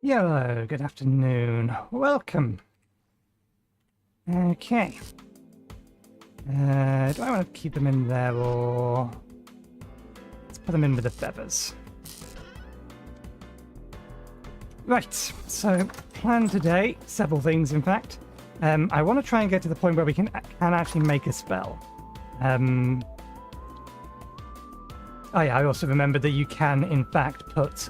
Hello, good afternoon. Welcome. Okay. Do I want to keep them in there or... Let's put them in with the feathers. Right, so plan today, several things in fact. I want to try and get to the point where we can actually make a spell. Oh yeah, I also remembered that you can in fact put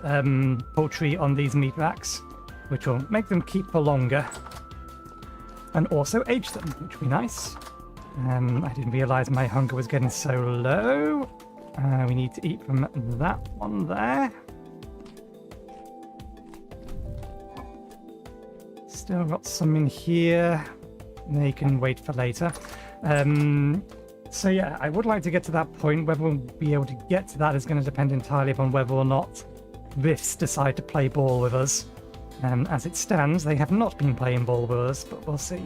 poultry on these meat racks, which will make them keep for longer. And also age them, which would be nice. I didn't realise my hunger was getting so low. We need to eat from that one there. Still got some in here. They can wait for later. So yeah, I would like to get to that point. Whether we'll be able to get to that is going to depend entirely upon whether or not Rifts decide to play ball with us. As it stands, they have not been playing ball with us, but we'll see.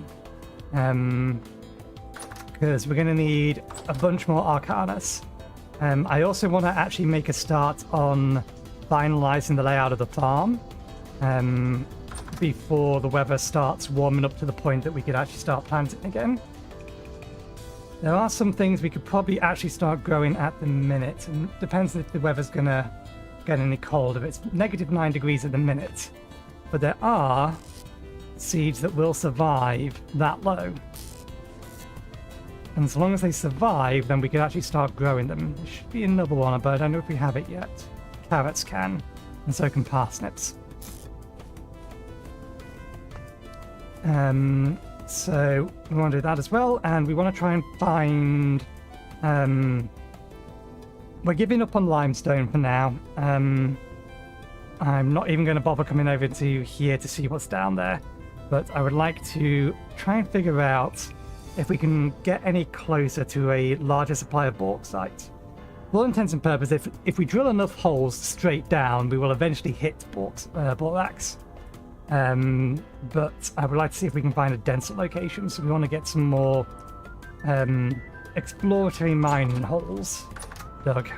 Because we're going to need a bunch more Arcanas. I also want to actually make a start on finalising the layout of the farm before the weather starts warming up to the point that we could actually start planting again. There are some things we could probably actually start growing at the minute, and it depends if the weather's going to get any colder. It's -9 degrees at the minute, but there are seeds that will survive that low. And so long as they survive, then we can actually start growing them. There should be another one, but I don't know if we have it yet. Carrots can, and so can parsnips. So we want to do that as well, and we want to try and find... we're giving up on limestone for now. I'm not even going to bother coming over to here to see what's down there, but I would like to try and figure out if we can get any closer to a larger supply of bauxite. For all intents and purposes, if we drill enough holes straight down, we will eventually hit Borax. But I would like to see if we can find a denser location, so we want to get some more exploratory mining holes dug.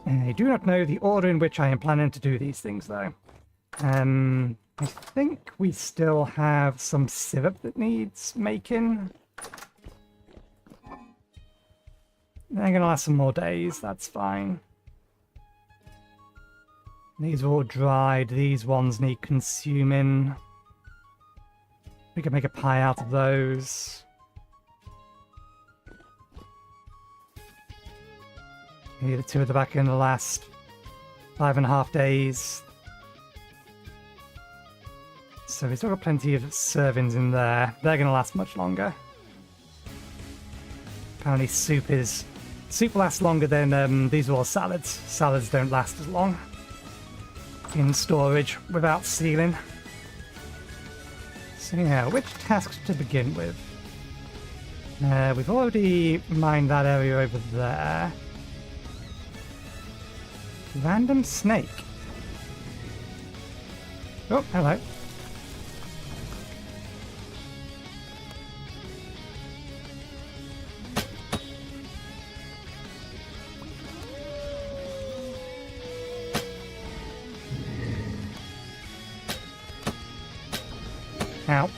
I do not know the order in which I am planning to do these things, though. I think we still have some syrup that needs making. They're going to last some more days, that's fine. These are all dried. These ones need consuming. We can make a pie out of those. The two at the back in the last 5.5 days. So we've still got plenty of servings in there. They're going to last much longer. Apparently soup lasts longer than these are all salads. Salads don't last as long in storage without sealing. So yeah, which tasks to begin with? We've already mined that area over there. Random snake. Oh, hello. Ow.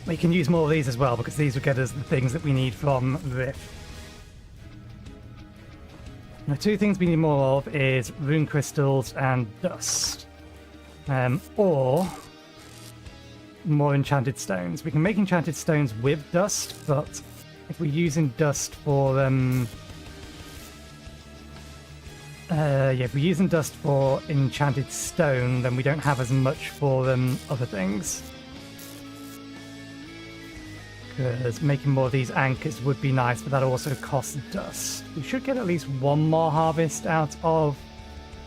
We can use more of these as well, because these will get us the things that we need from Rift. The two things we need more of is rune crystals and dust. Or more enchanted stones. We can make enchanted stones with dust, but if we're using dust for if we're using dust for enchanted stone, then we don't have as much for other things. Because making more of these anchors would be nice, but that also costs dust. We should get at least one more harvest out of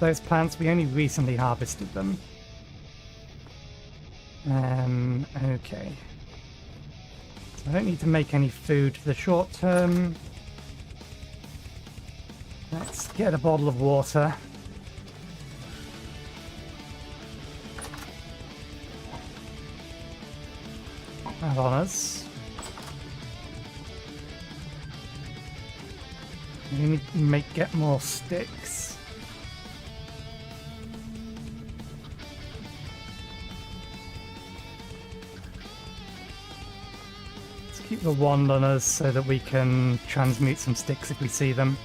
those plants. We only recently harvested them. Okay. So I don't need to make any food for the short term. Let's get a bottle of water. have on us. We need to get more sticks. Let's keep the wand on us so that we can transmute some sticks if we see them.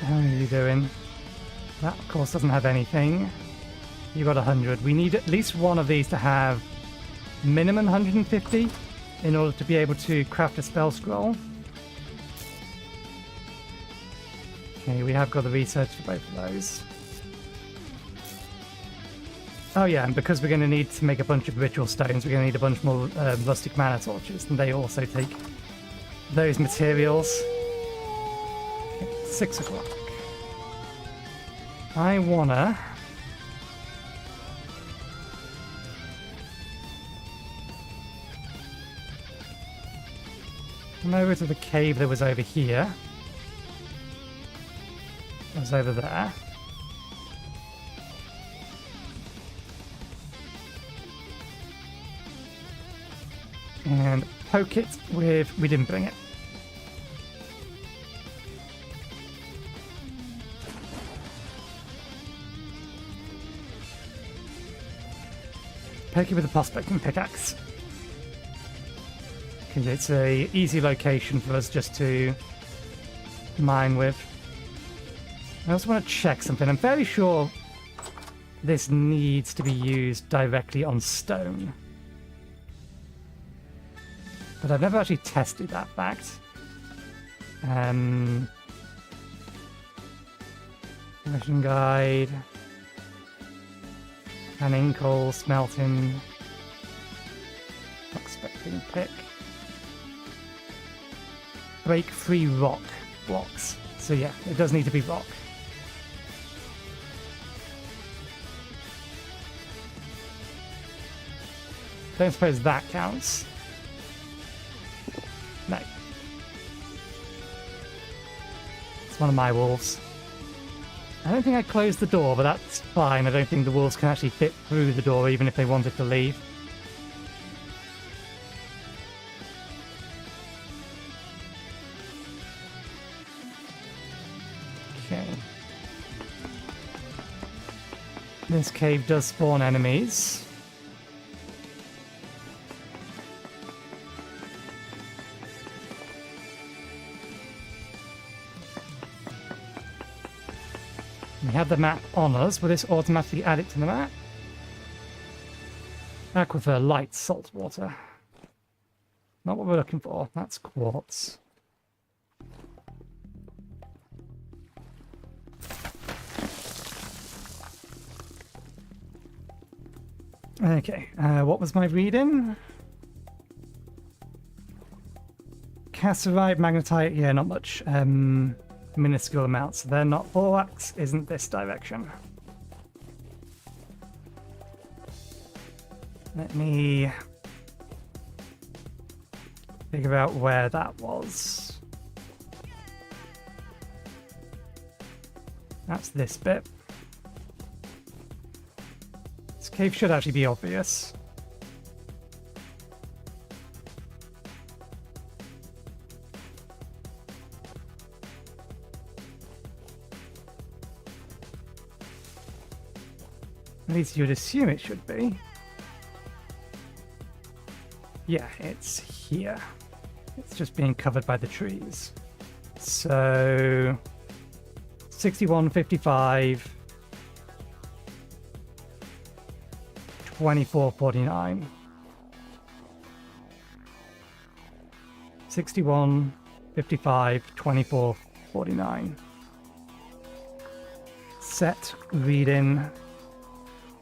How are you doing? That, of course, doesn't have anything. You got 100. We need at least one of these to have minimum 150 in order to be able to craft a spell scroll. Okay, we have got the research for both of those. Oh yeah, and because we're going to need to make a bunch of ritual stones, we're going to need a bunch more rustic mana torches, and they also take those materials. Okay, 6 o'clock. I wanna... come over to the cave that was over here. That was over there. And poke it with... we didn't bring it. Poke it with a prospecting pickaxe. Because it's a easy location for us just to mine with. I also want to check something. I'm fairly sure this needs to be used directly on stone. But I've never actually tested that fact. Mission guide. Canning, coal, smelting. Prospecting pick. Break free rock blocks. So yeah, it does need to be rock. Don't suppose that counts. No. It's one of my wolves. I don't think I closed the door, but that's fine. I don't think the wolves can actually fit through the door even if they wanted to leave. Okay. This cave does spawn enemies. We have the map on us. Will this automatically add it to the map? Aquifer, light, salt water. Not what we're looking for. That's quartz. Okay, what was my reading? Cassiterite, magnetite, yeah, not much. Minuscule amounts. They're not. Borax isn't this direction. Let me figure out where that was. That's this bit. This cave should actually be obvious. At least you'd assume it should be. Yeah, it's here. It's just being covered by the trees. So 61.55, 24.49. 61.55, 24.49. Set reading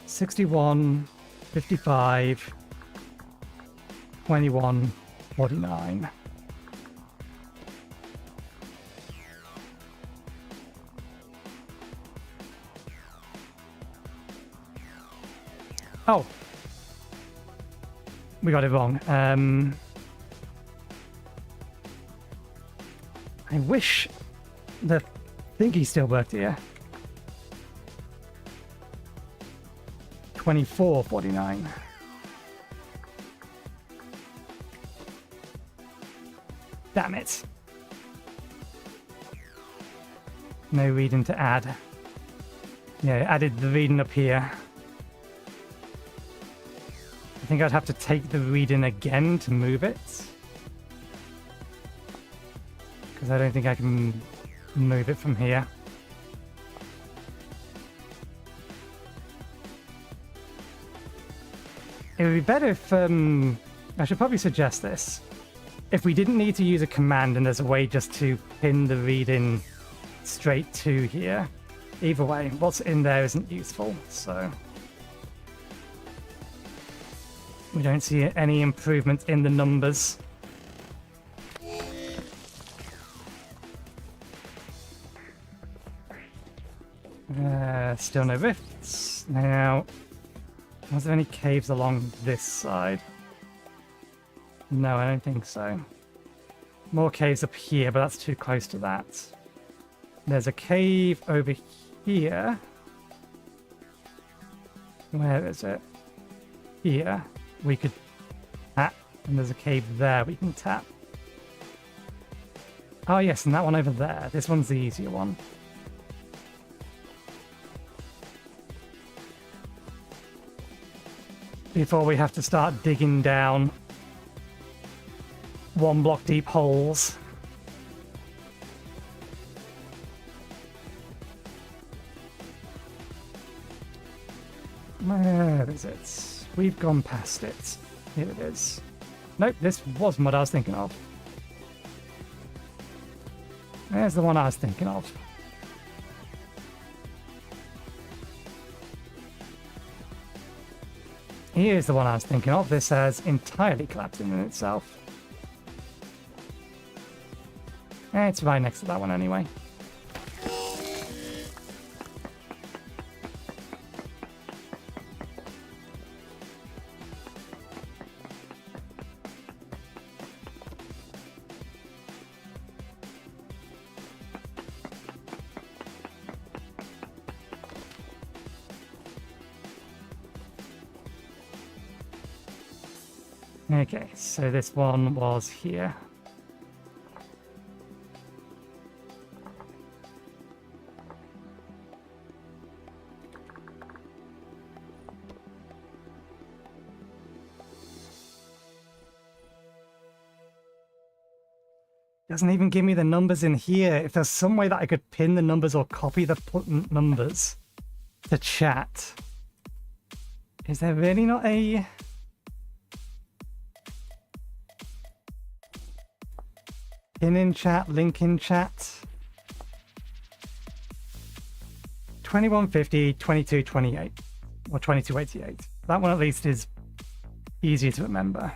61.55, 21.49. Oh, we got it wrong. I wish the thingy still worked here. 2449. Damn it. No reading to add. Yeah, added the reading up here. I think I'd have to take the reading again to move it. Because I don't think I can move it from here. It would be better if, I should probably suggest this. If we didn't need to use a command and there's a way just to pin the reading straight to here. Either way, what's in there isn't useful, so... We don't see any improvement in the numbers. Still no rifts. Now, was there any caves along this side? No, I don't think so. More caves up here, but that's too close to that. There's a cave over here. Where is it? Here. We could tap, and there's a cave there we can tap. Oh yes, and that one over there. This one's the easier one. Before we have to start digging down 1 block deep holes. Where is it? We've gone past it. Here it is. Nope, this wasn't what I was thinking of. There's the one I was thinking of. Here's the one I was thinking of. This has entirely collapsed in itself. It's right next to that one anyway. Okay, so this one was here. Doesn't even give me the numbers in here. If there's some way that I could pin the numbers or copy the numbers to chat. Is there really not a... pin in chat, link in chat? 2150, 2228, or 2288. That one at least is easier to remember.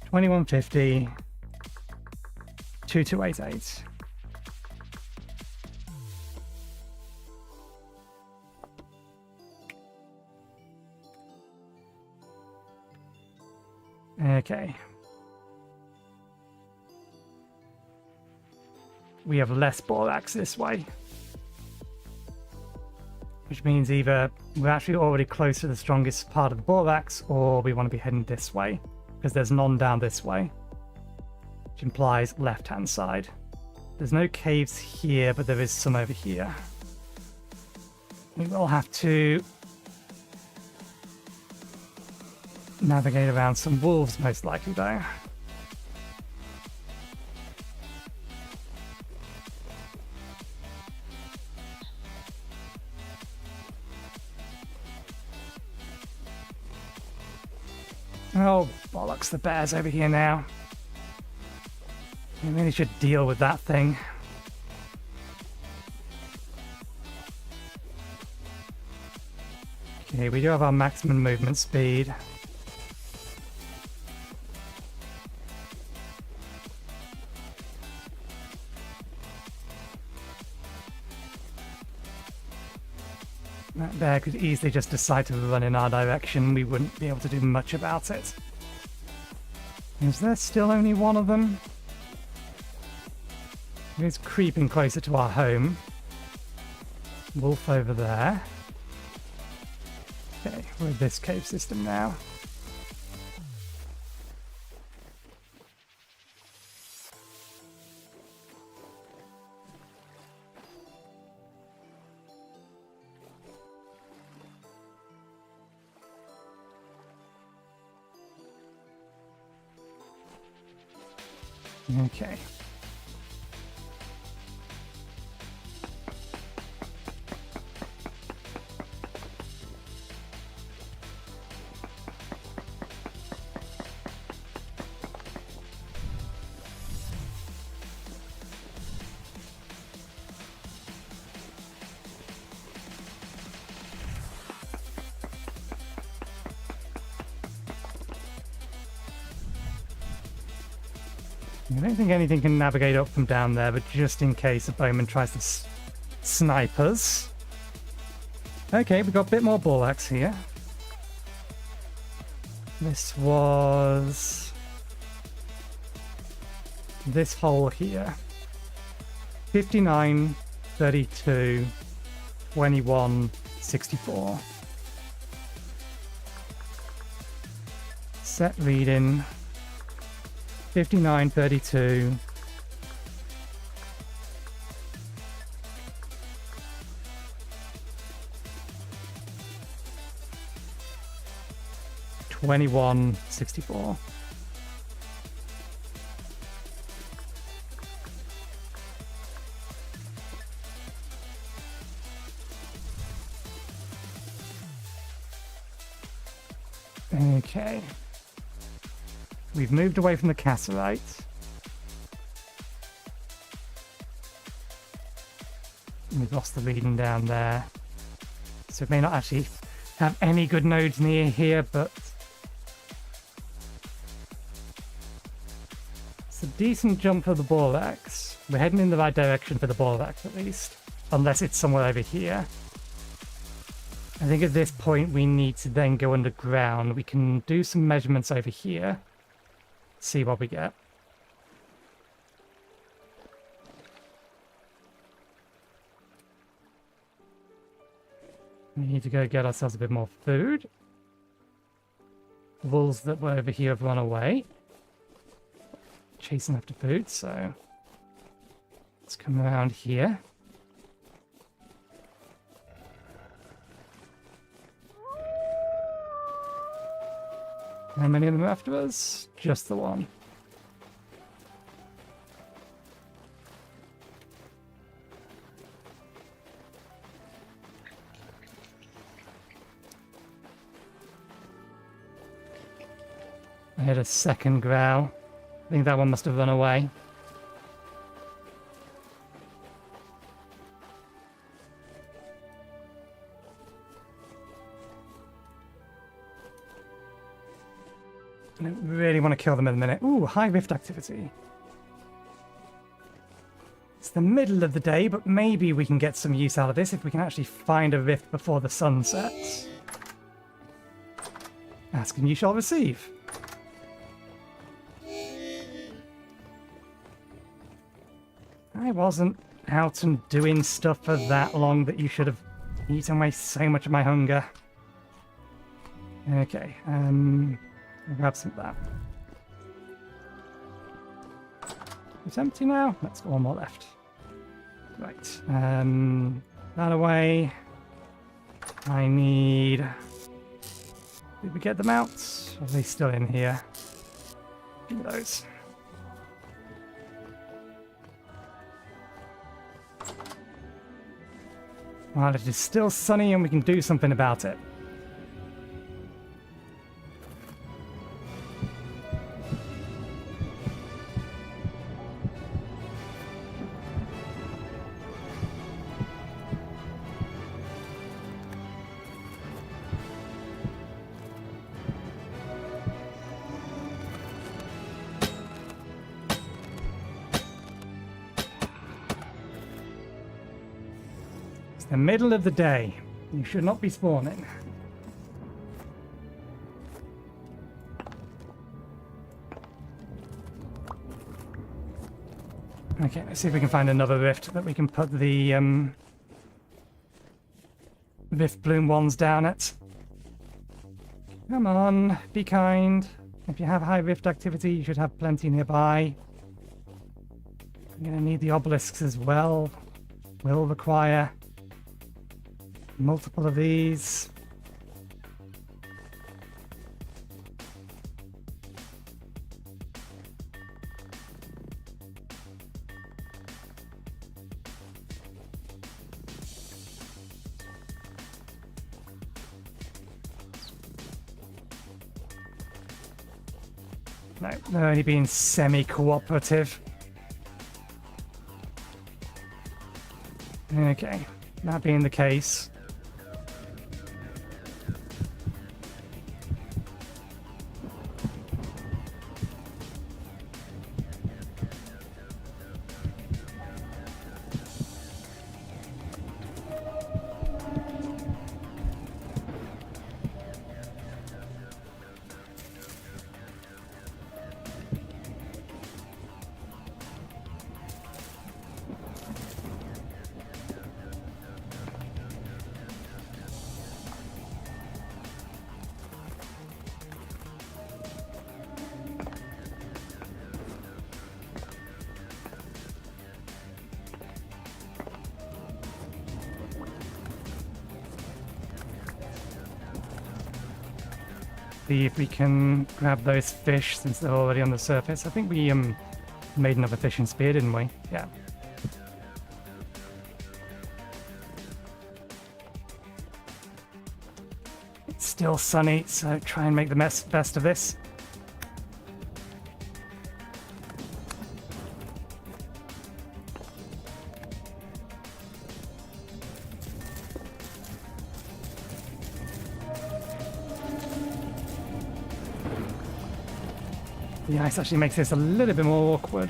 2150, 2288. Okay. We have less borax this way. Which means either we're actually already close to the strongest part of the borax, or we want to be heading this way, because there's none down this way. Which implies left-hand side. There's no caves here, but there is some over here. We will have to navigate around some wolves, most likely, though. Oh, bollocks, the bear's over here now. We really should deal with that thing. Okay, we do have our maximum movement speed. That bear could easily just decide to run in our direction. We wouldn't be able to do much about it. Is there still only one of them? It's creeping closer to our home. Wolf over there. Okay, we're at this cave system now. Okay. I don't think anything can navigate up from down there, but just in case a bowman tries to snipe us. Okay, we got a bit more borax here. This was this hole here. 59, 32, 21, 64. Set reading. 59, 32. $21, 64. Okay. We've moved away from the cassiterite. We've lost the reading down there. So it may not actually have any good nodes near here, but it's a decent jump for the borax. We're heading in the right direction for the borax at least, unless it's somewhere over here. I think at this point we need to then go underground. We can do some measurements over here. See what we get. We need to go get ourselves a bit more food. The wolves that were over here have run away. Chasing after food, so let's come around here. How many of them are after us? Just the one. I heard a second growl. I think that one must have run away. I don't really want to kill them in a minute. Ooh, high rift activity. It's the middle of the day, but maybe we can get some use out of this if we can actually find a rift before the sun sets. Ask and you shall receive. I wasn't out and doing stuff for that long that you should have eaten away so much of my hunger. Okay, I'll grab some of that. It's empty now. Let's go one more left. Right. That away. I need... Did we get them out? Or are they still in here? Give me those. While it is still sunny and we can do something about it. The middle of the day. You should not be spawning. Okay, let's see if we can find another rift that we can put the rift bloom ones down at. Come on, be kind. If you have high rift activity, you should have plenty nearby. I'm going to need the obelisks as well. Will require multiple of these. No, they're only being semi-cooperative. Okay, that being the case. See if we can grab those fish since they're already on the surface. I think we made another fishing spear, didn't we? Yeah. It's still sunny, so try and make the best of this. The ice actually makes this a little bit more awkward.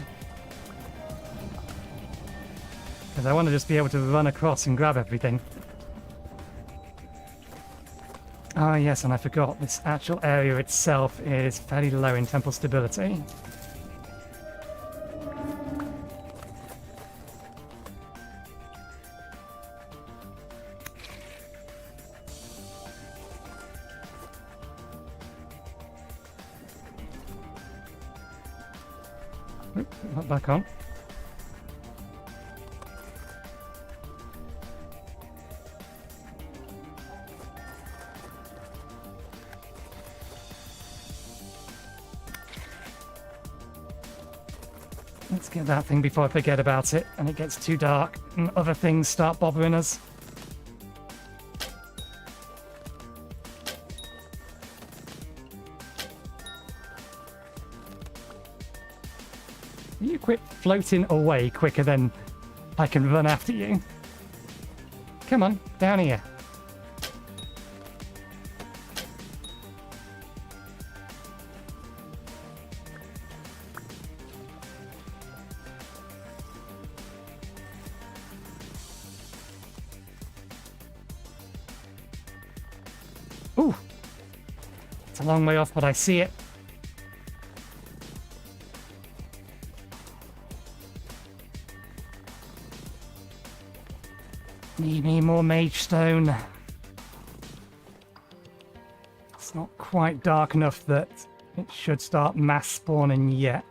Because I want to just be able to run across and grab everything. Oh yes, and I forgot, this actual area itself is fairly low in temple stability. Not back on. Let's get that thing before I forget about it and it gets too dark and other things start bothering us. You quit floating away quicker than I can run after you. Come on, down here. Ooh, it's a long way off, but I see it. Need more mage stone. It's not quite dark enough that it should start mass spawning yet.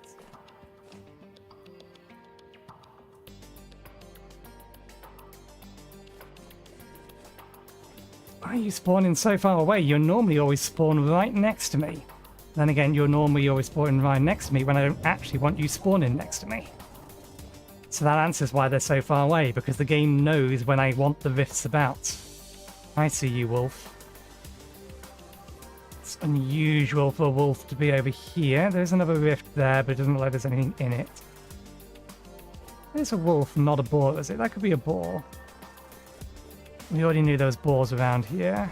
Why are you spawning so far away? You normally always spawn right next to me. Then again, you're normally always spawning right next to me when I don't actually want you spawning next to me. So that answers why they're so far away, because the game knows when I want the rifts about. I see you, wolf. It's unusual for a wolf to be over here. There's another rift there, but it doesn't look like there's anything in it. There's a wolf, not a boar, is it? That could be a boar. We already knew there was boars around here.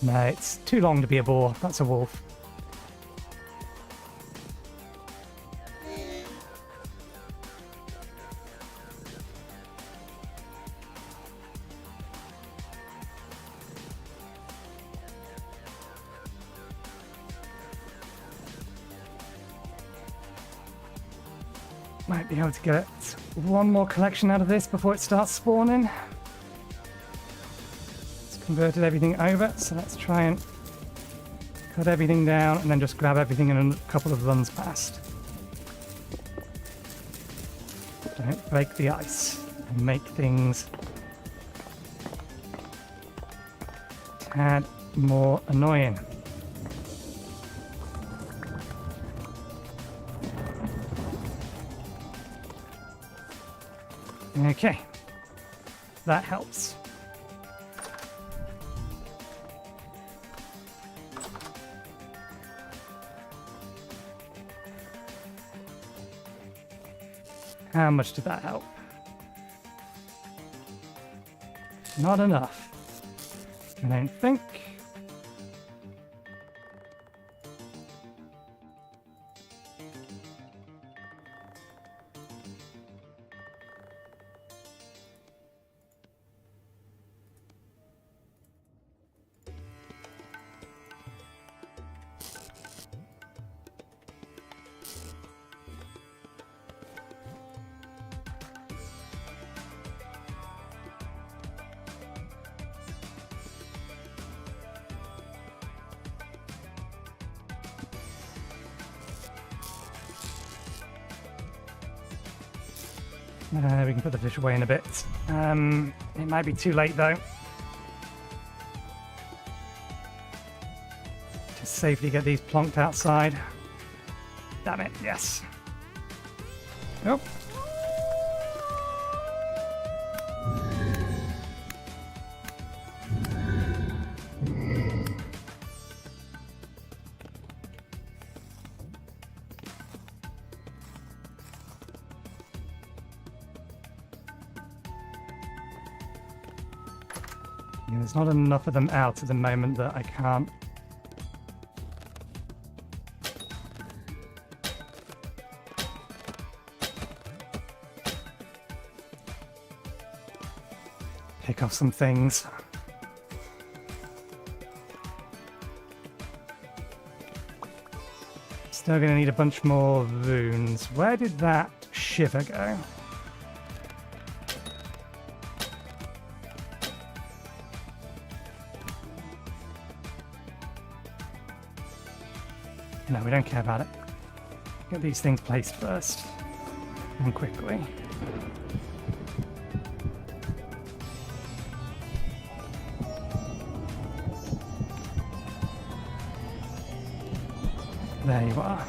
No, it's too long to be a boar. That's a wolf. Might be able to get one more collection out of this before it starts spawning. Let's converted everything over, so let's try and cut everything down and then just grab everything in a couple of runs past. Don't break the ice and make things a tad more annoying. Okay, that helps. How much did that help? Not enough, I don't think. We can put the fish away in a bit. It might be too late though. To safely get these plonked outside. Damn it, yes. Nope. There's not enough of them out at the moment that I can't. Pick off some things. Still gonna need a bunch more runes. Where did that shiver go? No, we don't care about it. Get these things placed first. And quickly. There you are.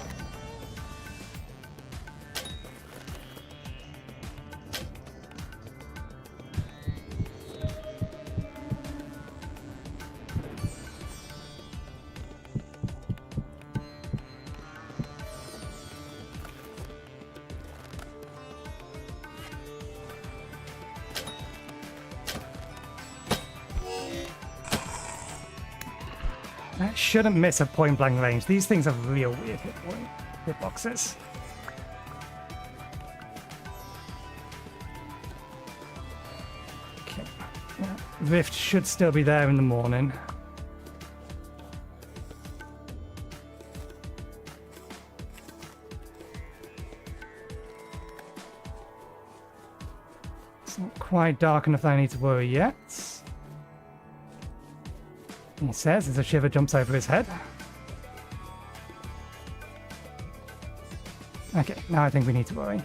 That shouldn't miss at point blank range. These things have real weird hitboxes. Okay. Yeah. Rift should still be there in the morning. It's not quite dark enough that I need to worry yet. He says as a shiver jumps over his head. Okay, now I think we need to worry.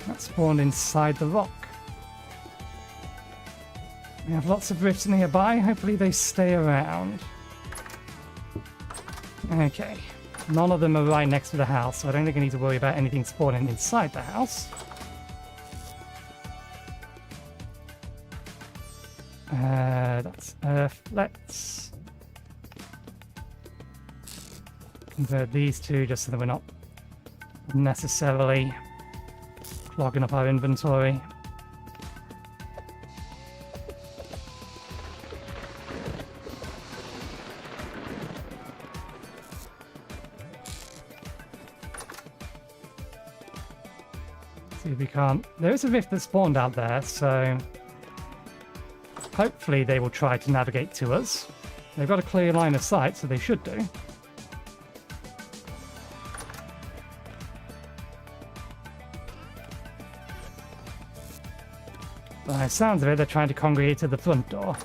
That spawned inside the rock. We have lots of rifts nearby. Hopefully they stay around. Okay. None of them are right next to the house, so I don't think I need to worry about anything spawning inside the house. That's earth. Let's convert these two just so that we're not necessarily clogging up our inventory. See if we can't. There is a rift that spawned out there, so hopefully they will try to navigate to us. They've got a clear line of sight, so they should do. But I Sounds of it, they're trying to congregate to the front door.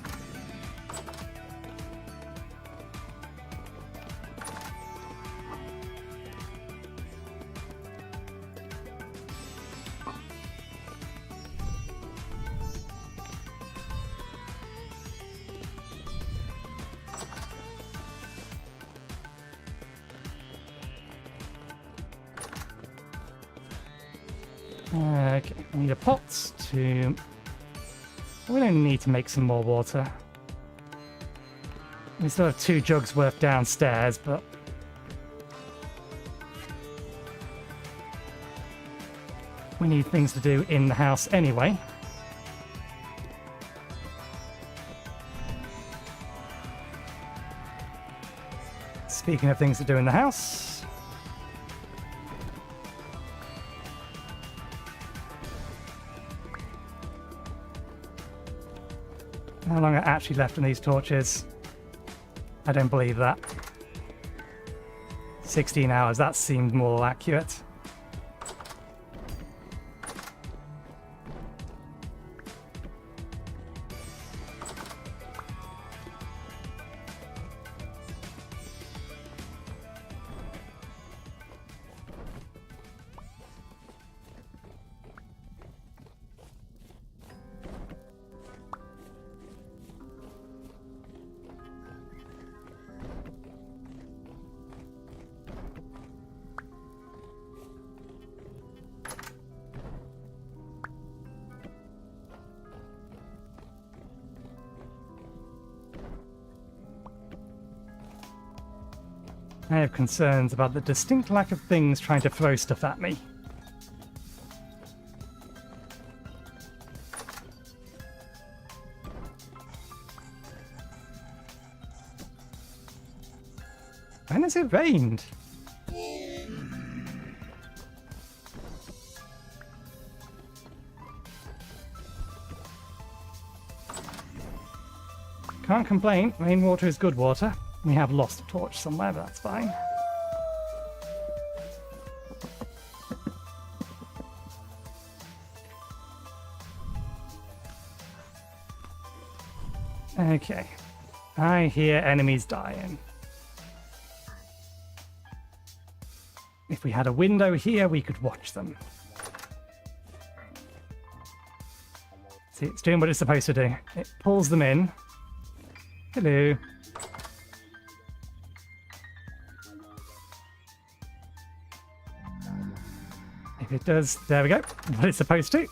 Okay, I need a pot to... We don't need to make some more water. We still have 2 jugs worth downstairs, but... we need things to do in the house anyway. Speaking of things to do in the house... how long are actually left on these torches? I don't believe that. 16 hours, that seemed more accurate. I have concerns about the distinct lack of things trying to throw stuff at me. When has it rained? Can't complain, rainwater is good water. We have lost a torch somewhere, but that's fine. Okay. I hear enemies dying. If we had a window here, we could watch them. See, it's doing what it's supposed to do. It pulls them in. Hello. If it does, there we go. What it's supposed to.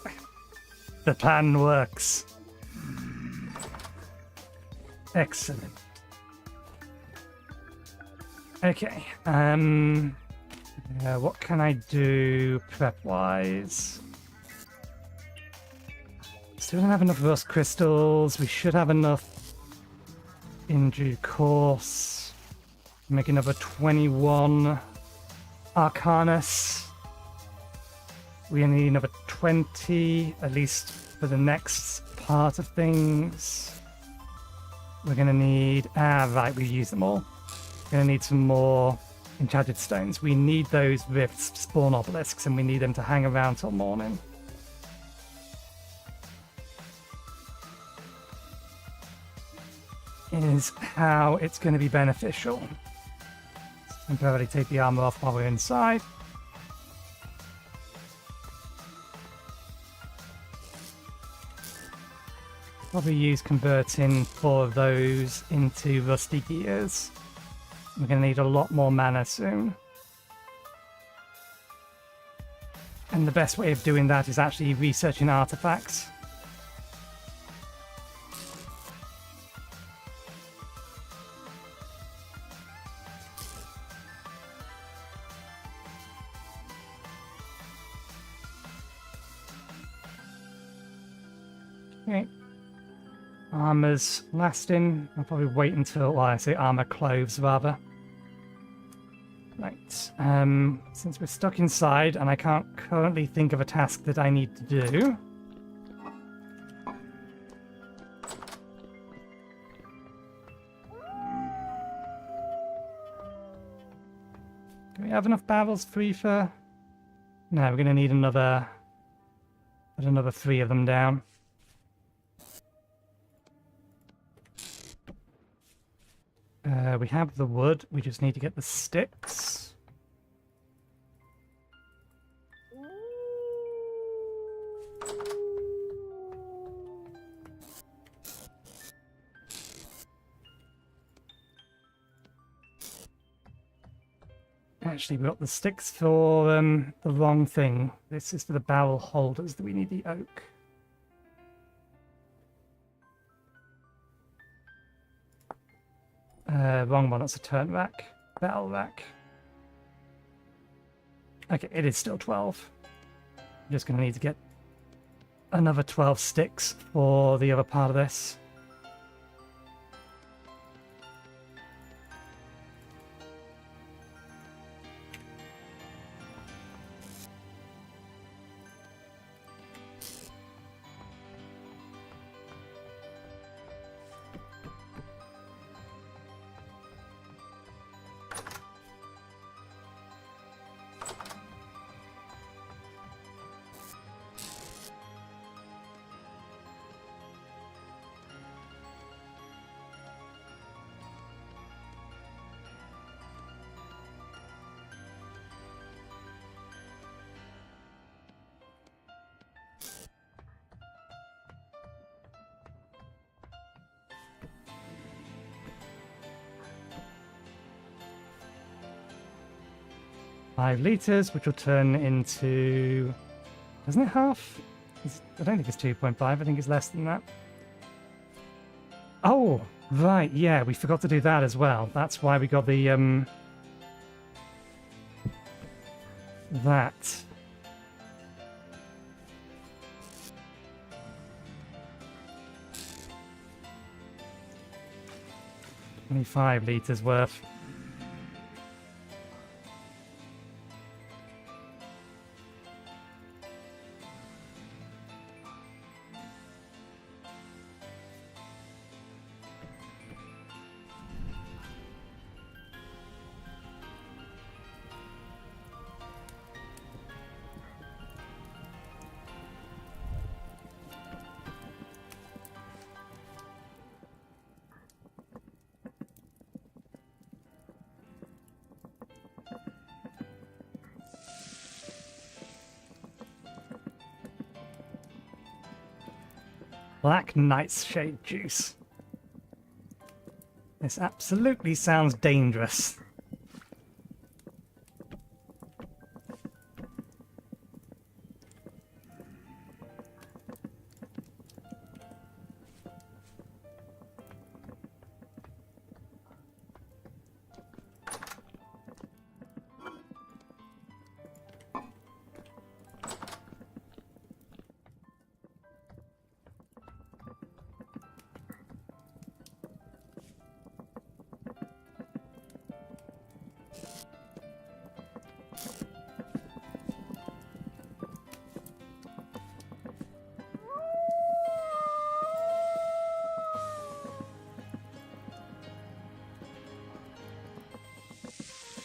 The plan works. Excellent. Okay. What can I do prep-wise? Still don't have enough rust crystals. We should have enough in due course. Make another 21 Arcanus. We need another 20, at least for the next part of things. We're going to need... right, we've used them all. We're going to need some more enchanted stones. We need those rifts to spawn obelisks, and we need them to hang around till morning. Is how it's going to be beneficial. Temporarily take the armor off while we're inside. Probably use converting 4 of those into rusty gears. We're going to need a lot more mana soon. And the best way of doing that is actually researching artifacts. Okay. Armor's lasting. I'll probably wait until, well, I say armor clothes rather. Right. Since we're stuck inside and I can't currently think of a task that I need to do. Do we have enough barrels free for... No, we're going to need another... Put another 3 of them down. We have the wood, we just need to get the sticks. Actually, we got the sticks for the wrong thing. This is for the barrel holders that we need the oak. Wrong one, that's a turn rack. Barrel rack. Okay, it is still 12. I'm just going to need to get another 12 sticks for the other part of this. Five litres, which will turn into... Isn't it half? I don't think it's 2.5, I think it's less than that. Oh, right, yeah, we forgot to do that as well. That's why we got the, that. Only 5 litres worth. Black nightshade juice. This absolutely sounds dangerous.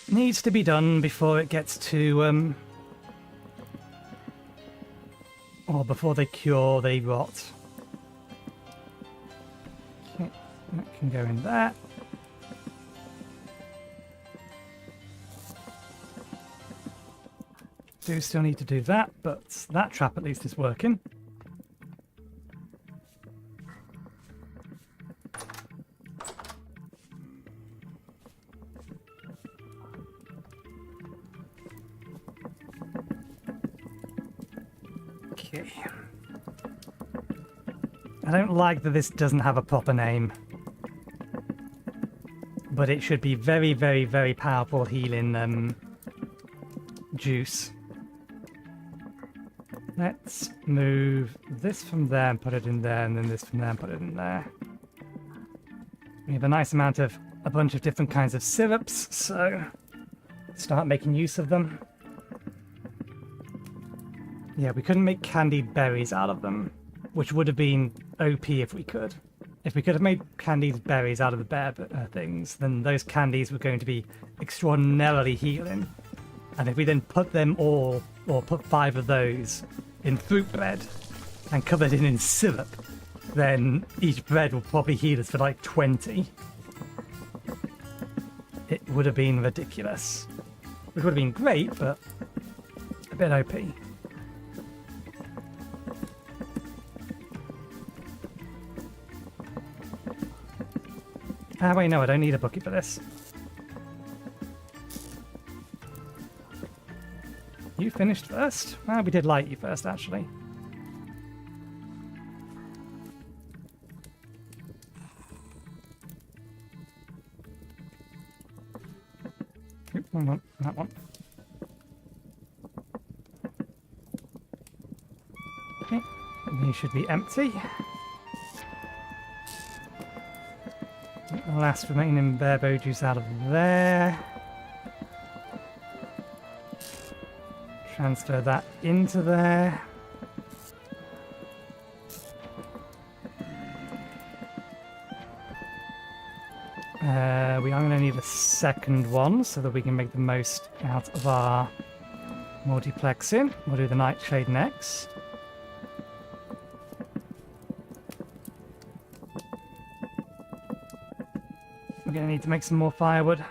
Needs to be done before it gets to, or before they cure, they rot. Okay, that can go in there. Do still need to do that, but that trap at least is working. I don't like that this doesn't have a proper name, but it should be very, very, very powerful healing juice. Let's move this from there and put it in there, and then this from there and put it in there. We have a nice amount of a bunch of different kinds of syrups, so start making use of them. Yeah, we couldn't make candied berries out of them, which would have been OP if we could. If we could have made candied berries out of the bear things, then those candies were going to be extraordinarily healing. And if we then put them all, or put 5 of those in fruit bread and covered it in syrup, then each bread will probably heal us for like 20. it would have been ridiculous. Which would have been great, but a bit OP. Ah, wait, no, I don't need a bucket for this. You finished first? Well, we did light you first, actually. Oop, wrong one, that one. Okay, and these should be empty. The last remaining barebow juice out of there. Transfer that into there. We are going to need a second one so that we can make the most out of our multiplexing. We'll do the nightshade next. We're going to need to make some more firewood.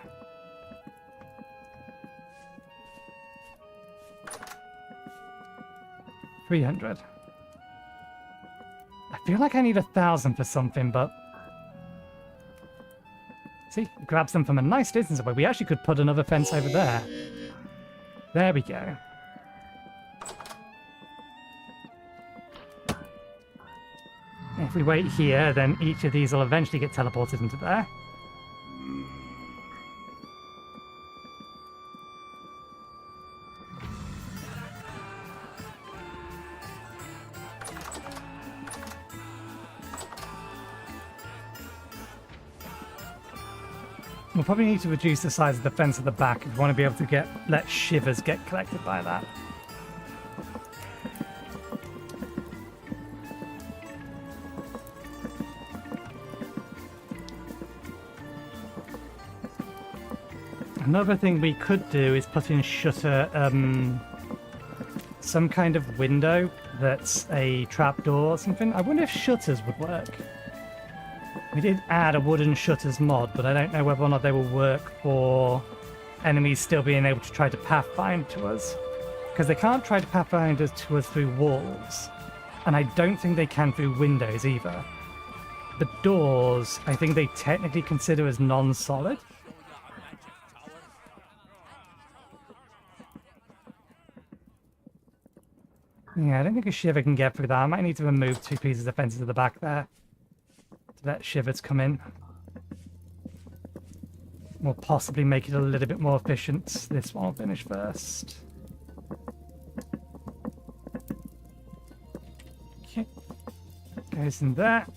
$300. I feel like I need 1,000 for something, but see, it grabs them from a nice distance away. We actually could put another fence over there. There we go. If we wait here, then each of these will eventually get teleported into there. We'll probably need to reduce the size of the fence at the back if we want to be able to let shivers get collected by that. Another thing we could do is put in shutter, some kind of window that's a trapdoor or something. I wonder if shutters would work. We did add a wooden shutters mod, but I don't know whether or not they will work for enemies still being able to try to pathfind to us. Because they can't try to pathfind us to us through walls. And I don't think they can through windows either. The doors, I think they technically consider as non-solid. Yeah, I don't think a shiver can get through that. I might need to remove 2 pieces of fences at the back there to let shivers come in. We'll possibly make it a little bit more efficient. This one will finish first. Okay. Goes in there.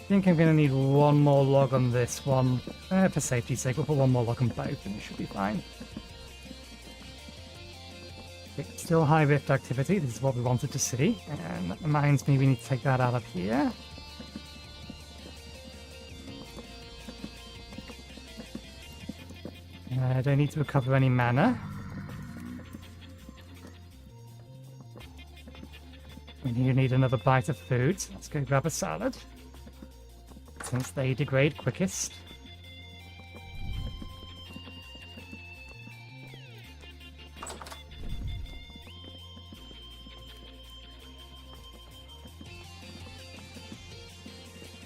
I think I'm going to need one more log on this one. For safety's sake, we'll put one more log on both and it should be fine. Okay, still high rift activity, this is what we wanted to see. And that reminds me we need to take that out of here. I don't need to recover any mana. We need another bite of food, so let's go grab a salad. Since they degrade quickest.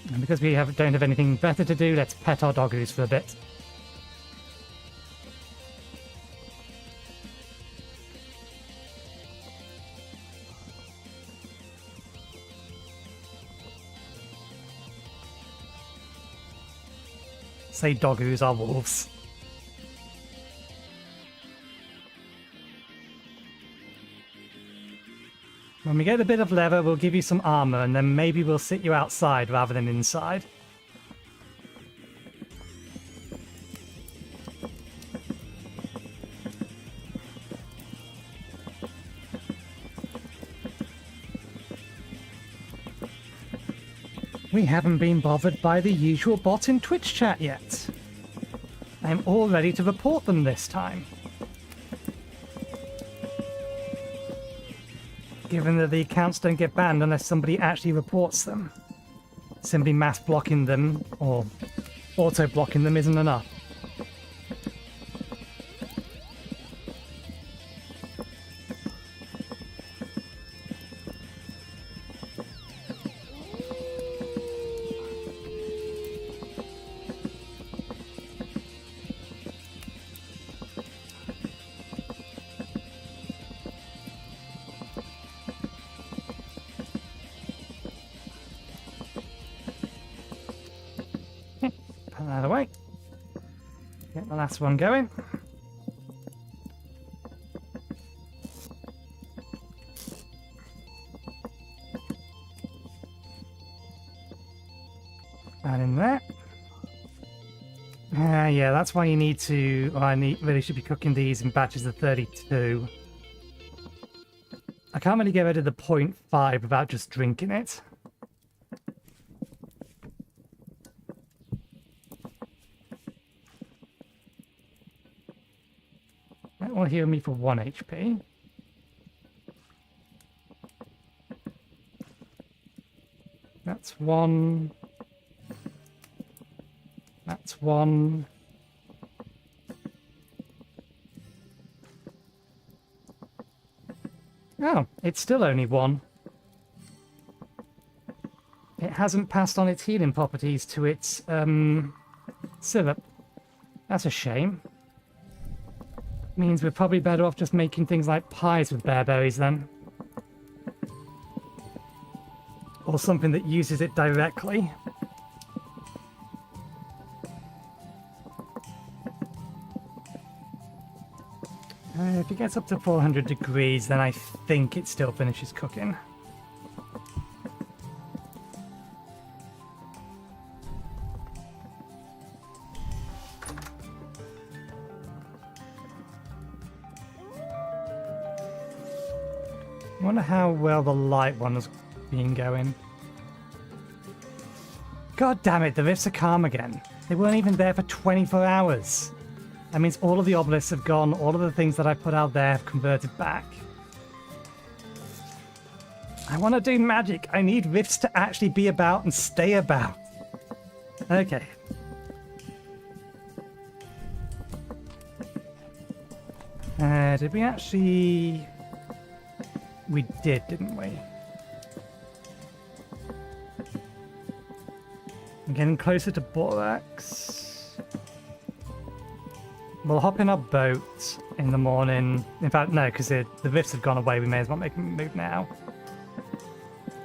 And because we don't have anything better to do, let's pet our doggoos for a bit. Say doggoos are wolves. When we get a bit of leather, we'll give you some armor, and then maybe we'll sit you outside rather than inside. We haven't been bothered by the usual bot in Twitch chat yet. I'm all ready to report them this time. Given that the accounts don't get banned unless somebody actually reports them. Simply mass blocking them or auto blocking them isn't enough. Put that away. Get the last one going. That in there. Yeah, that's why you need to... Well, really should be cooking these in batches of 32. I can't really get rid of the 0.5 without just drinking it. That will heal me for 1 HP. That's 1. That's 1. Oh, it's still only 1. It hasn't passed on its healing properties to its syrup. That's a shame. Means we're probably better off just making things like pies with bearberries then. Or something that uses it directly. If it gets up to 400 degrees, then I think it still finishes cooking. I wonder how well the light one has been going. God damn it, the rifts are calm again. They weren't even there for 24 hours. That means all of the obelisks have gone, all of the things that I put out there have converted back. I want to do magic. I need rifts to actually be about and stay about. Okay. Did we actually... We did, didn't we? I'm getting closer to Borax. We'll hop in our boat in the morning. In fact, no, because the rifts have gone away. We may as well make a move now.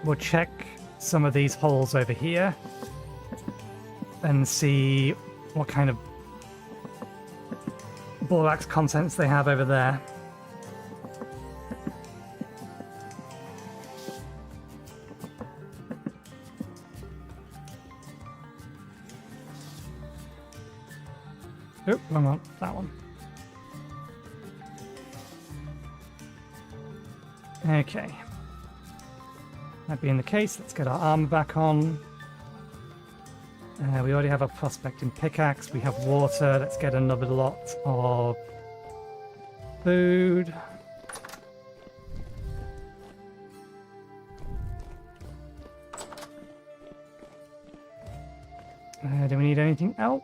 We'll check some of these holes over here and see what kind of borax contents they have over there. Oh, wrong one. That one. Okay. That being the case, let's get our armor back on. We already have a prospecting pickaxe. We have water. Let's get another lot of food. Do we need anything else?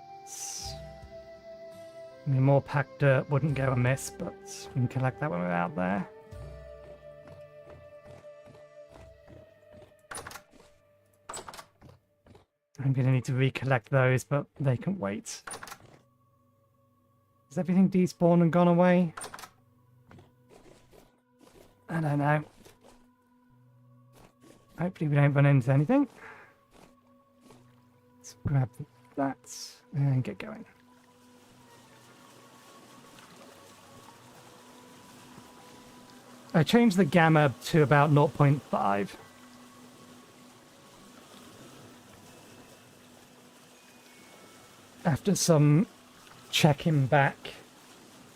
I mean, more packed dirt wouldn't go amiss, but we can collect that when we're out there. I'm going to need to recollect those, but they can wait. Has everything despawned and gone away? I don't know. Hopefully we don't run into anything. Let's grab that and get going. I changed the gamma to about 0.5. After some checking back.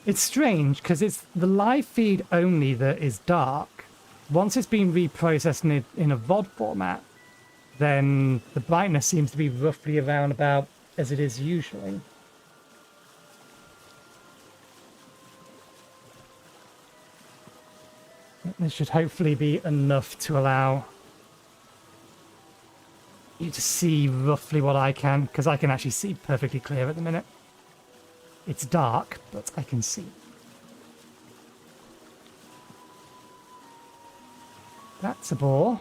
It's strange because it's the live feed only that is dark. Once it's been reprocessed in a VoD format, then the brightness seems to be roughly around about as it is usually. This should hopefully be enough to allow you to see roughly what I can, because I can actually see perfectly clear at the minute. It's dark, but I can see. That's a boar.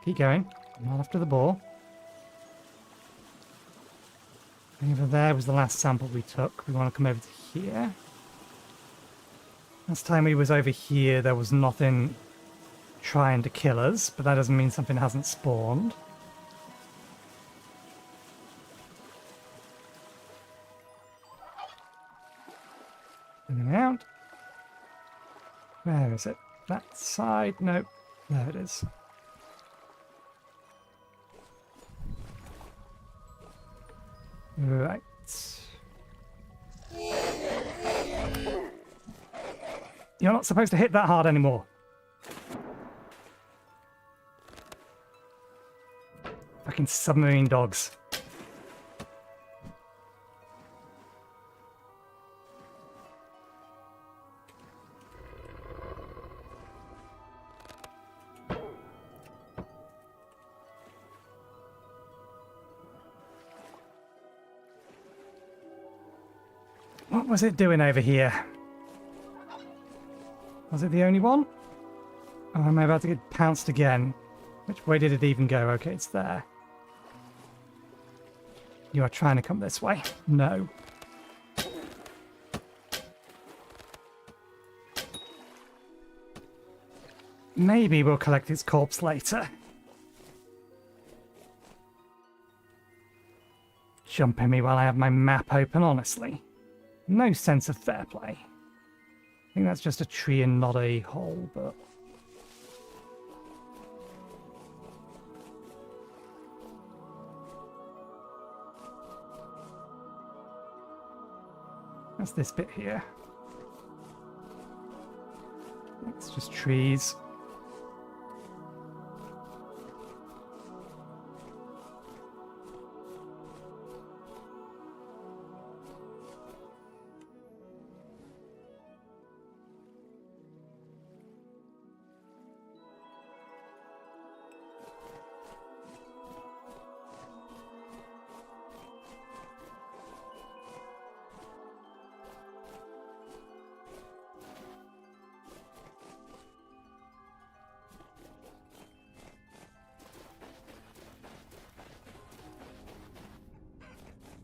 Keep going. I'm not after the boar. Over there was the last sample we took. We want to come over to here. Last time we was over here, there was nothing trying to kill us, but that doesn't mean something hasn't spawned. In and out. Where is it? That side? Nope. There it is. Right. You're not supposed to hit that hard anymore. Fucking submarine dogs. What was it doing over here? Was it the only one? Oh, am I about to get pounced again? Which way did it even go? Okay, it's there. You are trying to come this way. No. Maybe we'll collect its corpse later. Jumping me while I have my map open, honestly. No sense of fair play. I think that's just a tree and not a hole, but... That's this bit here. It's just trees.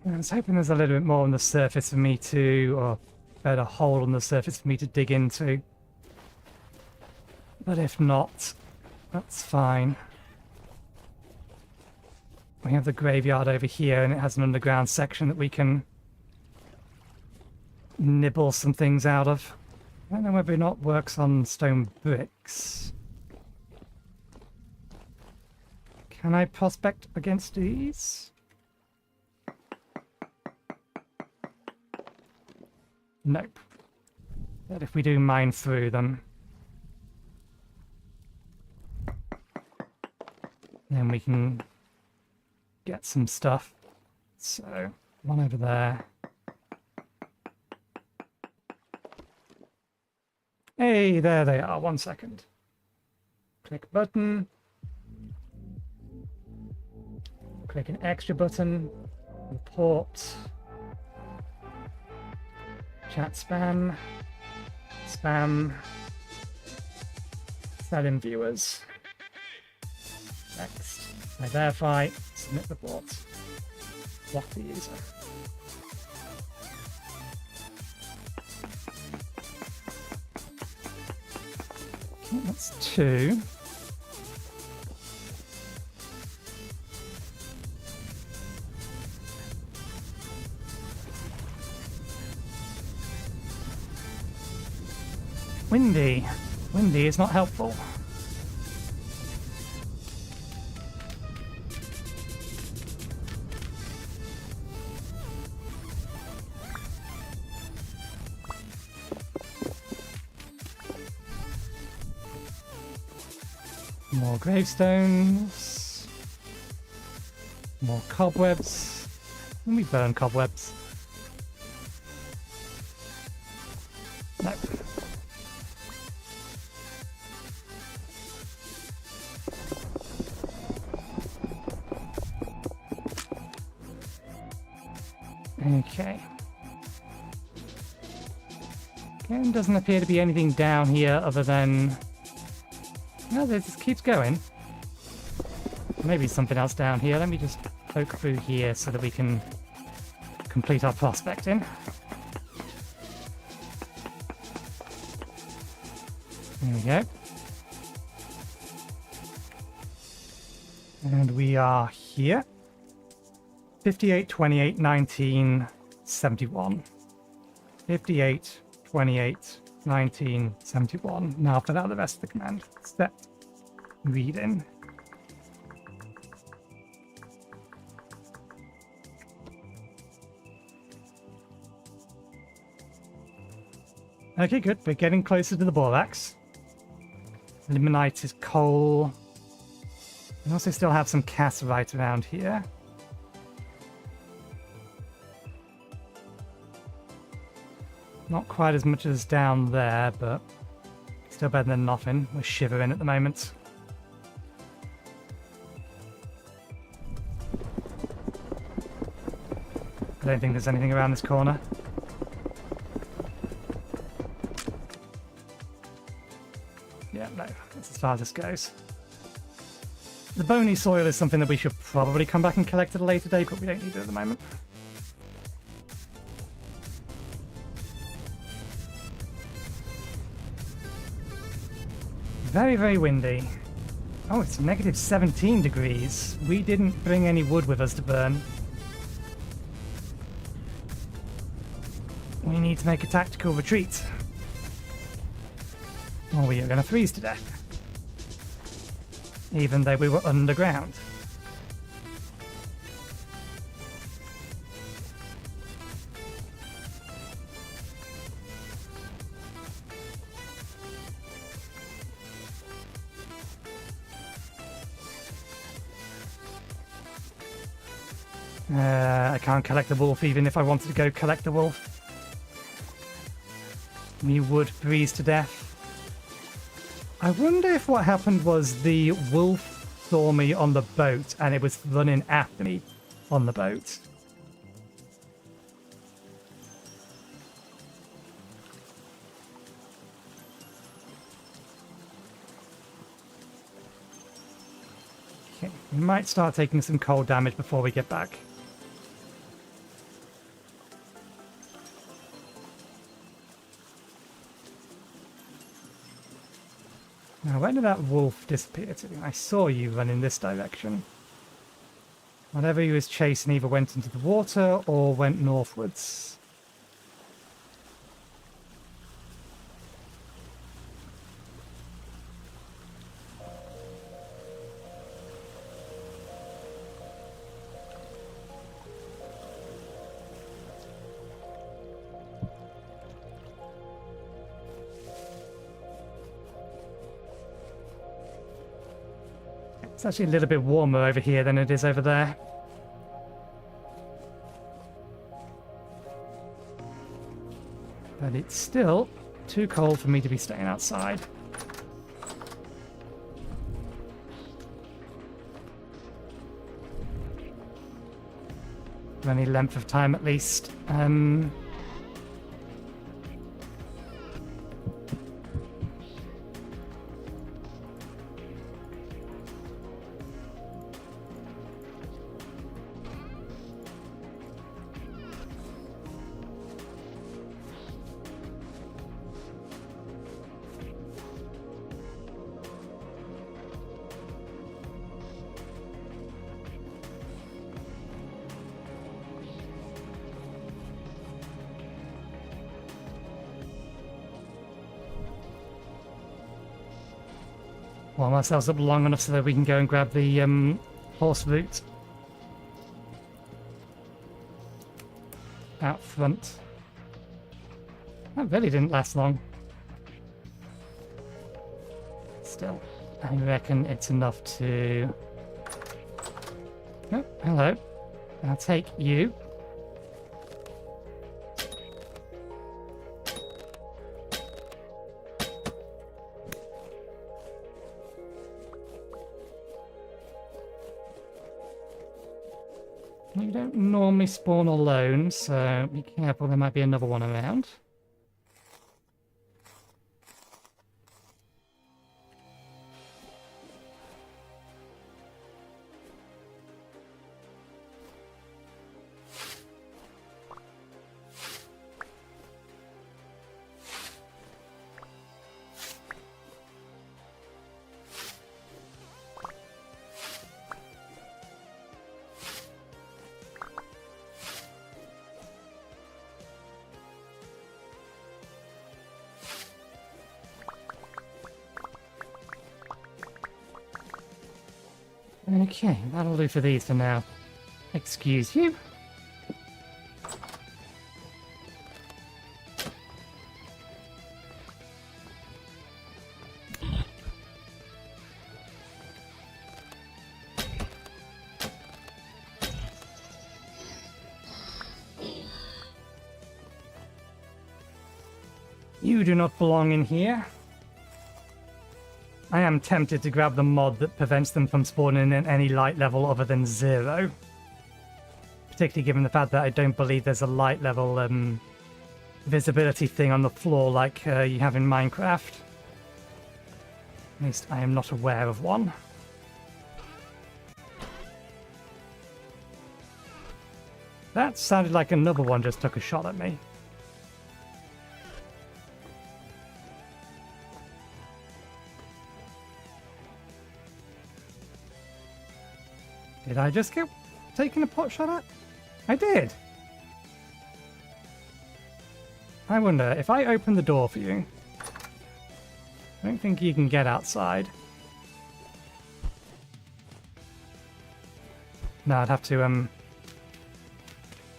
I was hoping there's a little bit more on the surface for me to, or better hole on the surface for me to dig into. But if not, that's fine. We have the graveyard over here and it has an underground section that we can nibble some things out of. I don't know whether or not it works on stone bricks. Can I prospect against these? Nope. But if we do mine through them, then we can get some stuff. So, one over there. Hey, there they are. 1 second. Click button. Click an extra button. Report. Chat spam. Spam. Selling viewers. Next. I verify. Submit report. Block the user. Okay, that's 2. Windy. Windy is not helpful. More gravestones. More cobwebs. Can we burn cobwebs? No. Okay. Again, doesn't appear to be anything down here other than... No, this just keeps going. Maybe something else down here. Let me just poke through here so that we can complete our prospecting. There we go. And we are here. 58, 28, 19, 71. 58, 28, 19, 71. Now fill out the rest of the command. Set reading. Okay, good. We're getting closer to the Borax. Limonite is coal. We also still have some cassiterite around here. Not quite as much as down there, but still better than nothing. We're shivering at the moment. I don't think there's anything around this corner. Yeah, no, that's as far as this goes. The bony soil is something that we should probably come back and collect at a later date, but we don't need it at the moment. Very, very windy. Oh, it's negative 17 degrees. We didn't bring any wood with us to burn. We need to make a tactical retreat. Or we are going to freeze to death. Even though we were underground. I can't collect the wolf even if I wanted to go collect the wolf. We would freeze to death. I wonder if what happened was the wolf saw me on the boat and it was running after me on the boat. Okay, we might start taking some cold damage before we get back. Now, where did that wolf disappear to? I saw you run in this direction. Whatever he was chasing either went into the water or went northwards. It's actually a little bit warmer over here than it is over there. But it's still too cold for me to be staying outside. For any length of time at least. Warm ourselves up long enough so that we can go and grab the horse route out front. That really didn't last long. Still, I reckon it's enough to Oh, hello. I'll take you. You don't normally spawn alone, so be careful, there might be another one around. Okay, that'll do for these for now. Excuse you. You do not belong in here. I am tempted to grab the mod that prevents them from spawning in any light level other than 0. Particularly given the fact that I don't believe there's a light level visibility thing on the floor like you have in Minecraft. At least I am not aware of one. That sounded like another one just took a shot at me. Did I just get taken a pot shot at? I did. I wonder, if I open the door for you, I don't think you can get outside. No, I'd have to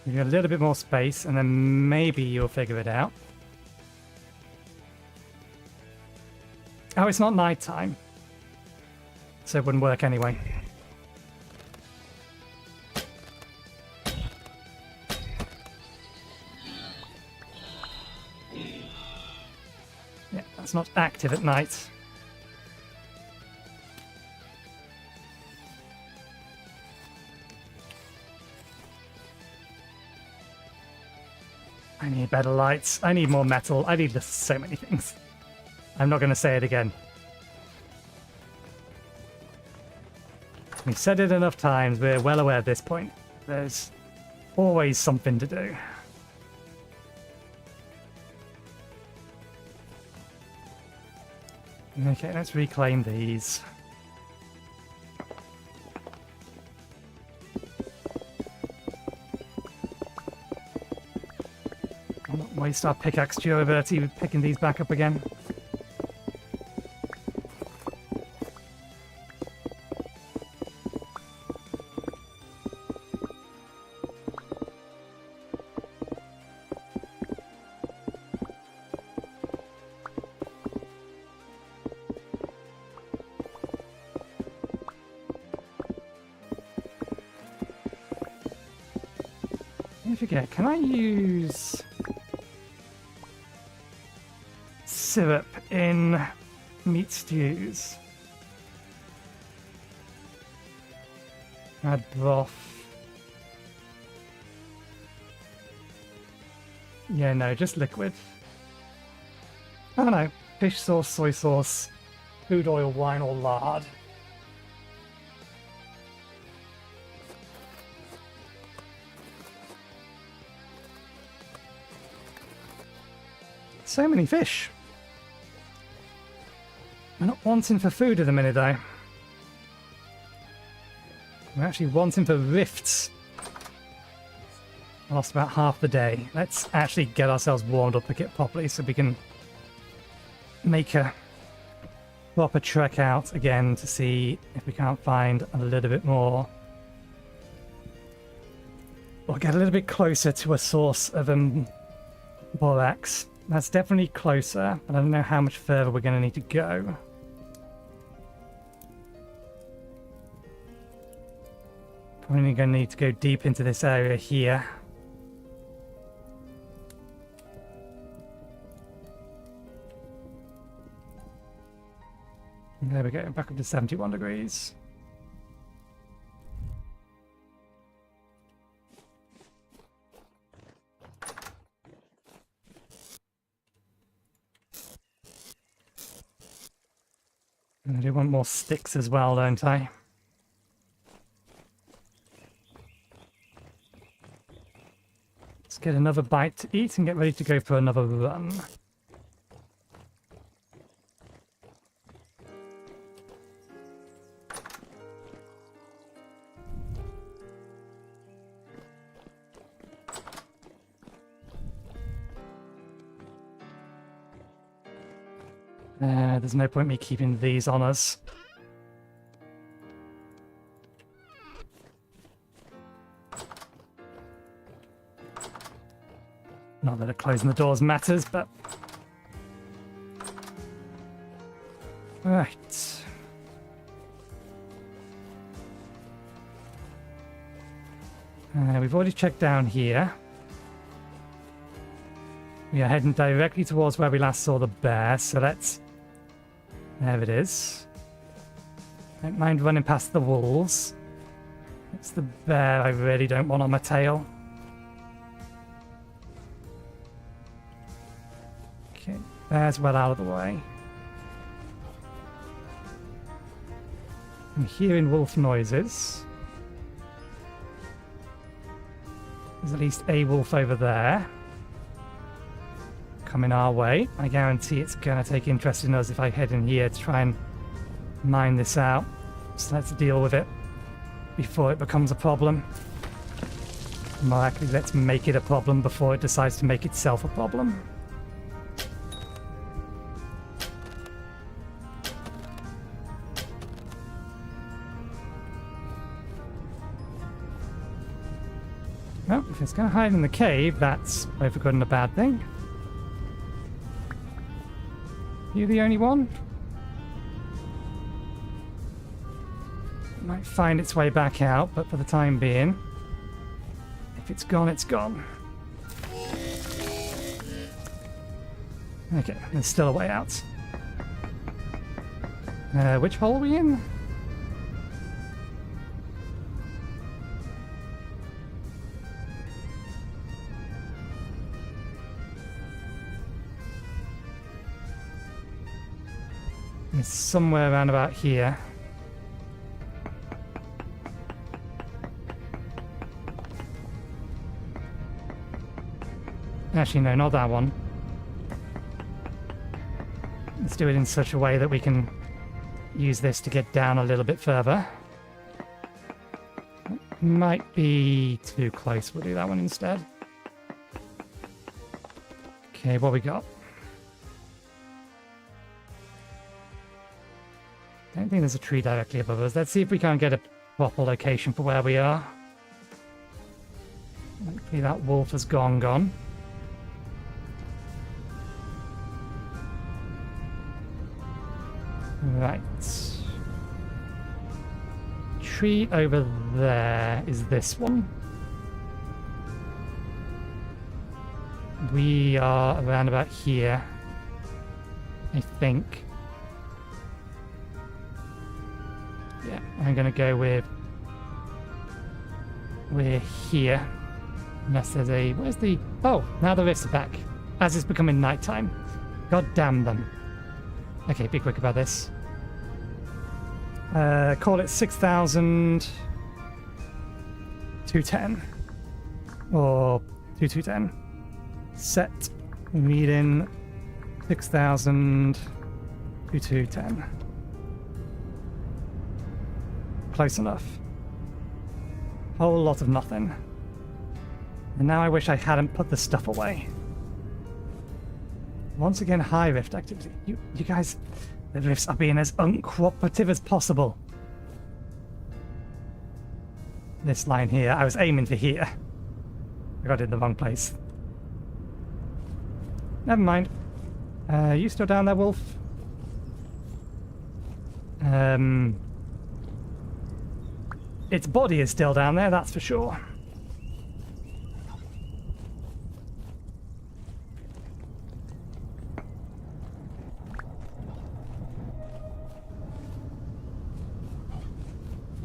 give you a little bit more space, and then maybe you'll figure it out. Oh, it's not nighttime, so it wouldn't work anyway. It's not active at night. I need better lights. I need more metal. I need so many things. I'm not going to say it again. We've said it enough times. We're well aware at this point. There's always something to do. Okay, let's reclaim these. I'll not waste our pickaxe durability with picking these back up again. I forget, can I use syrup in meat stews? Add broth. Yeah, no, just liquid. I don't know, fish sauce, soy sauce, food oil, wine, or lard. So many fish. We're not wanting for food at the minute, though. We're actually wanting for rifts. I lost about half the day. Let's actually get ourselves warmed up properly so we can make a proper trek out again to see if we can't find a little bit more. Or get a little bit closer to a source of borax. That's definitely closer, but I don't know how much further we're going to need to go. only going to need to go deep into this area here. There we go, back up to 71 degrees. And I do want more sticks as well, don't I? Let's get another bite to eat and get ready to go for another run. There's no point me keeping these on us. Not that closing the doors matters, but... Right. We've already checked down here. We are heading directly towards where we last saw the bear, so let's... There it is. Don't mind running past the wolves. It's the bear I really don't want on my tail. Okay, bear's well out of the way. I'm hearing wolf noises. There's at least a wolf over there. Coming our way. I guarantee it's going to take interest in us if I head in here to try and mine this out. So let's deal with it before it becomes a problem. More likely, let's make it a problem before it decides to make itself a problem. Well, if it's going to hide in the cave, that's both a good and a bad thing. You the only one? It might find its way back out, but for the time being, if it's gone, it's gone. Okay, there's still a way out. Which hole are we in? It's somewhere around about here. Actually, no, not that one. Let's do it in such a way that we can use this to get down a little bit further. Might be too close. We'll do that one instead. Okay, what we got? I don't think there's a tree directly above us. Let's see if we can't get a proper location for where we are. Hopefully that wolf has gone. Right. Tree over there is this one. We are around about here, I think. Yeah, I'm gonna go with... We're here. Unless there's a... Where's the... Oh, now the rifts are back. As it's becoming nighttime. God damn them. Okay, be quick about this. Call it 6,210. Or 2210. Set. Reading 6,210. Close enough. Whole lot of nothing. And now I wish I hadn't put the stuff away. Once again, high rift activity. You guys, the rifts are being as uncooperative as possible. This line here, I was aiming for here. I got it in the wrong place. Never mind. You still down there, Wolf? its body is still down there, that's for sure.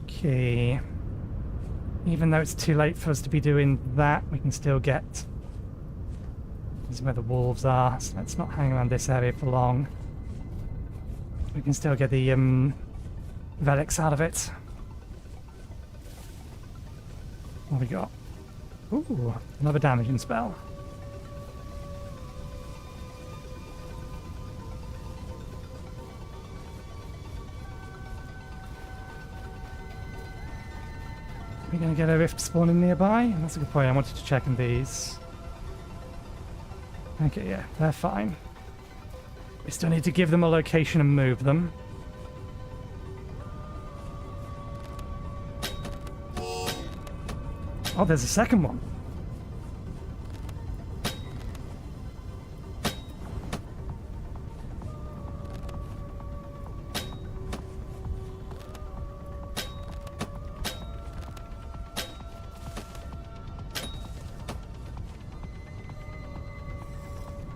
Okay. Even though it's too late for us to be doing that, we can still get... This is where the wolves are, so let's not hang around this area for long. We can still get the relics out of it. What have we got? Ooh, another damaging spell. Are we going to get a rift spawning nearby? That's a good point. I wanted to check on these. Okay, yeah, they're fine. We still need to give them a location and move them. Oh, there's a second one.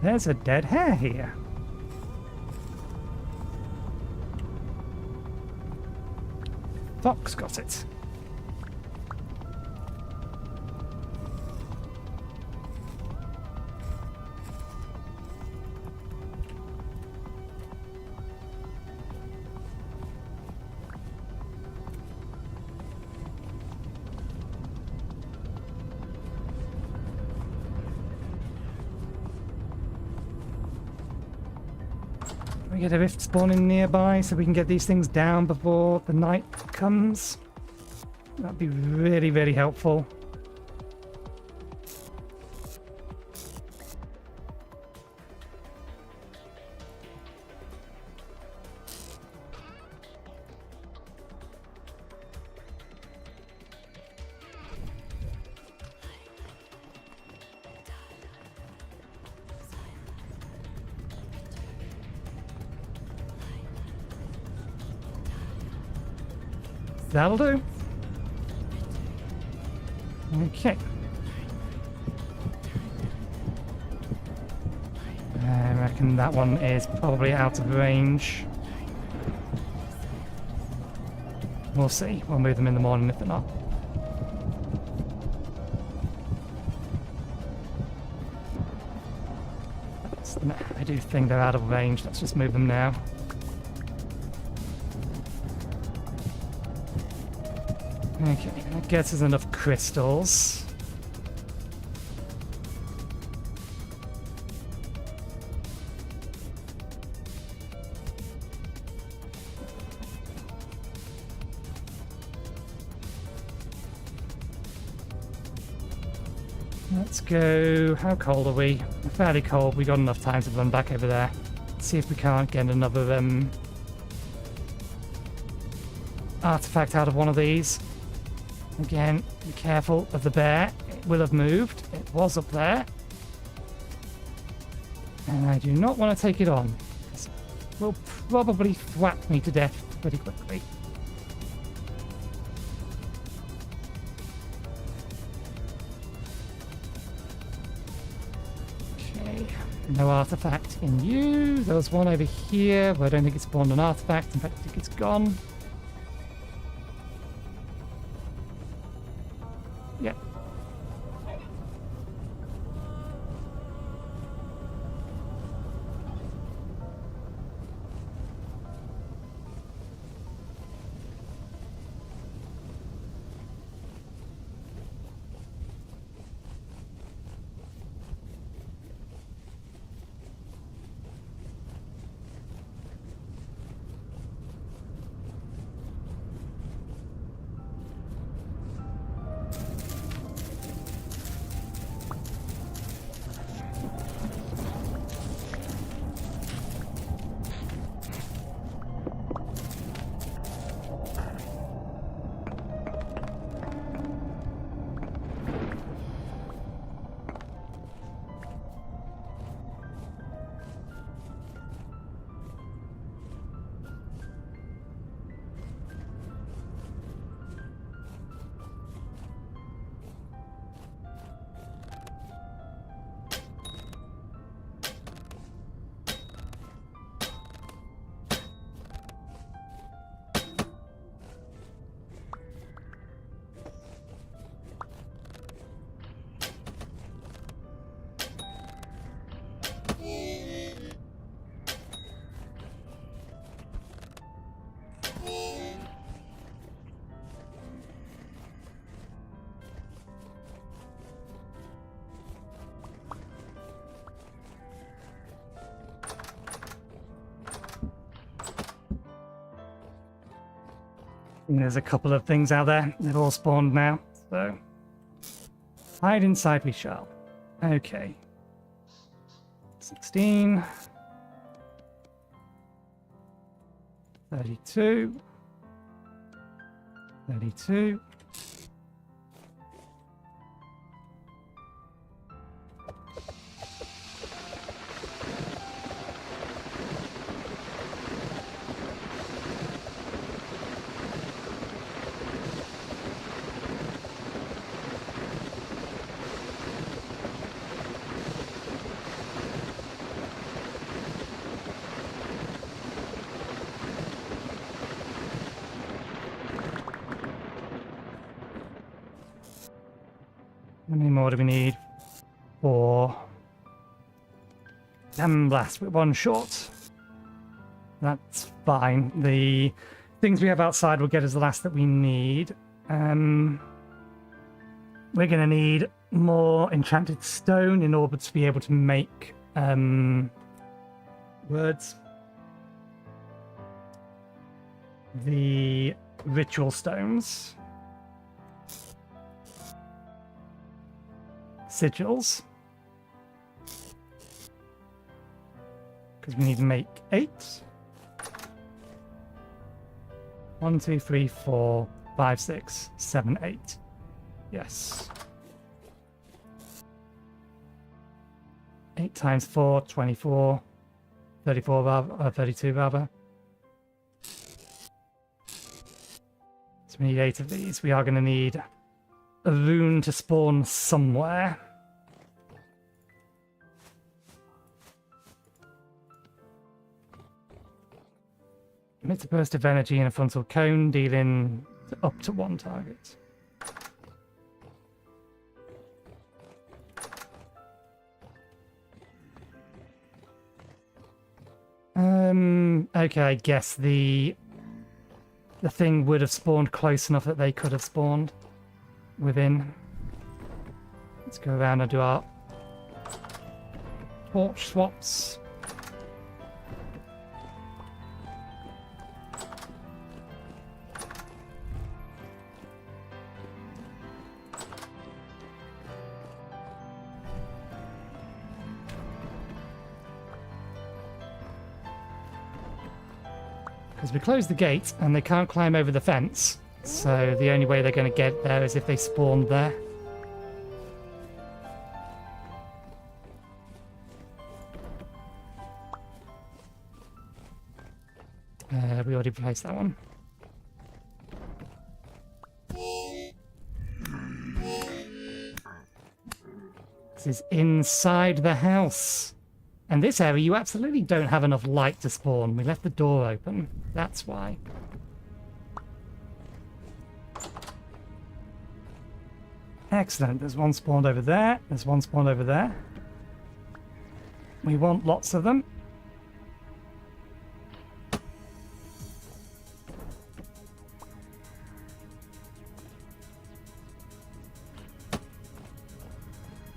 There's a dead hare here. Fox got it. We get a rift spawning nearby so we can get these things down before the night comes. That'd be really, really helpful. That'll do. Okay. I reckon that one is probably out of range. We'll see. We'll move them in the morning if they're not. No, I do think they're out of range. Let's just move them now. Okay, that gets us enough crystals. Let's go... How cold are we? We're fairly cold. We got enough time to run back over there. Let's see if we can't get another artifact out of one of these. Again, be careful of the bear. It will have moved. It was up there. And I do not want to take it on. It will probably thwack me to death pretty quickly. Okay, no artifact in you. There was one over here, but I don't think it spawned an artifact. In fact, I think it's gone. Yep. And there's a couple of things out there. They've all spawned now, so... Hide inside we shall. Okay. 16. 32. 32. How many more do we need? 4. Damn blast, we're 1 short. That's fine. The things we have outside will get us the last that we need. We're going to need more enchanted stone in order to be able to make words. The ritual stones. Sigils. Because we need to make 8. 1, 2, 3, 4, 5, 6, 7, 8. Yes. 8 times 4, 24. 34 rather, 32 rather. So we need 8 of these. We are going to need a rune to spawn somewhere. Emits a burst of energy in a frontal cone, dealing up to 1 target. Okay, I guess the thing would have spawned close enough that they could have spawned within. Let's go around and do our torch swaps. Because we closed the gate and they can't climb over the fence, so the only way they're going to get there is if they spawn there. We already placed that one. This is inside the house. And this area, you absolutely don't have enough light to spawn. We left the door open. That's why. Excellent. There's one spawned over there. There's one spawned over there. We want lots of them.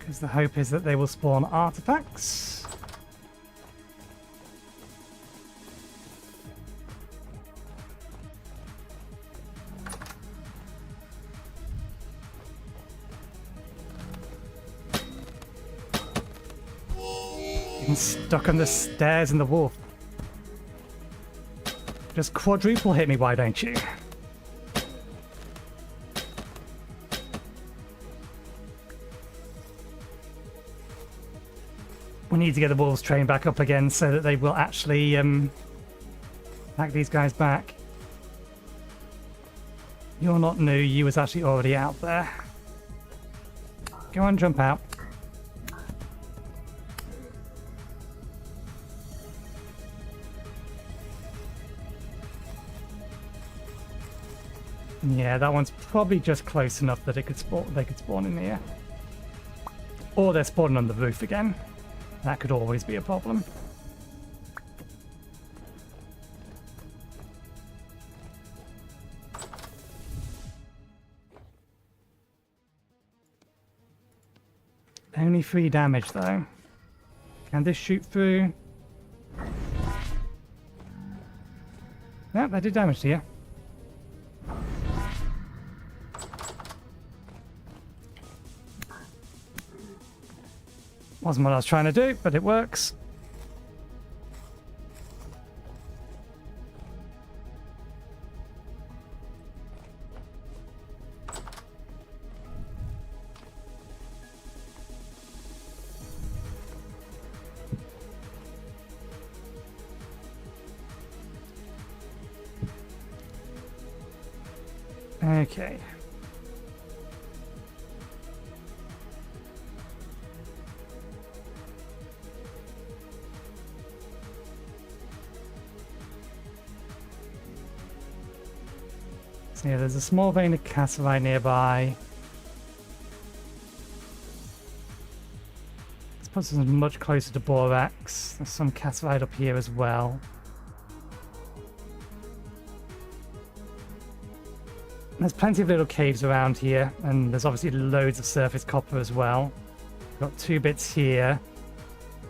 Because the hope is that they will spawn artifacts. Stuck on the stairs and the wolf. Just quadruple hit me, why don't you? We need to get the wolves trained back up again so that they will actually pack these guys back. You're not new, you was actually already out there. Go on, jump out. Yeah, that one's probably just close enough that it could spawn. They could spawn in here, or they're spawning on the roof again. That could always be a problem. Only 3 damage though. Can this shoot through? Yeah, that did damage to you. Wasn't what I was trying to do, but it works. Okay. So yeah, there's a small vein of cassiterite nearby. This puts us much closer to Borax. There's some cassiterite up here as well. There's plenty of little caves around here, and there's obviously loads of surface copper as well. Got 2 bits here,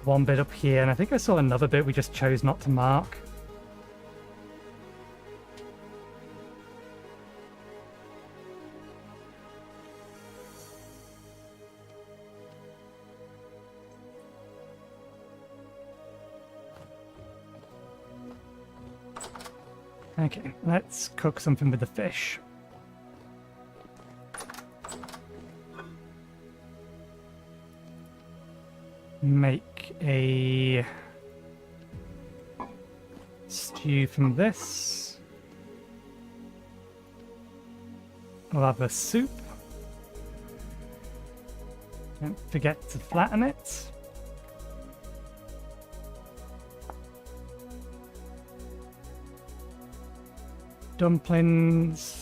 1 bit up here, and I think I saw another bit we just chose not to mark. Okay, let's cook something with the fish. Make a stew from this. I'll have a soup. Don't forget to flatten it. Dumplings.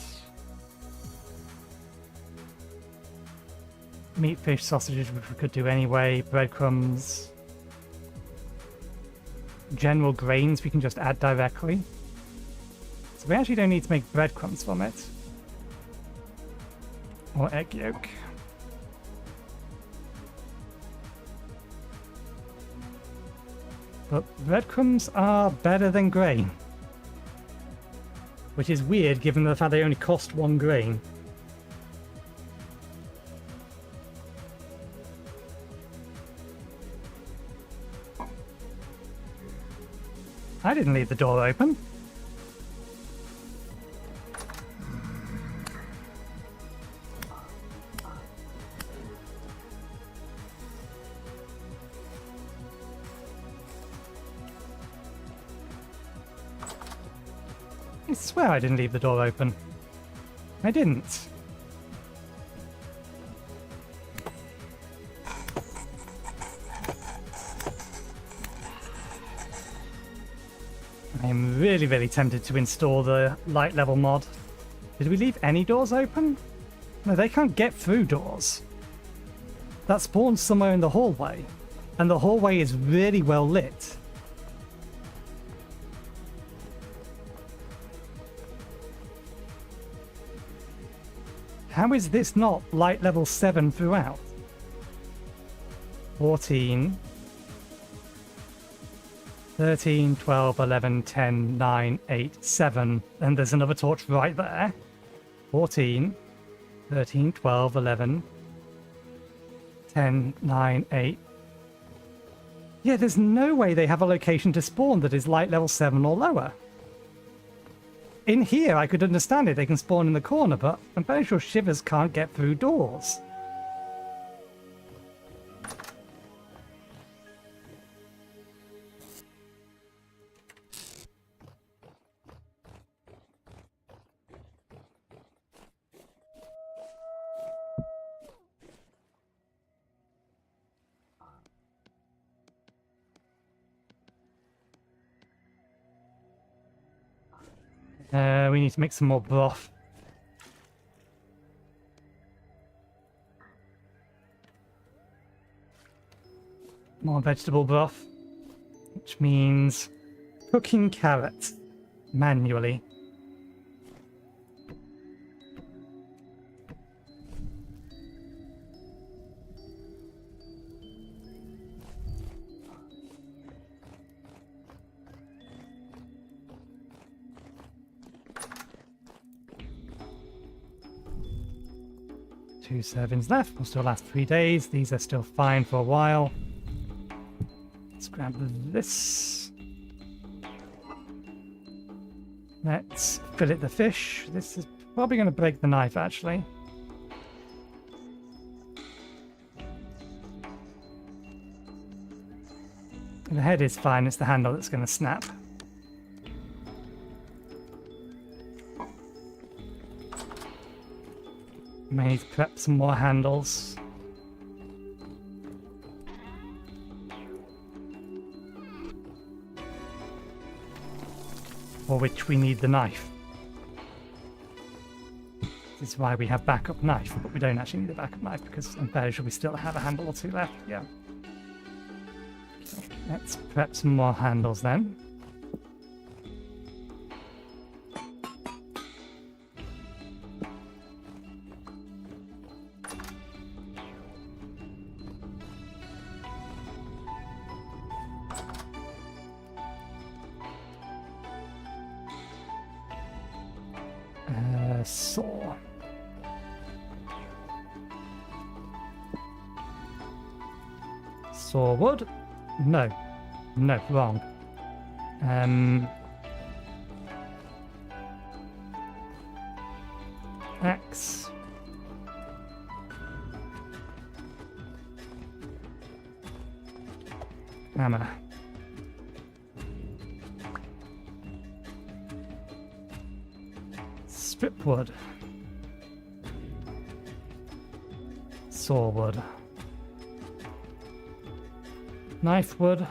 Meat, fish, sausages, which we could do anyway. Breadcrumbs. General grains we can just add directly. So we actually don't need to make breadcrumbs from it. Or egg yolk. But breadcrumbs are better than grain. Which is weird given the fact they only cost 1 grain. I didn't leave the door open. I swear I didn't leave the door open. I didn't. I am really, really tempted to install the light level mod. Did we leave any doors open? No, they can't get through doors. That spawns somewhere in the hallway. And the hallway is really well lit. How is this not light level 7 throughout? 14, 13, 12, 11, 10, 9, 8, 7. And there's another torch right there. 14, 13, 12, 11, 10, 9, 8. Yeah, there's no way they have a location to spawn that is light level 7 or lower. In here, I could understand it. They can spawn in the corner, but I'm very sure shivers can't get through doors. We need to make some more broth. More vegetable broth, which means cooking carrots manually. Two servings left, will still last 3 days. These are still fine for a while. grab this. Let's fillet the fish. This is probably going to break the knife, actually. The head is fine, it's the handle that's going to snap. May need to prep some more handles. For which we need the knife. This is why we have backup knife, but we don't actually need a backup knife because I'm fairly sure we still have a handle or two left. Yeah. Let's prep some more handles then. Saw. Saw wood? No. No, wrong. Axe. Hammer. Strip wood. Saw wood. Knife wood.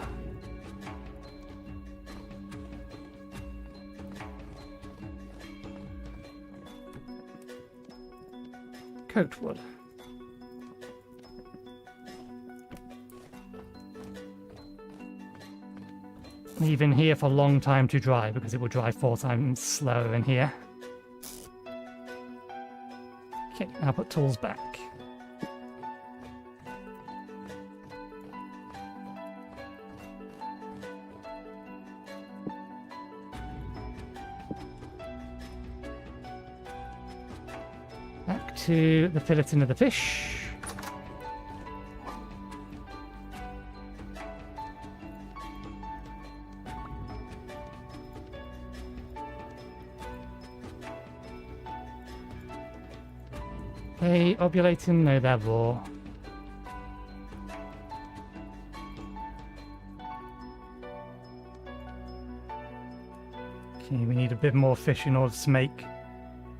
Coat wood. Leave in here for a long time to dry because it will dry 4 times slower in here. Okay, now put tools back. Back to the filleting of the fish. They ovulating? No, they're raw. Okay, we need a bit more fish in order to make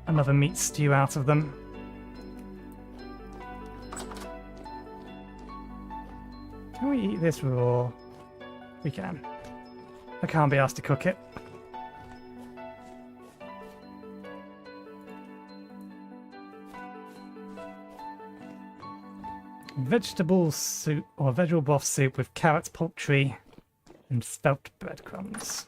another meat stew out of them. Can we eat this raw? We can. I can't be asked to cook it. Vegetable soup or vegetable broth soup with carrots, poultry, and spelt breadcrumbs.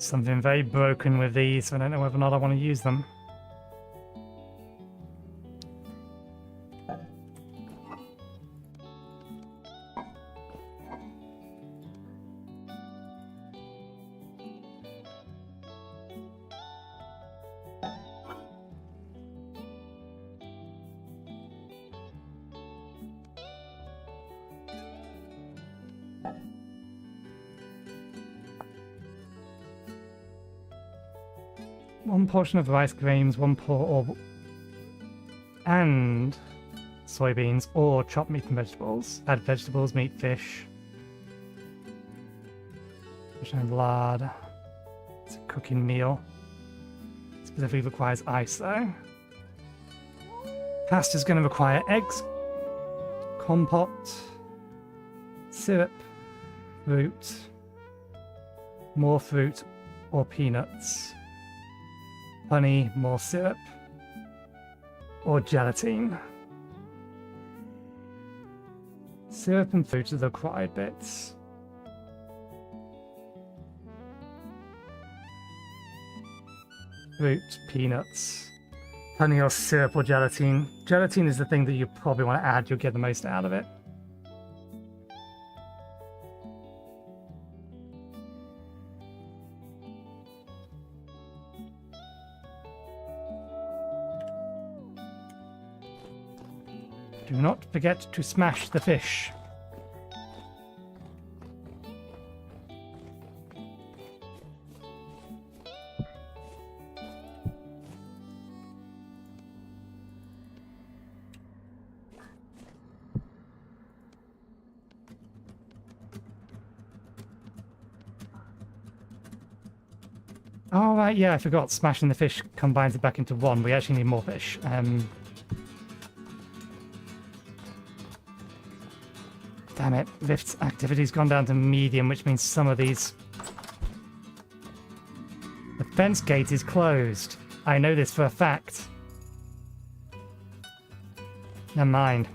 Something very broken with these. I don't know whether or not I want to use them. One portion of rice grains, and soybeans, or chopped meat and vegetables. Add vegetables, meat, fish. Fish and lard. It's a cooking meal. Specifically requires ice though. Pasta's going to require eggs, compote, syrup, fruit, more fruit, or peanuts. Honey, more syrup, or gelatine. Syrup and fruit are the required bits. fruit, peanuts, honey or syrup or gelatine. Gelatine is the thing that you probably want to add. You'll get the most out of it. Do not forget to smash the fish. Oh, right, yeah, I forgot. Smashing the fish combines it back into one. We actually need more fish. Damn it. Rift's activity's gone down to medium, which means some of these... The fence gate is closed. I know this for a fact. Never mind.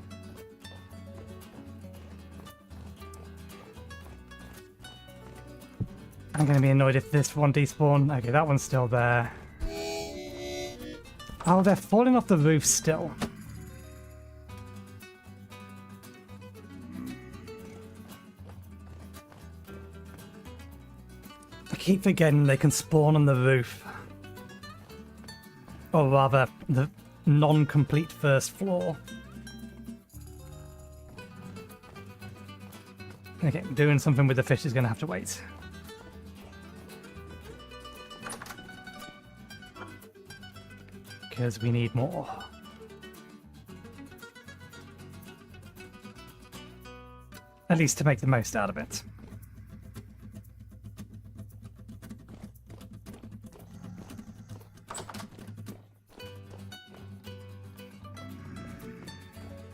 I'm going to be annoyed if this one despawn. Okay, that one's still there. Oh, they're falling off the roof still. I keep forgetting they can spawn on the roof. Or rather, the non-complete first floor. Okay, doing something with the fish is going to have to wait. Because we need more. At least to make the most out of it.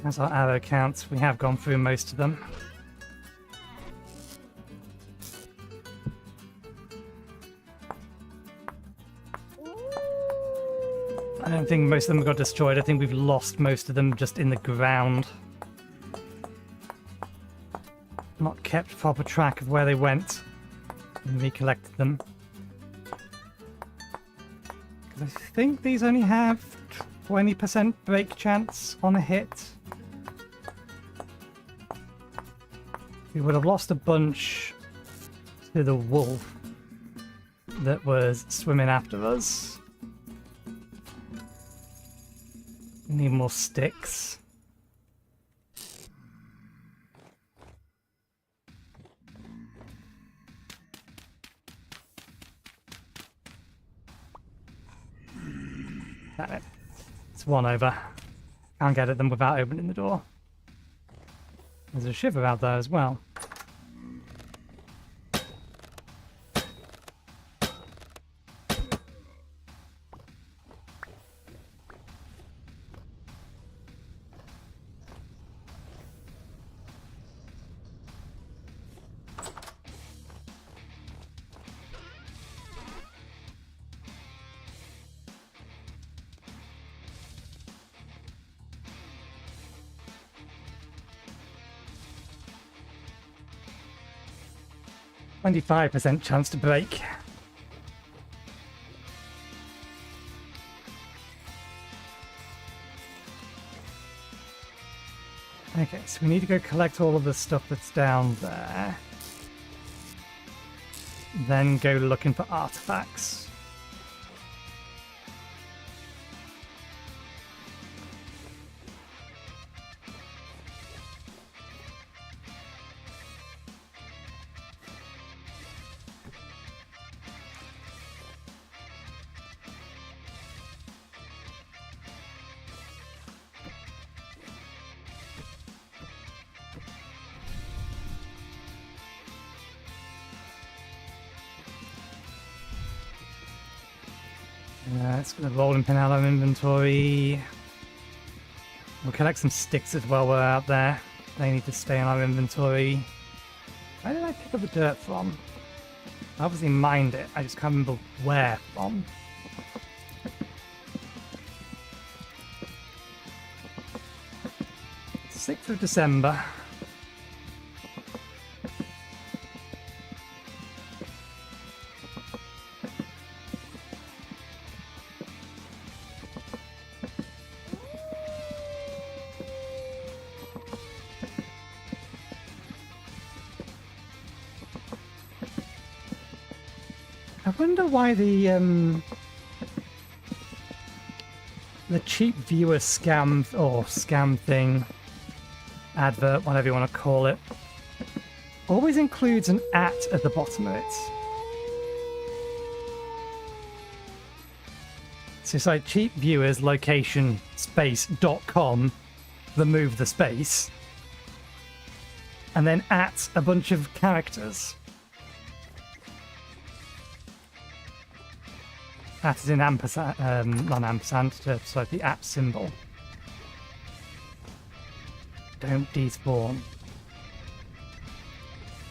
As our arrow counts, we have gone through most of them. I don't think most of them got destroyed. I think we've lost most of them just in the ground. Not kept proper track of where they went and recollected them. Because I think these only have 20% break chance on a hit. We would have lost a bunch to the wolf that was swimming after us. Need more sticks. Damn it. It's one over. Can't get at them without opening the door. There's a shiver out there as well. %25 chance to break. Okay, so we need to go collect all of the stuff that's down there. Then go looking for artifacts. Let's get a rolling pin out of inventory. We'll collect some sticks as well while we're out there. They need to stay in our inventory. Where did I pick up the dirt from? I obviously mined it, I just can't remember where from. December 6th. wonder why the cheap viewer scam or scam thing, advert, whatever you want to call it, always includes an at the bottom of it. So it's like cheap viewers location space.com, remove the space, and then at a bunch of characters. At is in ampersand, not ampersand, so the at symbol. Don't despawn.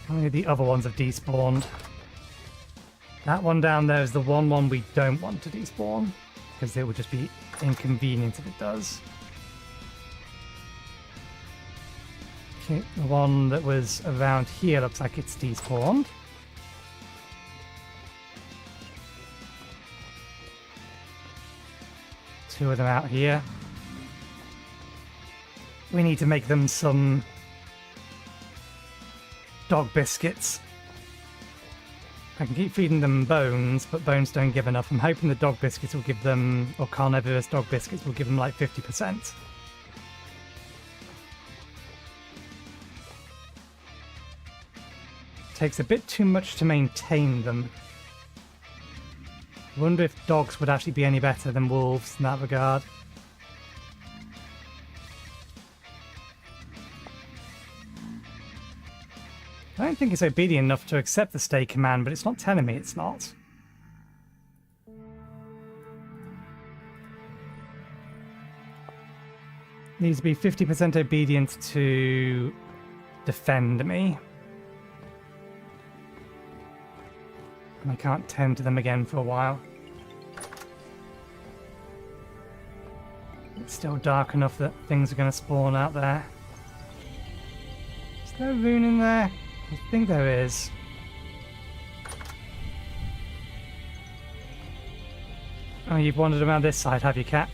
How many of the other ones have despawned? That one down there is the one we don't want to despawn, because it would just be inconvenient if it does. Okay, the one that was around here looks like it's despawned. Two of them out here. We need to make them some dog biscuits. I can keep feeding them bones, but bones don't give enough. I'm hoping the dog biscuits will give them, or carnivorous dog biscuits will give them like 50%. Takes a bit too much to maintain them. I wonder if dogs would actually be any better than wolves in that regard. I don't think it's obedient enough to accept the stay command, but it's not telling me it's not. Needs to be 50% obedient to defend me. And I can't tend to them again for a while. It's still dark enough that things are going to spawn out there. Is there a rune in there? I think there is. Oh, you've wandered around this side, have you, cat?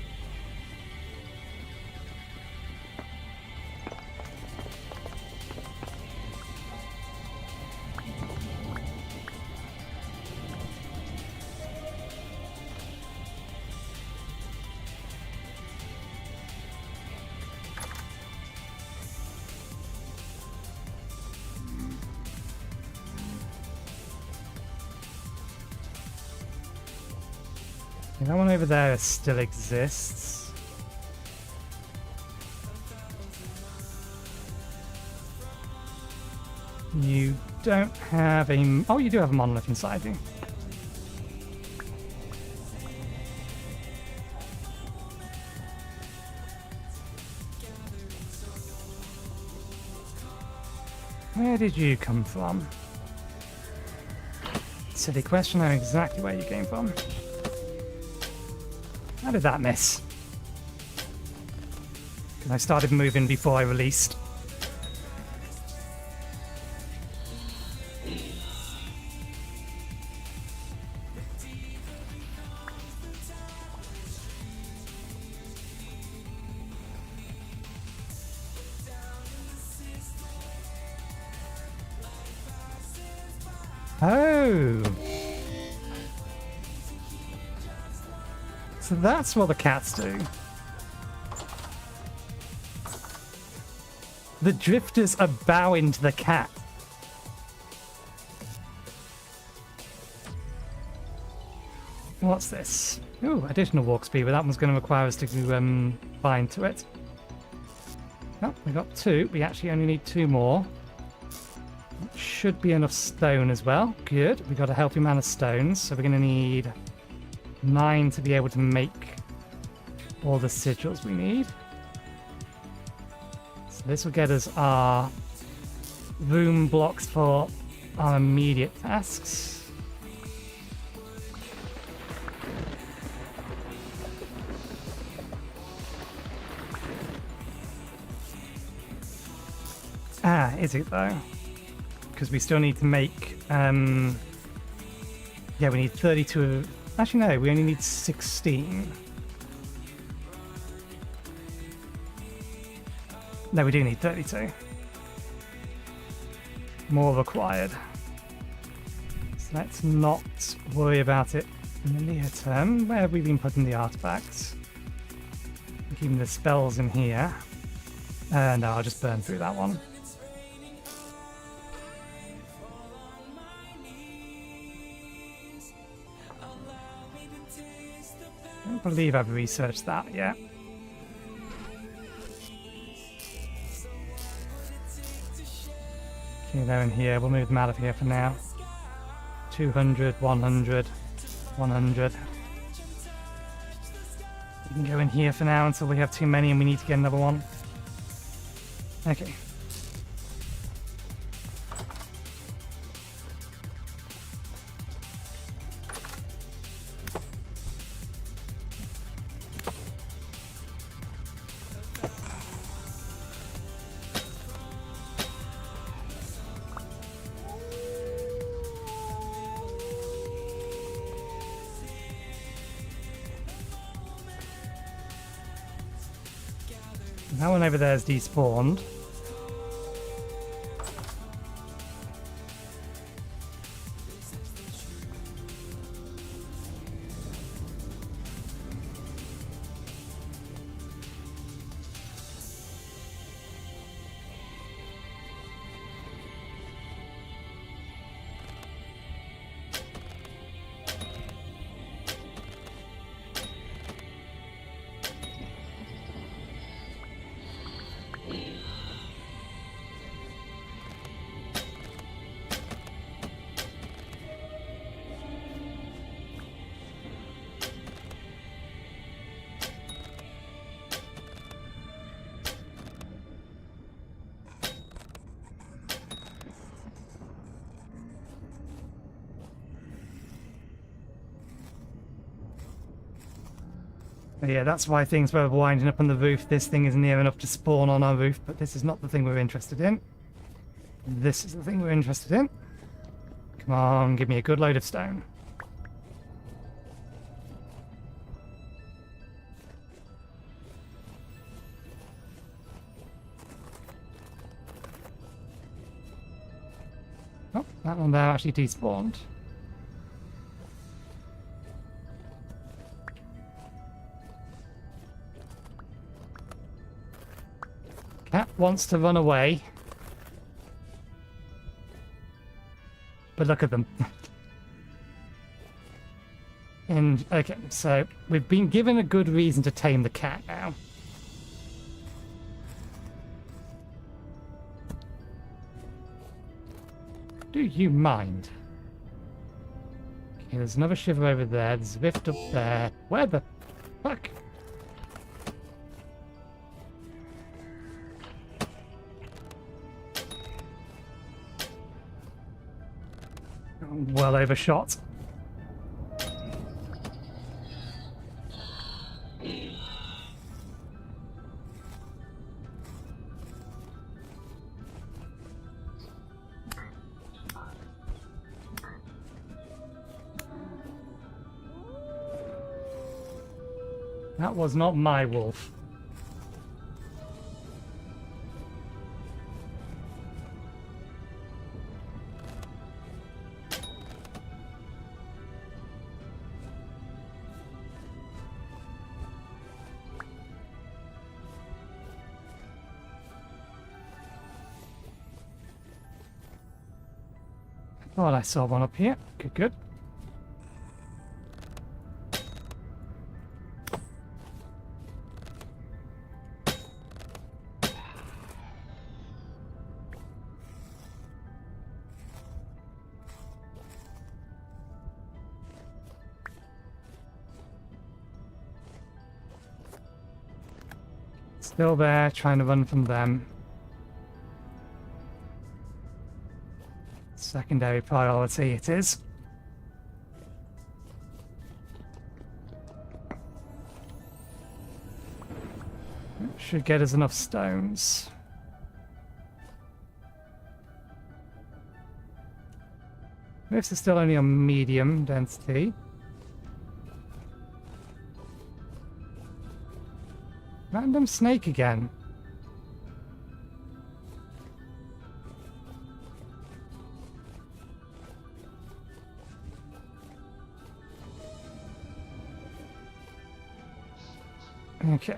That one over there still exists. You don't have a... Oh, you do have a monolith inside you. Where did you come from? Silly question, I know exactly where you came from. How did that miss? Because I started moving before I released. Oh! So that's what the cats do. The drifters are bowing to the cat. What's this? Ooh, additional walk speed, but that one's going to require us to bind to it. Oh, we got two. We actually only need two more. Should be enough stone as well. Good. We got a healthy amount of stones, so we're going to need 9 to be able to make all the sigils we need. So this will get us our room blocks for our immediate tasks. Ah, is it though? Because we still need to make yeah, we need 32. Actually, no, we only need 16. No, we do need 32. More required. So Let's not worry about it in the near term. Where have we been putting the artifacts? Keeping the spells in here. No, I'll just burn through that one. I don't believe I've researched that yet. Okay, they're in here. We'll move them out of here for now. 200, 100, 100. We can go in here for now until we have too many and we need to get another one. Okay. That one over there is despawned. But yeah, that's why things were winding up on the roof. This thing is near enough to spawn on our roof, but this is not the thing we're interested in. This is the thing we're interested in. Come on, give me a good load of stone. Oh, that one there actually despawned. Cat wants to run away. But look at them. And, okay, so we've been given a good reason to tame the cat now. Do you mind? Okay, there's another shiver over there. There's a rift up there. Where the fuck? Well overshot. That was not my wolf. Thought I saw one up here. Good, good. Still there, trying to run from them. Secondary priority it is. Should get us enough stones. This is still only on medium density. Random snake again. Okay.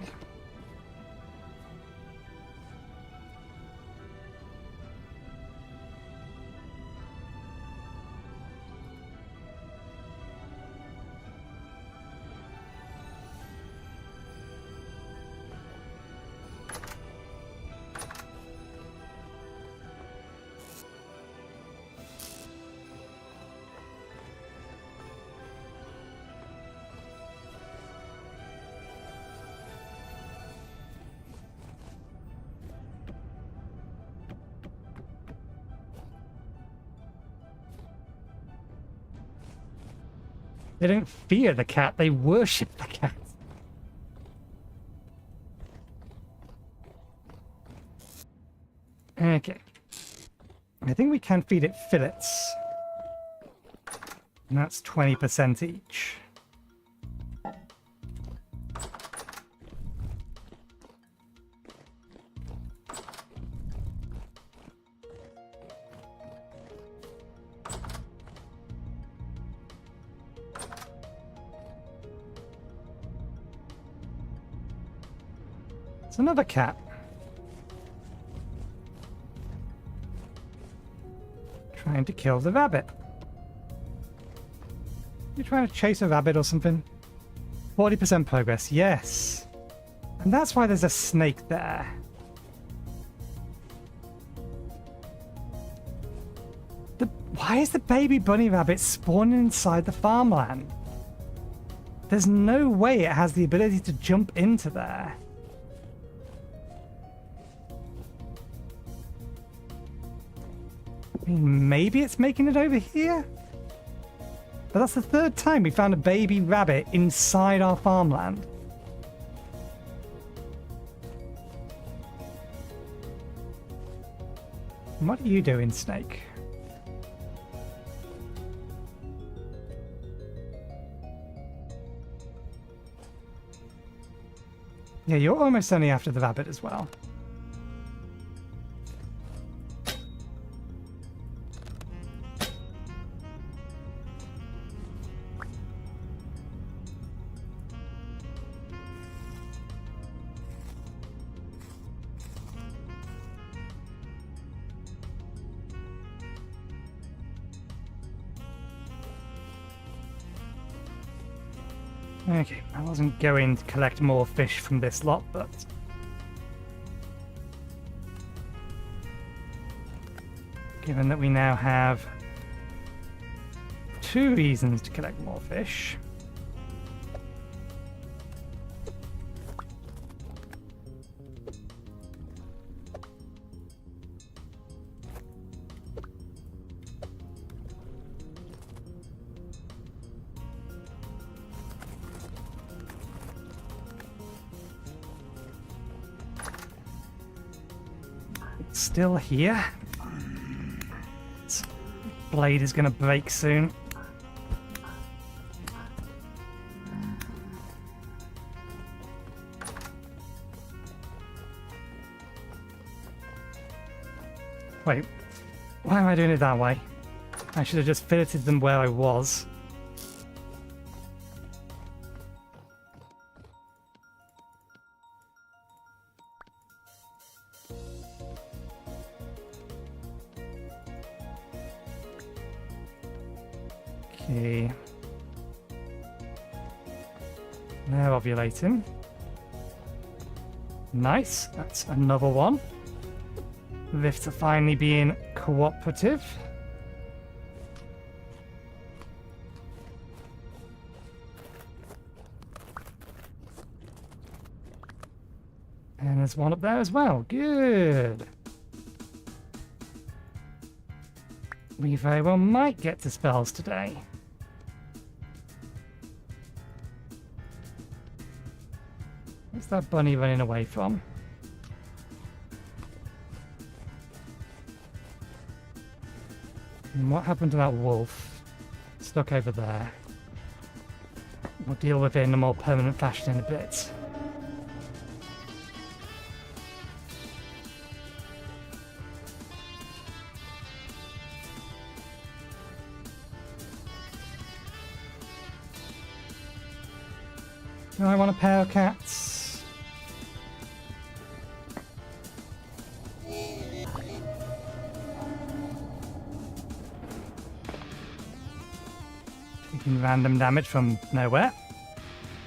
They don't fear the cat, they worship the cat. Okay. I think we can feed it fillets. And that's 20% each. It's another cat. Trying to kill the rabbit. You trying to chase a rabbit or something? 40% progress, yes. And that's why there's a snake there. Why is the baby bunny rabbit spawning inside the farmland? There's no way it has the ability to jump into there. I mean, maybe it's making it over here? But that's the third time we found a baby rabbit inside our farmland. What are you doing, snake? Yeah, you're almost only after the rabbit as well. Okay, I wasn't going to collect more fish from this lot, but... given that we now have 2 reasons to collect more fish... still here. This blade is going to break soon. Wait, why am I doing it that way? I should have just filleted them where I was. Okay. They're ovulating. Nice, that's another one. Rifts are finally being cooperative. And there's one up there as well. Good. We very well might get to spells today. What's that bunny running away from? And what happened to that wolf? Stuck over there. We'll deal with it in a more permanent fashion in a bit. Do I want a pair of cats? taking random damage from nowhere.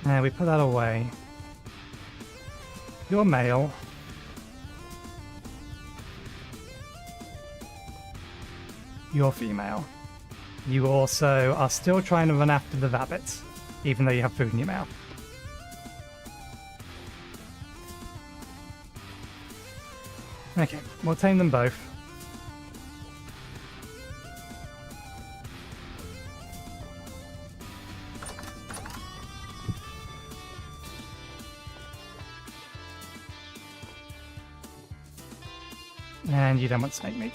We put that away. You're male. You're female. You also are still trying to run after the rabbits, even though you have food in your mouth. Okay, we'll tame them both. And you don't want snake meat.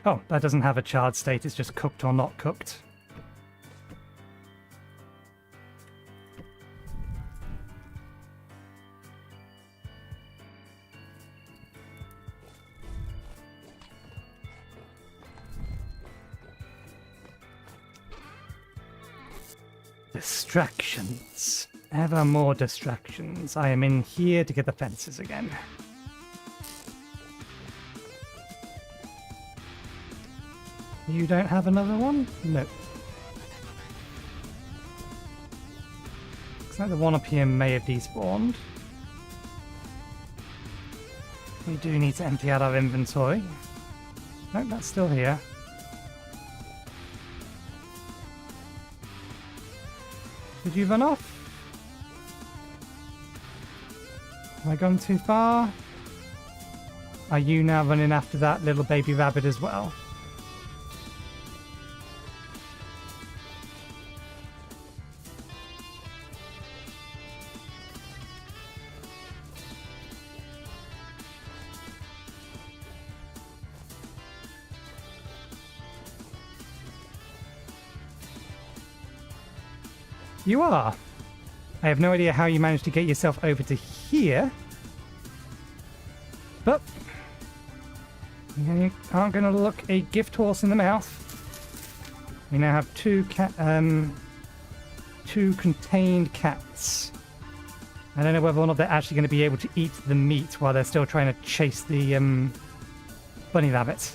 Oh, that doesn't have a charred state, it's just cooked or not cooked. Distractions. Ever more distractions. I am in here to get the fences again. You don't have another one? Nope. Looks like the one up here may have despawned. We do need to empty out our inventory. Nope, that's still here. Did you run off? Have I gone too far? Are you now running after that little baby rabbit as well? You are. I have no idea how you managed to get yourself over to here. But you aren't going to look a gift horse in the mouth. We now have two contained cats. I don't know whether or not they're actually going to be able to eat the meat while they're still trying to chase the bunny rabbit.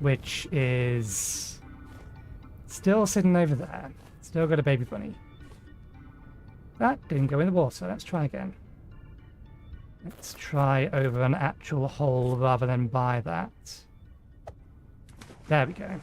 Which is still sitting over there. Still got a baby bunny. That didn't go in the water. Let's try again. Let's try over an actual hole rather than by that. There we go.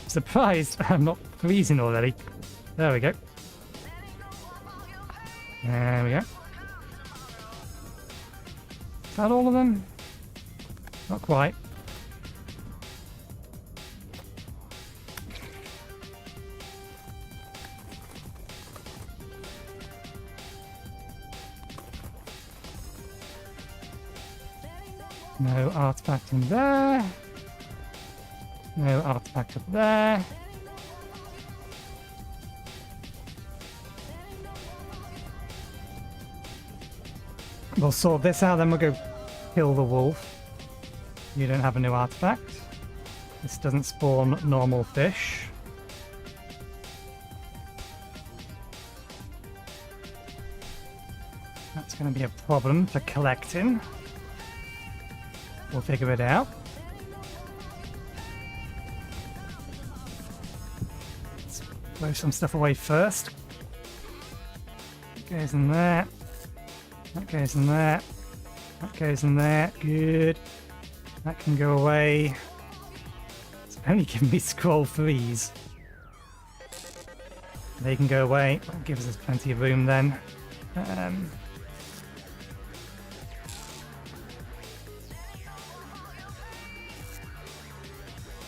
Surprised I'm not freezing already. There we go. There we go. Is that all of them? Not quite. No artifact in there. No artifact up there. We'll sort this out, then we'll go kill the wolf. You don't have a new artifact. This doesn't spawn normal fish. That's going to be a problem for collecting. We'll figure it out. Throw some stuff away first. That goes in there. That goes in there. That goes in there. Good. That can go away. only give me scroll freeze. They can go away. That gives us plenty of room then.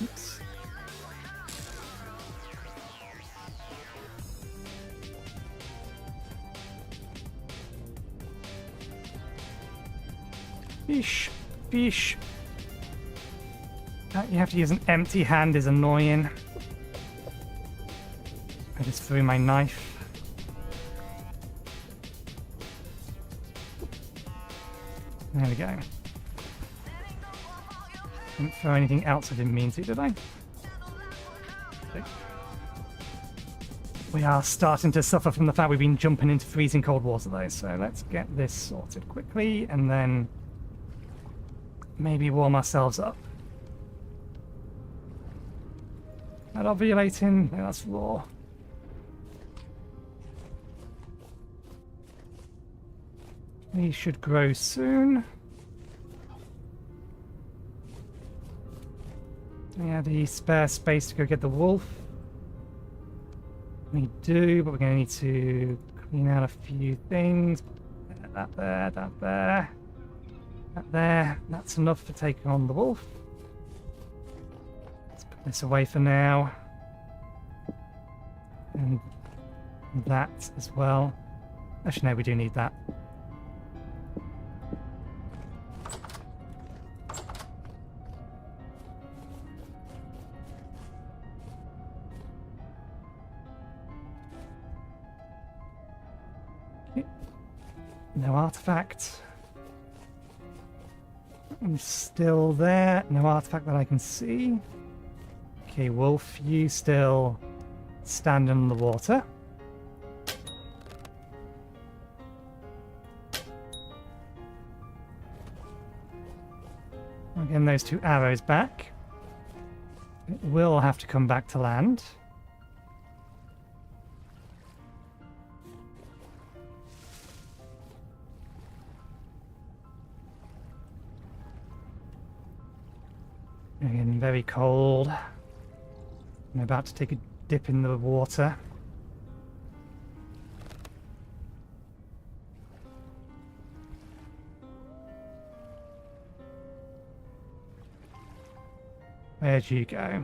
Oops. Fish, fish. You have to use an empty hand is annoying. I just threw my knife. There we go. Didn't throw anything else I didn't mean to, did I? We are starting to suffer from the fact we've been jumping into freezing cold water though, so let's get this sorted quickly and then maybe warm ourselves up. Not ovulating, no, that's raw. These should grow soon. We have the spare space to go get the wolf. We do, but we're going to need to clean out a few things. That there, that there, that there. That's enough for taking on the wolf. Let's put this away for now. And that as well. Actually, no, we do need that. No artifact. I'm still there. No artifact that I can see. Okay, wolf, you still stand in the water. Again, those 2 arrows back. It will have to come back to land. Again, very cold. I'm about to take a dip in the water. Where'd you go?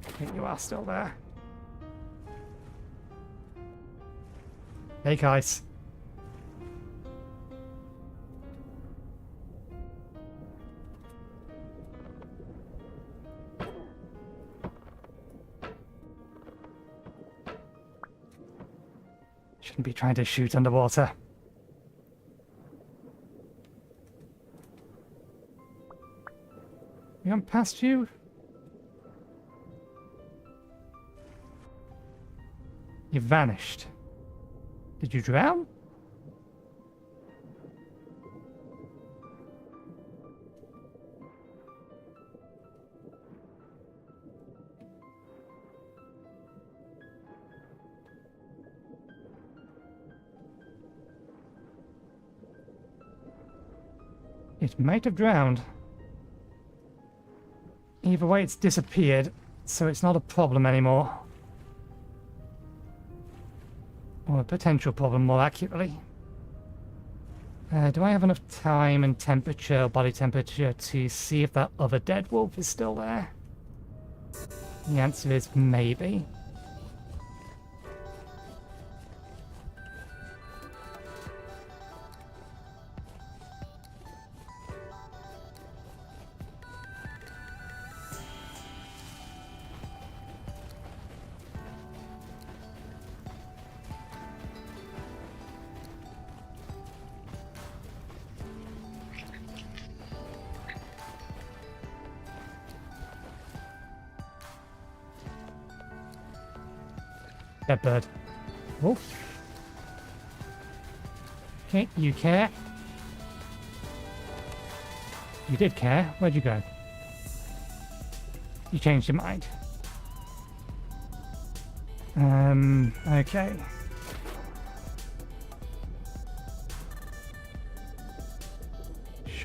Okay, you are still there. Hey guys. Shouldn't be trying to shoot underwater. We went past you? You vanished. Did you drown? It might have drowned. Either way, it's disappeared, so it's not a problem anymore. Or a potential problem, more accurately. Do I have enough time and temperature, body temperature, to see if that other dead wolf is still there? The answer is maybe. Dead bird. Wolf. Okay, you care. You did care. Where'd you go? You changed your mind. Okay.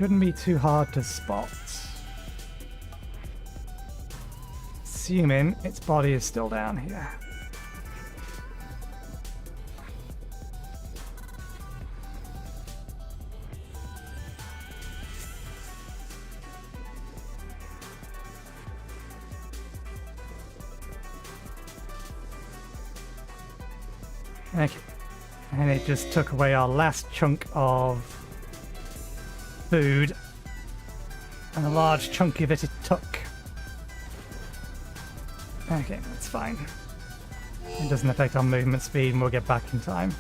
shouldn't be too hard to spot. Assuming its body is still down here. Okay. And it just took away our last chunk of food. And a large chunk of it took. Okay, that's fine. It doesn't affect our movement speed and we'll get back in time.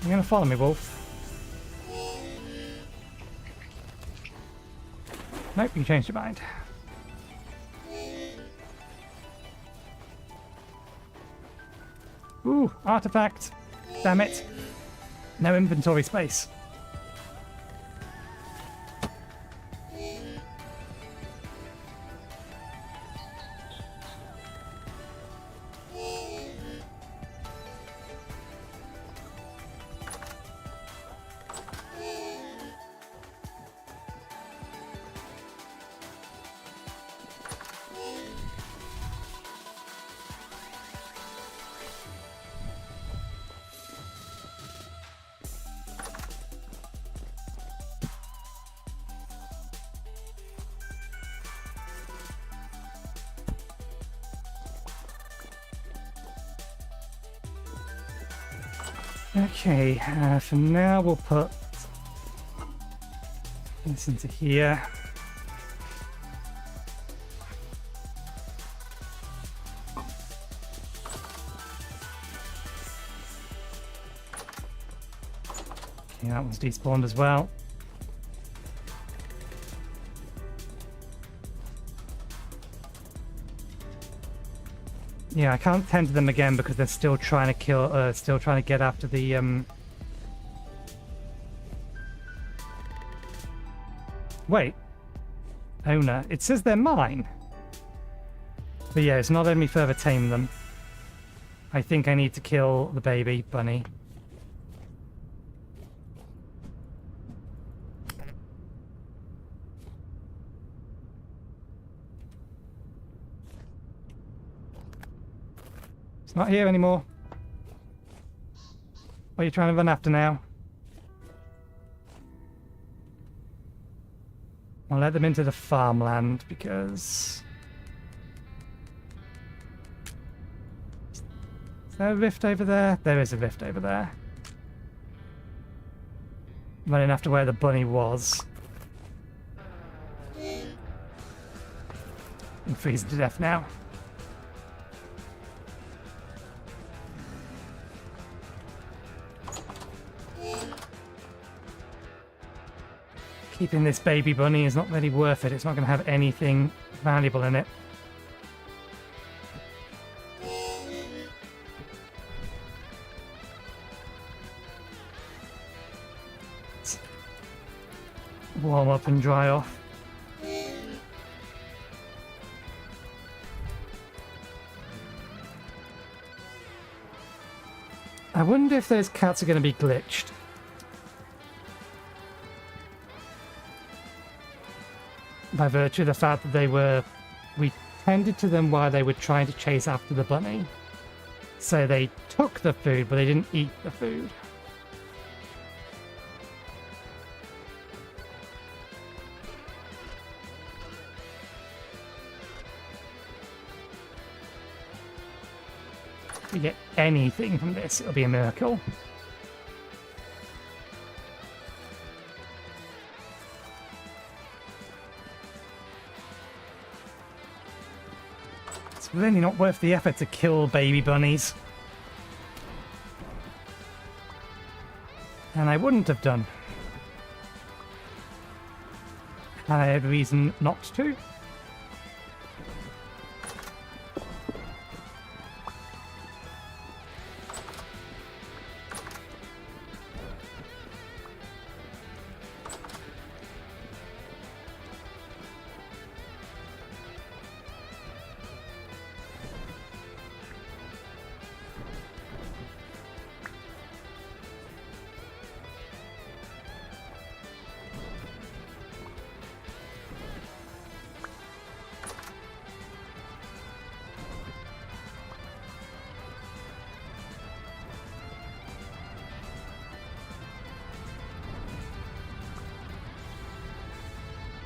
You're gonna follow me, Wolf? Nope, you changed your mind. Ooh, artifact. Damn it. No inventory space. Okay, for now we'll put this into here. Okay, that one's despawned as well. Yeah, I can't tend to them again because they're still trying to kill, still trying to get after the, Wait. Owner. It says they're mine. But yeah, it's not letting me further tame them. I think I need to kill the baby bunny. It's not here anymore. What are you trying to run after now? I'll let them into the farmland because... Is there a rift over there? There is a rift over there. Running after where the bunny was. I'm freezing to death now. Keeping this baby bunny is not really worth it. It's not going to have anything valuable in it. Let's warm up and dry off. I wonder if those cats are going to be glitched. By virtue of the fact that we tended to them while they were trying to chase after the bunny. So they took the food, but they didn't eat the food. If we get anything from this, it'll be a miracle. Really not worth the effort to kill baby bunnies. And I wouldn't have done. And I had reason not to.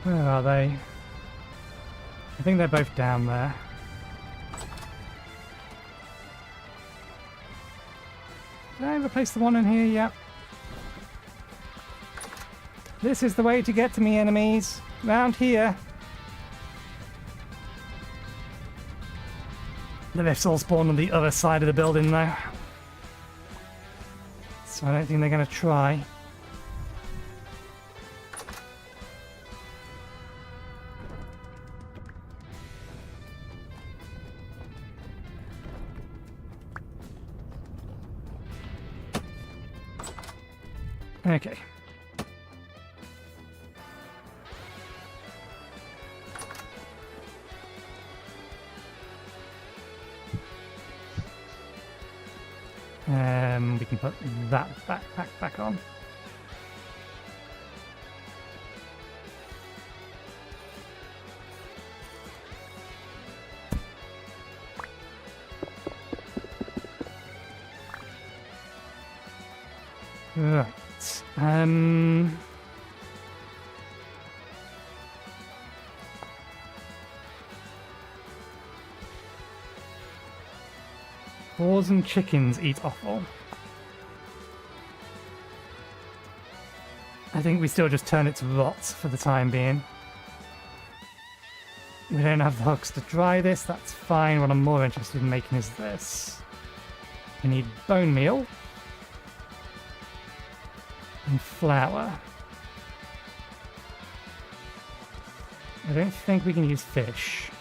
Where are they? I think they're both down there. Did I replace the one in here? Yep. This is the way to get to me, enemies. Round here. The rifts all spawn on the other side of the building now. So I don't think they're going to try. Okay. We can put that backpack back on. Right. Boars and chickens eat offal. I think we still just turn it to rot for the time being. We don't have the hooks to dry this, that's fine. What I'm more interested in making is this. We need bone meal. And flour. I don't think we can use fish.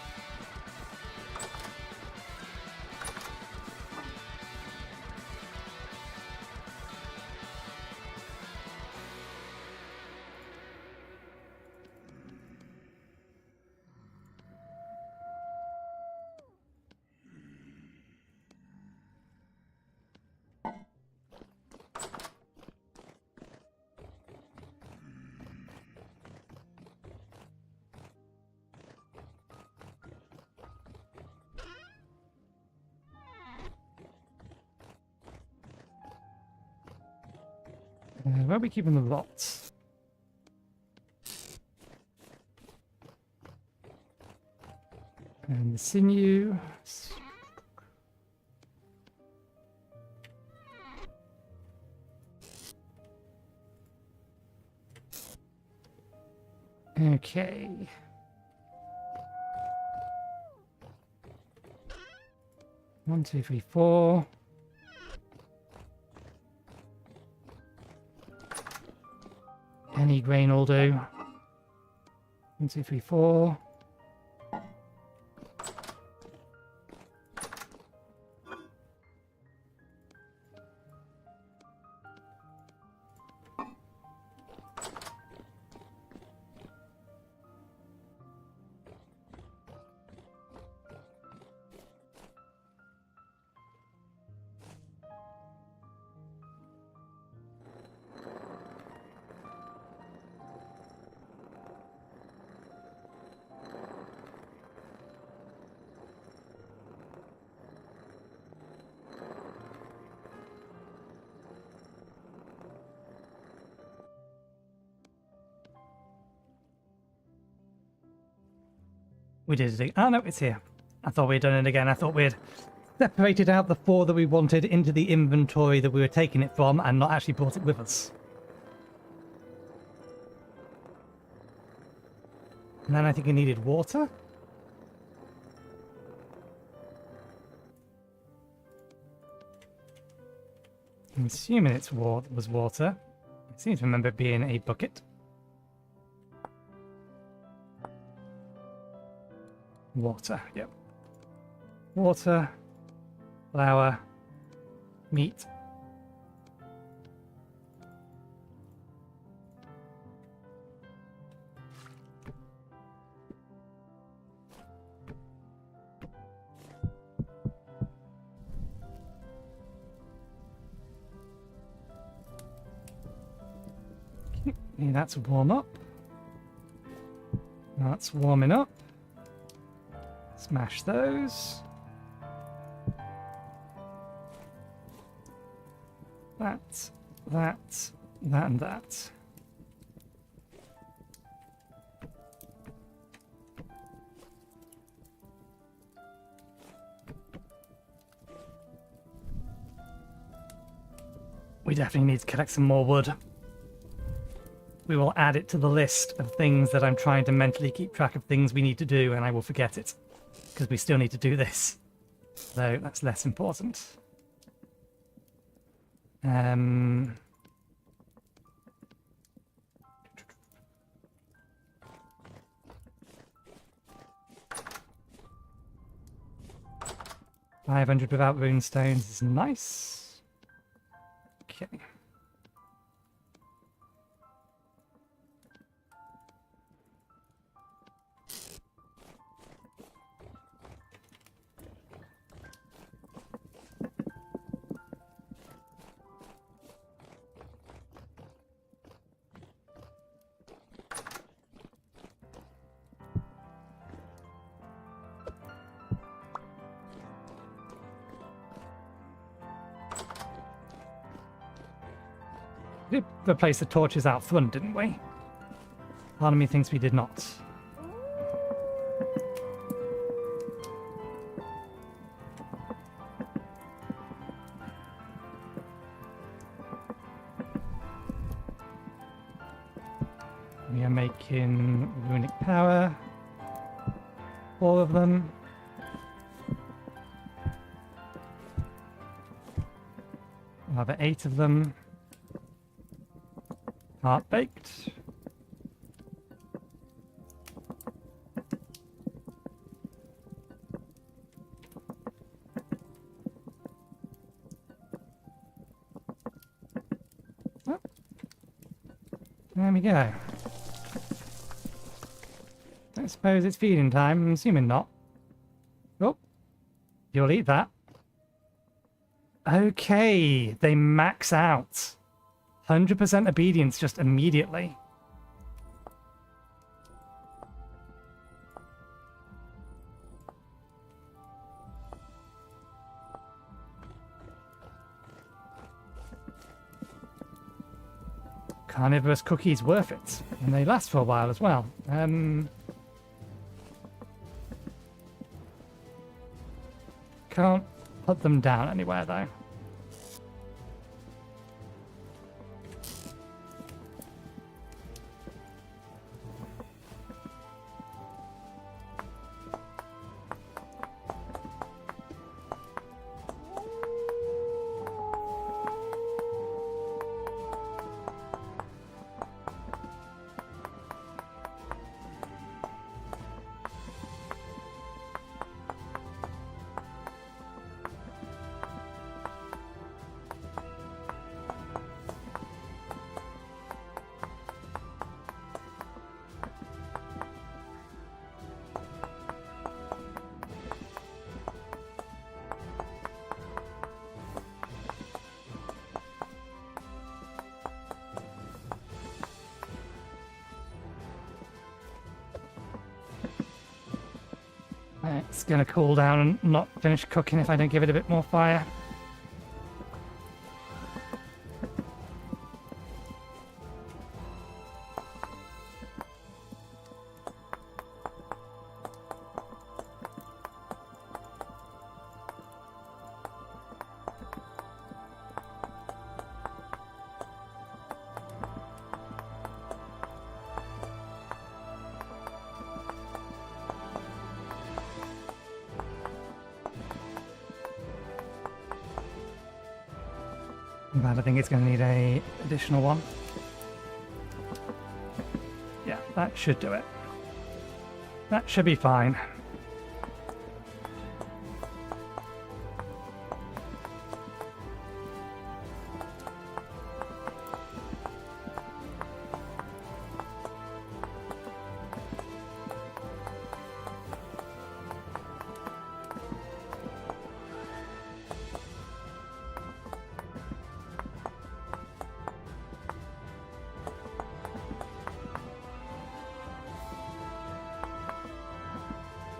Where are we keeping the lots? And the sinew. Okay. One, two, three, four. Any grain will do. 1, 2, 3, 4. We did it. Oh no, it's here. I thought we'd done it again. I thought we'd separated out the 4 that we wanted into the inventory that we were taking it from and not actually brought it with us. And then I think I needed water. I'm assuming it was water. I seem to remember it being a bucket. Water, yep. Water, flour, meat. Okay, that's warm up. That's warming up. Smash those. That, and that. We definitely need to collect some more wood. We will add it to the list of things that I'm trying to mentally keep track of things we need to do, and I will forget it. Because we still need to do this. So that's less important. 500 without rune stones is nice. Okay. We did replace the torches out front, didn't we? Part of me thinks we did not. We are making runic power. 4 of them. Another 8 of them. Heart baked. Oh. There we go. I suppose it's feeding time. I'm assuming not. Oh, you'll eat that. Okay, they max out. 100% obedience just immediately. Carnivorous cookies worth it. And they last for a while as well. Can't put them down anywhere though. It's gonna cool down and not finish cooking if I don't give it a bit more fire. But I think it's going to need a additional one. Yeah, that should do it. That should be fine.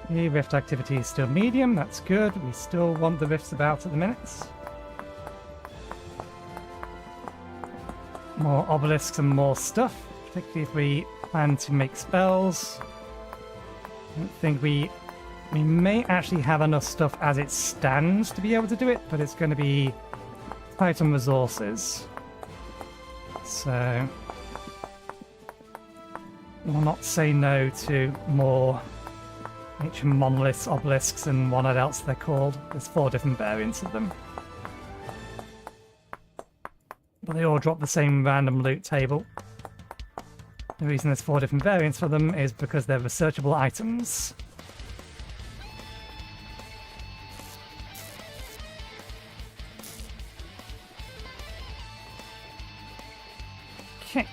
The rift activity is still medium, that's good. We still want the rifts about at the minute. More obelisks and more stuff, particularly if we plan to make spells. I don't think we may actually have enough stuff as it stands to be able to do it, but it's going to be tight on resources. So we'll not say no to more ancient monoliths, obelisks, and what else they're called. There's 4 different variants of them. But they all drop the same random loot table. The reason there's 4 different variants for them is because they're researchable items. Okay.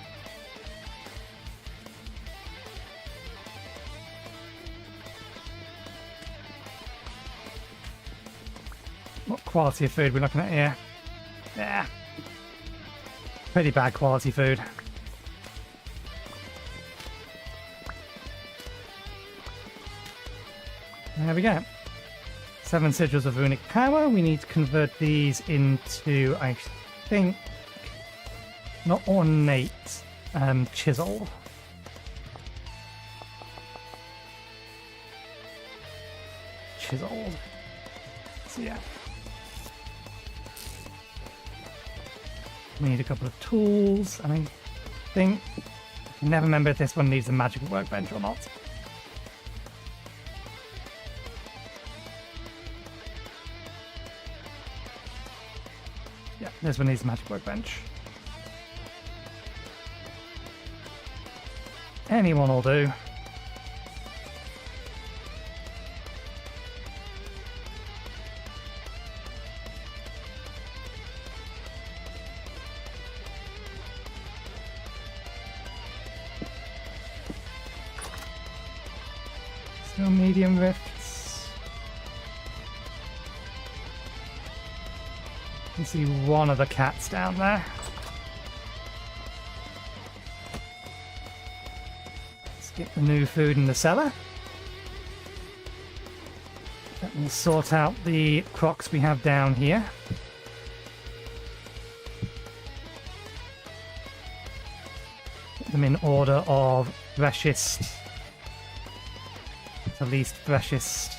What quality of food are we looking at here? Yeah. Pretty bad quality food. There we go. 7 sigils of runic power. We need to convert these into, I think, not ornate, chisel. Chiseled. So yeah. We need a couple of tools, and I think... I can never remember if this one needs a magical workbench or not. Yeah, this one needs a magic workbench. Anyone will do. Still medium rifts. You can see one of the cats down there. Let's get the new food in the cellar. That will sort out the crocs we have down here. Put them in order of freshest to least freshest.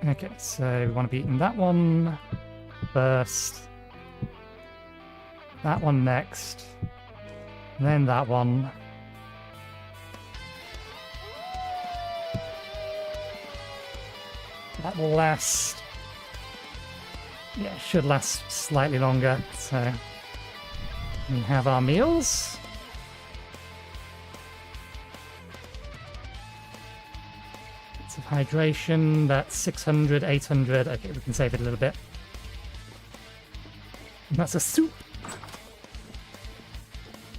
Okay, so we want to be eating that one first, that one next, and then that one. That will last, yeah, should last slightly longer. So we have our meals. Bits of hydration, that's 600, 800. Okay, we can save it a little bit. And that's a soup.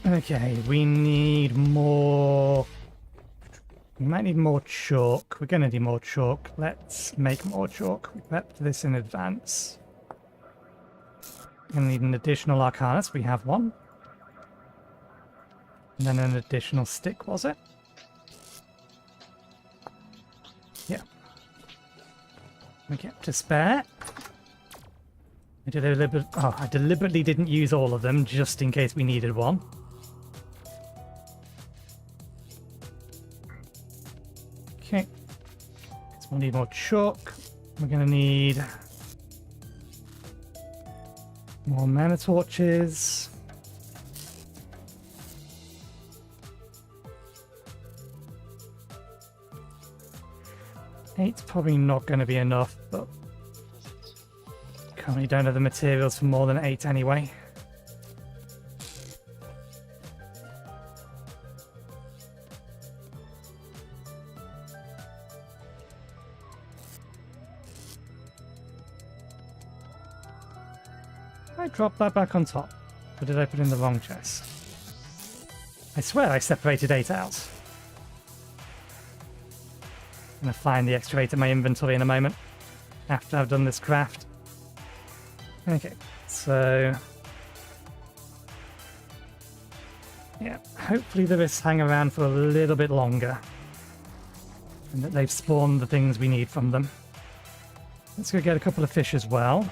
Okay, we need more. We might need more chalk. We're going to need more chalk. Let's make more chalk. We prepped this in advance. We're going to need an additional arcanus. We have one. And then an additional stick, was it? Yeah. We get to spare. I deliberately didn't use all of them just in case we needed one. Okay, so we'll need more chalk. We're going to need more mana torches. Eight's probably not going to be enough, but currently don't have the materials for more than 8 anyway. I dropped that back on top, or did I put it in the wrong chest? I swear I separated 8 out. I'm going to find the extra 8 in my inventory in a moment, after I've done this craft. Okay, so... yeah, hopefully the risks hang around for a little bit longer, and that they've spawned the things we need from them. Let's go get a couple of fish as well.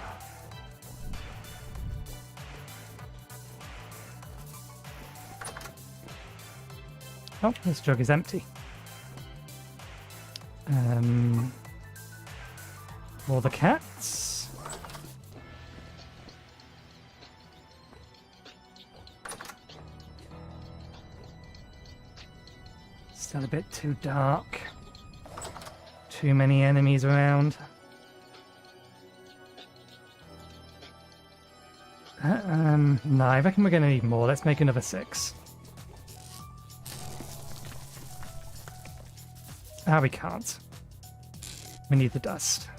Oh, this jug is empty. For the cats. Still a bit too dark. Too many enemies around. No, I reckon we're going to need more. Let's make another 6. Ah, we can't. We need the dust.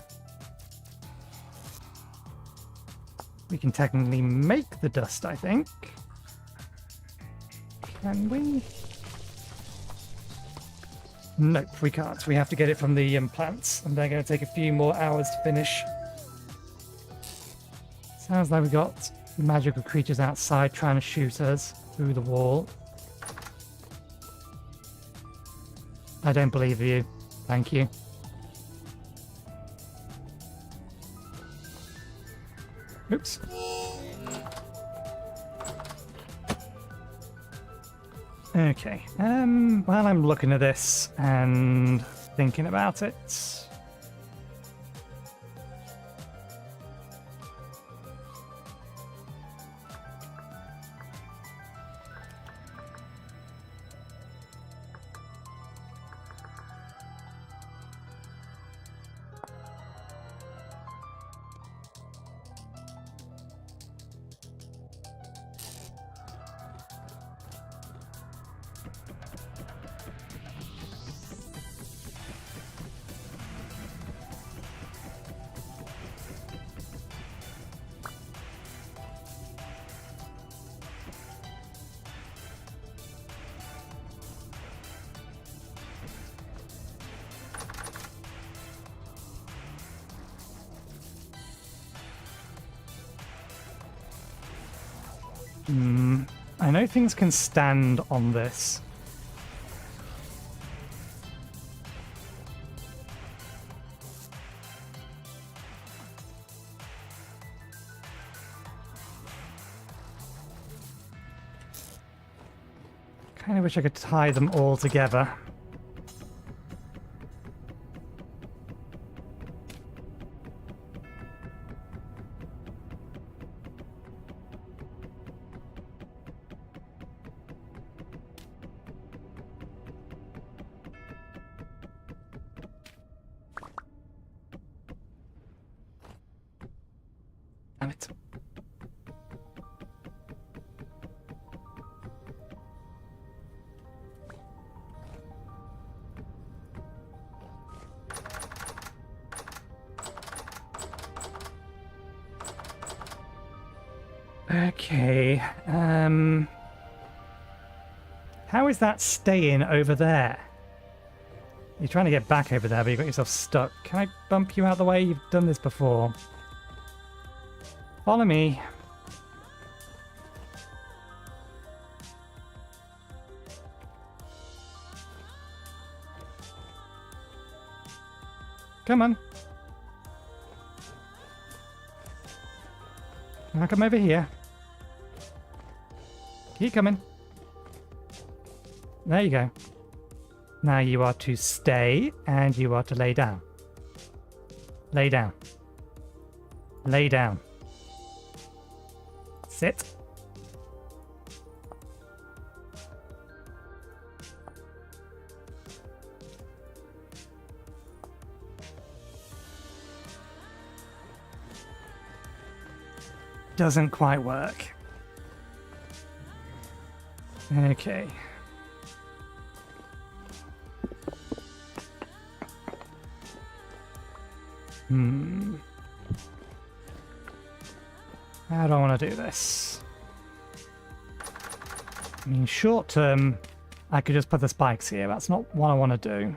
We can technically make the dust, I think. Can we? Nope, we can't. We have to get it from the plants, and they're going to take a few more hours to finish. Sounds like we've got magical creatures outside trying to shoot us through the wall. I don't believe you. Thank you. Oops. Okay. While I'm looking at this and thinking about it. I know things can stand on this. Kind of wish I could tie them all together. Damn it. Okay, how is that staying over there? You're trying to get back over there, but you got yourself stuck. Can I bump you out of the way? You've done this before. Follow me. Come on. Now come over here. Keep coming. There you go. Now you are to stay and you are to lay down. Lay down. Lay down. Sit. Doesn't quite work. Okay. How do I want to do this? I mean, short term, I could just put the spikes here. That's not what I want to do.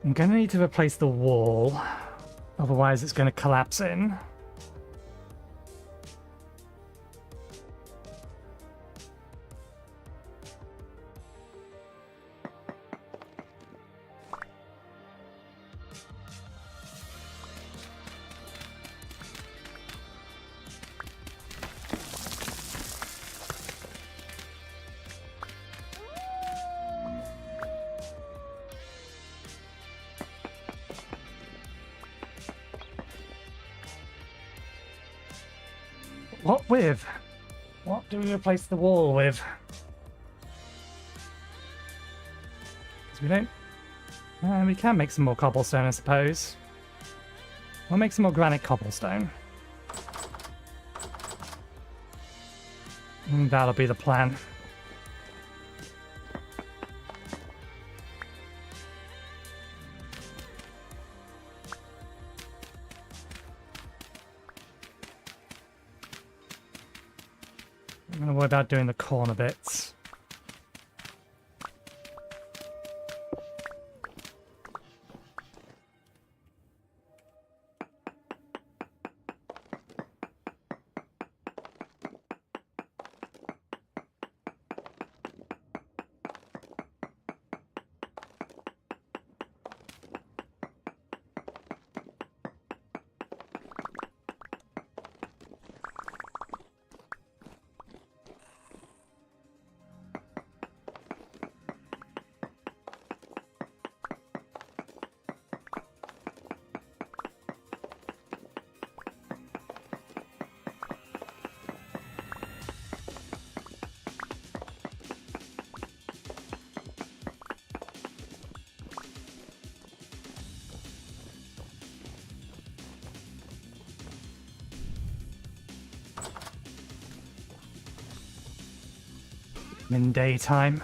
I'm going to need to replace the wall, otherwise it's going to collapse in. What with? What do we replace the wall with? Because we don't... we can make some more cobblestone, I suppose. We'll make some more granite cobblestone. And that'll be the plan. I'm going to worry about doing the corner bits. In daytime.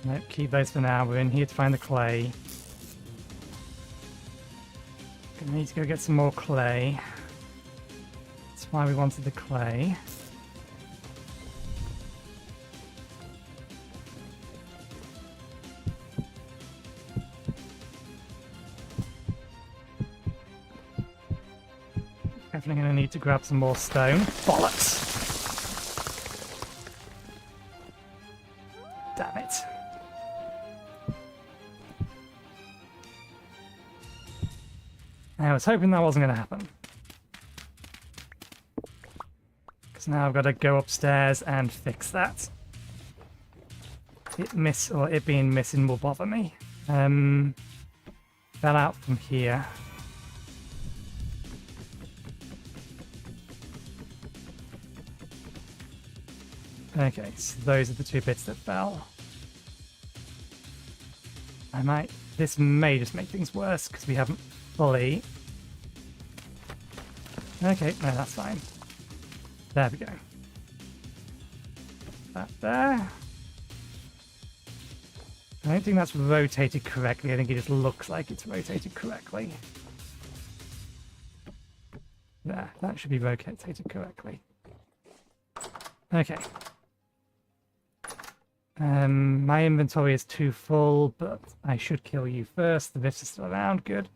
Nope, keep those for now. We're in here to find the clay. Gonna need to go get some more clay. That's why we wanted the clay. Definitely going to need to grab some more stone. Bollocks! Damn it. I was hoping that wasn't going to happen. Because now I've got to go upstairs and fix that. It being missing will bother me. Fell out from here. Okay, so those are the two bits that fell. This may just make things worse because we haven't fully... Okay, no, that's fine. There we go. That there. I don't think that's rotated correctly. I think it just looks like it's rotated correctly. There, that should be rotated correctly. Okay. My inventory is too full, but I should kill you first. The rift is still around. Good.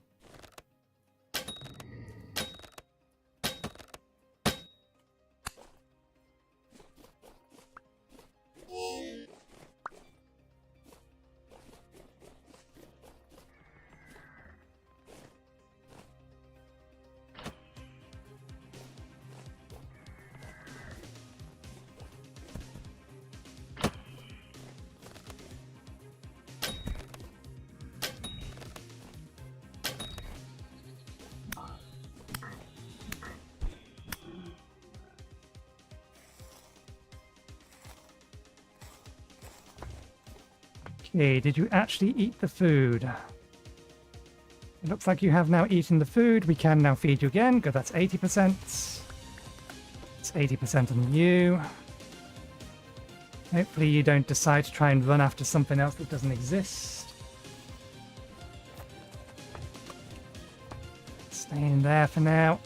Okay, did you actually eat the food? It looks like you have now eaten the food. We can now feed you again. Good, that's 80%. It's 80% on you. Hopefully you don't decide to try and run after something else that doesn't exist. Stay in there for now.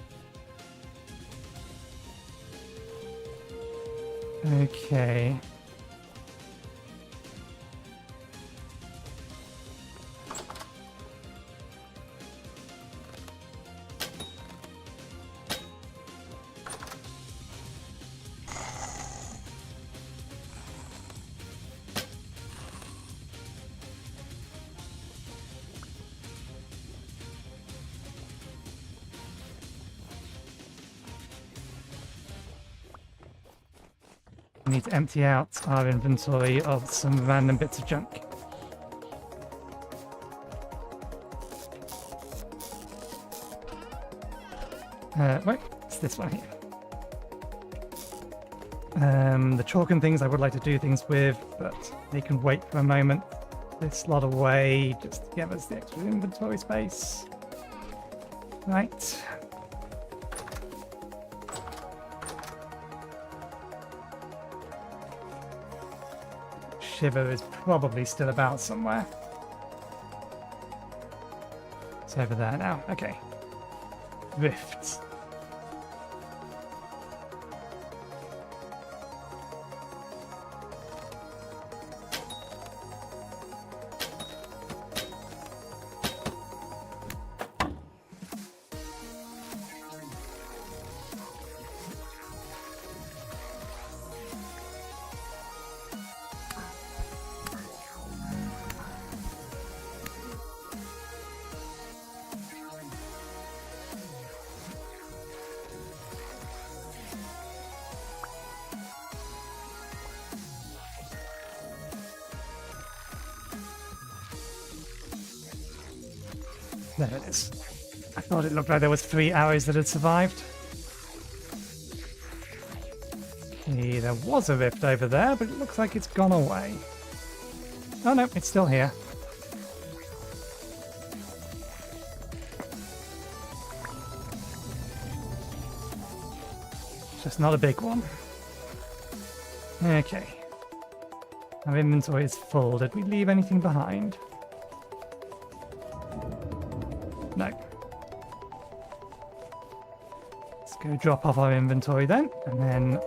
Okay. We need to empty out our inventory of some random bits of junk. Wait, it's this one here. The chalk and things I would like to do things with, but they can wait for a moment. This lot away, just to give us the extra inventory space. Right. Shiver is probably still about somewhere. It's over there now. Okay. Rifts. There it is. I thought it looked like there was 3 arrows that had survived. Okay, there was a rift over there, but it looks like it's gone away. Oh no, it's still here. Just not a big one. Okay. Our inventory is full. Did we leave anything behind? No. Let's go drop off our inventory then, and then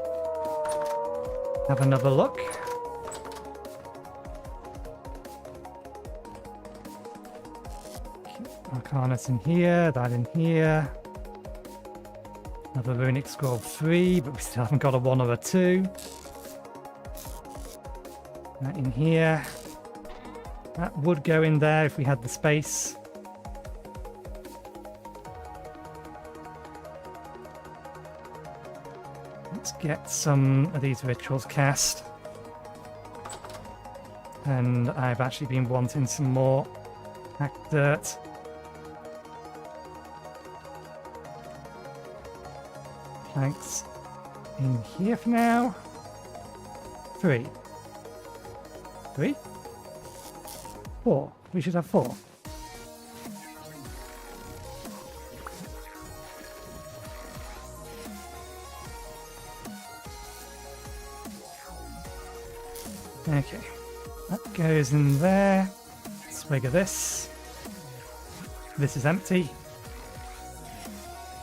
have another look. Arcanus in here, that in here. Another runic scroll 3, but we still haven't got a 1 or a 2. That in here. That would go in there if we had the space. Let's get some of these rituals cast. And I've actually been wanting some more hacked dirt. Planks in here for now. 3. 3? 4. We should have 4. Okay, that goes in there. Swig of this. This is empty.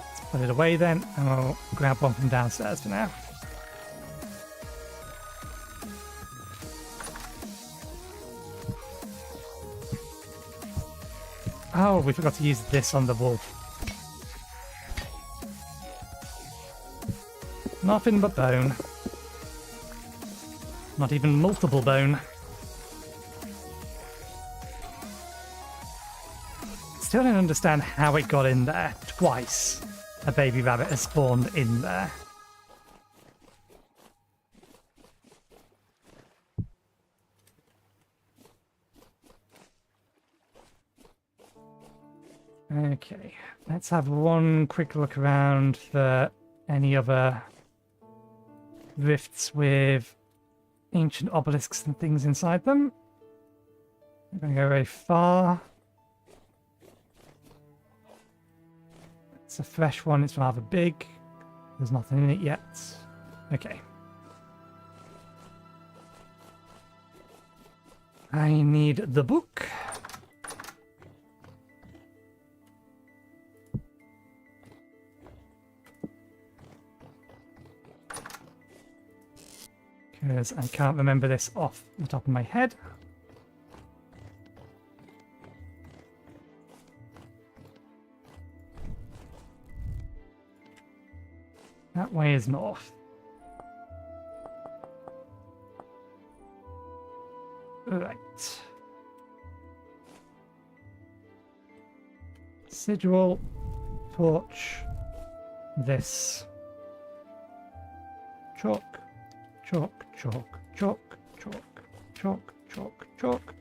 Let's put it away then, and we'll grab one from downstairs for now. Oh, we forgot to use this on the wolf. Nothing but bone. Not even multiple bone. Still don't understand how it got in there. Twice a baby rabbit has spawned in there. Okay, let's have one quick look around for any other rifts with ancient obelisks and things inside them. I'm going to go very far. It's a fresh one, it's rather big. There's nothing in it yet. Okay. I need the book. Because I can't remember this off the top of my head. That way is north. Right. Sigil, torch, this. Chalk, chalk, chalk, chalk, chalk, chalk, chalk, chalk.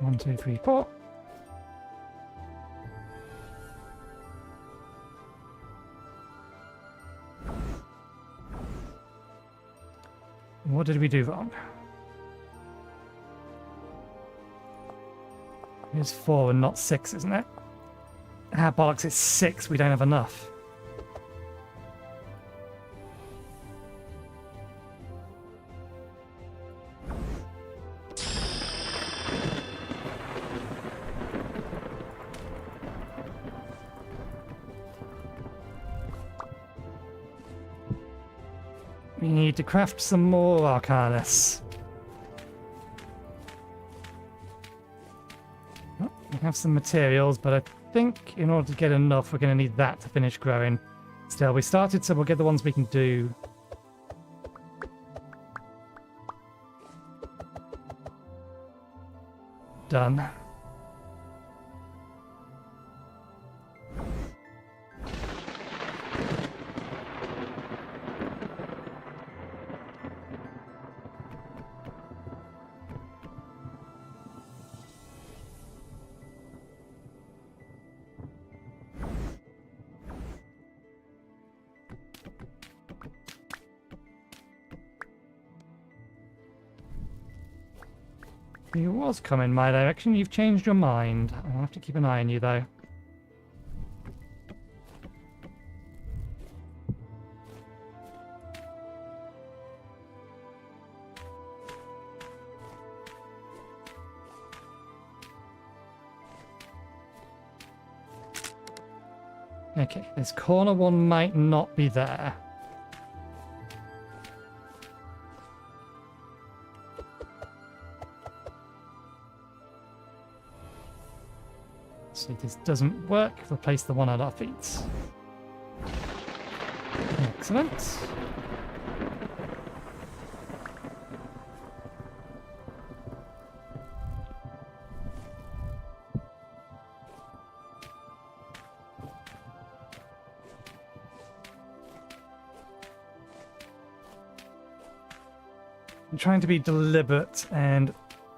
1, 2, 3, 4. What did we do wrong? It's 4 and not 6, isn't it? Ah, bollocks, it's 6. We don't have enough. We need to craft some more Arcanus. Oh, we have some materials, but I think in order to get enough, we're going to need that to finish growing. Still, we started, so we'll get the ones we can do. Done. He was coming my direction. You've changed your mind. I'll have to keep an eye on you, though. Okay, this corner one might not be there. So this doesn't work. Replace the one at our feet. Excellent. I'm trying to be deliberate and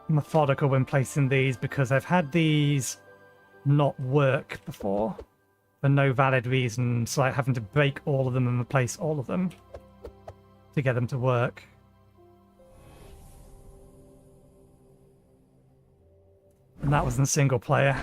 methodical when placing these because I've had these not work before for no valid reason, so like having to break all of them and replace all of them to get them to work. And that was in single player.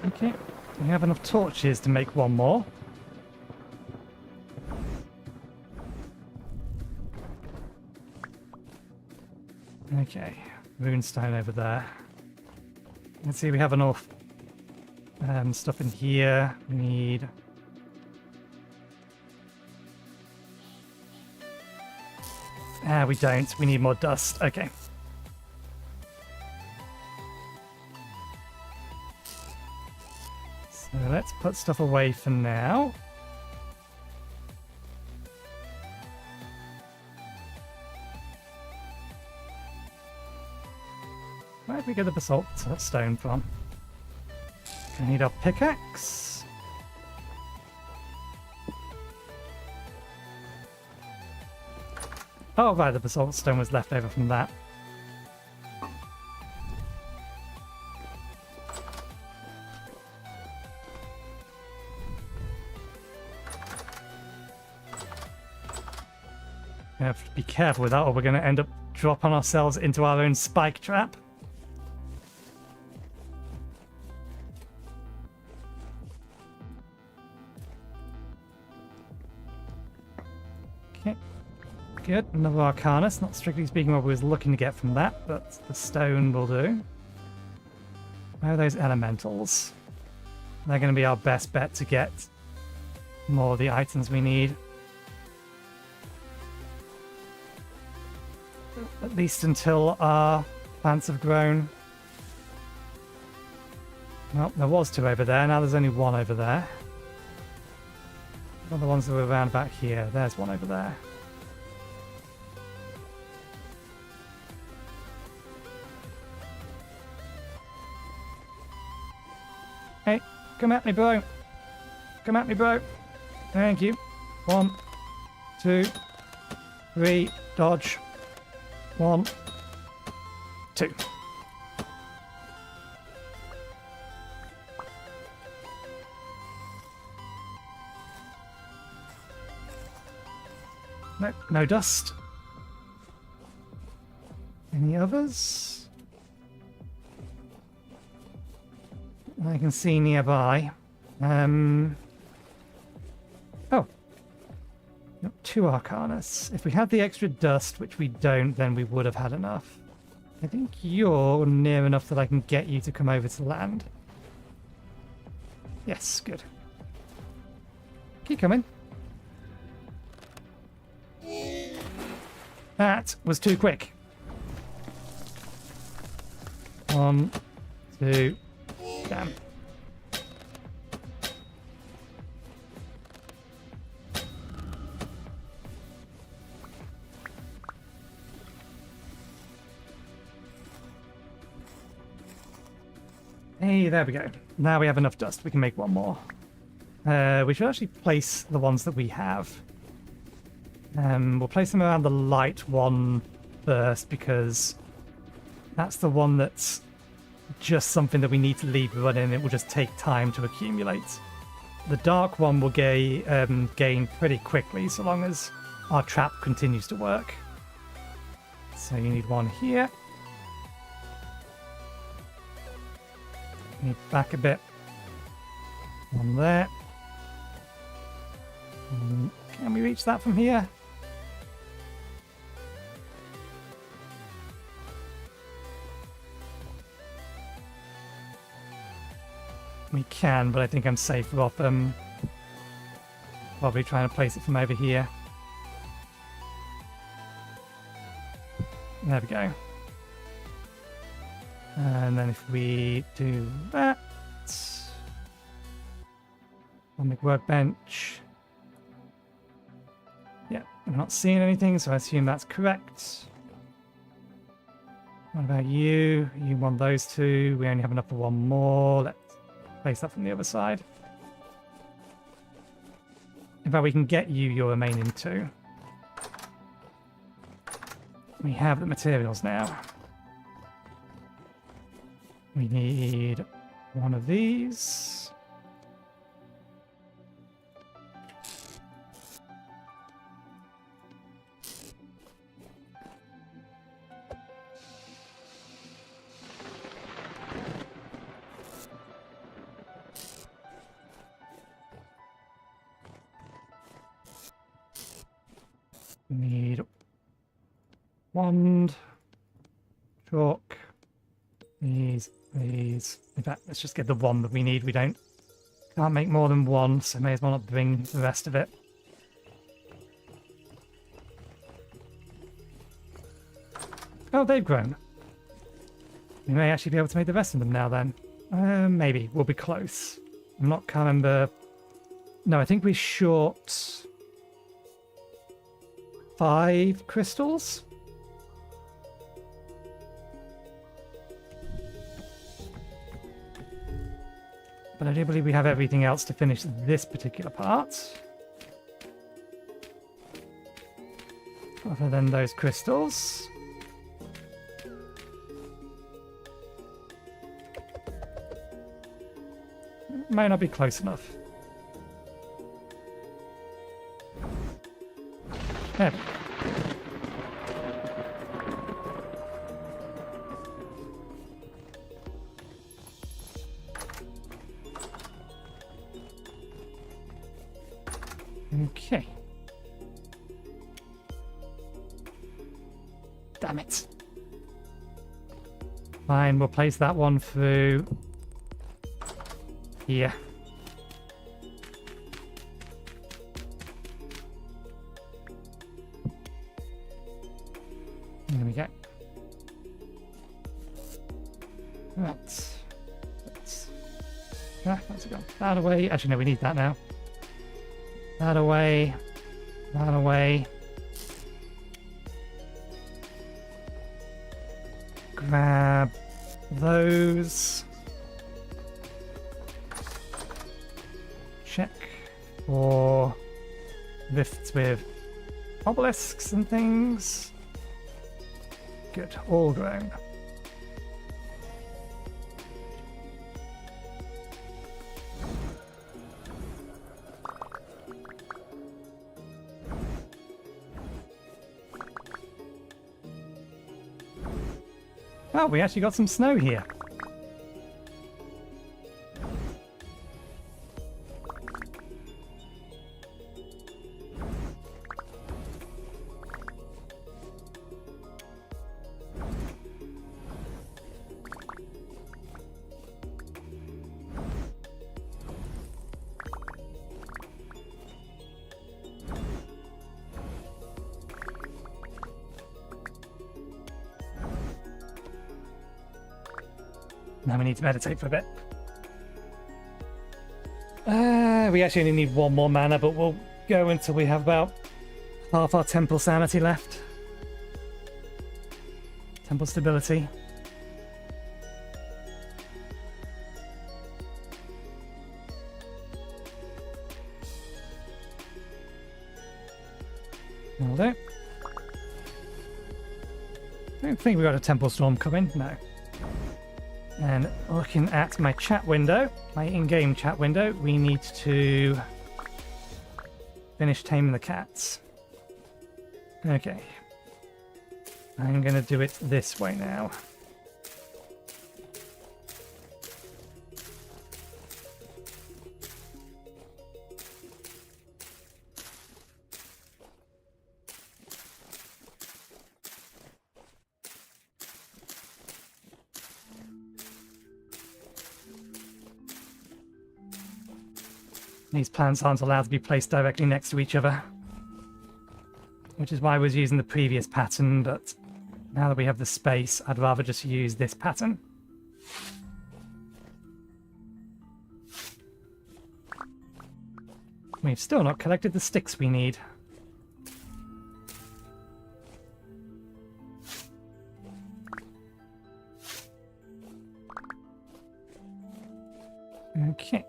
Okay, we have enough torches to make one more. Okay, runestone over there. Let's see, we have enough stuff in here. We need... we don't. We need more dust. Okay. So let's put stuff away for now. Where did we get the basalt stone from? I need our pickaxe. Oh right, the basalt stone was left over from that. We have to be careful with that or we're going to end up dropping ourselves into our own spike trap. Okay. Good. Another Arcanus. Not strictly speaking what we was looking to get from that, but the stone will do. Where are those elementals? They're going to be our best bet to get more of the items we need. At least until our plants have grown. Well, there was 2 over there. Now there's only 1 over there. What are the ones that were around about here? There's 1 over there. Hey, come at me, bro. Come at me, bro. Thank you. 1, 2, 3, dodge. 1, 2. No, no dust. Any others? I can see nearby. Oh. Got 2 Arcanus. If we had the extra dust, which we don't, then we would have had enough. I think you're near enough that I can get you to come over to land. Yes, good. Keep coming. That was too quick. 1, 2... Damn. Hey, there we go. Now we have enough dust. We can make 1 more. We should actually place the ones that we have. We'll place them around the light one first because that's the one that's just something that we need to leave running. It will just take time to accumulate. The dark one will gain pretty quickly so long as our trap continues to work. So you need 1 here. Need back a bit. 1 there. Can we reach that from here? We can, but I think I'm safer off probably trying to place it from over here. There we go. And then if we do that on the workbench. Yeah, I'm not seeing anything, so I assume that's correct. What about you? You want those 2. We only have enough for 1 more. Let's place that from the other side. In fact, we can get you your remaining 2. We have the materials now. We need 1 of these. We need wand, chalk, these. In fact, let's just get the 1 that we need. We can't make more than 1, so may as well not bring the rest of it. Oh, they've grown. We may actually be able to make the rest of them now then. Maybe. We'll be close. Can't remember. No, I think we're short 5 crystals. But I do believe we have everything else to finish this particular part. Other than those crystals. Might not be close enough. There. Okay. damn it. Fine, we'll place that one through here. There we go. That's gone. That away. Actually, no, we need that now. That away. That away. Grab those. Check for lifts with obelisks and things. Good, all grown. Oh, we actually got some snow here. Now we need to meditate for a bit. We actually only need one more mana, but we'll go until we have about half our temple sanity left. Temple stability. Will do. Don't think we got a temple storm coming, no. And looking at my chat window, my in-game chat window, we need to finish taming the cats. Okay. I'm going to do it this way now. These plants aren't allowed to be placed directly next to each other, which is why I was using the previous pattern, but now that we have the space, I'd rather just use this pattern. We've still not collected the sticks we need. Okay.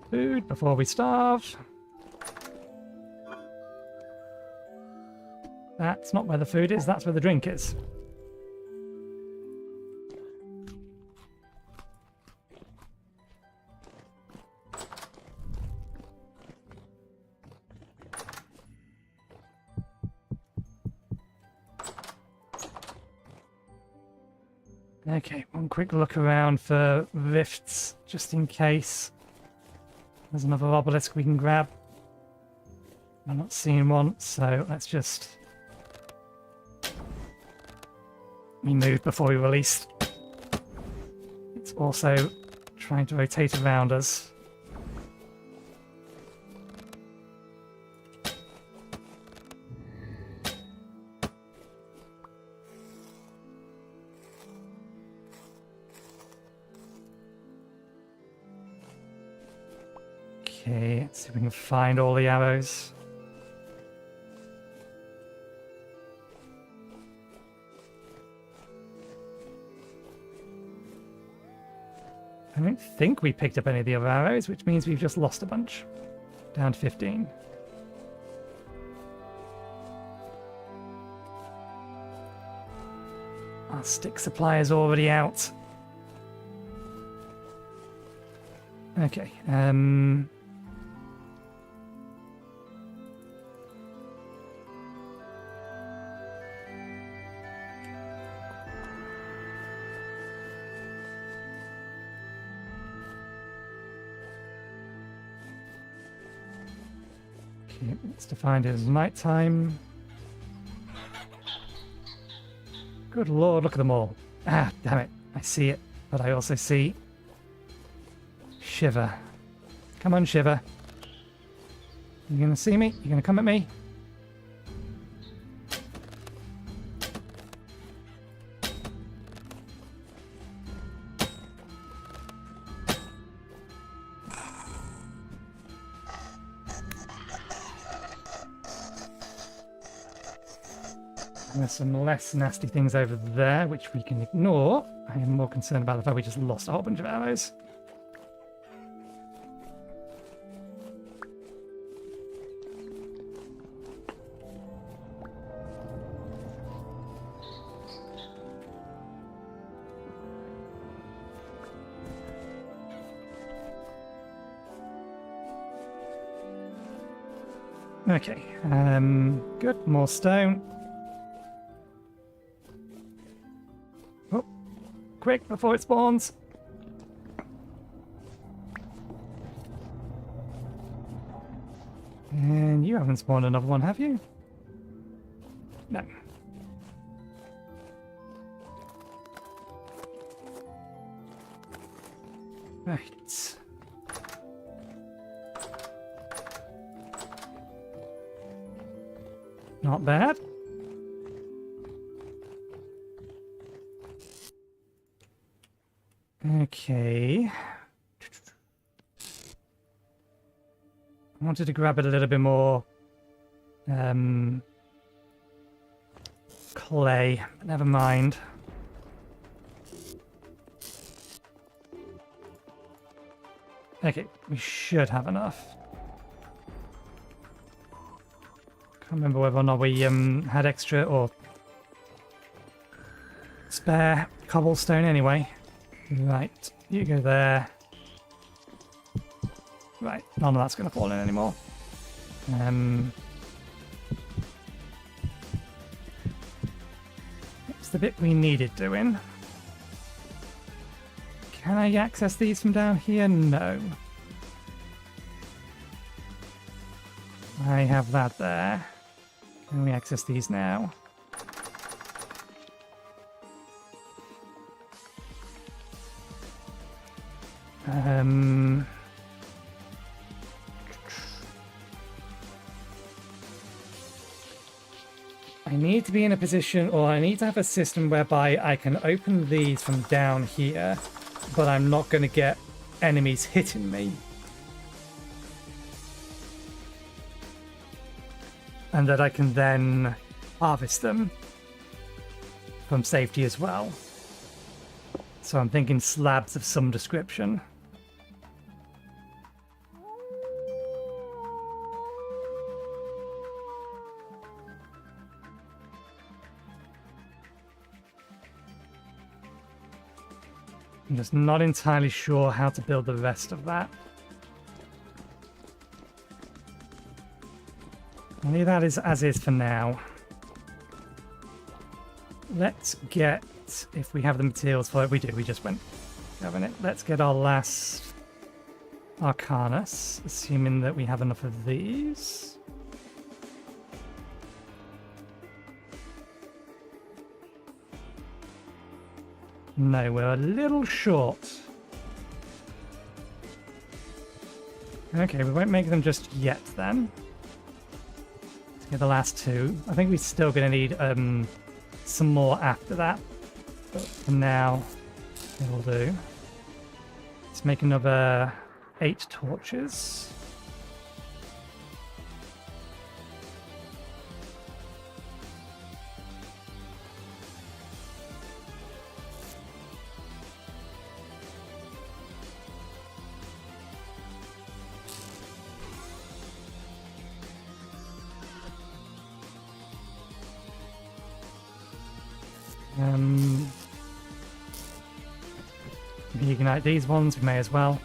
Food before we starve. That's not where the food is, that's where the drink is. Okay, one quick look around for rifts, just in case. There's another obelisk we can grab. I'm not seeing one, so let's just... We moved before we released. It's also trying to rotate around us. Okay, let's see if we can find all the arrows. I don't think we picked up any of the other arrows, which means we've just lost a bunch. Down to 15. Our stick supply is already out. Okay, Okay, it's defined as nighttime. Good lord, look at them all. Ah, damn it. I see it, but I also see Shiver. Come on, Shiver. You gonna see me? You gonna come at me? There's some less nasty things over there, which we can ignore. I am more concerned about the fact we just lost a whole bunch of arrows. Okay, good, more stone. Oh, quick, before it spawns. And you haven't spawned another one, have you? No. Right. Not bad. Okay. I wanted to grab it a little bit more clay, but never mind. Okay, we should have enough. Can't remember whether or not we had extra or spare cobblestone anyway. Right, you go there. Right, none of that's going to fall in anymore. It's the bit we needed doing. Can I access these from down here? No. I have that there. Can we access these now? I need to be in a position, or I need to have a system whereby I can open these from down here, but I'm not going to get enemies hitting me. And that I can then harvest them from safety as well. So I'm thinking slabs of some description. I'm just not entirely sure how to build the rest of that. I'll leave that as is for now. Let's get, if we have the materials for it, we do, we just went grabbing it. Let's get our last Arcanus, assuming that we have enough of these. No, we're a little short. Okay, we won't make them just yet then. Let's get the last two. I think we're still going to need some more after that. But for now, it'll do. Let's make another 8 torches. Ignite these ones, we may as well.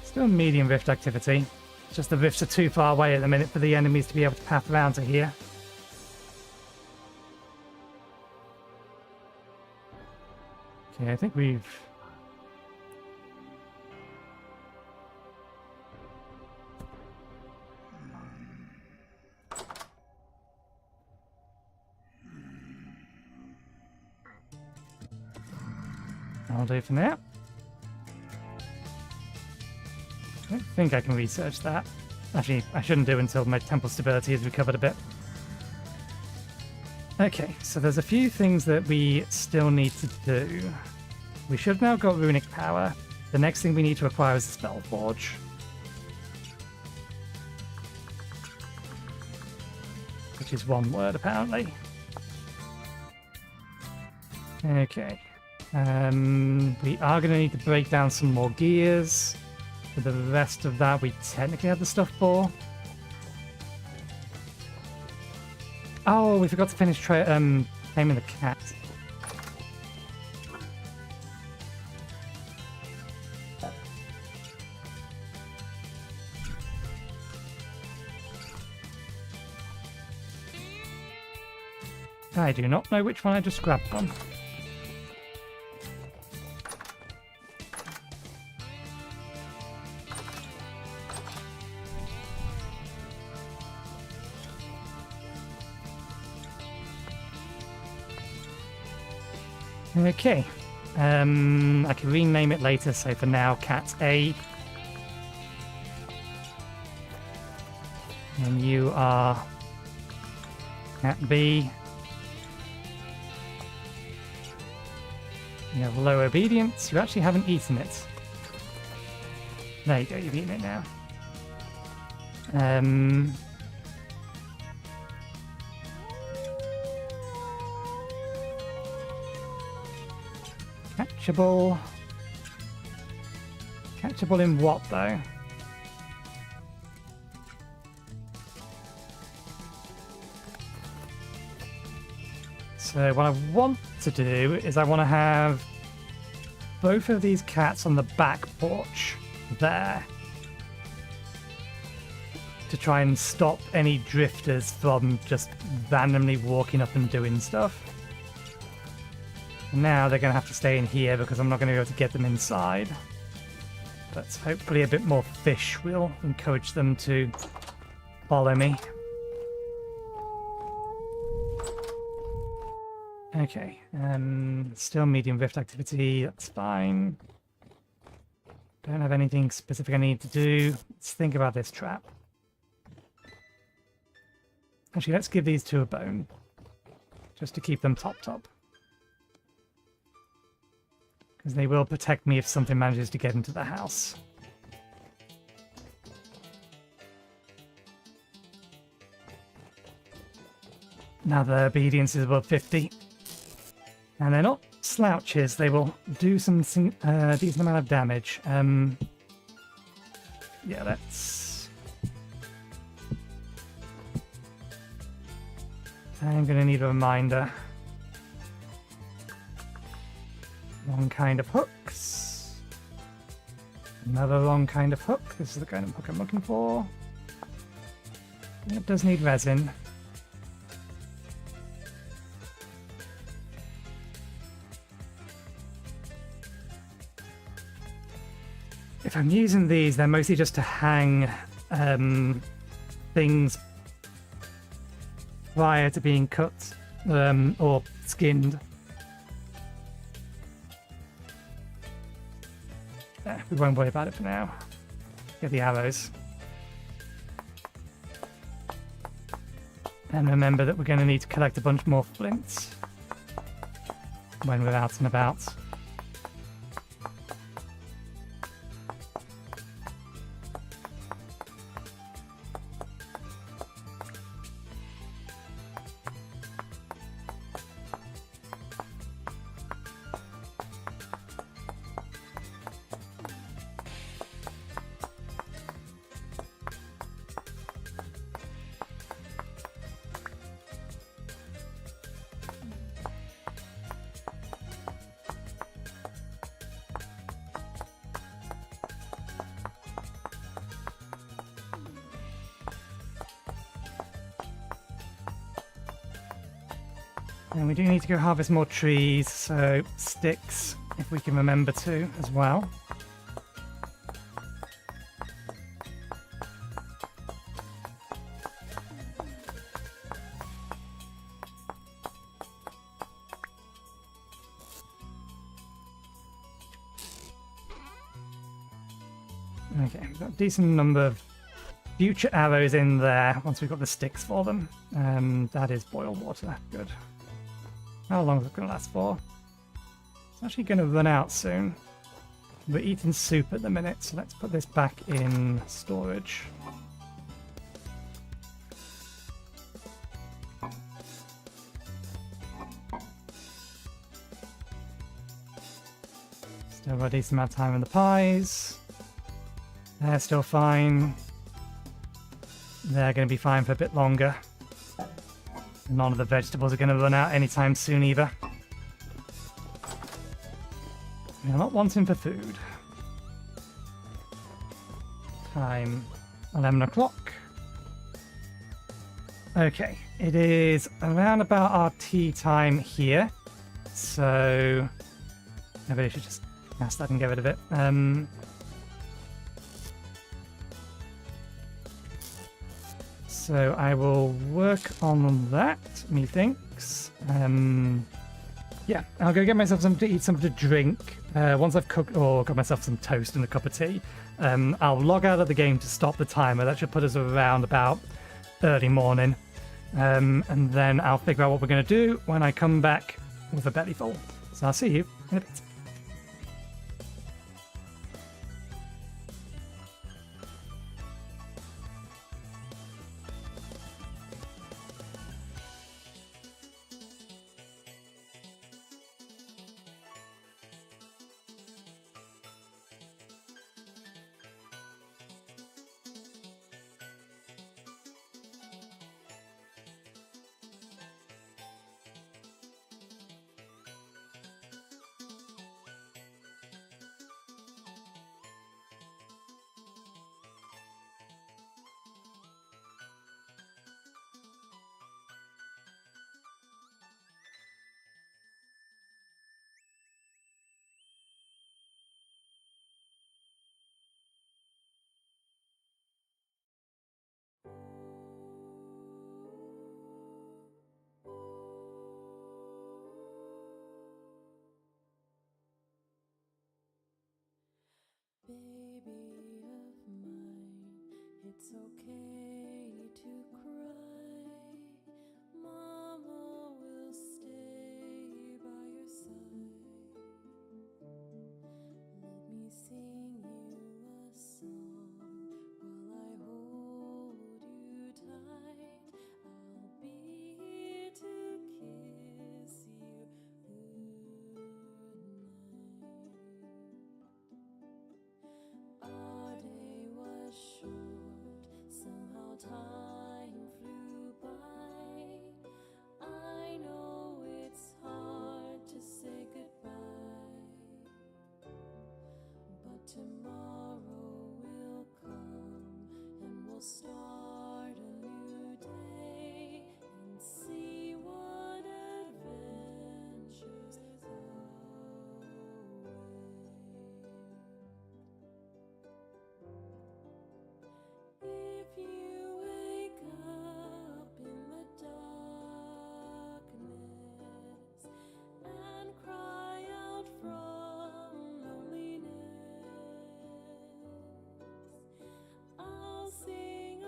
Still medium rift activity. Just the rifts are too far away at the minute for the enemies to be able to path around to here. Okay, I think we've... I'll do for now. I don't think I can research that. Actually, I shouldn't do until my temple stability has recovered a bit. Okay, so there's a few things that we still need to do. We should have now got runic power. The next thing we need to acquire is the spell forge. Which is one word, apparently. Okay. We are going to need to break down some more gears. For the rest of that, we technically have the stuff for. Oh, we forgot to finish taming the cat. I do not know which one I just grabbed from. Okay, I can rename it later, so for now, Cat A. And you are Cat B. You have low obedience, you actually haven't eaten it. There you go, you've eaten it now. Catchable. Catchable in what, though? So what I want to do is I want to have both of these cats on the back porch there to try and stop any drifters from just randomly walking up and doing stuff. Now they're going to have to stay in here because I'm not going to be able to get them inside. But hopefully a bit more fish will encourage them to follow me. Okay, still medium rift activity, that's fine. Don't have anything specific I need to do. Let's think about this trap. Actually, let's give these two a bone. Just to keep them topped up. Because they will protect me if something manages to get into the house. Now their obedience is above 50. And they're not slouches, they will do some decent amount of damage. Yeah, let's... I'm going to need a reminder. Wrong kind of hooks. Another wrong kind of hook. This is the kind of hook I'm looking for. It does need resin. If I'm using these, they're mostly just to hang things prior to being cut or skinned. We won't worry about it for now. Get the arrows. And remember that we're going to need to collect a bunch more flints when we're out and about. And we do need to go harvest more trees, so sticks, if we can remember to, as well. Okay, we've got a decent number of future arrows in there once we've got the sticks for them. That is boiled water. Good. How long is it going to last for? It's actually going to run out soon. We're eating soup at the minute, so let's put this back in storage. Still got a decent amount of time in the pies. They're still fine. They're going to be fine for a bit longer. None of the vegetables are going to run out anytime soon either. We're not wanting for food. Time 11 o'clock. Okay, it is around about our tea time here. So maybe I should just cast that and get rid of it. So I will work on that, methinks. Yeah, I'll go get myself something to eat, something to drink. Once I've cooked or got myself some toast and a cup of tea, I'll log out of the game to stop the timer. That should put us around about early morning. And then I'll figure out what we're going to do when I come back with a belly full. So I'll see you in a bit. Baby of mine, it's okay to cry. Mama will stay by your side. Let me sing you a song while I hold you tight. I'll be here to kiss you goodnight. Our day was short, somehow time flew by. I know it's hard to say goodbye, but tomorrow will come and we'll start a new day and see what adventures await. If you wake up in the darkness and cry out from loneliness, I'll sing a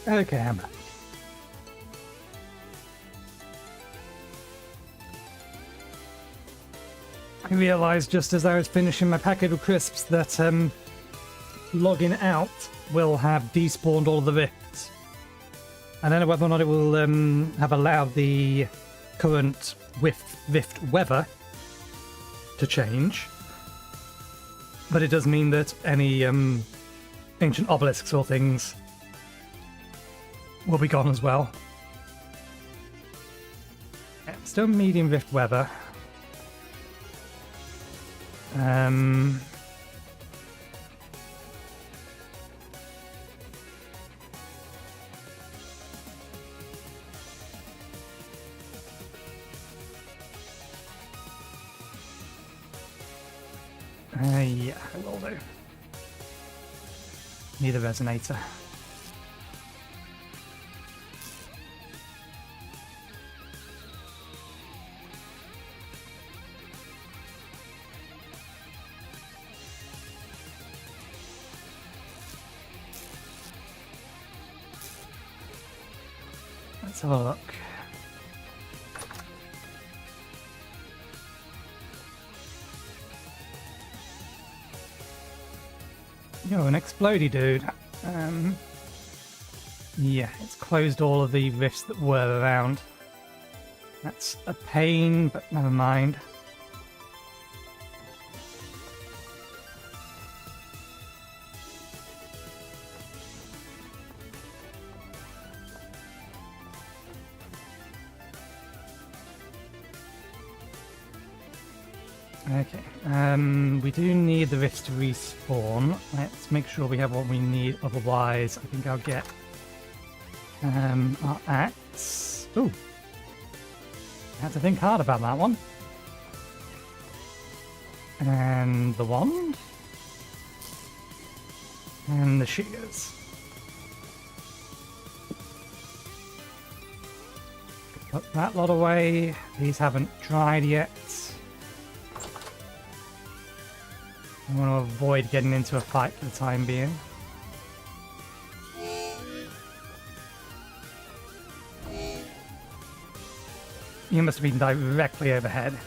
Okay, I'm back. I realised just as I was finishing my packet of crisps that logging out will have despawned all of the rifts. I don't know whether or not it will have allowed the current rift weather to change, but it does mean that any ancient obelisks or things will be gone as well. Yeah, still medium rift weather. Yeah, I will do. Need a resonator. Let's have a look. Yo, an explodey dude. Yeah, it's closed all of the rifts that were around. That's a pain, but never mind. Okay, we do need the rifts to respawn. Let's make sure we have what we need, otherwise I think I'll get our axe. Ooh, I have to think hard about that one. And the wand. And the shears. Put that lot away. These haven't dried yet. I want to avoid getting into a fight for the time being. You must have been directly overhead.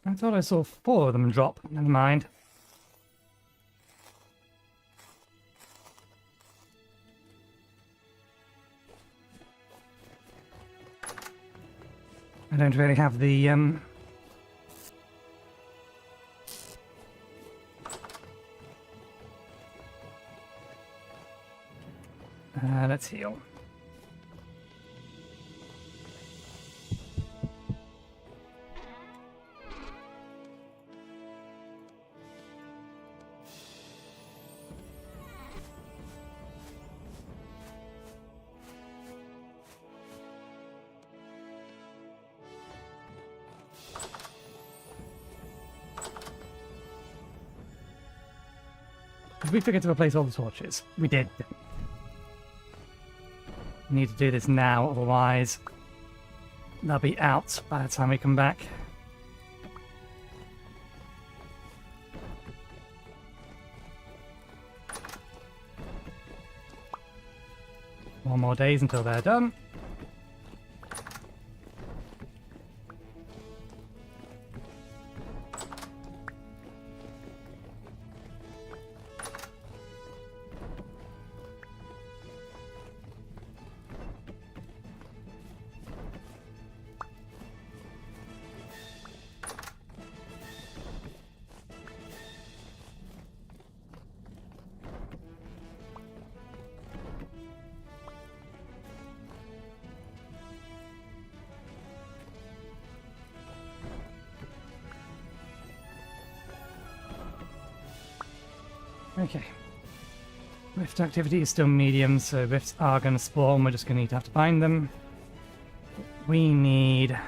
I thought I saw 4 of them drop. Never mind. I don't really have the let's heal. Did we forget to replace all the torches? We did. We need to do this now, otherwise they'll be out by the time we come back. One more days until they're done. Okay. Rift activity is still medium, so rifts are going to spawn. We're just going to have to find them. We need...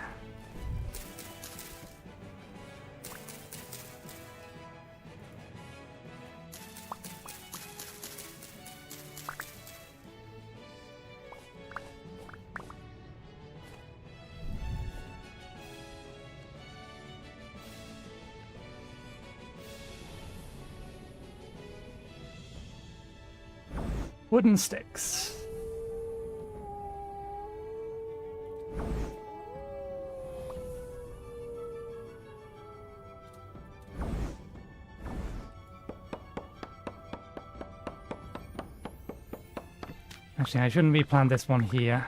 Wooden sticks. Actually, I shouldn't replant this one here.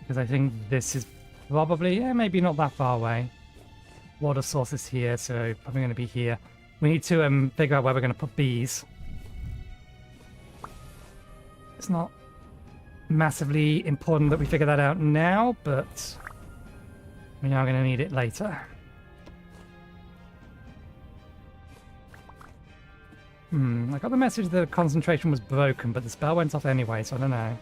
Because I think this is probably, maybe not that far away. Water source is here, so probably going to be here. We need to figure out where we're going to put bees. It's not massively important that we figure that out now, but we are going to need it later. I got the message that concentration was broken, but the spell went off anyway, so I don't know.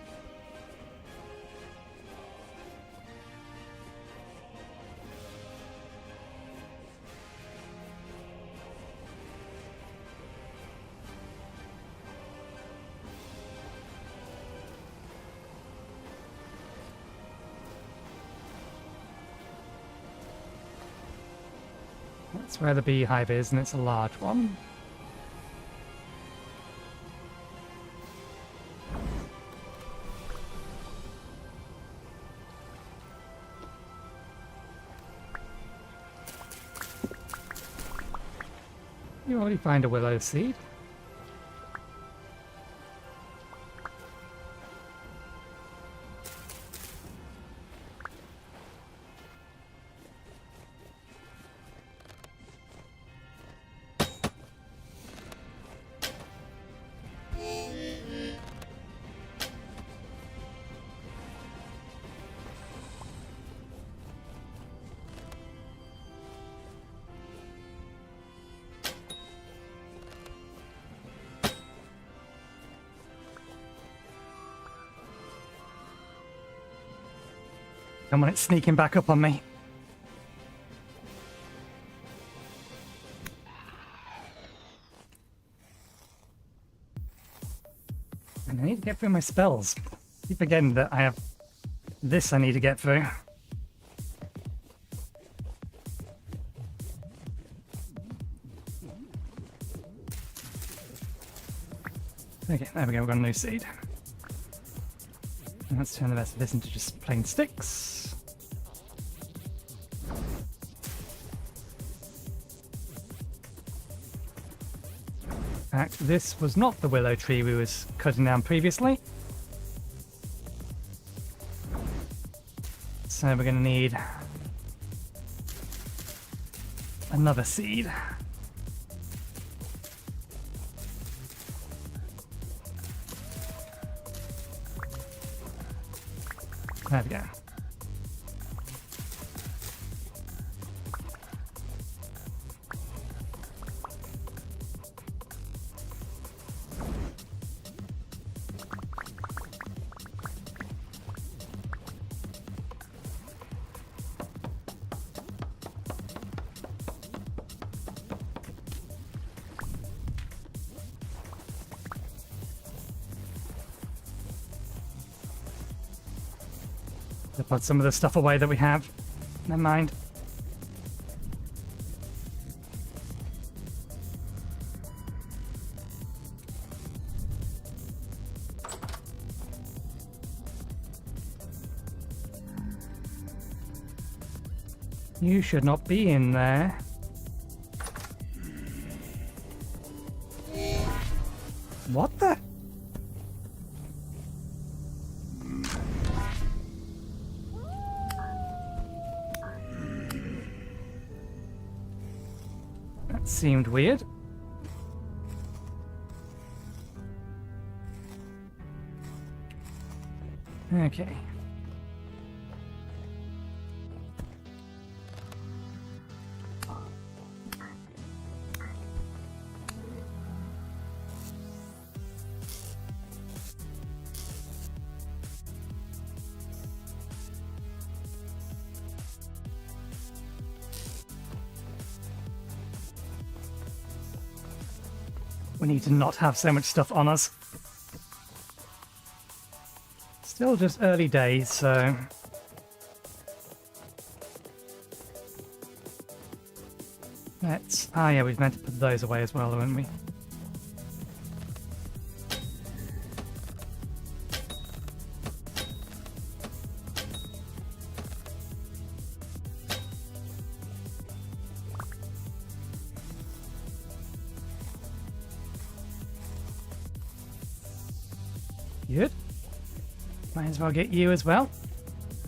That's where the beehive is, and it's a large one. You already find a willow seed. Come on, it's sneaking back up on me. And I need to get through my spells. Keep forgetting that I have this I need to get through. Okay, there we go, we've got a new seed. And let's turn the rest of this into just plain sticks. In fact, this was not the willow tree we was cutting down previously. So we're going to need another seed. There we go. To put some of the stuff away that we have. Never mind. You should not be in there. What the? That seemed weird. Okay. We need to not have so much stuff on us. Still just early days, so... Let's... Ah yeah, we've meant to put those away as well, haven't we? Good. Might as well get you as well.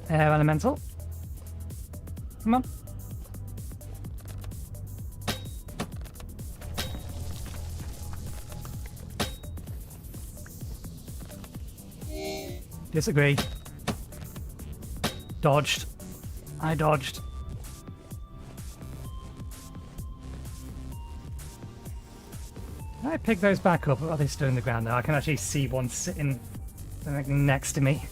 Air elemental. Come on. Disagree. Dodged. I dodged. Can I pick those back up? Or are they still in the ground now? I can actually see one sitting next to me.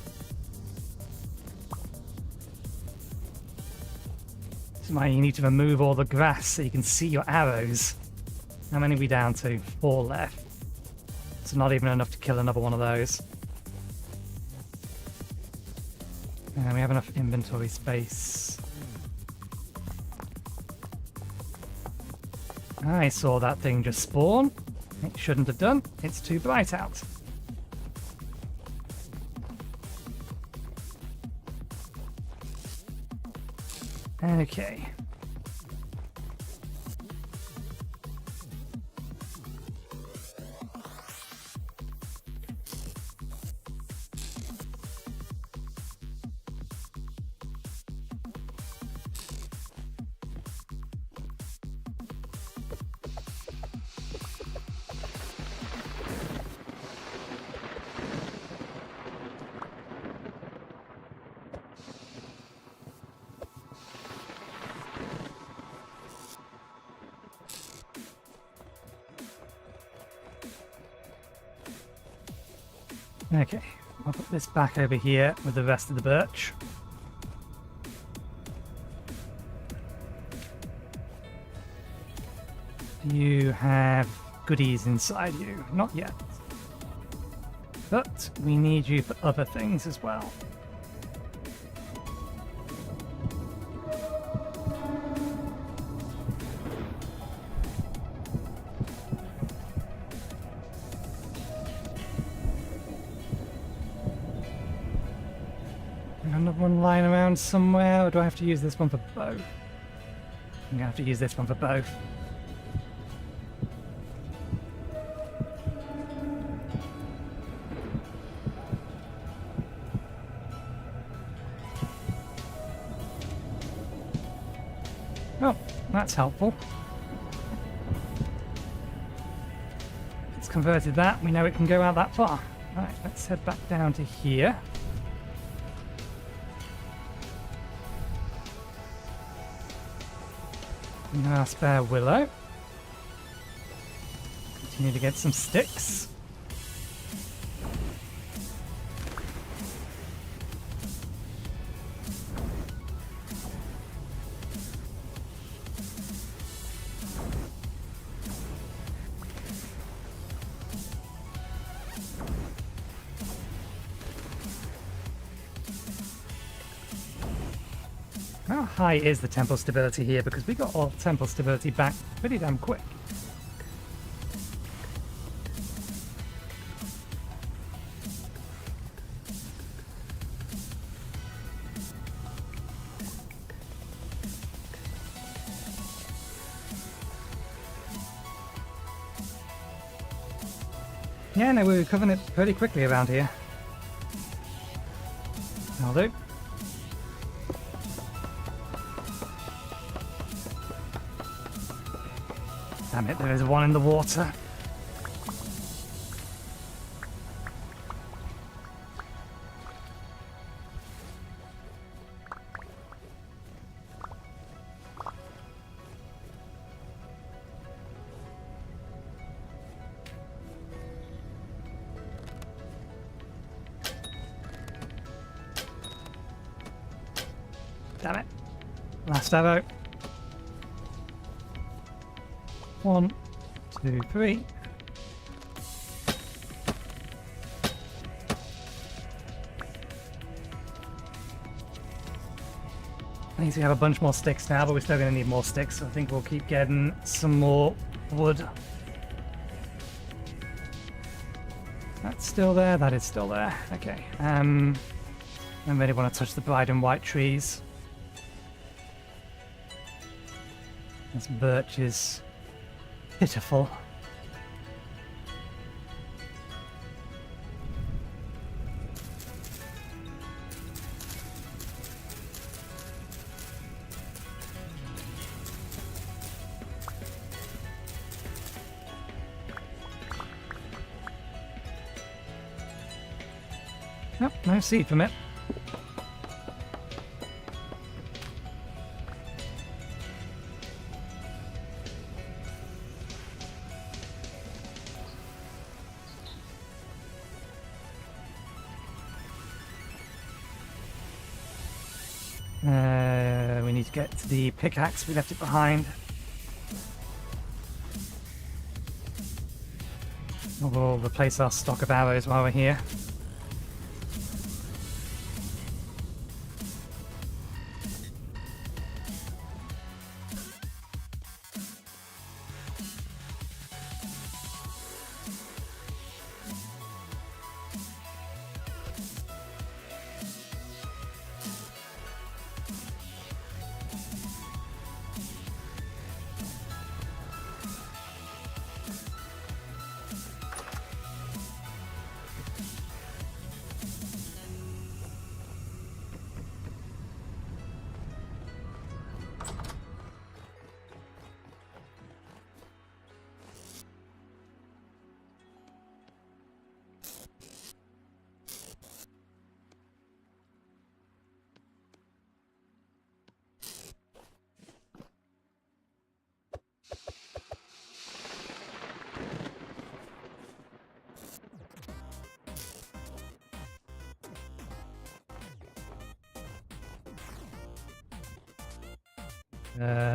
This is why you need to remove all the grass so you can see your arrows. How many are we down to? 4 left. It's not even enough to kill another one of those. And we have enough inventory space. I saw that thing just spawn. It shouldn't have done. It's too bright out. Okay. Okay, I'll put this back over here with the rest of the birch. You have goodies inside you. Not yet. But we need you for other things as well. Another one lying around somewhere, or do I have to use this one for both? I'm gonna have to use this one for both. Oh, that's helpful. It's converted that. We know it can go out that far. Right, let's head back down to here. Our spare willow. Continue to get some sticks. How high is the temple stability here? Because we got all temple stability back pretty damn quick. Yeah, no, we're recovering it pretty quickly around here. I'll do. Damn it, there is one in the water. Damn it. Last arrow. 1, 2, 3. I think we have a bunch more sticks now, but we're still going to need more sticks, so I think we'll keep getting some more wood. That's still there, that is still there. Okay. I don't really want to touch the bright and white trees. This birch is pitiful. Nope, no seed from it. We need to get to the pickaxe. We left it behind. We'll replace our stock of arrows while we're here.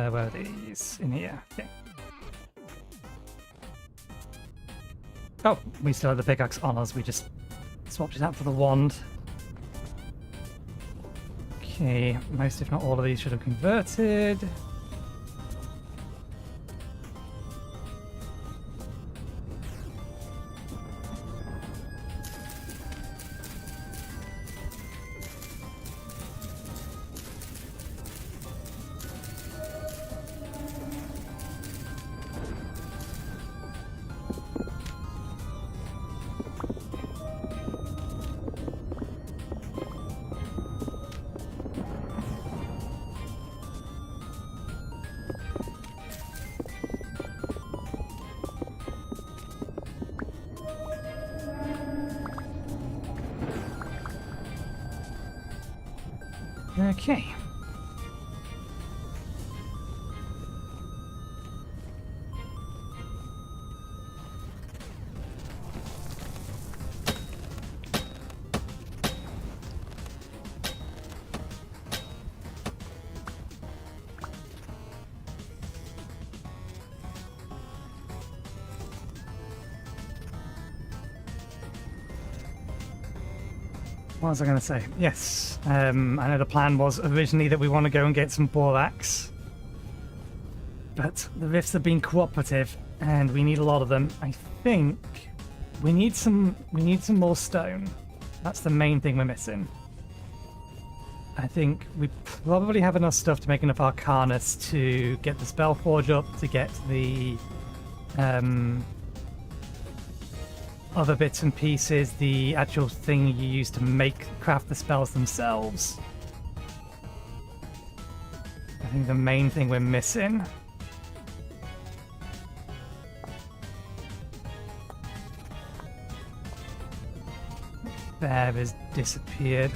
Where are these? In here. Okay. Oh, we still have the pickaxe on us. We just swapped it out for the wand. Okay, most if not all of these should have converted. Okay. What was I going to say? Yes, I know the plan was originally that we want to go and get some Borax, but the rifts have been cooperative, and we need a lot of them. I think we need some more stone. That's the main thing we're missing. I think we probably have enough stuff to make enough Arcanus to get the Spellforge up, to get the other bits and pieces, the actual thing you use to craft the spells themselves. I think the main thing we're missing there has disappeared.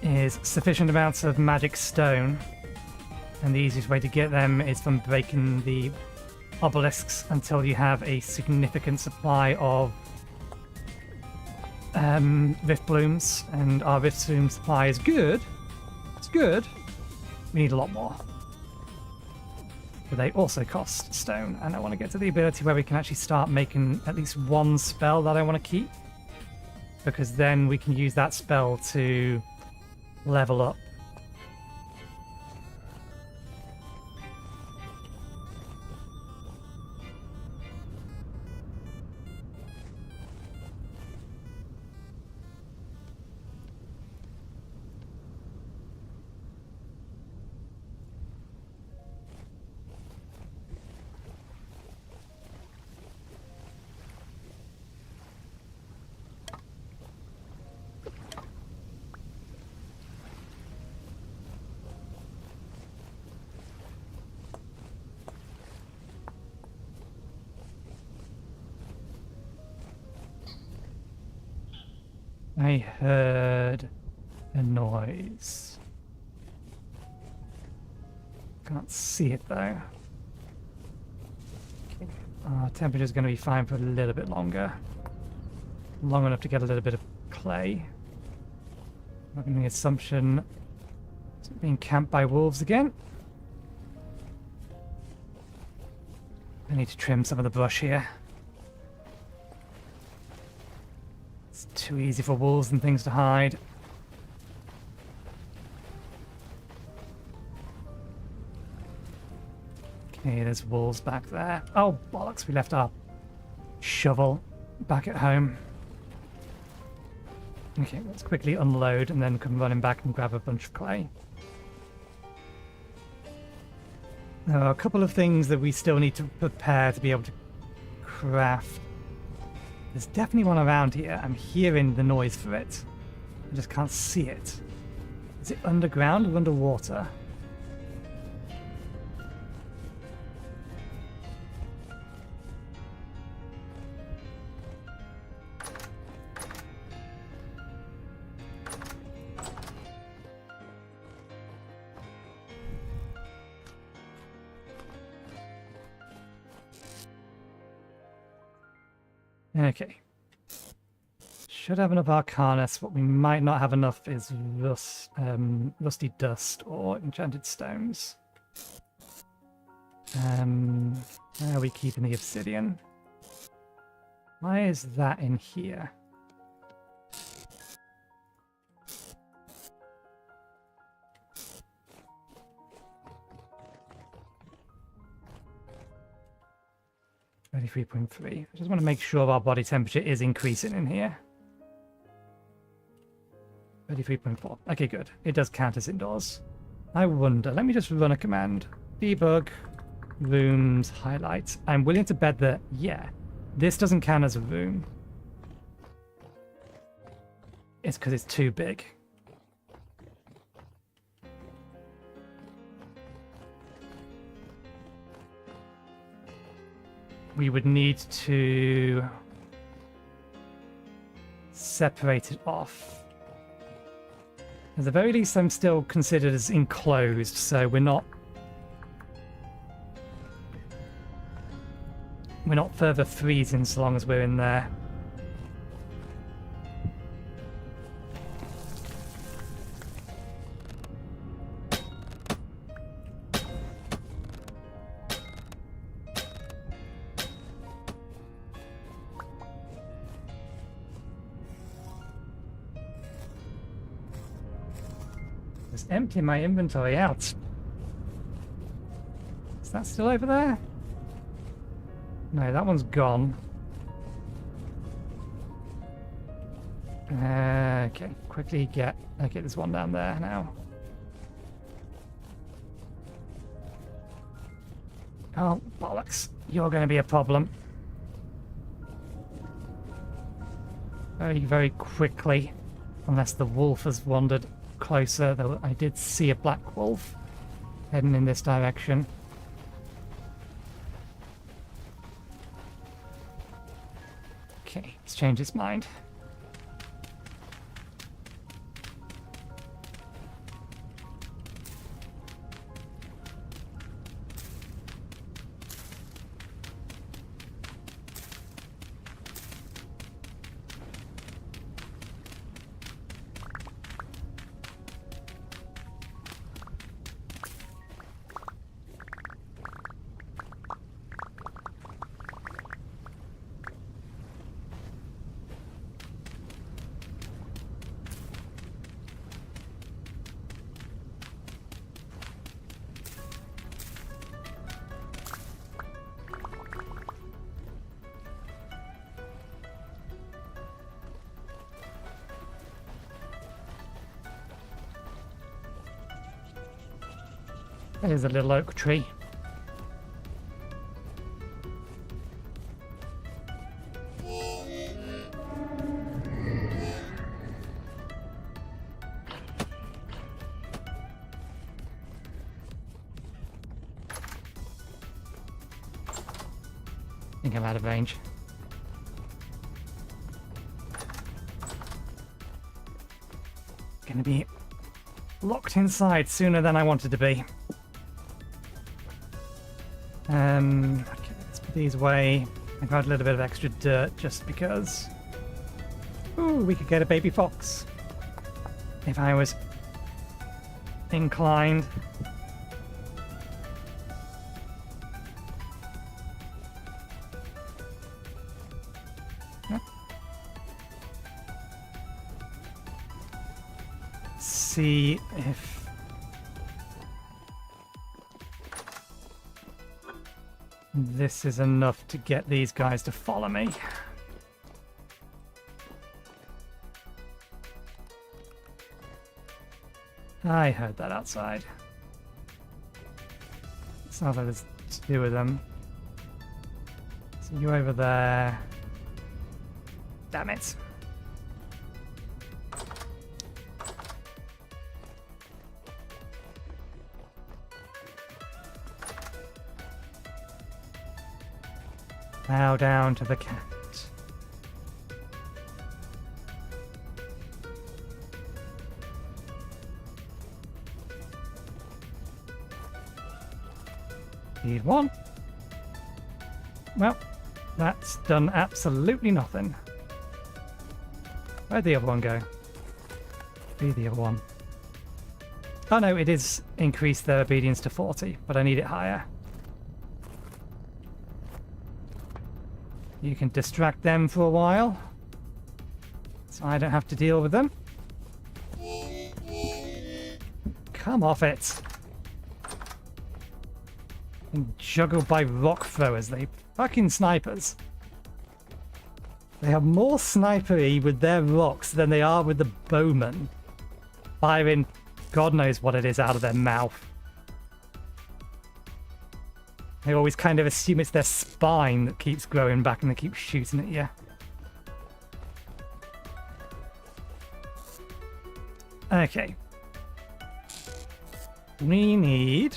Is sufficient amounts of magic stone, and the easiest way to get them is from breaking the obelisks until you have a significant supply of rift blooms, and our rift bloom supply is good. It's good. We need a lot more. But they also cost stone, and I want to get to the ability where we can actually start making at least one spell that I want to keep, because then we can use that spell to level up. I heard a noise. Can't see it though. Okay. Temperature's going to be fine for a little bit longer. Long enough to get a little bit of clay. Making the assumption it's being camped by wolves again. I need to trim some of the brush here. It's too easy for wolves and things to hide. Okay, there's wolves back there. Oh, bollocks, we left our shovel back at home. Okay, let's quickly unload and then come running back and grab a bunch of clay. There are a couple of things that we still need to prepare to be able to craft. There's definitely one around here. I'm hearing the noise for it. I just can't see it. Is it underground or underwater? Okay. Should have enough Arcanus. What we might not have enough is rusty dust or enchanted stones. Where are we keeping the obsidian? Why is that in here? .3. I just want to make sure our body temperature is increasing in here. 33.4. Okay, good. It does count as indoors. I wonder. Let me just run a command. Debug rooms highlight. I'm willing to bet that, yeah, this doesn't count as a room. It's because it's too big. We would need to separate it off. At the very least, I'm still considered as enclosed, so we're not further freezing so long as we're in there. Just empty my inventory out. Is that still over there? No, that one's gone. Okay, quickly get... Okay, there's one down there now. Oh, bollocks. You're going to be a problem. Very, very quickly. Unless the wolf has wandered closer, though I did see a black wolf heading in this direction. Okay, it's changed its mind. There's a little oak tree. I think I'm out of range. going to be locked inside sooner than I wanted to be. Okay, let's put these away. I got a little bit of extra dirt just because. Ooh, we could get a baby fox if I was inclined. Yep. See if this is enough to get these guys to follow me. I heard that outside. Sounds like there's two of them. So you over there. Damn it. Bow down to the cat. Need one. Well, that's done absolutely nothing. Where'd the other one go? Be the other one. Oh no, it is increased their obedience to 40, but I need it higher. You can distract them for a while, so I don't have to deal with them. Come off it. And juggled by rock throwers, they fucking snipers. They are more snipery with their rocks than they are with the bowmen. Firing God knows what it is out of their mouth. They always kind of assume it's their spine that keeps growing back and they keep shooting at you. Okay. We need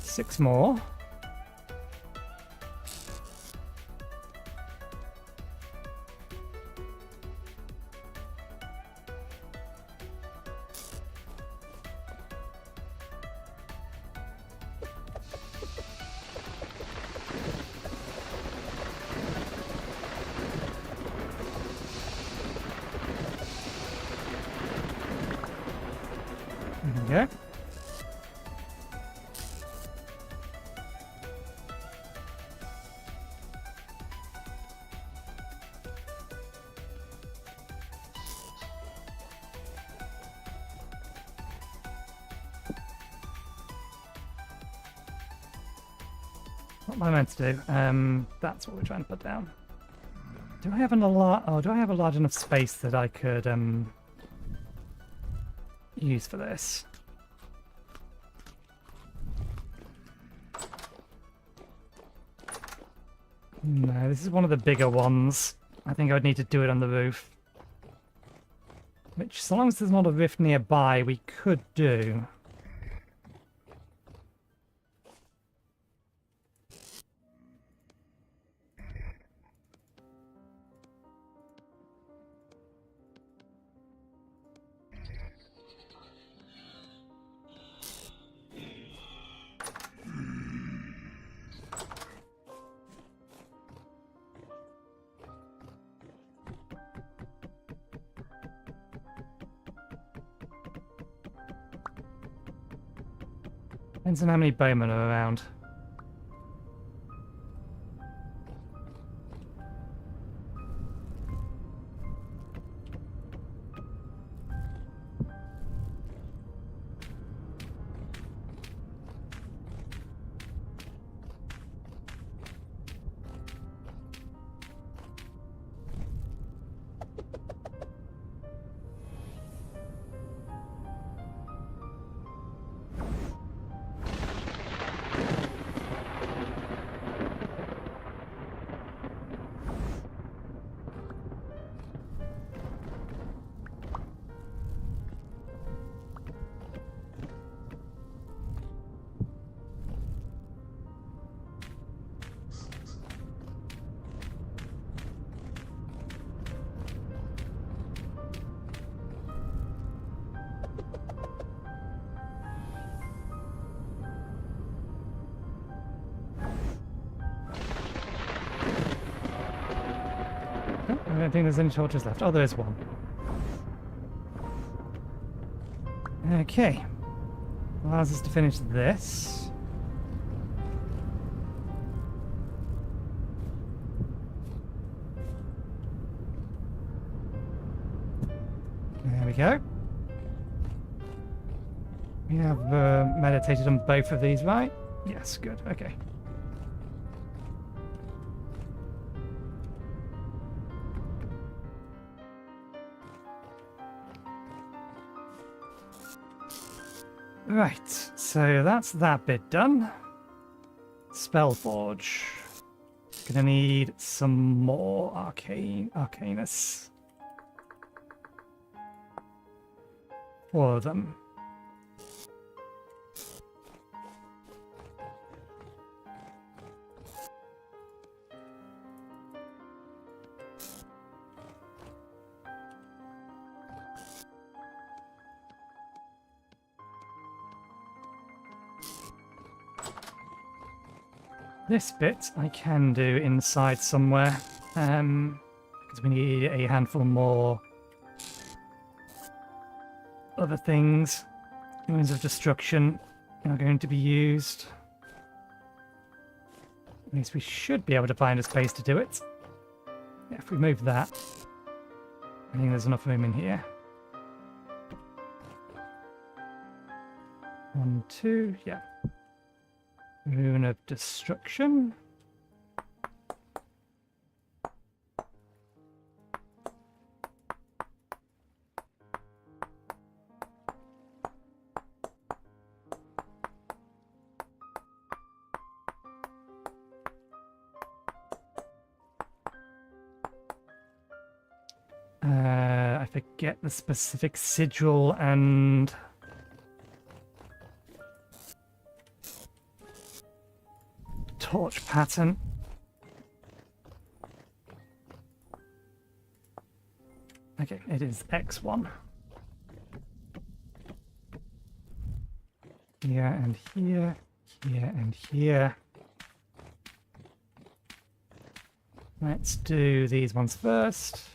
6 more. There we go. What am I meant to do? That's what we're trying to put down. Do I have do I have a large enough space that I could use for this? No, this is one of the bigger ones. I think I would need to do it on the roof. Which, so long as there's not a rift nearby, we could do. Depends on how many bowmen are around. don't think there's any torches left. Oh, there is one. Okay. Allows us to finish this. There we go. We have meditated on both of these, right? Yes, good. Okay. Right, so that's that bit done. Spellforge. Gonna need some more arcanus. 4 of them. This bit I can do inside somewhere, because we need a handful more other things. Ruins of Destruction are going to be used. At least we should be able to find a space to do it. Yeah, if we move that, I think there's enough room in here. 1, 2, yeah. Rune of Destruction. I forget the specific sigil and torch pattern. Okay, it is X1. Here and here, here and here. Let's do these ones first.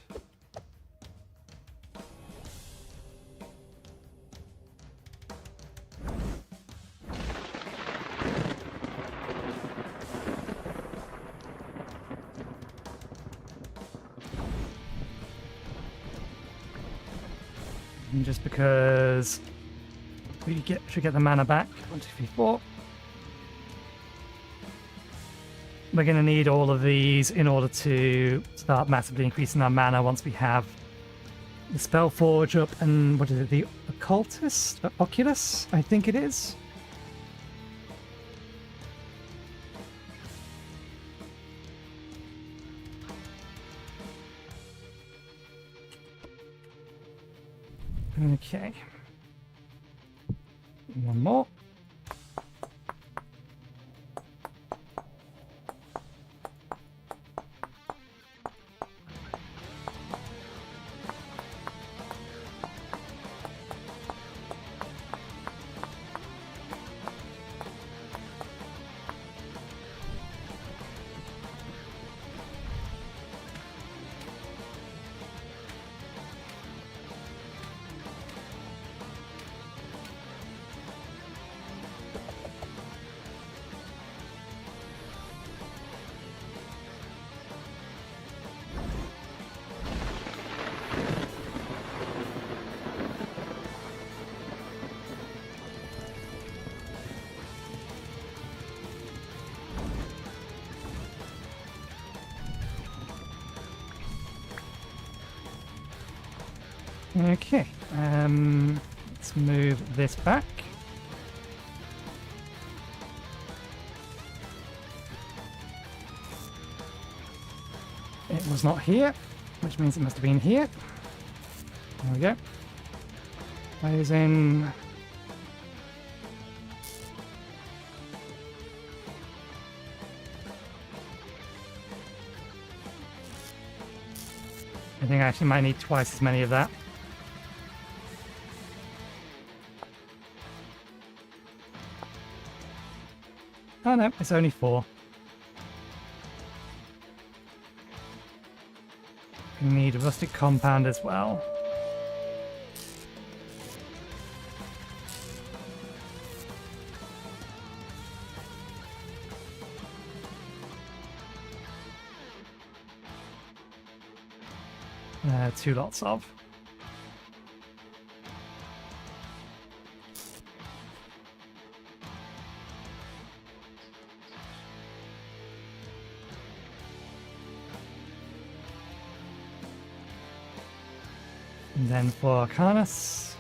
And just because we should get the mana back. 1, 2, 3, 4. We're going to need all of these in order to start massively increasing our mana once we have the Spellforge up and what is it, the Occultist? Oculus, I think it is. Okay. One more. Okay, let's move this back. It was not here, which means it must have been here. There we go. Those in. I think I actually might need twice as many of that. Oh no, it's only 4. We need a rustic compound as well. Two lots of. And then for Arcanus.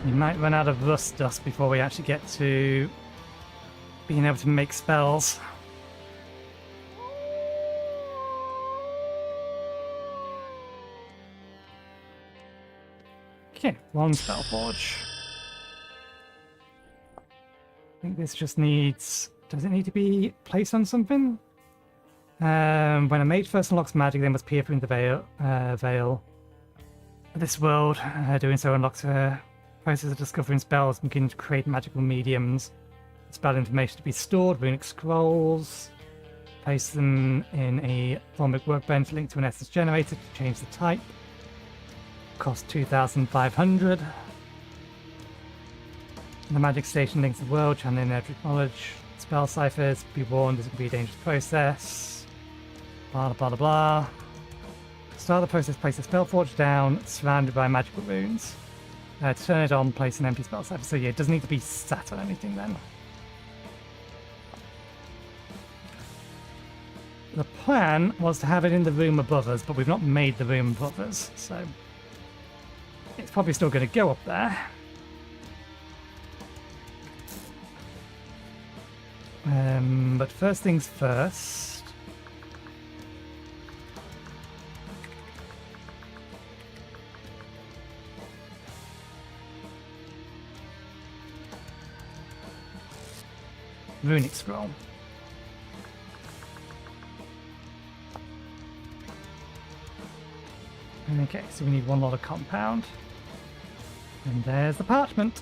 We might run out of rust dust before we actually get to being able to make spells. Okay, one spell forge. I think this just needs... Does it need to be placed on something? When a mage first unlocks magic, they must peer through the veil of this world. Doing so unlocks a process of discovering spells and beginning to create magical mediums. Spell information to be stored, runic scrolls. Place them in a formic workbench linked to an essence generator to change the type. Cost 2,500. The magic station links the world, channeling energy knowledge. Spell ciphers, be warned, this will be a dangerous process. Blah blah blah blah. Start the process, place a spell forge down, surrounded by magical runes. To turn it on, place an empty spell cipher. So yeah, it doesn't need to be sat on anything then. The plan was to have it in the room above us, but we've not made the room above us, so it's probably still going to go up there. But first things first. Runic scroll. Okay, so we need one lot of compound. And there's the parchment.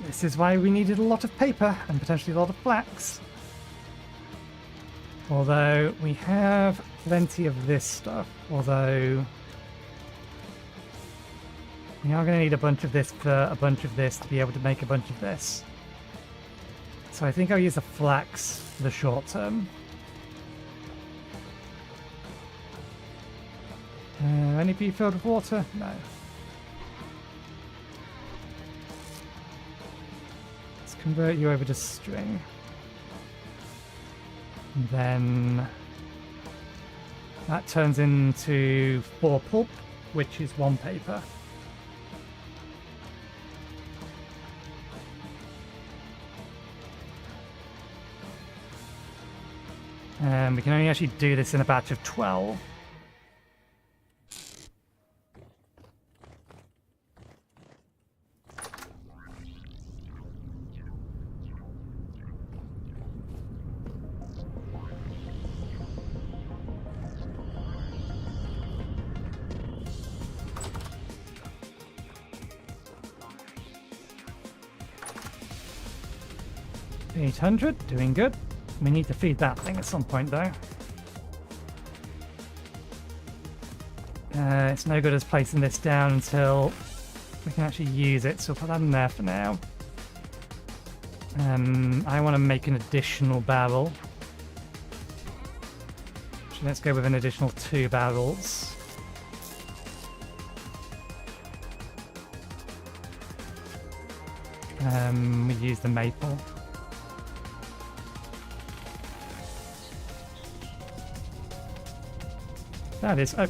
This is why we needed a lot of paper and potentially a lot of flax. Although we have plenty of this stuff. Although we are going to need a bunch of this for a bunch of this to be able to make a bunch of this. So I think I'll use the flax for the short term. Any be filled with water? No. Let's convert you over to string. And then that turns into 4 pulp, which is 1 paper. And we can only actually do this in a batch of 12. $800, doing good. We need to feed that thing at some point though. It's no good as placing this down until we can actually use it, so we'll put that in there for now. I want to make an additional barrel. So let's go with an additional 2 barrels. We use the maple. That is oak.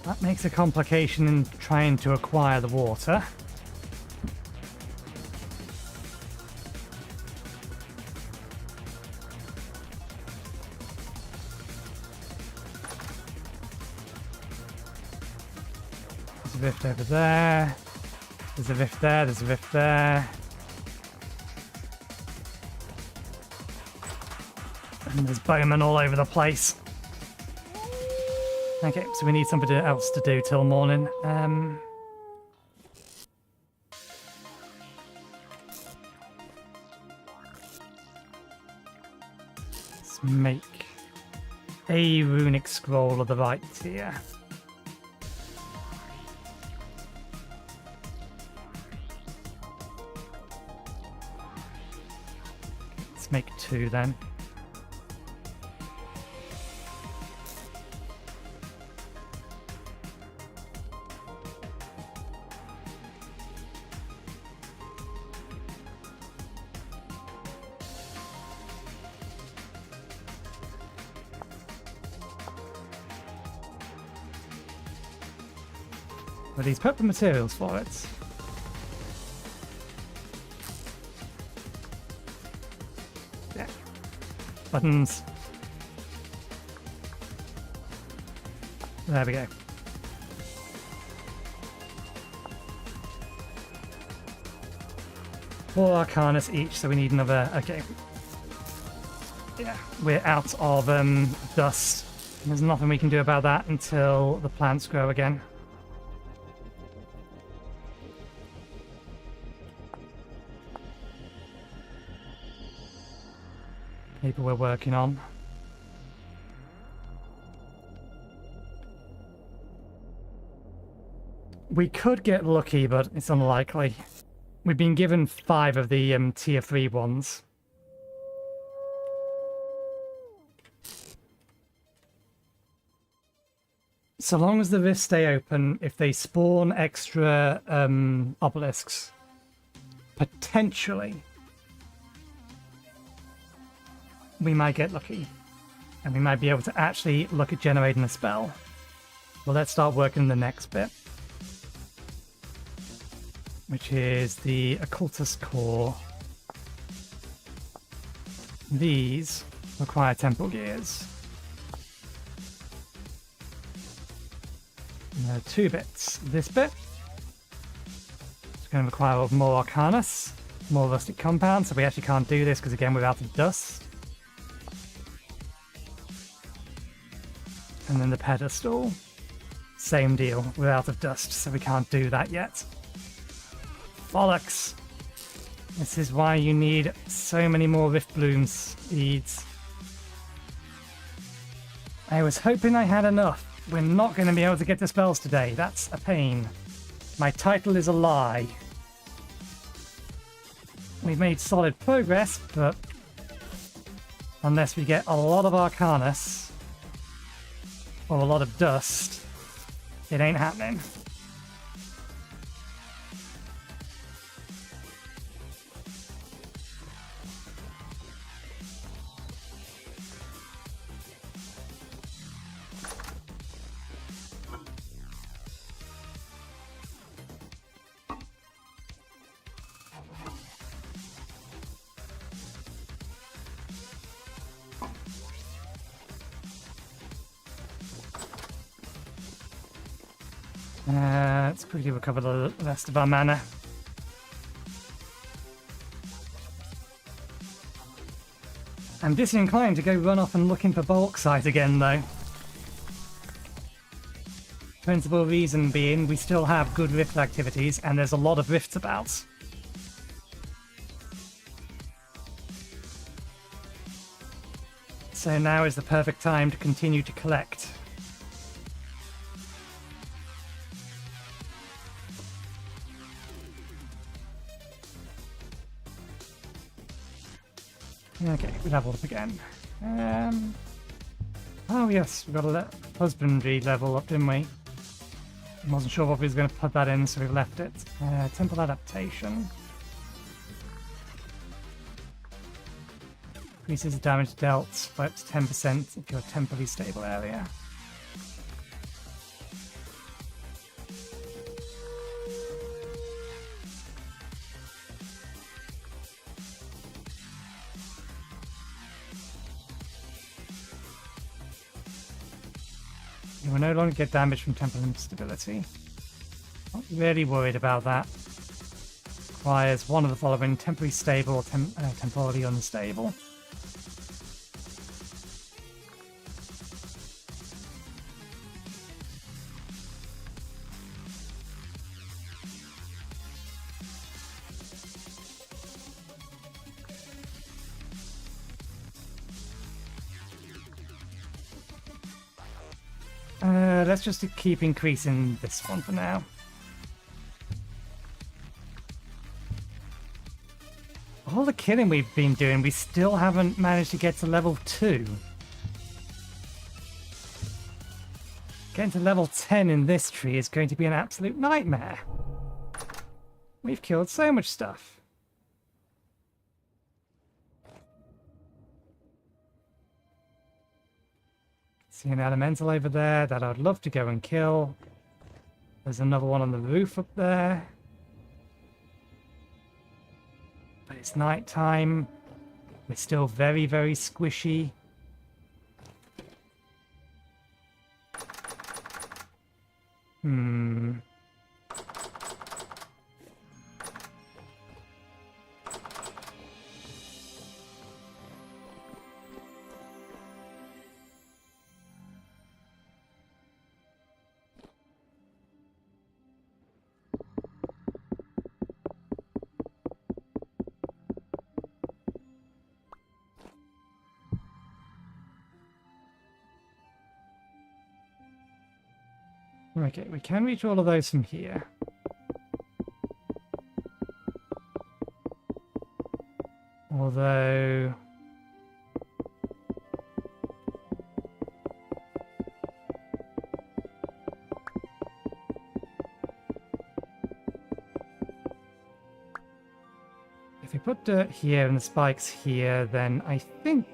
That makes a complication in trying to acquire the water. There's a rift over there. There's a rift there, there's a rift there. And there's bowmen all over the place. Okay, so we need something else to do till morning. Let's make a runic scroll of the right tier. Let's make 2 then. Are these purple materials for it? Yeah. Buttons. There we go. Four Arcanus each, so we need another... Okay. Yeah, we're out of dust. There's nothing we can do about that until the plants grow again. People we're working on. We could get lucky, but it's unlikely. We've been given 5 of the tier 3 ones. So long as the rifts stay open, if they spawn extra obelisks, potentially we might get lucky, and we might be able to actually look at generating a spell. Well, let's start working the next bit, which is the Occultist Core. These require Temple Gears. And there are 2 bits. This bit is going to require more Arcanus, more Rustic Compound, so we actually can't do this because, again, we're out of dust. And then the pedestal, same deal, we're out of dust, so we can't do that yet. Bollocks! This is why you need so many more Rift Bloom seeds. I was hoping I had enough. We're not going to be able to get to spells today, that's a pain. My title is a lie. We've made solid progress, but unless we get a lot of Arcanus, or a lot of dust, it ain't happening. Let's quickly recover the rest of our mana. I'm disinclined to go run off and looking for bauxite again, though. Principal reason being we still have good rift activities and there's a lot of rifts about. So now is the perfect time to continue to collect. Okay, we leveled up again. Oh yes, we got a husbandry level up, didn't we? I wasn't sure what we was going to put that in, so we've left it. Temple adaptation. Increases damage dealt by up to 10% if you're a temporally stable area. You will no longer get damage from temporal instability. Not really worried about that. Requires one of the following: temporarily stable or temporarily unstable. Let's just keep increasing this one for now. All the killing we've been doing, we still haven't managed to get to level 2. Getting to level 10 in this tree is going to be an absolute nightmare. We've killed so much stuff. See an elemental over there that I'd love to go and kill. There's another one on the roof up there. But it's night time. We're still very, very squishy. Okay, we can reach all of those from here. Although... if we put dirt here and the spikes here, then I think...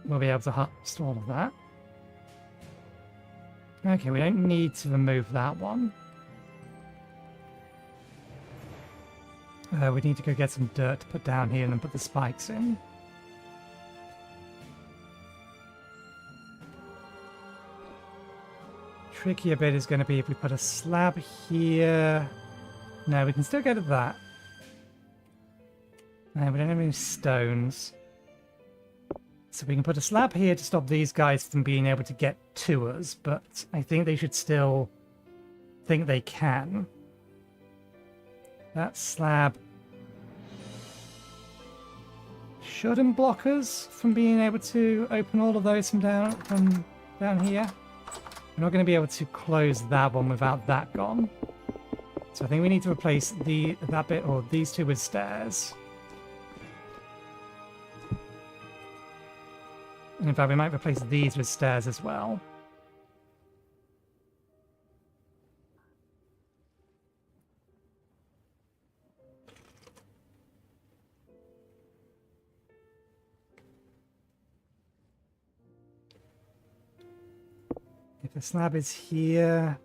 we'll be able to harvest all of that. Okay, we don't need to remove that one. We need to go get some dirt to put down here and then put the spikes in. Trickier bit is going to be if we put a slab here. No, we can still get at that. No, we don't have any stones. So we can put a slab here to stop these guys from being able to get to us, but I think they should still think they can. That slab shouldn't block us from being able to open all of those from down here. We're not going to be able to close that one without that gone. So I think we need to replace that bit or these two with stairs. In fact, we might replace these with stairs as well. If the slab is here,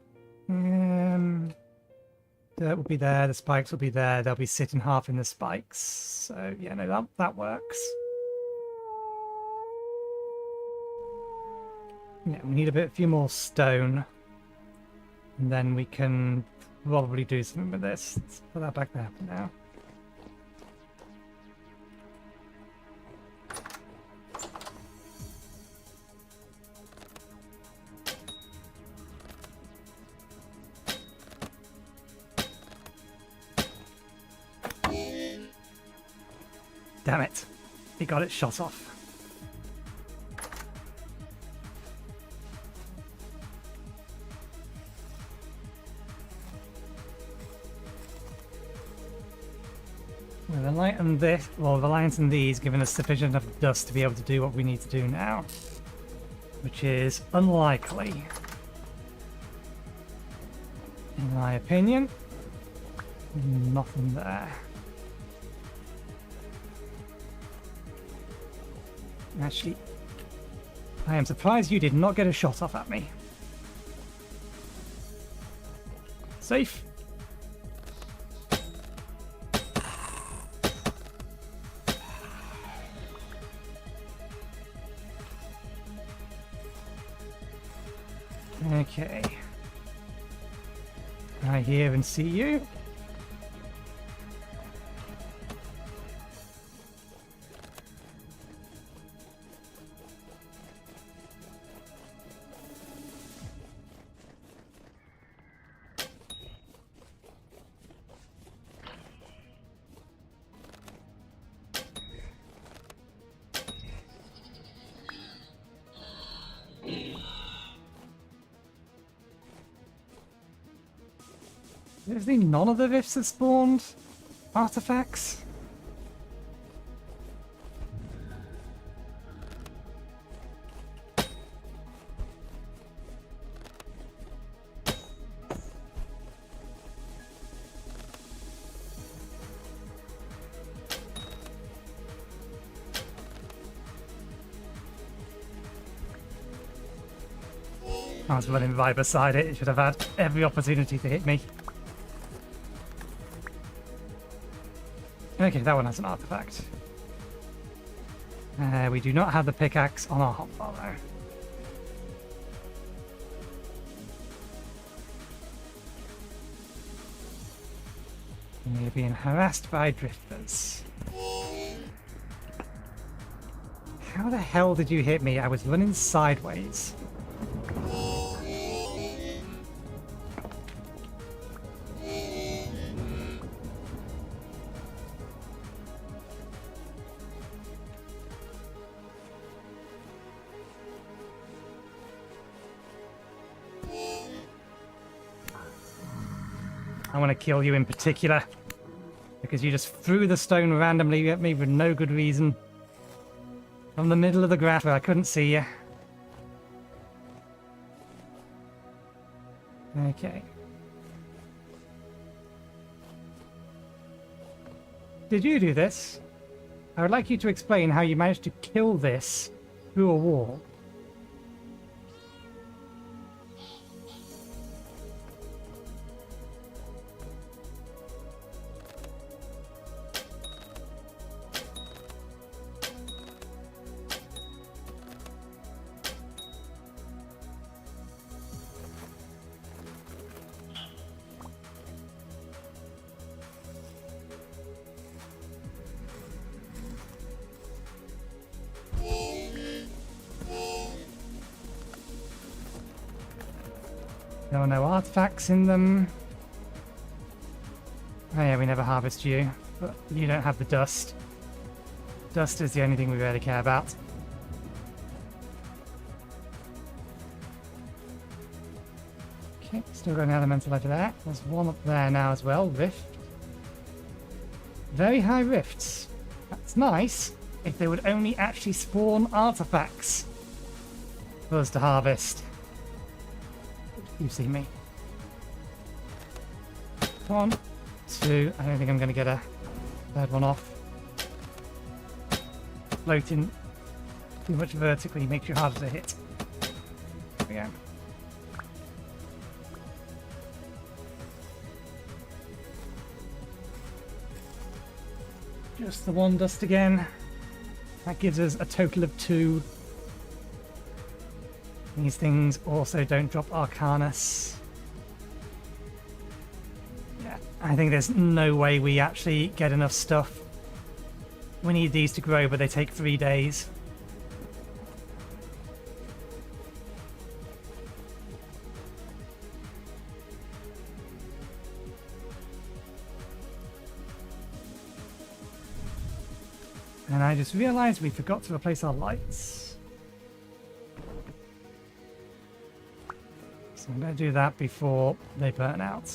dirt will be there, the spikes will be there, they'll be sitting half in the spikes. So yeah, no, that works. Yeah, we need a few more stone, and then we can probably do something with this. Let's put that back there for now. Damn it. He got it shot off. The light on this, well, the lines in these giving us sufficient enough dust to be able to do what we need to do now, which is unlikely, in my opinion. Nothing there. Actually, I am surprised you did not get a shot off at me. Safe. Okay. I hear and see you. Seriously, none of the rifts have spawned artifacts? I was running right beside it. It should have had every opportunity to hit me. Okay, that one has an artifact. We do not have the pickaxe on our hotbar though. We're being harassed by drifters. How the hell did you hit me? I was running sideways. I want to kill you in particular because you just threw the stone randomly at me for no good reason from the middle of the grass where I couldn't see you. Okay. Did you do this? I would like you to explain how you managed to kill this through a wall. There are no artifacts in them. Oh yeah, we never harvest you, but you don't have the dust. Dust is the only thing we really care about. Okay, still got an elemental over there. There's one up there now as well, rift. Very high rifts. That's nice, if they would only actually spawn artifacts for us to harvest. You see me. 1, 2. I don't think I'm going to get a third one off. Floating too much vertically makes you harder to hit. There we go. Just the one dust again. That gives us a total of 2. These things also don't drop Arcanus. Yeah, I think there's no way we actually get enough stuff. We need these to grow, but they take 3 days. And I just realized we forgot to replace our lights. So I'm going to do that before they burn out.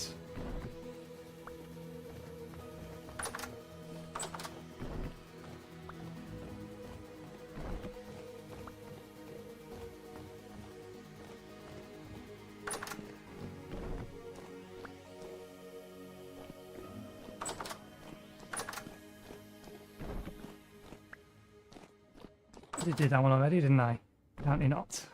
I did that one already, didn't I? Apparently not.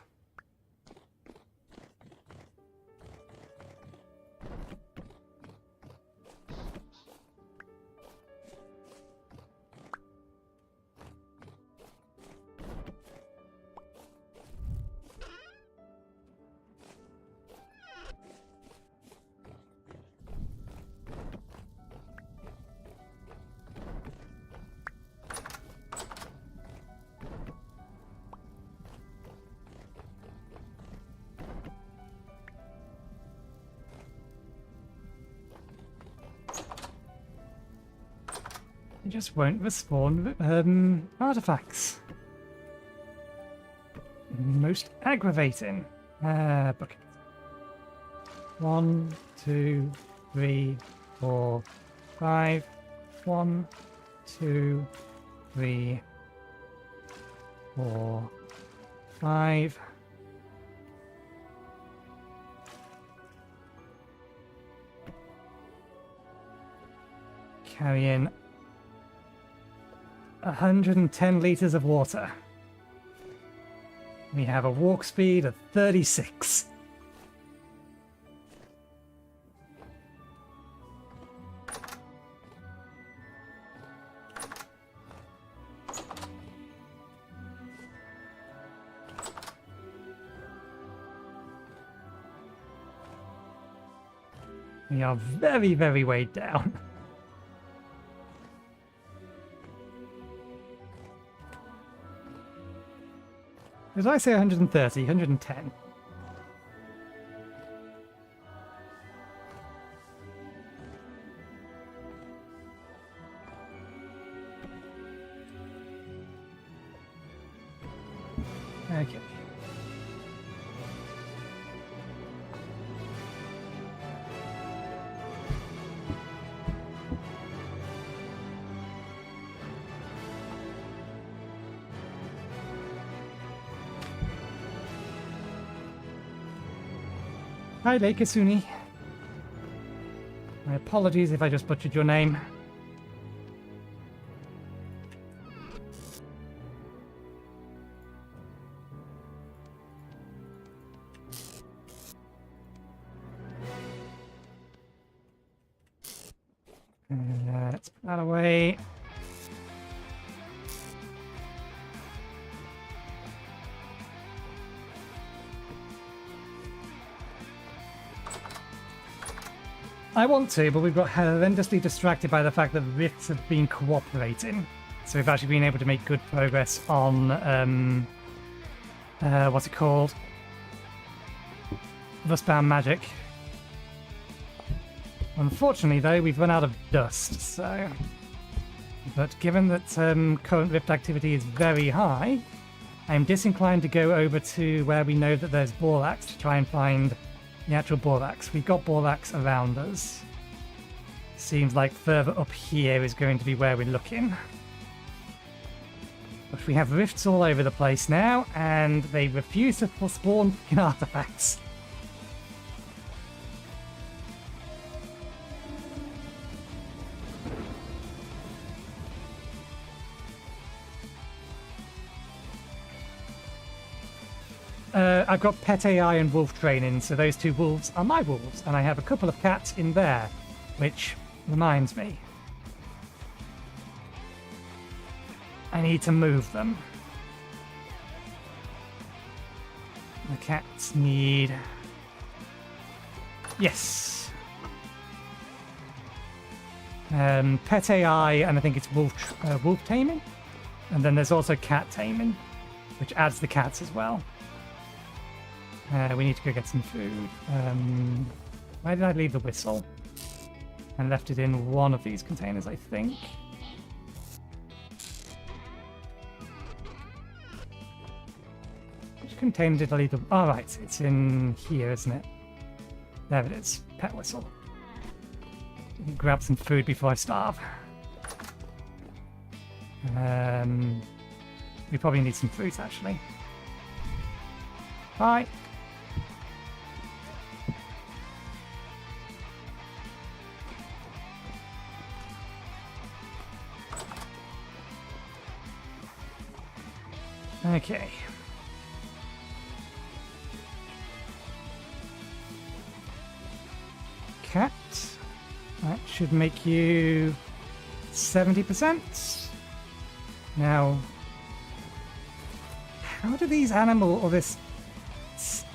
It just won't respawn artifacts. Most aggravating. Bucket. 1, 2, 3, 4, 5. 1, 2, 3, 4, 5. Carry in 110 liters of water. We have a walk speed of 36. We are very, very weighed down. Did I say 130? 110. Okay. Hi, Lake Asuni. My apologies if I just butchered your name. Let's put that away. I want to, but we've got horrendously distracted by the fact that the rifts have been cooperating. So we've actually been able to make good progress on, what's it called? Rustbound Magic. Unfortunately, though, we've run out of dust, so... But given that current rift activity is very high, I'm disinclined to go over to where we know that there's Borax to try and find the actual Borax. We've got Borax around us. Seems like further up here is going to be where we're looking. But we have rifts all over the place now, and they refuse to spawn fucking artifacts. I've got pet AI and wolf training, so those two wolves are my wolves, and I have a couple of cats in there, which reminds me. I need to move them. The cats need... Yes! Pet AI, and I think it's wolf taming. And then there's also cat taming, which adds the cats as well. We need to go get some food. Where did I leave the whistle? I left it in one of these containers, I think. Which container did I leave the... Oh, right. It's in here, isn't it? There it is. Pet whistle. Grab some food before I starve. We probably need some fruit, actually. Bye. Okay. Cat. That should make you 70%. Now, how do these animal or this...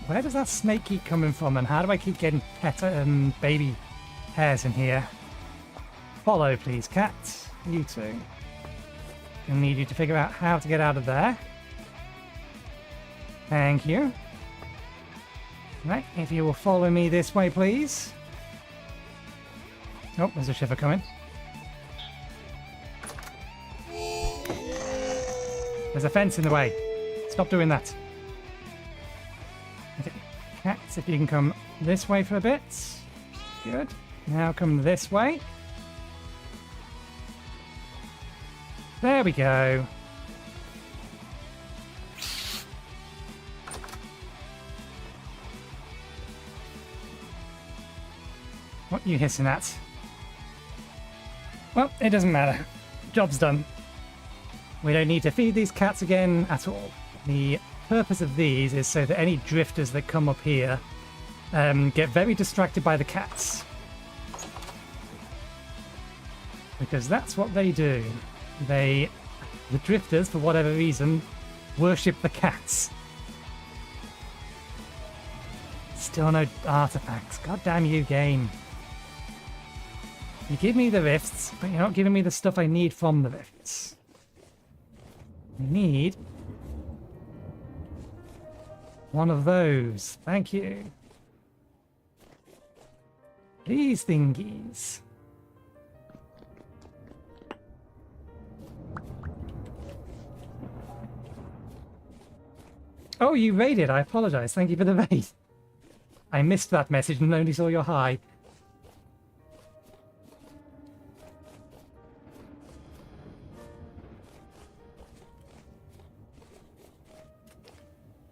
Where does that snake keep coming from, and how do I keep getting pet baby hairs in here? Follow, please, cat. You two. Gonna need you to figure out how to get out of there. Thank you. Right, if you will follow me this way, please. Oh, there's a shiver coming. There's a fence in the way. Stop doing that. Okay. Cats, if you can come this way for a bit. Good. Now come this way. There we go. What are you hissing at? Well, it doesn't matter. Job's done. We don't need to feed these cats again at all. The purpose of these is so that any drifters that come up here get very distracted by the cats. Because that's what they do. The drifters, for whatever reason, worship the cats. Still no artifacts. God damn you, game. You give me the rifts, but you're not giving me the stuff I need from the rifts. I need one of those. Thank you. These thingies. Oh, you raided. I apologize. Thank you for the raid. I missed that message and only saw your hi.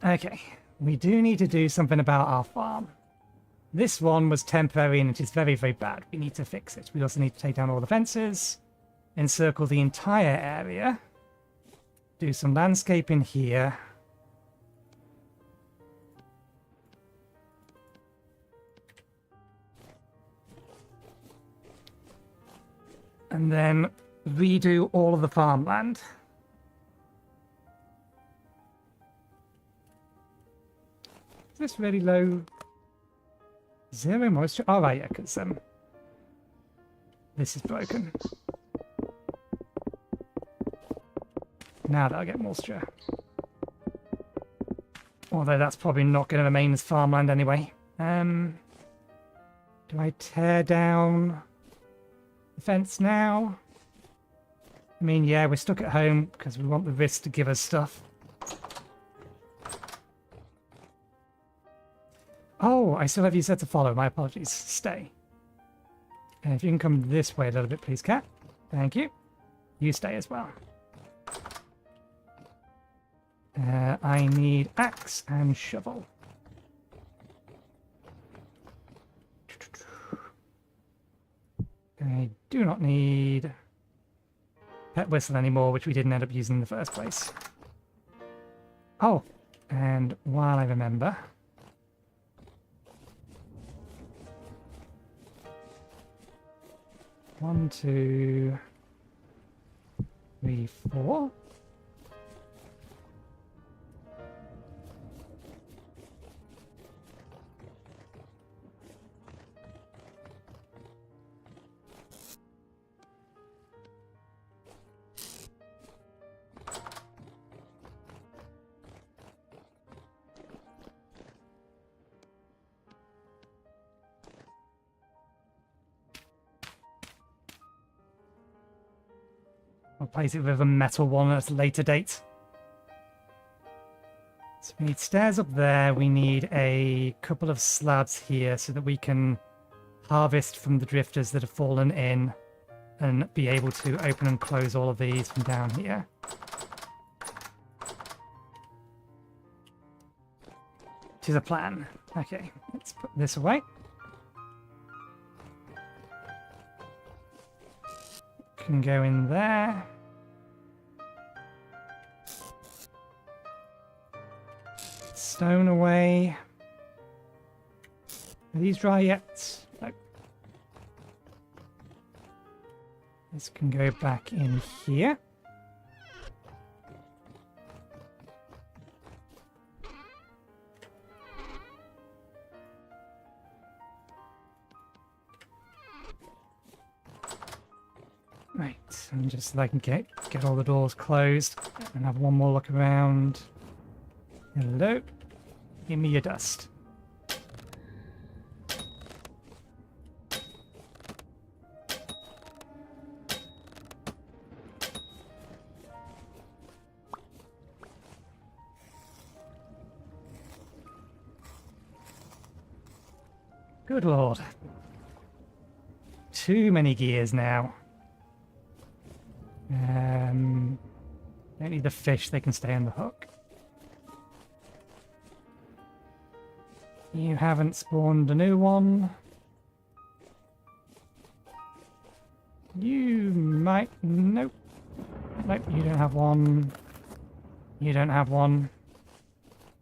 Okay, we do need to do something about our farm. This one was temporary and it is very, very bad. We need to fix it. We also need to take down all the fences, encircle the entire area, do some landscaping here. And then redo all of the farmland. Is this really low? Zero moisture? Oh, right, yeah, because this is broken. Now that'll get moisture. Although that's probably not going to remain as farmland anyway. Do I tear down the fence now? I mean, yeah, we're stuck at home because we want the wrist to give us stuff. Oh, I still have you set to follow. My apologies. Stay. And if you can come this way a little bit, please, cat. Thank you. You stay as well. I need axe and shovel. I do not need pet whistle anymore, which we didn't end up using in the first place. Oh, and while I remember... 1, 2, 3, 4. I'll place it with a metal one at a later date. So we need stairs up there. We need a couple of slabs here so that we can harvest from the drifters that have fallen in and be able to open and close all of these from down here. To the plan. Okay, let's put this away. Can go in there. Stone away. Are these dry yet? No. This can go back in here. Right, and just so I can get all the doors closed and have one more look around. Hello. Give me your dust. Good lord. Too many gears now. Don't need the fish, they can stay on the hook. You haven't spawned a new one. You might... Nope. Nope, you don't have one. You don't have one.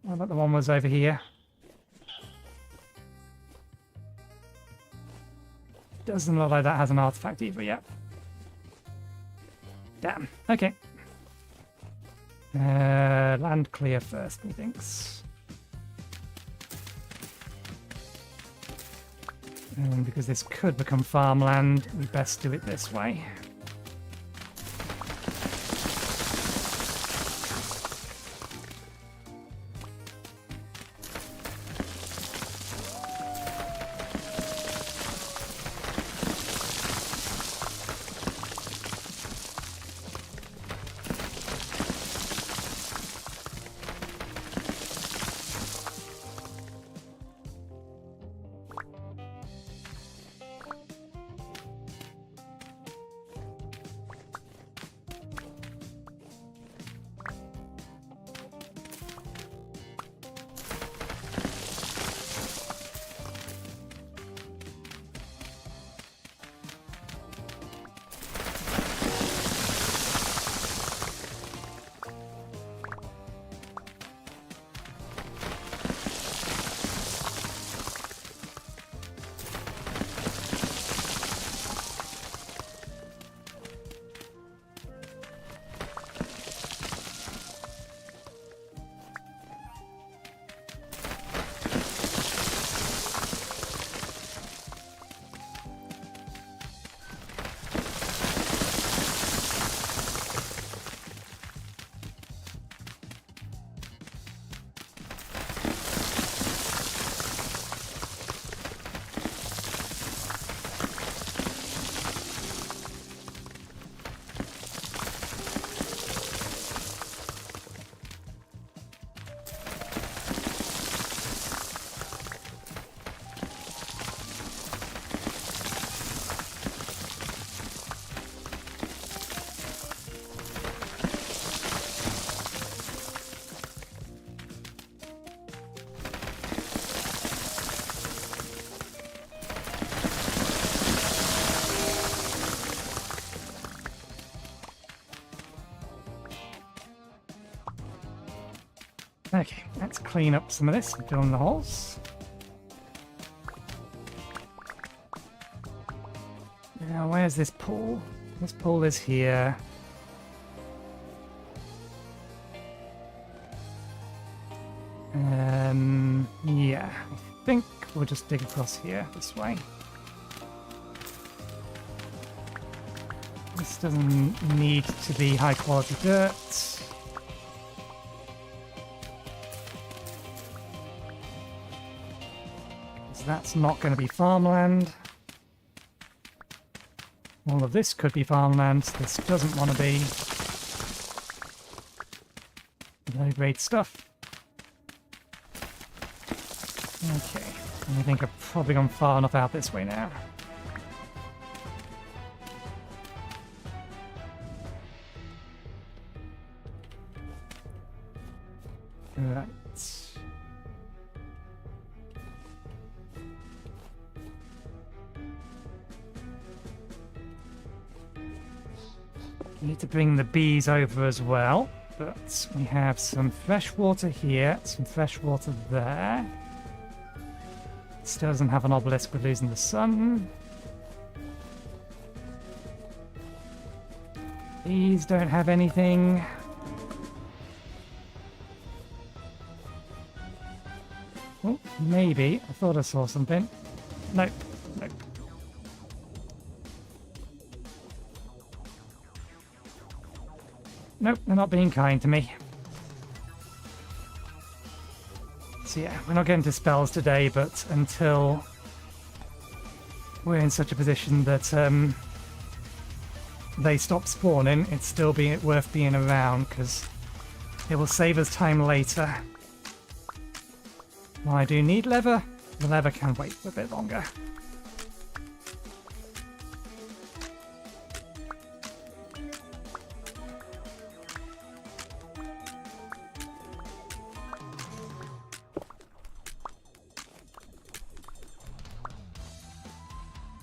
What about the one was over here? Doesn't look like that has an artifact either yet. Damn. Okay. Land clear first, methinks. And because this could become farmland, we best do it this way. Okay, let's clean up some of this and fill in the holes. Now, where's this pool? This pool is here. Yeah, I think we'll just dig across here, this way. This doesn't need to be high quality dirt. That's not going to be farmland. All of this could be farmland. This doesn't want to be. Low grade stuff. Okay, I think I've probably gone far enough out this way now. Right. Need to bring the bees over as well, but we have some fresh water here, some fresh water there. Still doesn't have an obelisk, we're losing the sun. These don't have anything. Oh, maybe. I thought I saw something. Nope. Nope. Nope, they're not being kind to me. So yeah, we're not getting to spells today, but until we're in such a position that they stop spawning, it's still worth being around, because it will save us time later. Well, I do need leather. The leather can wait for a bit longer.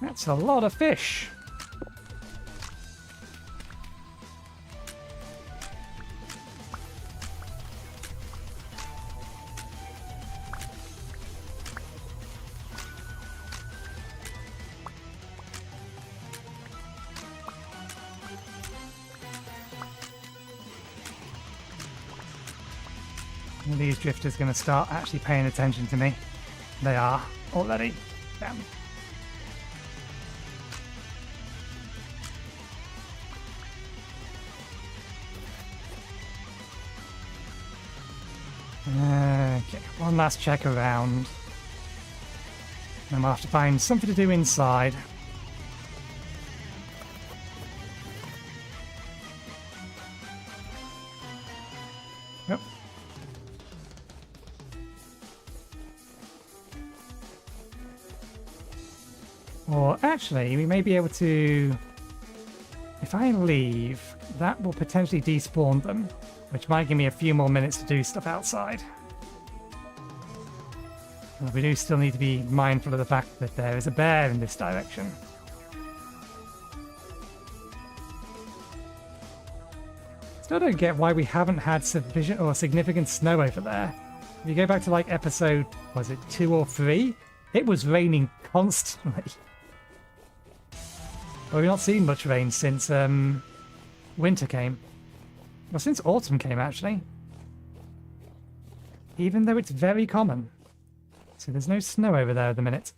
That's a lot of fish. Are these drifters going to start actually paying attention to me? They are already. Damn. Okay, one last check around. And we'll have to find something to do inside. Yep. Or actually, we may be able to... If I leave, that will potentially despawn them, which might give me a few more minutes to do stuff outside. But we do still need to be mindful of the fact that there is a bear in this direction. Still don't get why we haven't had sufficient or significant snow over there. If you go back to like episode, was it 2 or 3? It was raining constantly. But we've not seen much rain since winter came. Well, since autumn came, actually. Even though it's very common. So there's no snow over there at the minute.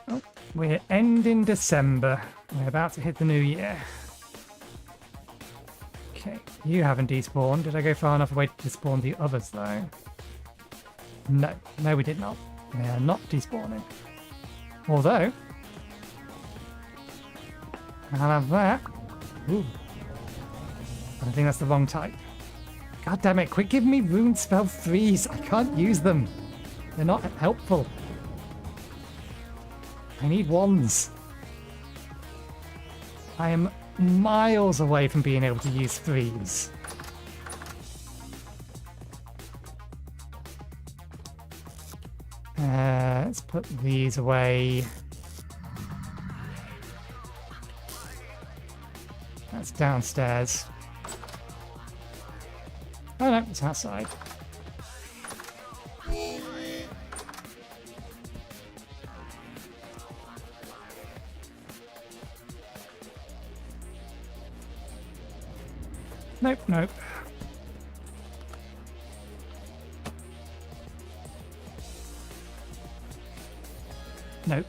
Oh, we're ending December. We're about to hit the new year. Okay, you haven't despawned. Did I go far enough away to despawn the others, though? No, no we did not. They are not despawning. Although, I'll have that. Ooh. But I think that's the wrong type. God damn it, quit giving me rune spell freeze. I can't use them. They're not helpful. I need wands. I am miles away from being able to use freeze. Let's put these away. That's downstairs. Oh no, it's outside. Nope, nope. Nope.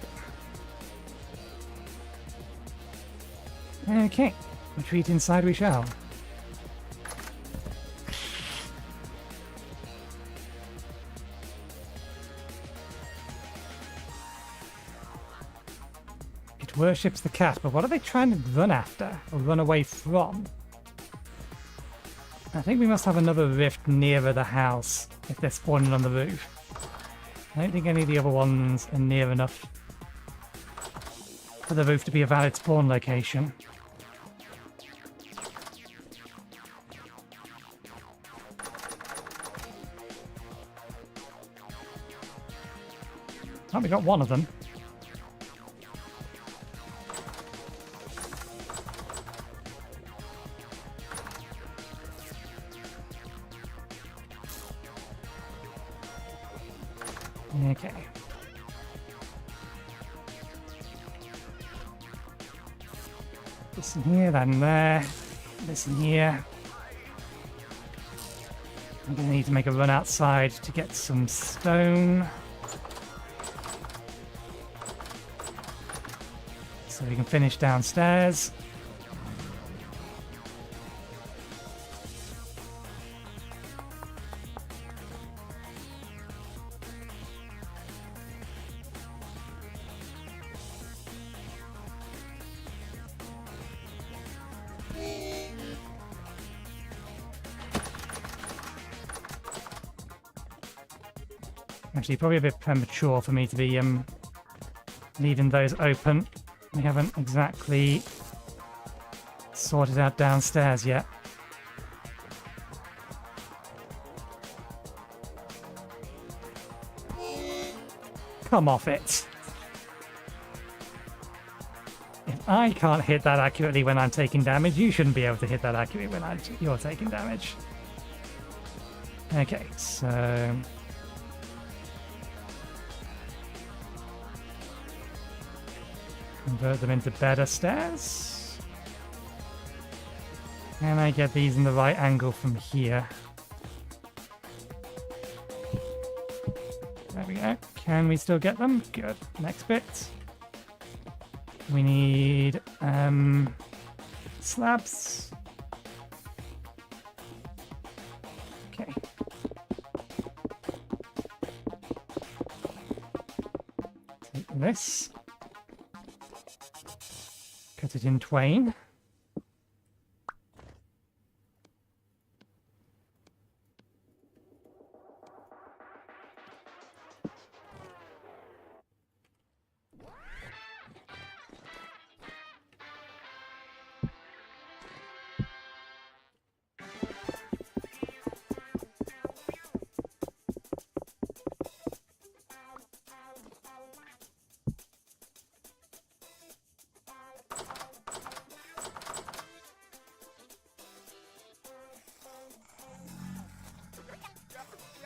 Okay, retreat inside we shall. It worships the cat, but what are they trying to run after or run away from? I think we must have another rift nearer the house if they're spawning on the roof. I don't think any of the other ones are near enough for the roof to be a valid spawn location. Oh, we got one of them. Okay. This in here, that in there. This in here. I'm going to need to make a run outside to get some stone. So we can finish downstairs. Actually, probably a bit premature for me to be leaving those open. We haven't exactly sorted out downstairs yet. Come off it. If I can't hit that accurately when I'm taking damage, you shouldn't be able to hit that accurately when you're taking damage. Okay, so... convert them into better stairs. Can I get these in the right angle from here? There we go. Can we still get them? Good. Next bit. We need slabs. Okay. Take this. Cut it in twain.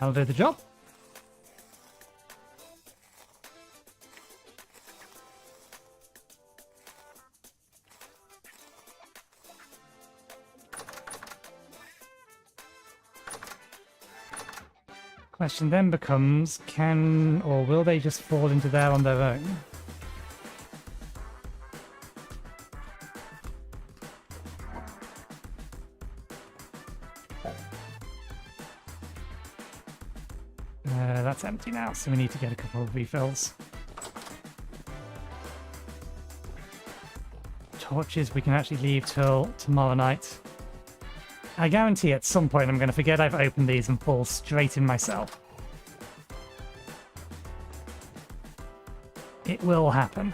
I'll do the job. Question then becomes, can or will they just fall into there on their own? That's empty now, so we need to get a couple of refills. Torches we can actually leave till tomorrow night. I guarantee at some point I'm going to forget I've opened these and fall straight in myself. It will happen.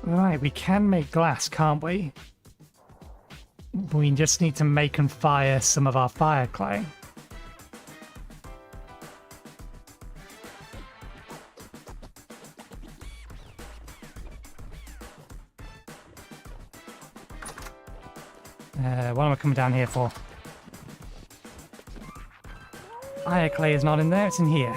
Right, we can make glass, can't we? We just need to make and fire some of our fire clay. What am I coming down here for? Fire clay is not in there, it's in here.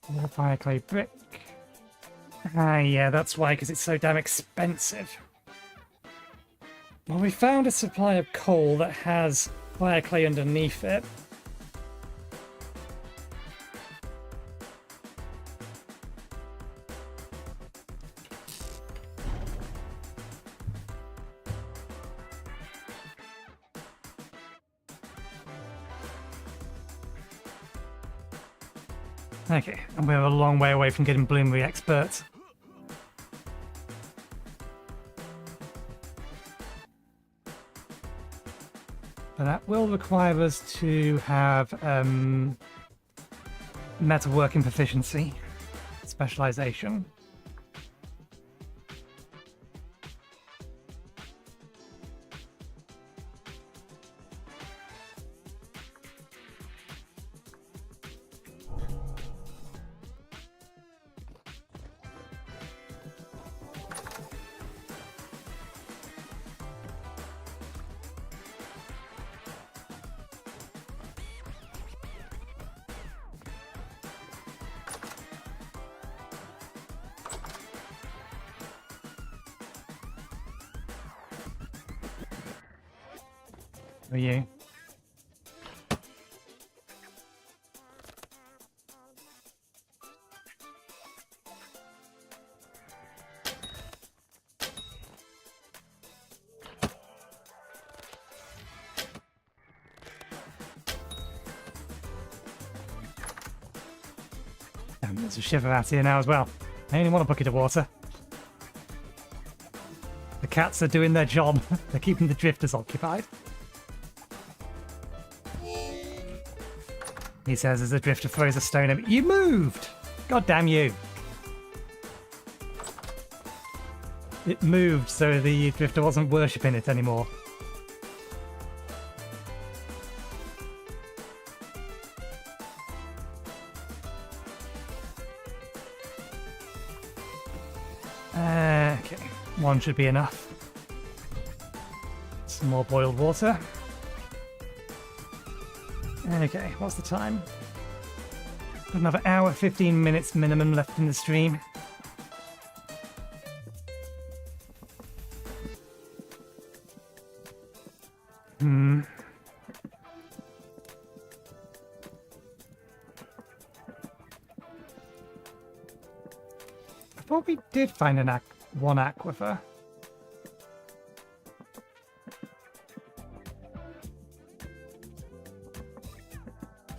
More fire clay brick. Ah, yeah, that's why, because it's so damn expensive. Well, we found a supply of coal that has fire clay underneath it. Okay, and we're a long way away from getting Bloomery Expert. But that will require us to have metalworking proficiency, specialization. For you. And there's a shiver out here now as well. I only want a bucket of water. The cats are doing their job. They're keeping the drifters occupied. He says as the drifter throws a stone at me. You moved! God damn you. It moved so the drifter wasn't worshipping it anymore. Okay, one should be enough. Some more boiled water. Okay, what's the time? Got another hour, 15 minutes minimum left in the stream. I thought we did find one aquifer.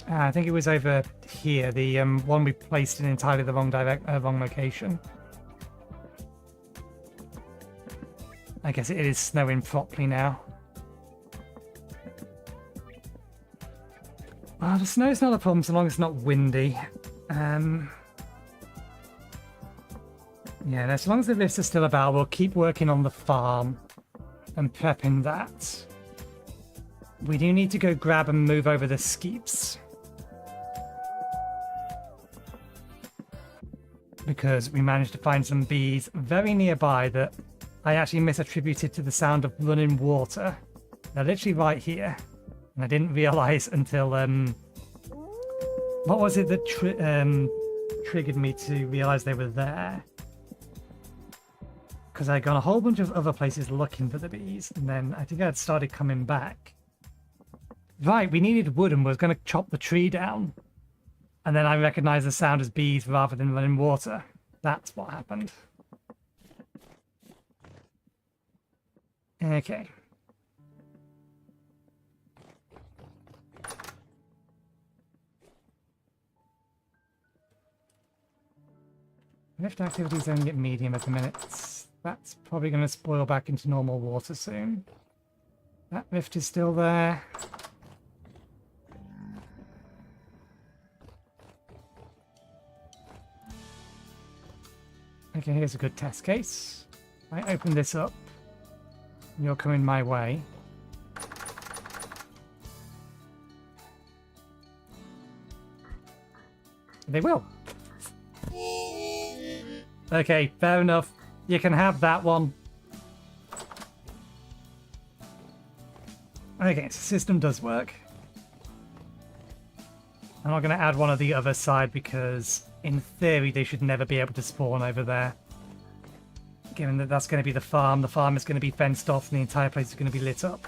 I think it was over here, the one we placed in entirely the wrong wrong location. I guess it is snowing properly now. Well, the snow's not a problem so long as it's not windy. Yeah, as long as the lifts are still about, we'll keep working on the farm and prepping that. We do need to go grab and move over the skeeps. Because we managed to find some bees very nearby that I actually misattributed to the sound of running water. They're literally right here. And I didn't realise until... what was it that triggered me to realise they were there? Because I'd gone a whole bunch of other places looking for the bees, and then I think I'd started coming back. Right, we needed wood and was going to chop the tree down. And then I recognised the sound as bees rather than running water. That's what happened. Okay. Lift activity is only at medium at the minute. That's probably going to spoil back into normal water soon. That rift is still there. Okay, here's a good test case. I open this up. You're coming my way. They will. Okay, fair enough. You can have that one. Okay, so the system does work. I'm not going to add one on the other side because, in theory, they should never be able to spawn over there. Given that that's going to be the farm is going to be fenced off and the entire place is going to be lit up.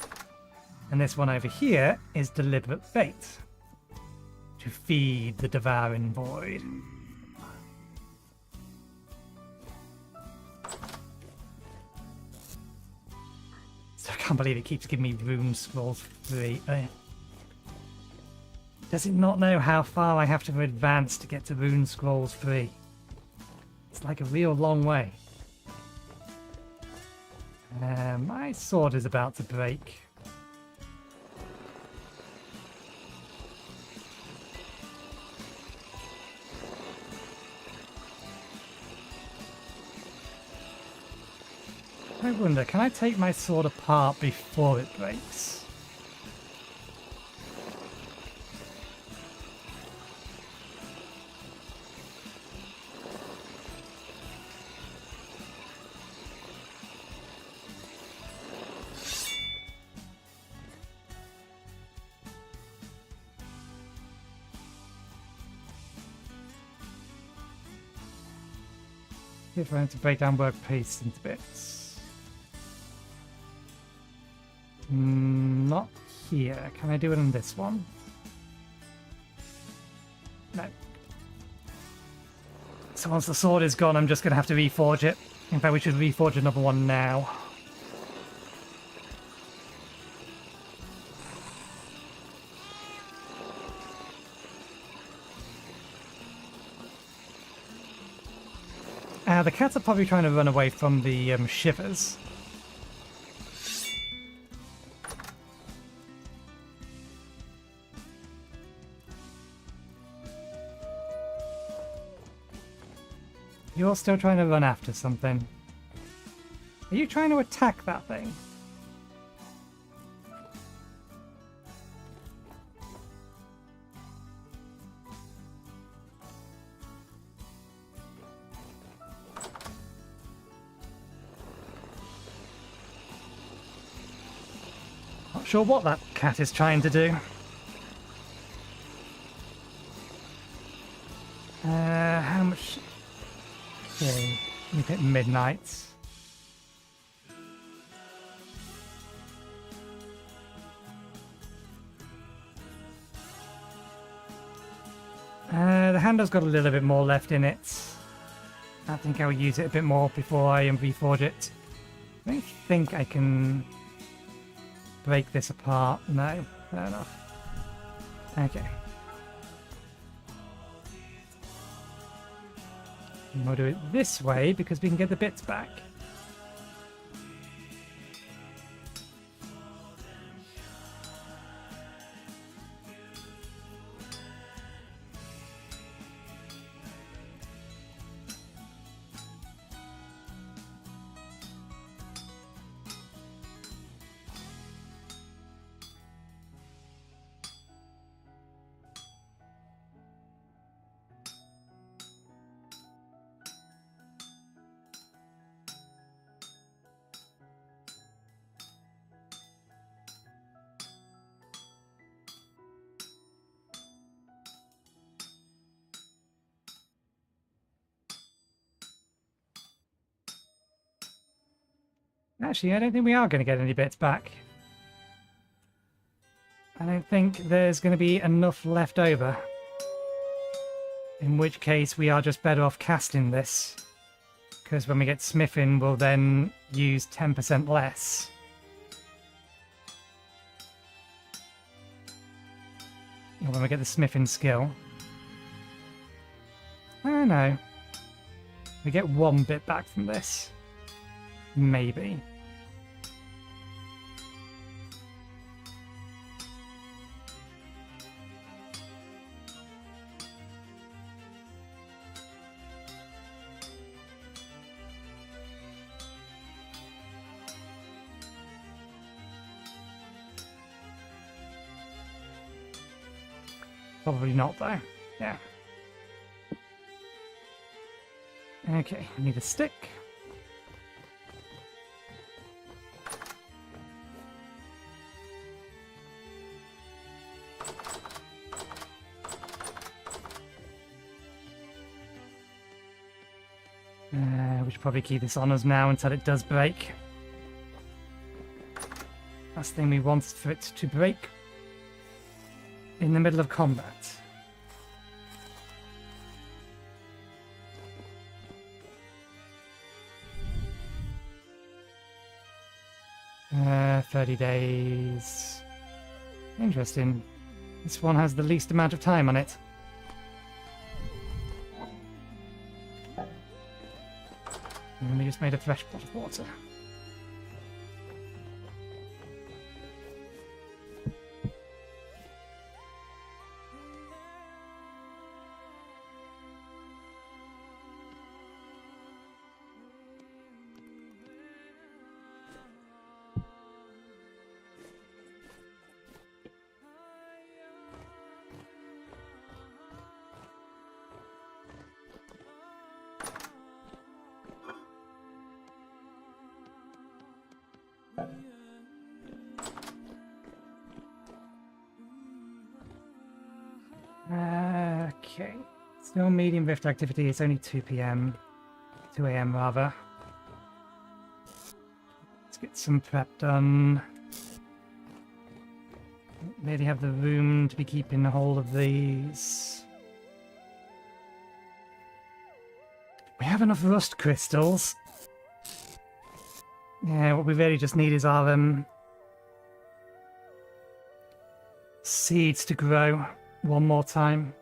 And this one over here is deliberate fate. To feed the devouring void. So I can't believe it keeps giving me rune scrolls free. Does it not know how far I have to advance to get to rune scrolls free? It's like a real long way. My sword is about to break. I wonder, can I take my sword apart before it breaks? If I want to break down work pace into bits. Not here. Can I do it on this one? No. So once the sword is gone, I'm just going to have to reforge it. In fact, we should reforge another one now. The cats are probably trying to run away from the shivers. You're still trying to run after something. Are you trying to attack that thing? Not sure what that cat is trying to do. How much... Okay, we hit midnight. The handle's got a little bit more left in it. I think I'll use it a bit more before I reforge it. I don't think I can break this apart. No, fair enough. Okay. And we'll do it this way because we can get the bits back. Actually, I don't think we are going to get any bits back. I don't think there's going to be enough left over. In which case, we are just better off casting this. Because when we get smithing, we'll then use 10% less. Or when we get the smithing skill. I don't know. We get one bit back from this. Maybe. Probably not, though. Yeah. Okay, I need a stick. We should probably keep this on us now until it does break. Last thing we want is for it to break in the middle of combat. Uh, 30 days. Interesting. This one has the least amount of time on it. And we just made a fresh pot of water. Okay. Still medium rift activity. It's only 2 p.m. 2 a.m. rather. Let's get some prep done. Don't really have the room to be keeping a hold of these. We have enough rust crystals. Yeah, what we really just need is our seeds to grow one more time.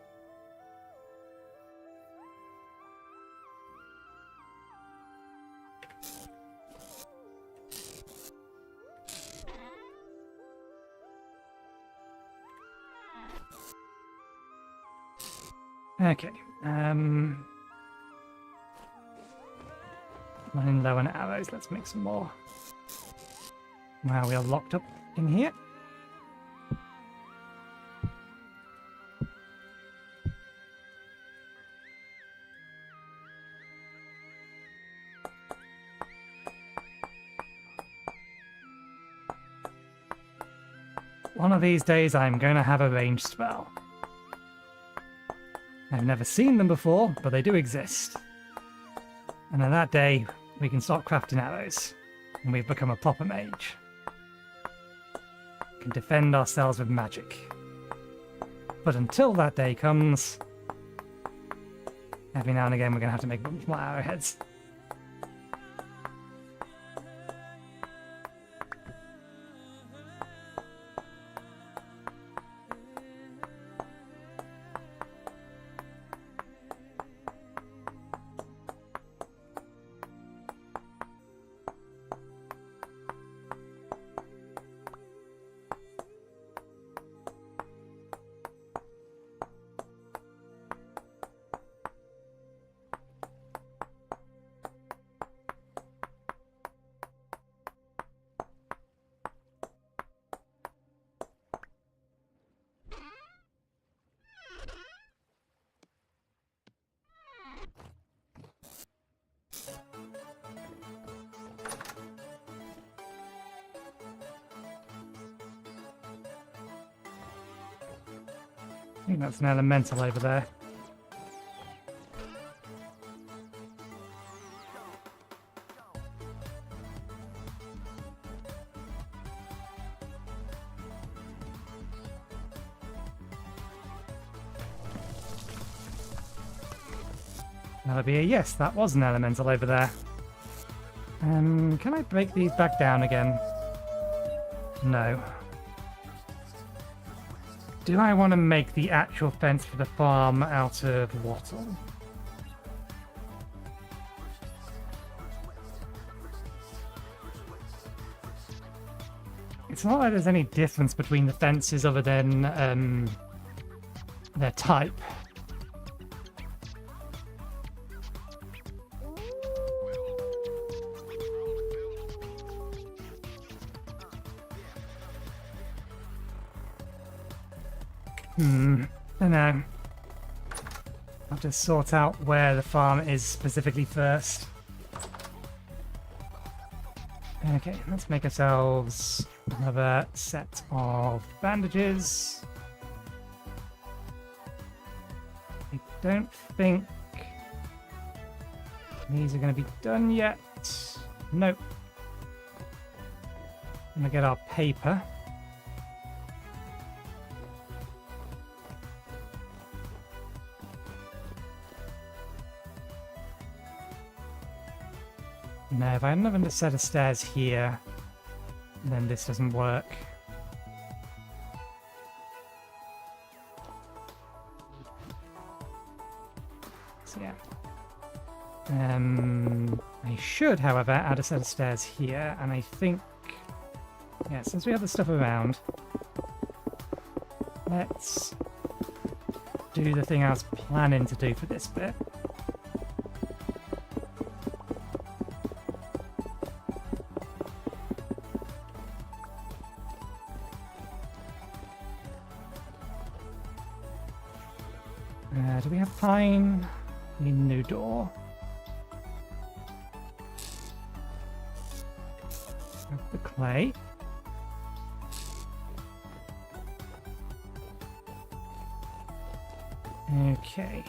Okay. Running low on arrows. Let's make some more. Wow, we are locked up in here. One of these days I'm going to have a ranged spell. I've never seen them before, but they do exist. And on that day, we can start crafting arrows, and we've become a proper mage. We can defend ourselves with magic. But until that day comes, every now and again we're going to have to make more arrowheads. I think that's an elemental over there. That'll be a yes, that was an elemental over there. Can I break these back down again? No. Do I want to make the actual fence for the farm out of wattle? It's not like there's any difference between the fences other than their type. Don't know. I'll have to sort out where the farm is specifically first. Okay, let's make ourselves another set of bandages. I don't think these are going to be done yet. Nope. I'm going to get our paper. No, if I had another set of stairs here, then this doesn't work. So yeah. I should, however, add a set of stairs here, and I think... Yeah, since we have the stuff around, let's do the thing I was planning to do for this bit. Do we have pine? We need a new door. Have the clay. Okay.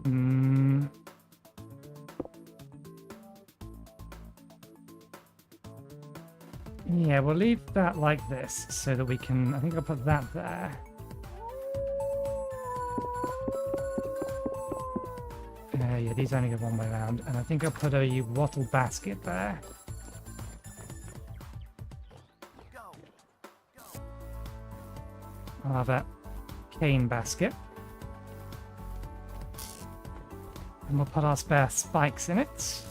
Hmm. Yeah, we'll leave that like this so that we can... I think I'll put that there. Yeah, these only go one way around. And I think I'll put a wattle basket there. I'll have a cane basket. And we'll put our spare spikes in it.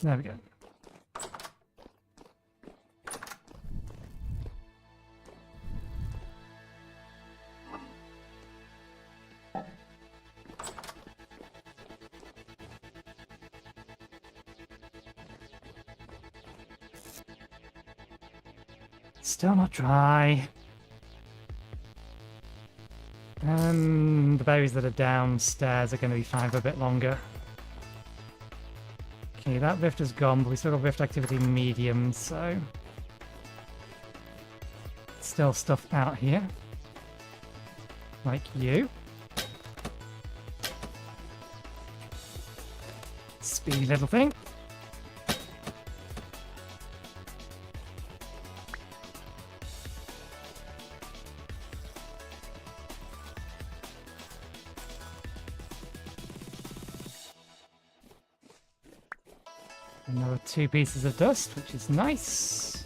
There we go. Still not dry. The berries that are downstairs are going to be fine for a bit longer. Okay, that rift is gone, but we still got rift activity medium, so... Still stuff out here. Like you. Speedy little thing. Another 2 pieces of dust, which is nice.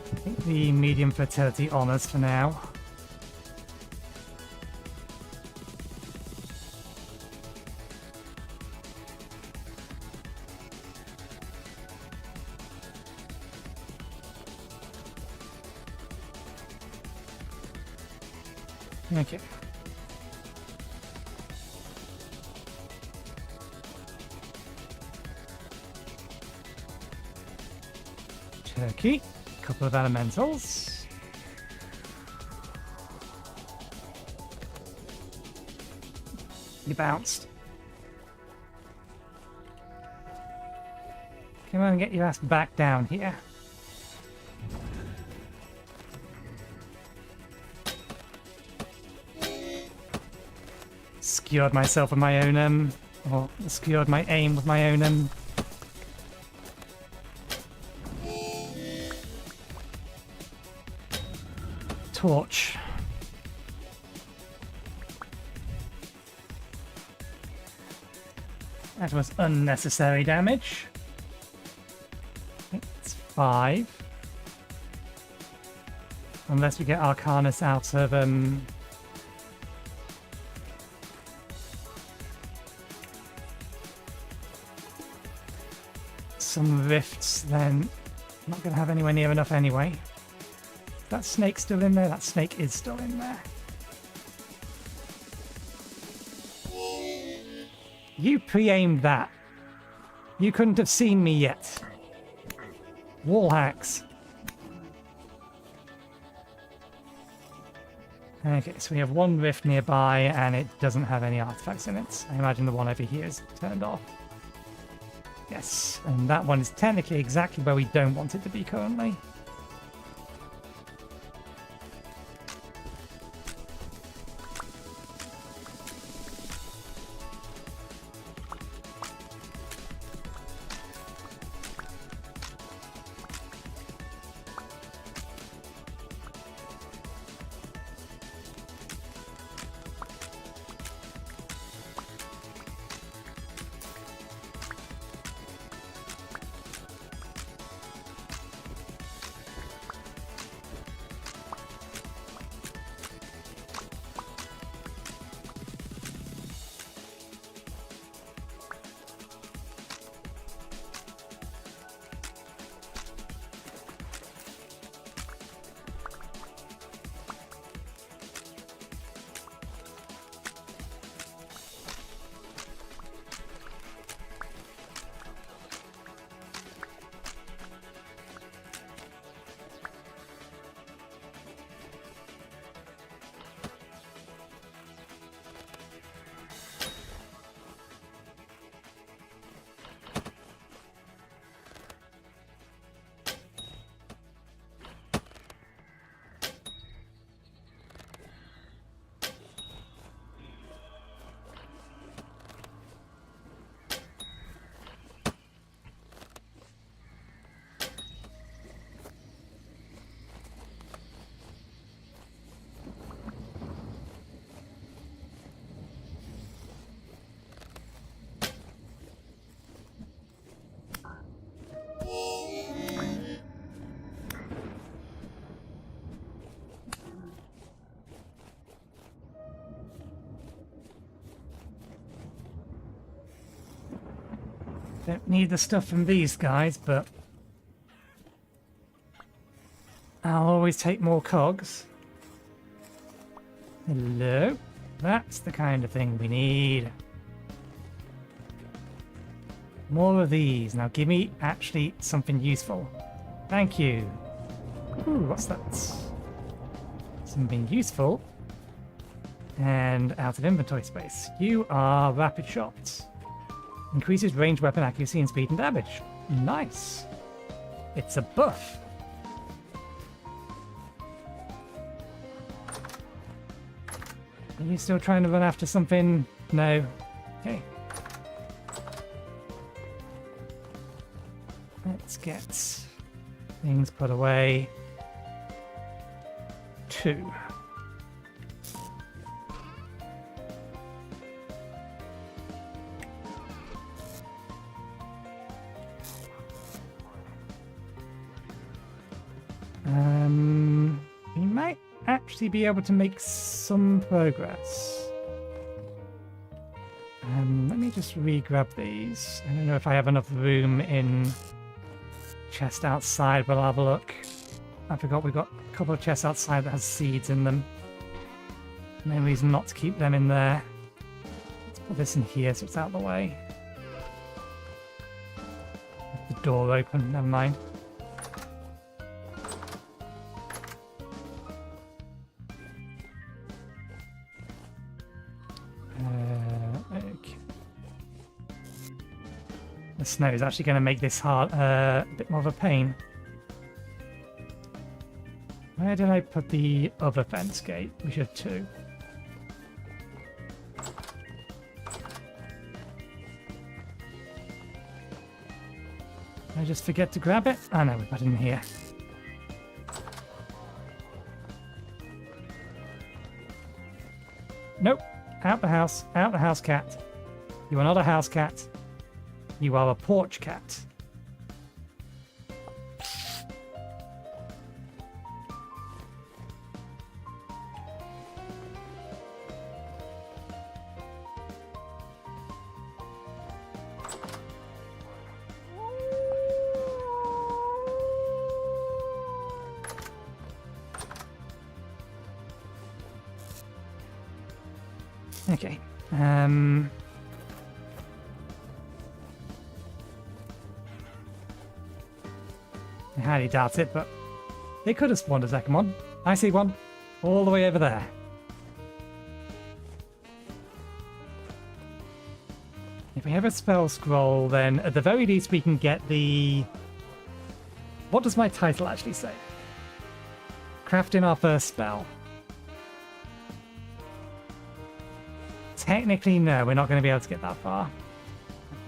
I think the medium fertility honors for now. Okay. Turkey, a couple of elementals. You bounced. Come on, get your ass back down here. Skewered myself with my own, or skewered my aim with my own, torch. That was unnecessary damage. I think it's 5. Unless we get Arcanus out of, some rifts, then I'm not going to have anywhere near enough anyway. That snake still in there? That snake is still in there. You pre-aimed that. You couldn't have seen me yet. Wall hacks. Okay, so we have one rift nearby and it doesn't have any artifacts in it. I imagine the one over here is turned off. Yes, and that one is technically exactly where we don't want it to be currently. Don't need the stuff from these guys, but I'll always take more cogs. Hello? That's the kind of thing we need. More of these. Now give me actually something useful. Thank you. Ooh, what's that? Something useful. And out of inventory space. You are rapid shots. Increases range weapon accuracy and speed and damage. Nice. It's a buff. Are you still trying to run after something? No. Okay. Let's get things put away. 2. We might actually be able to make some progress. Let me just re-grab these. I don't know if I have enough room in chest outside, but I'll have a look. I forgot we've got a couple of chests outside that has seeds in them. No reason not to keep them in there. Let's put this in here so it's out of the way. The door open, never mind. Okay. The snow is actually going to make this hard, a bit more of a pain. Where did I put the other fence gate? We should have 2. Did I just forget to grab it? Oh no, we put it in here. Nope. Out the house. Out the house, cat. You are not a house cat. You are a porch cat. Okay. I highly doubt it, but they could have spawned a second one. I see one. All the way over there. If we have a spell scroll, then at the very least we can get the... What does my title actually say? Crafting our first spell. Technically, no, we're not going to be able to get that far.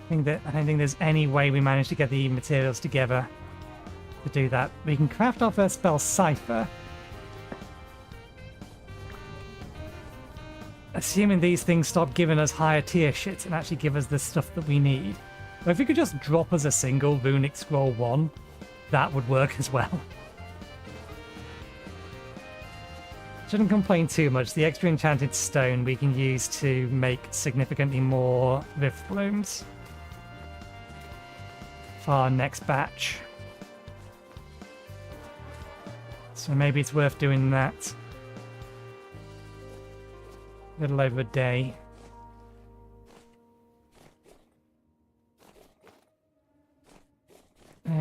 I don't think there's any way we manage to get the materials together to do that. We can craft our first spell, Cipher. Assuming these things stop giving us higher tier shit and actually give us the stuff that we need. But if we could just drop us a single Runic Scroll 1, that would work as well. Shouldn't complain too much. The extra enchanted stone we can use to make significantly more Rift Blooms for our next batch. So maybe it's worth doing that. A little over a day.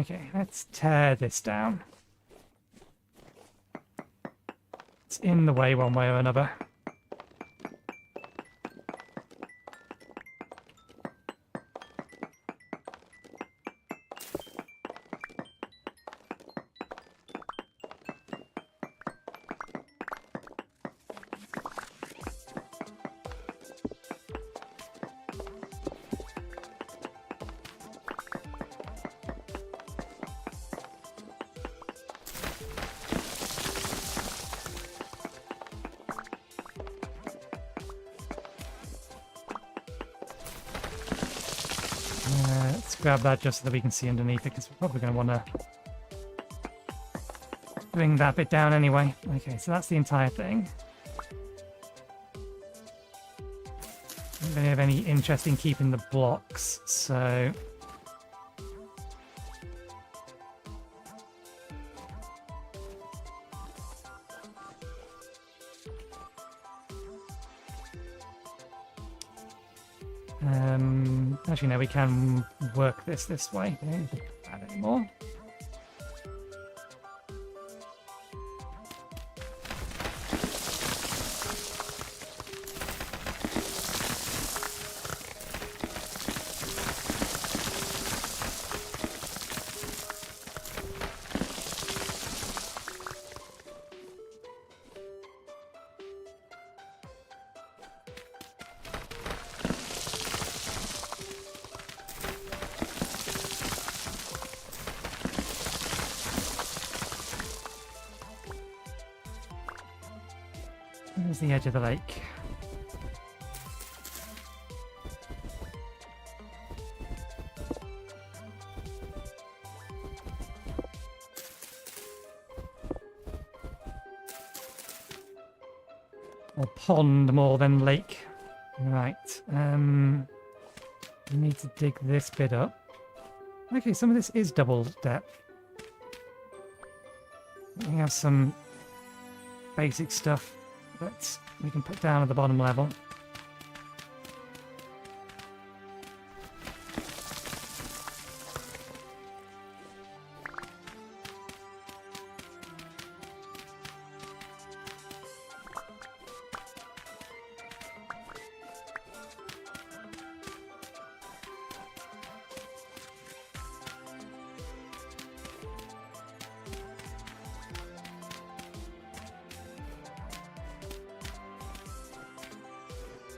Okay, let's tear this down. It's in the way one way or another. Let's grab that just so that we can see underneath it, because we're probably going to want to bring that bit down anyway. Okay, so that's the entire thing. Don't really have any interest in keeping the blocks, so Actually, no, we can work this way. We don't need to put that anymore. There's the edge of the lake. Or pond more than lake. Right. We need to dig this bit up. Okay, some of this is double depth. We have some basic stuff that we can put down at the bottom level.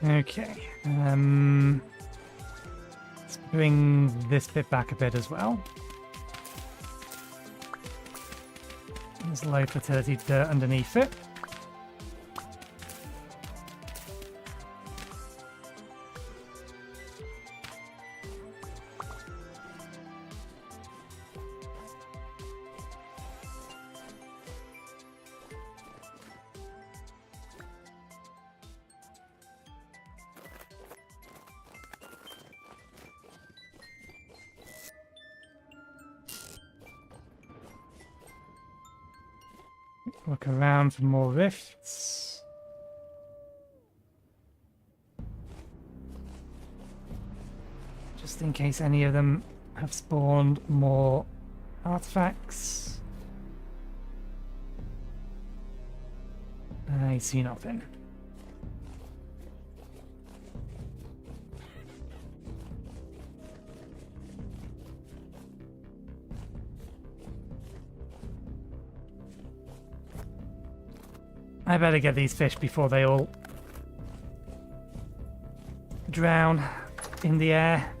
Okay. Let's bring this bit back a bit as well. There's low fertility dirt underneath it. Look around for more rifts. Just in case any of them have spawned more artifacts. I see nothing. I better get these fish before they all drown in the air.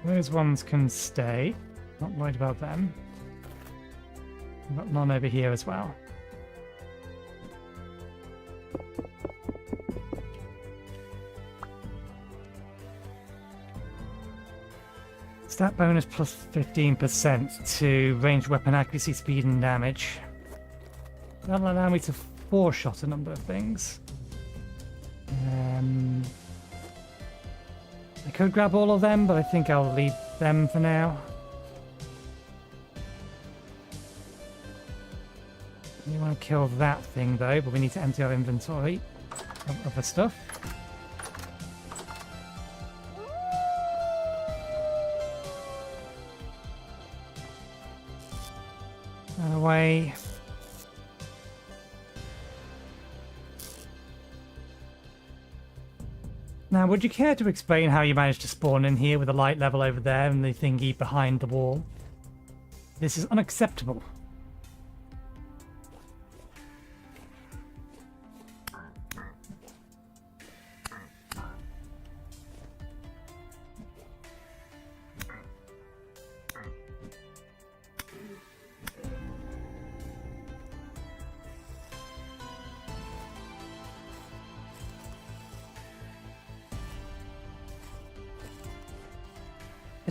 Those ones can stay. Not worried about them. We've got none over here as well. Stat bonus plus 15% to ranged weapon accuracy, speed, and damage. That'll allow me to four-shot a number of things. I could grab all of them, but I think I'll leave them for now. We want to kill that thing though, but we need to empty our inventory of other stuff. That away. Now, would you care to explain how you managed to spawn in here with a light level over there and the thingy behind the wall? This is unacceptable.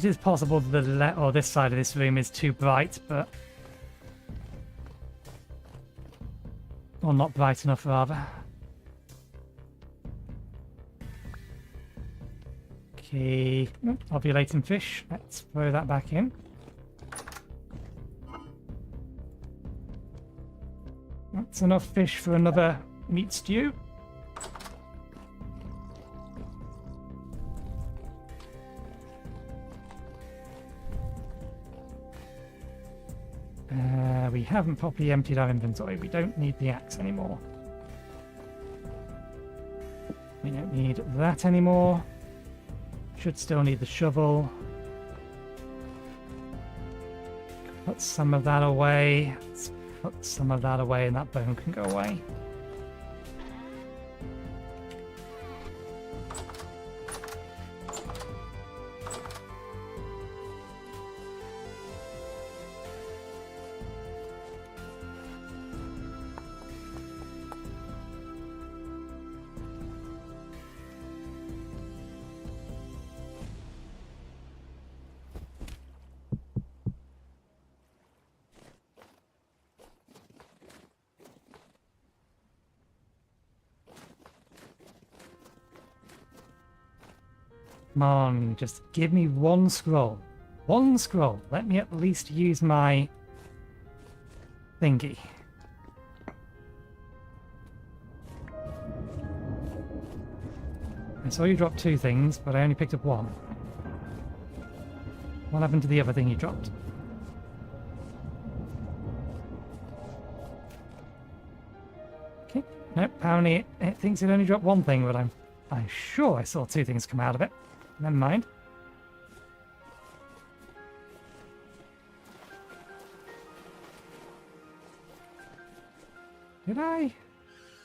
It is possible that or this side of this room is too bright, but... Or not bright enough, rather. Okay, ovulating fish. Let's throw that back in. That's enough fish for another meat stew. We haven't properly emptied our inventory. We don't need the axe anymore. We don't need that anymore. Should still need the shovel. Put some of that away. Let's put some of that away and that bone can go away. Come on, just give me one scroll. One scroll. Let me at least use my thingy. I saw you drop 2 things, but I only picked up 1. What happened to the other thing you dropped? Okay. Nope, apparently it thinks it only dropped 1 thing, but I'm sure I saw 2 things come out of it. Never mind. Did I?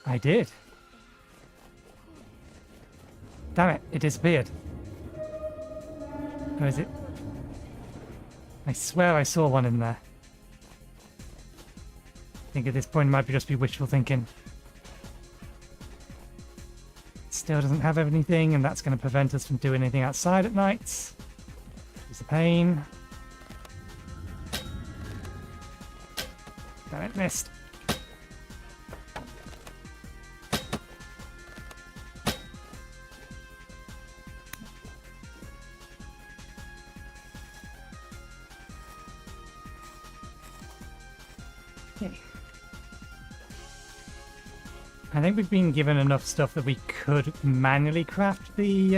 I did. Damn it, it disappeared. Or is it? I swear I saw one in there. I think at this point it might just be wishful thinking. Still doesn't have anything, and that's going to prevent us from doing anything outside at night. It's a pain. Damn it, missed. Okay. I think we've been given enough stuff that we could manually craft the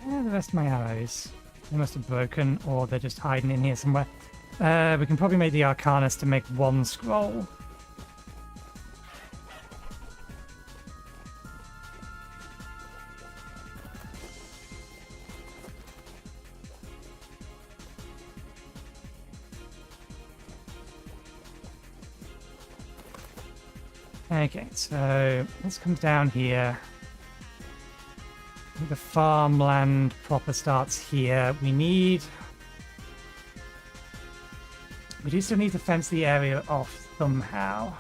rest of my arrows. They must have broken, or they're just hiding in here somewhere. We can probably make the Arcanus to make 1 scroll. Okay, so let's come down here. The farmland proper starts here. We do still need to fence the area off somehow.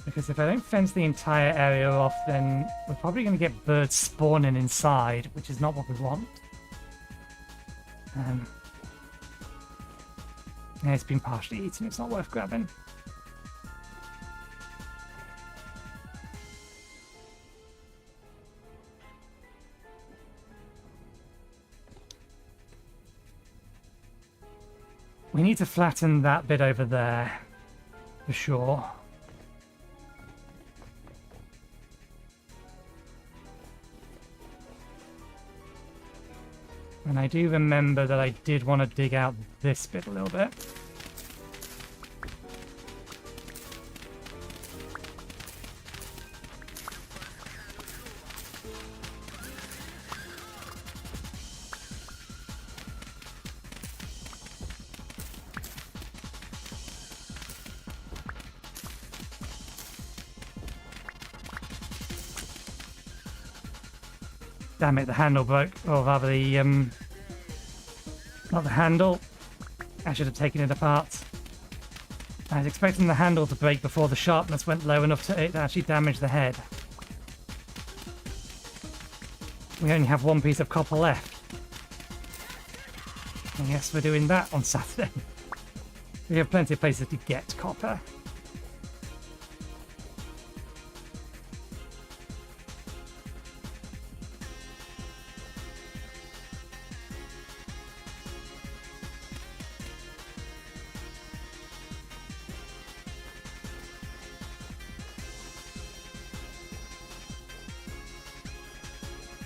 Because if I don't fence the entire area off, then we're probably going to get birds spawning inside, which is not what we want. Yeah, it's been partially eaten, it's not worth grabbing. We need to flatten that bit over there, for sure. And I do remember that I did want to dig out this bit a little bit. Damn it, the handle broke. Or rather the, not the handle, I should have taken it apart. I was expecting the handle to break before the sharpness went low enough to it actually damage the head. We only have one piece of copper left. I guess we're doing that on Saturday. We have plenty of places to get copper.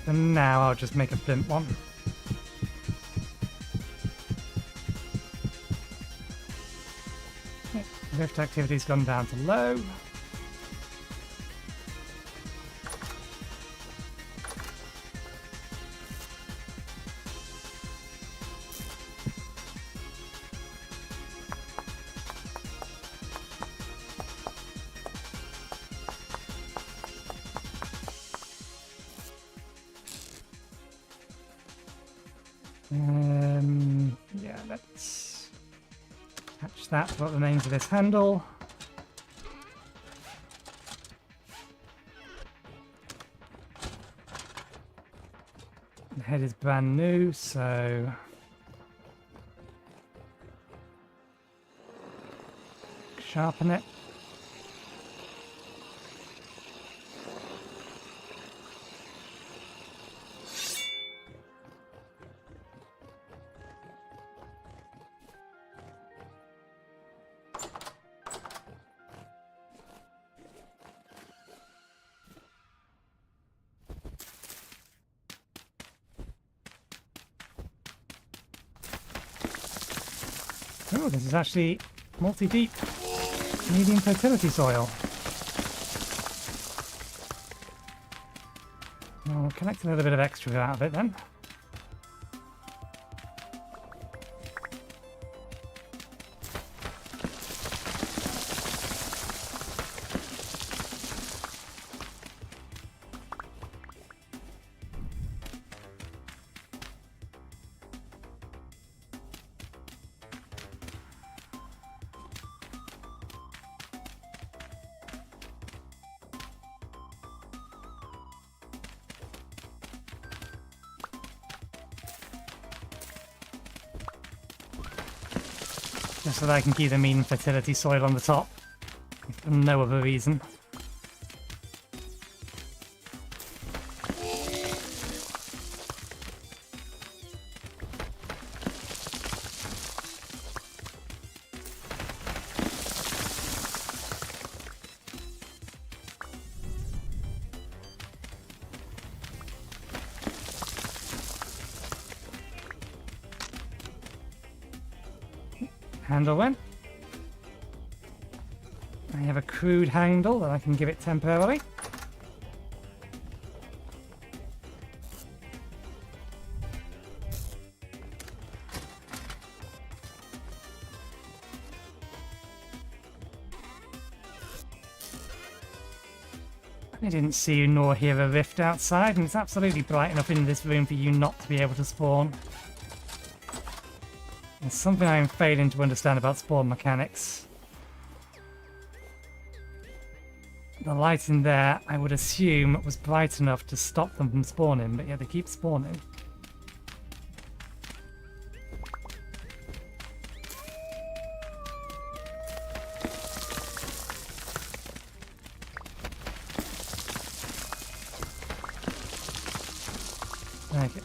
And now I'll just make a flint one. Okay, rift activity's gone down to low. Yeah, let's attach that to what remains of this handle. The head is brand new, so sharpen it. Oh, this is actually multi-deep medium fertility soil. I'll collect a little bit of extra out of it then. Just so that I can keep the mean fertility soil on the top, if for no other reason. Handle went. I have a crude handle that I can give it temporarily. I didn't see nor hear a rift outside, and it's absolutely bright enough in this room for you not to be able to spawn. There's something I am failing to understand about spawn mechanics. The light in there, I would assume, was bright enough to stop them from spawning, but yeah, they keep spawning. Okay.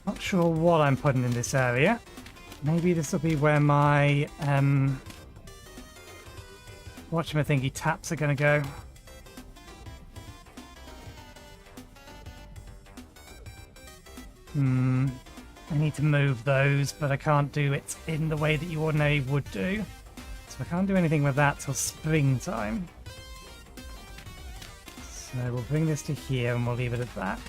Not sure what I'm putting in this area. Maybe this will be where my whatchamathingy taps are going to go. I need to move those, but I can't do it in the way that you ordinarily would do. So I can't do anything with that till springtime. So we'll bring this to here and we'll leave it at that.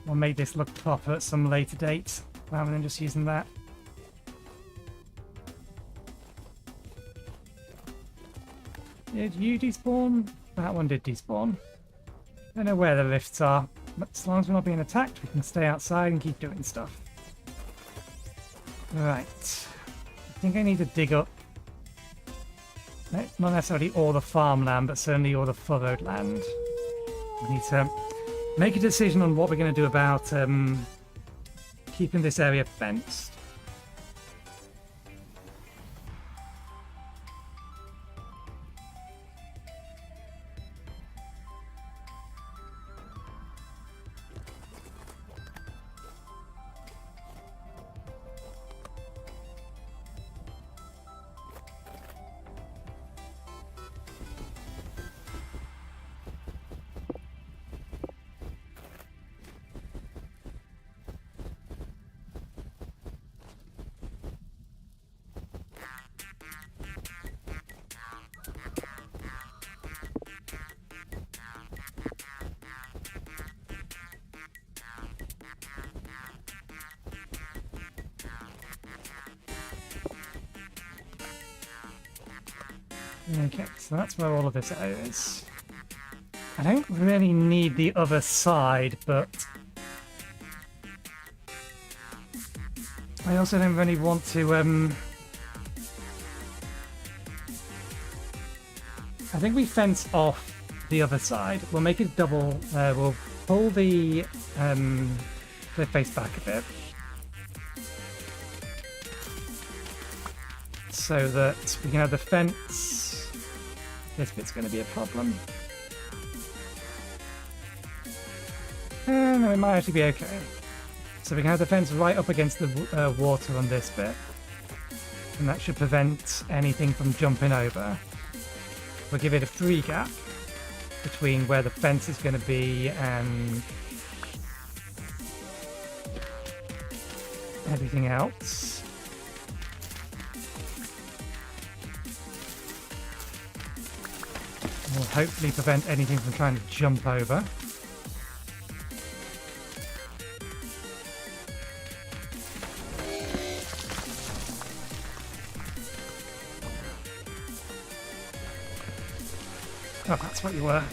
We'll make this look proper at some later date, rather than just using that. Did you despawn? That one did despawn. Don't know where the rifts are, but as long as we're not being attacked, we can stay outside and keep doing stuff. Right. I think I need to dig up, not necessarily all the farmland, but certainly all the furrowed land. We need to make a decision on what we're going to do about keeping this area fenced. Okay, so that's where all of this is. I don't really need the other side, but I also don't really want to, I think we fence off the other side. We'll make it double, we'll pull the cliff face back a bit. So that we can have the fence. This bit's going to be a problem. No, it might actually be okay. So we can have the fence right up against the water on this bit. And that should prevent anything from jumping over. We'll give it a free gap between where the fence is going to be and everything else. Will hopefully prevent anything from trying to jump over. Oh, that's what you were.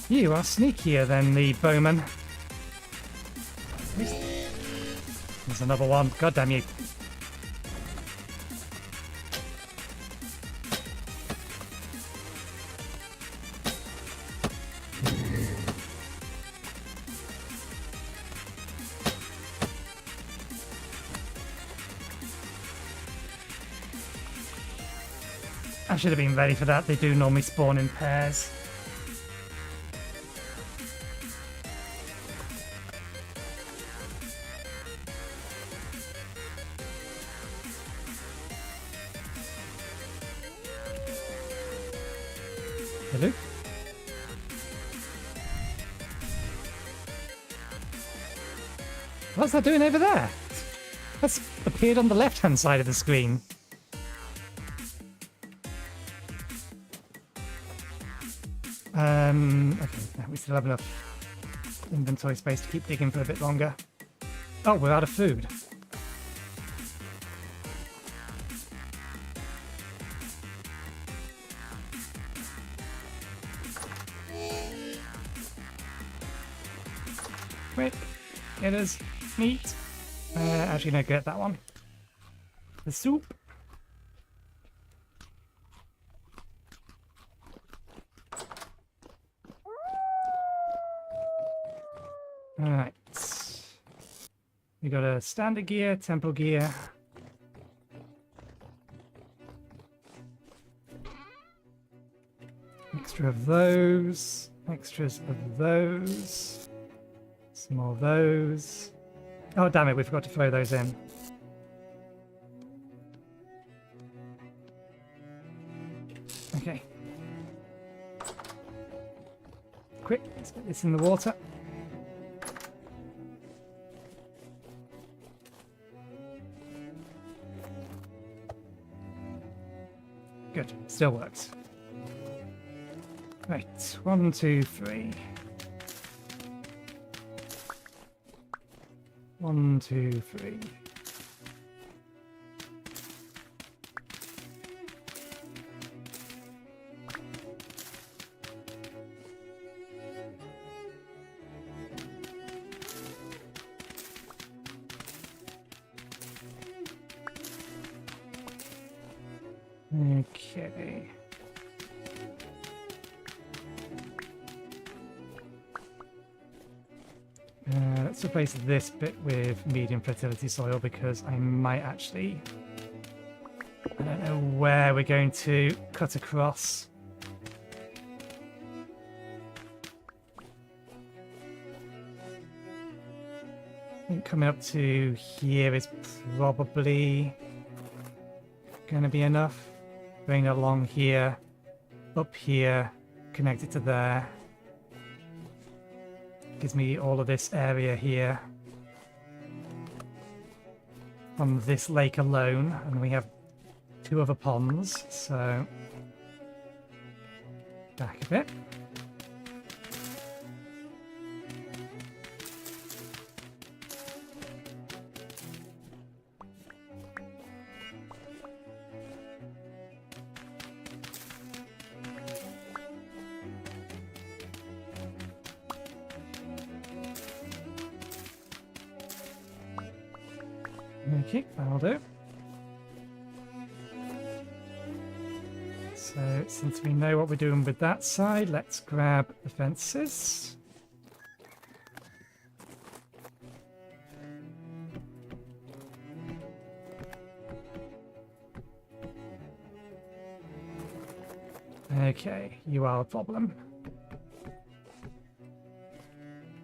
You are sneakier than the bowman. There's another one. God damn you. I should have been ready for that. They do normally spawn in pairs. Hello? What's that doing over there? That's appeared on the left-hand side of the screen. Okay, we still have enough inventory space to keep digging for a bit longer. Oh, we're out of food. Wait, it is meat. Actually, no, get that one. The soup. Alright. We got a standard gear, temple gear. Extra of those. Extras of those. Some more of those. Oh, damn it, we forgot to throw those in. Okay. Quick, let's get this in the water. Good, still works. Right, 1, 2, 3. 1, 2, 3. Okay. Let's replace this bit with medium fertility soil because I might actually... I don't know where we're going to cut across. I think coming up to here is probably going to be enough. Bring it along here, up here, connect it to there. Gives me all of this area here on this lake alone, and we have 2 other ponds, so back a bit. Okay, that'll do. So, since we know what we're doing with that side, let's grab the fences. Okay, you are a problem.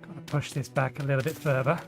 Gotta push this back a little bit further.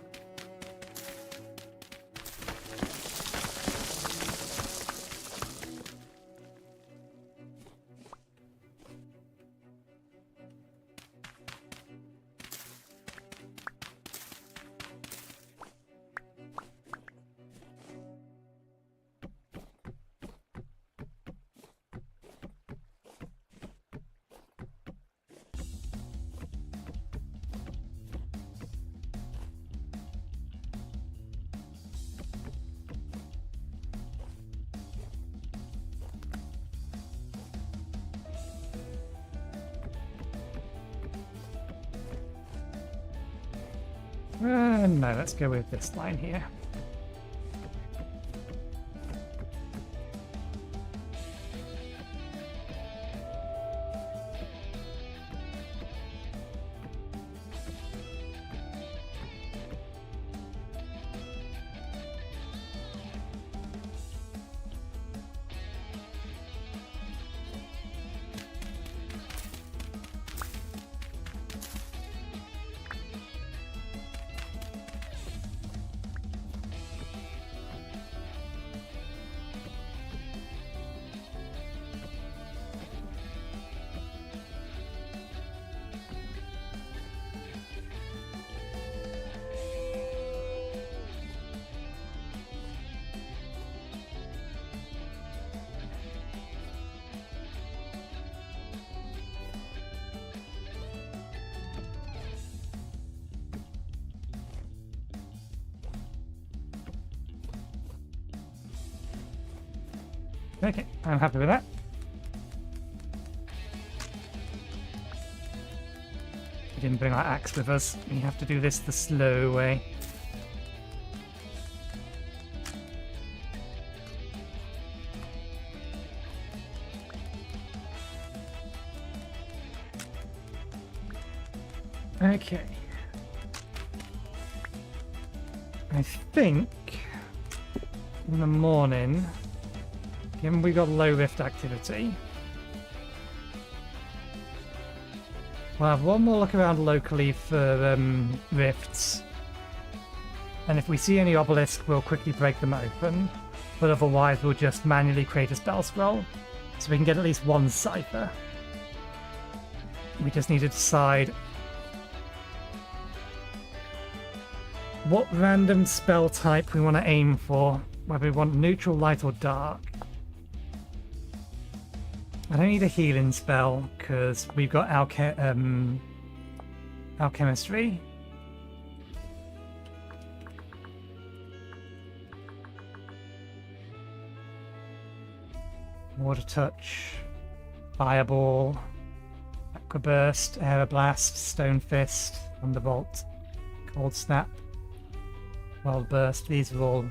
No, let's go with this line here. Okay, I'm happy with that. We didn't bring our axe with us. We have to do this the slow way. Okay. I think in the morning, given we got low rift activity, We'll have one more look around locally for rifts. And if we see any obelisks, we'll quickly break them open. But otherwise, we'll just manually create a spell scroll. So we can get at least one cipher. We just need to decide what random spell type we want to aim for. Whether we want neutral, light, or dark. I don't need a healing spell because we've got alchemistry. Water touch, fireball, aquaburst, aeroblast, stone fist, thunderbolt, cold snap, wild burst. These are all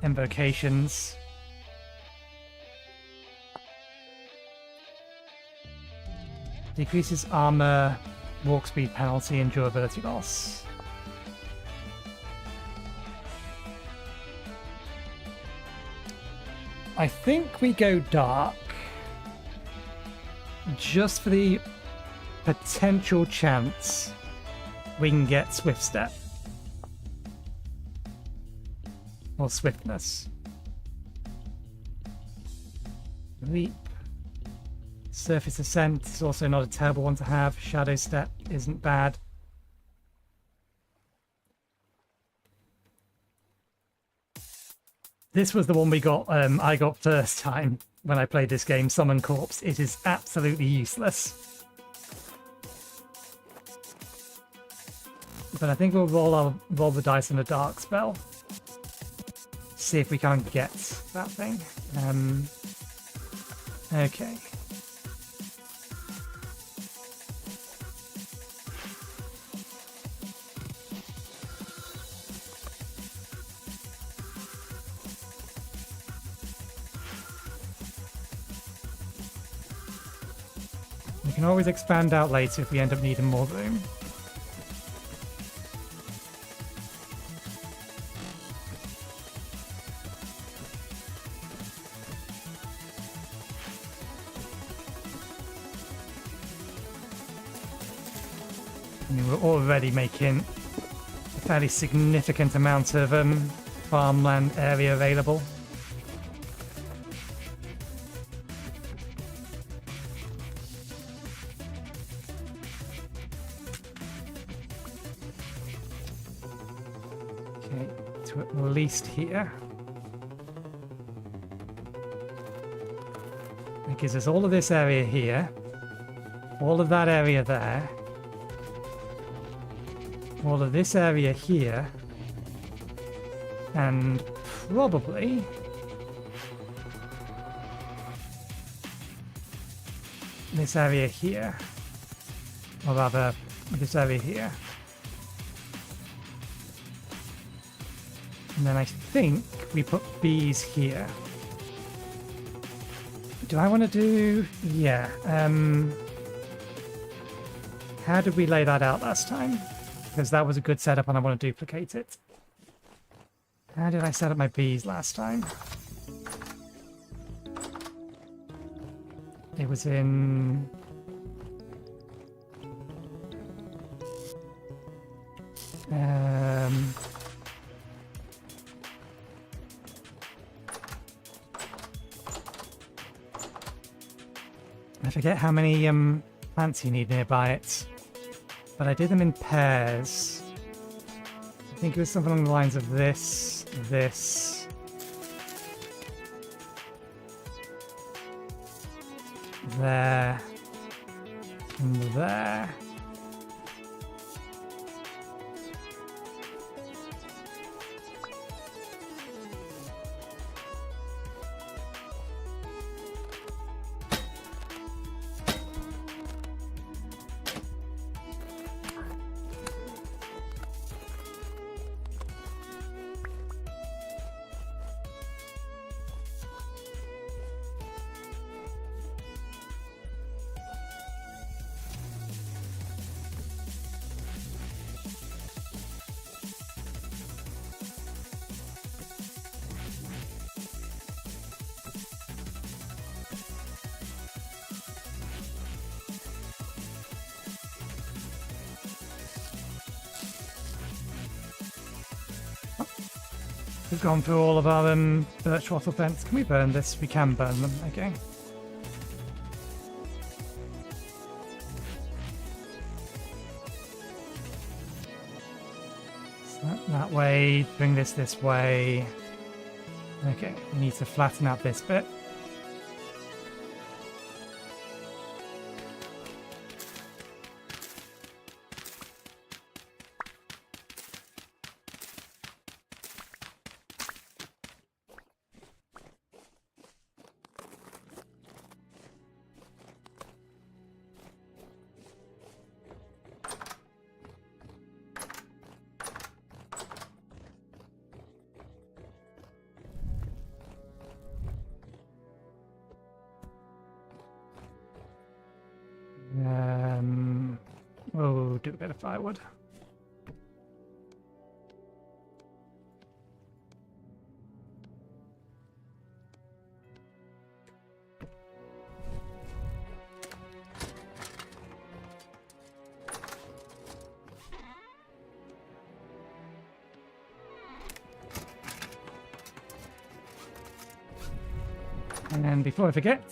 invocations. Decreases armor, walk speed penalty, and durability loss. I think we go dark just for the potential chance we can get swift step or swiftness. Leap. Surface Ascent is also not a terrible one to have. Shadow Step isn't bad. This was the one we got. I got first time when I played this game. Summon Corpse. It is absolutely useless. But I think we'll roll the dice on a dark spell. See if we can't get that thing. Okay. We can always expand out later if we end up needing more room. I mean, we're already making a fairly significant amount of farmland area available. To at least here. It gives us all of this area here, all of that area there, all of this area here, and probably this area here, or rather this area here. And then I think we put bees here. Do I want to do... Yeah. How did we lay that out last time? Because that was a good setup and I want to duplicate it. How did I set up my bees last time? It was in... I forget how many plants you need nearby it, but I did them in pairs. I think it was something along the lines of this, this, there, and there. We've gone through all of our birch wattle fence. Can we burn this? We can burn them. Okay. So that way. Bring this way. Okay. We need to flatten out this bit. We'll do a bit of firewood. And before I forget,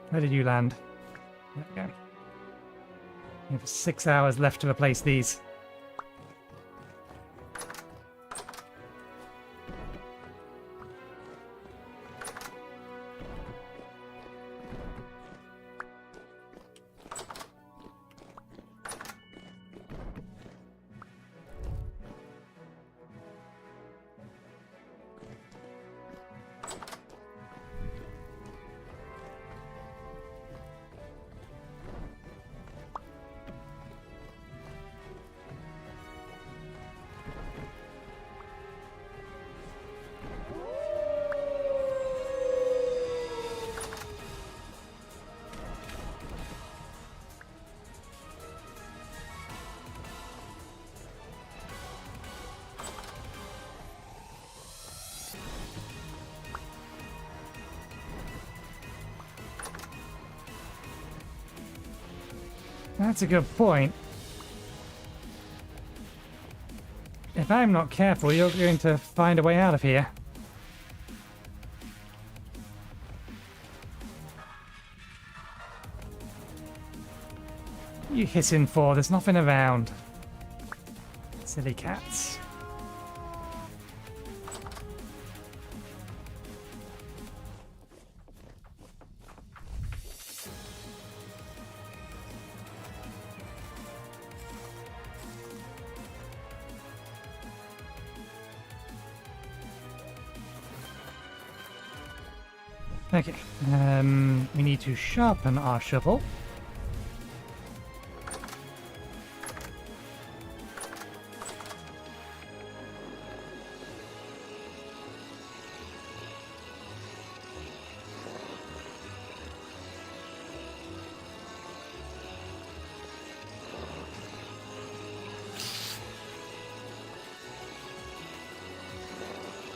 where did you land? There we go. We have 6 hours left to replace these. That's a good point. If I'm not careful, you're going to find a way out of here. What are you hissing for? There's nothing around. Silly cats. Okay, we need to sharpen our shovel.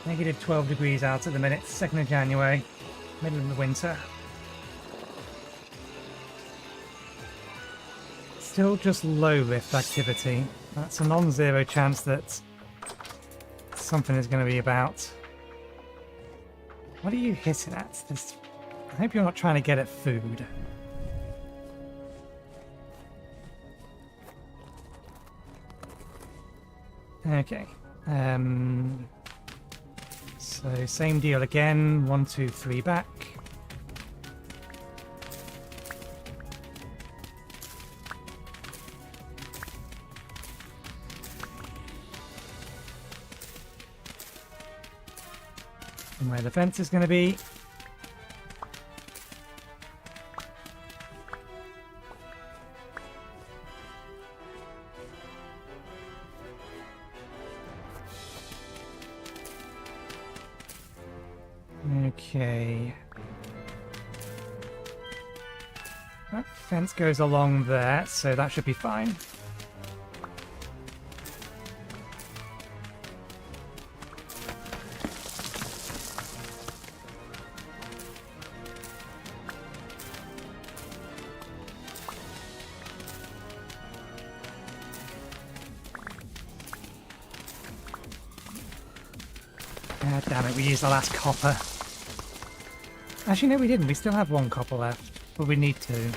Negative 12 degrees out at the minute, 2nd of January. Middle of the winter. Still just low rift activity. That's a non-zero chance that something is going to be about. What are you hitting at? I hope you're not trying to get at food. Okay. So same deal again. 1, 2, 3 back. And where the fence is going to be. Okay. That fence goes along there, so that should be fine. Ah, damn it, we used the last copper. Actually, no, we didn't. We still have 1 copper left. But we need 2.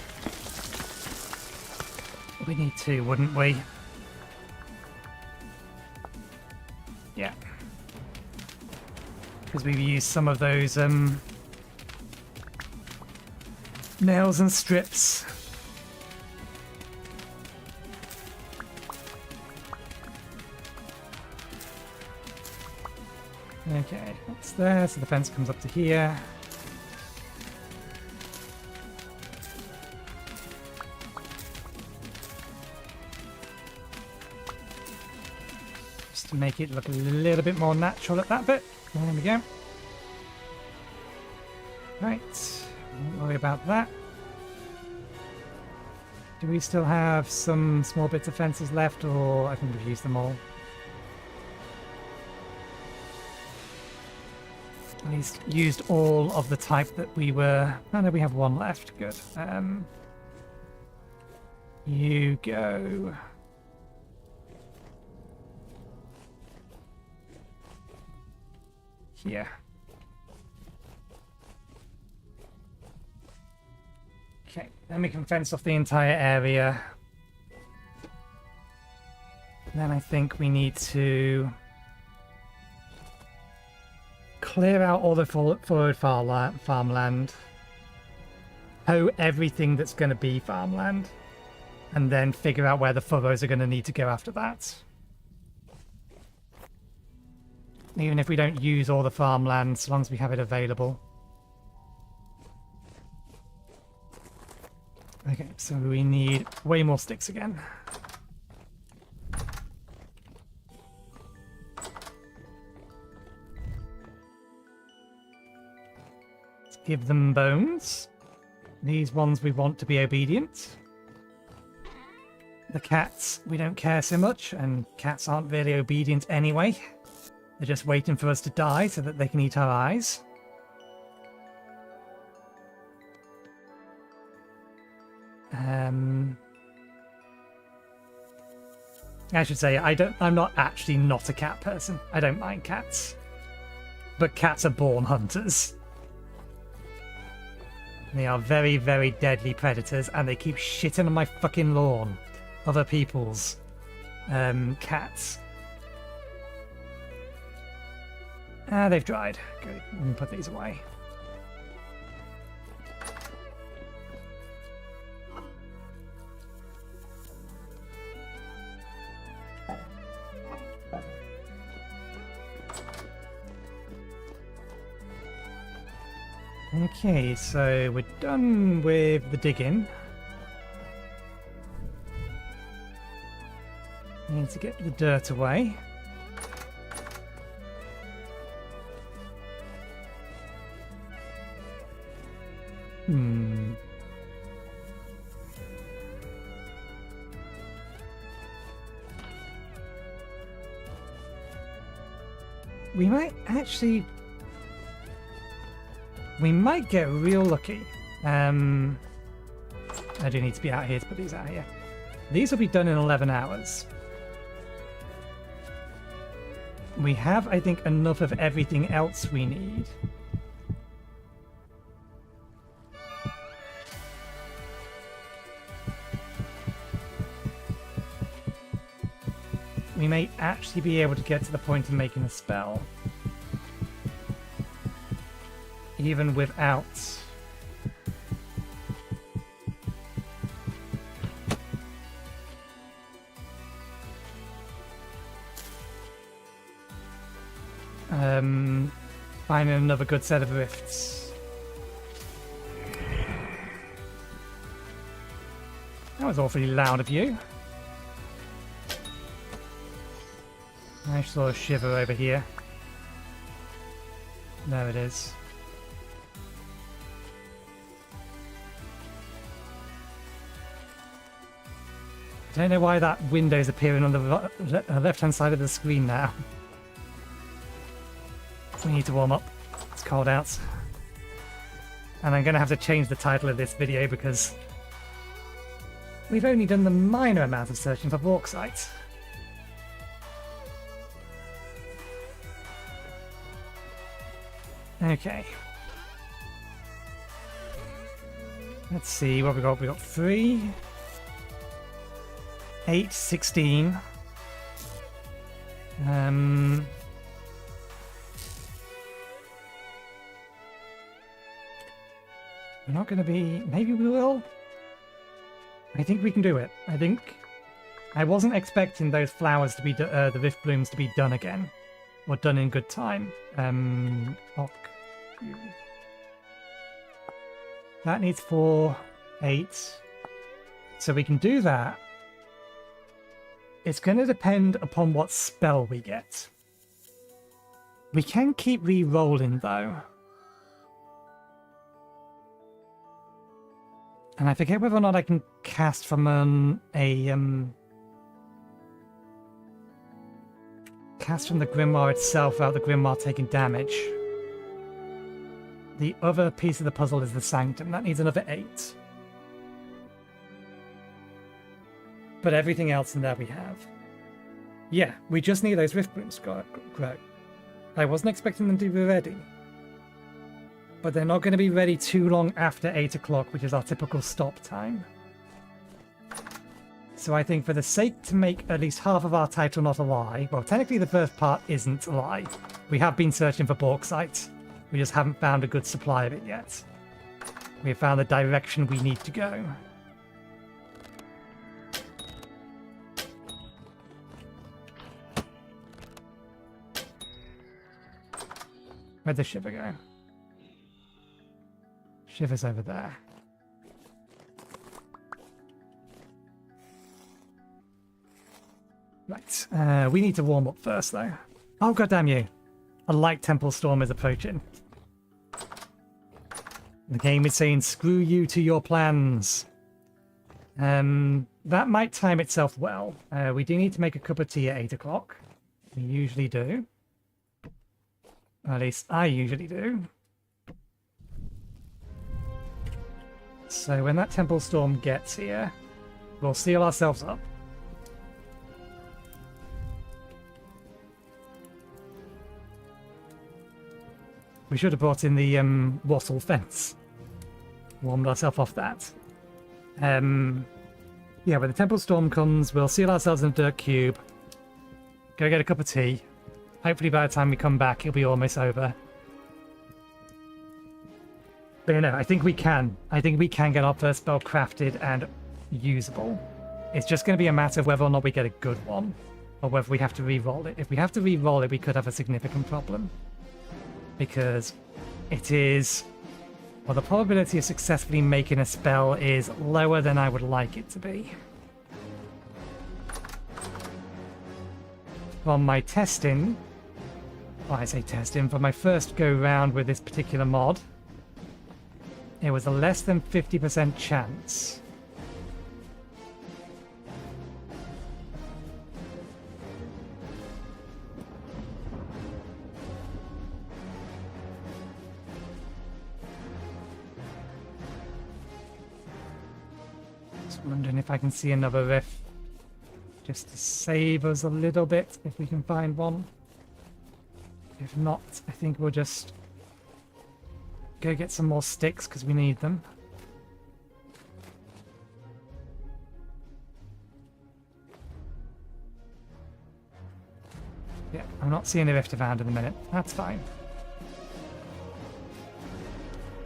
We need 2, wouldn't we? Yeah. Because we've used some of those nails and strips. Okay, that's there, so the fence comes up to here. Just to make it look a little bit more natural at that bit. There we go. Right, don't worry about that. Do we still have some small bits of fences left, or I think we've used them all? At least used all of the type that we were... Oh no, we have 1 left. Good. You go... here. Okay, then we can fence off the entire area. Then I think we need to clear out all the forward farmland, hoe everything that's going to be farmland, and then figure out where the furrows are going to need to go after that. Even if we don't use all the farmland, so long as we have it available. Okay, so we need way more sticks again. Let's give them bones. These ones we want to be obedient. The cats, we don't care so much, and cats aren't really obedient anyway. They're just waiting for us to die so that they can eat our eyes. I should say I'm not actually not a cat person. I don't mind cats. But cats are born hunters. They are very, very deadly predators, and they keep shitting on my fucking lawn. Other people's cats. Ah, they've dried. Good. We can put these away. Okay, so we're done with the digging. Need to get the dirt away. We might actually... We might get real lucky. I do need to be out here to put these out here. These will be done in 11 hours. We have, I think, enough of everything else we need. We may actually be able to get to the point of making a spell. Even without... finding another good set of rifts. That was awfully loud of you. I saw a shiver over here. There it is. I don't know why that window's appearing on the left-hand side of the screen now. We need to warm up. It's cold out. And I'm going to have to change the title of this video because we've only done the minor amount of searching for bauxite. Okay. Let's see what we got. We got 3, 8, 16. We're not going to be... Maybe we will? I think we can do it. I wasn't expecting those flowers to be... the rift blooms to be done again. Or done in good time. That needs 4, 8. So we can do that. It's going to depend upon what spell we get. We can keep re-rolling, though. And I forget whether or not I can cast from cast from the Grimoire itself without the Grimoire taking damage. The other piece of the puzzle is the Sanctum. That needs another 8. But everything else in there we have. Yeah, we just need those Rift Blooms to grow. I wasn't expecting them to be ready. But they're not going to be ready too long after 8 o'clock, which is our typical stop time. So I think for the sake to make at least half of our title not a lie, well, technically the first part isn't a lie. We have been searching for bauxite. We just haven't found a good supply of it yet. We have found the direction we need to go. Where'd the shiver go? Shiver's over there. Right, we need to warm up first, though. Oh, goddamn you. A light temple storm is approaching. The game is saying, screw you to your plans. That might time itself well. We do need to make a cup of tea at 8 o'clock. We usually do. Or at least I usually do. So when that temple storm gets here, we'll seal ourselves up. We should have brought in the wattle fence. Warmed ourselves off that. Yeah, when the temple storm comes, we'll seal ourselves in a dirt cube. Go get a cup of tea. Hopefully by the time we come back, it'll be almost over. But you know, I think we can. I think we can get our first spell crafted and usable. It's just going to be a matter of whether or not we get a good one, or whether we have to re-roll it. If we have to re-roll it, we could have a significant problem. Because it is... Well, the probability of successfully making a spell is lower than I would like it to be. From my testing... Well, I say testing, for my first go-round with this particular mod, it was a less than 50% chance. Just wondering if I can see another riff, just to save us a little bit, if we can find one. If not, I think we'll just go get some more sticks because we need them. Yeah, I'm not seeing a rift around in a minute. That's fine.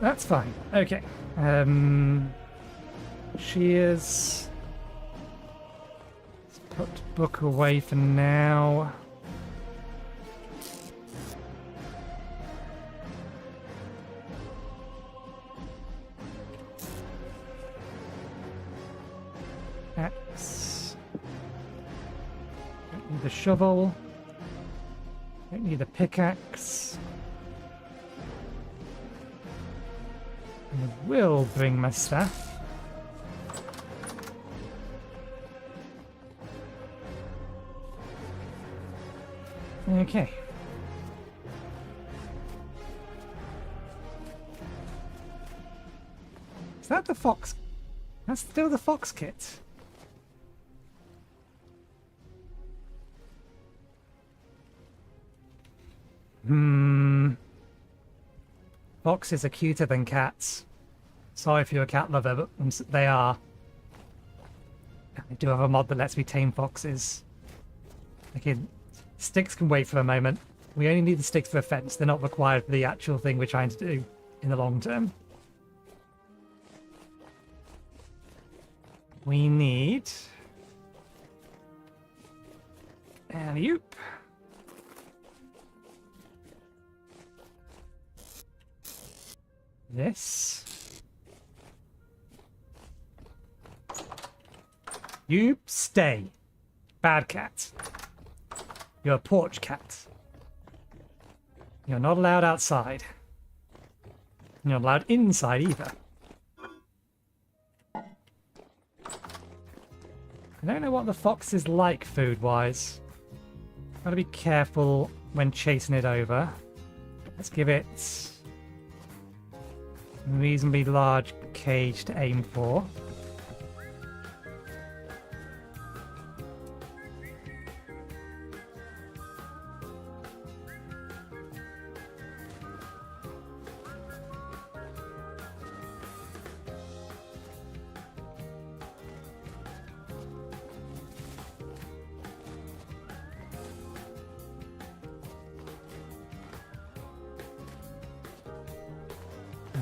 That's fine. Okay. Shears. Let's put book away for now. Axe. Don't need the shovel. Don't need the pickaxe. I will bring my staff. Okay. Is that the fox? That's still the fox kit. Foxes are cuter than cats. Sorry if you're a cat lover, but they are. I do have a mod that lets me tame foxes. Okay, sticks can wait for a moment. We only need the sticks for a fence. They're not required for the actual thing we're trying to do in the long term. We need... alley-oop. This. You stay. Bad cat. You're a porch cat. You're not allowed outside. You're not allowed inside either. I don't know what the fox is like food-wise. Gotta be careful when chasing it over. Let's give it a reasonably large cage to aim for.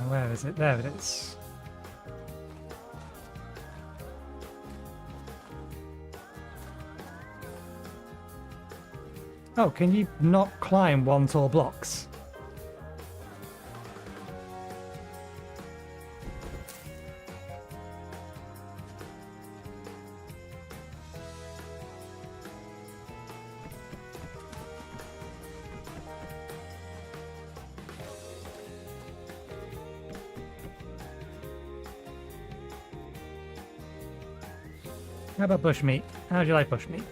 Where is it? There it is. Oh, can you not climb one tall blocks? How about bushmeat? How do you like bushmeat?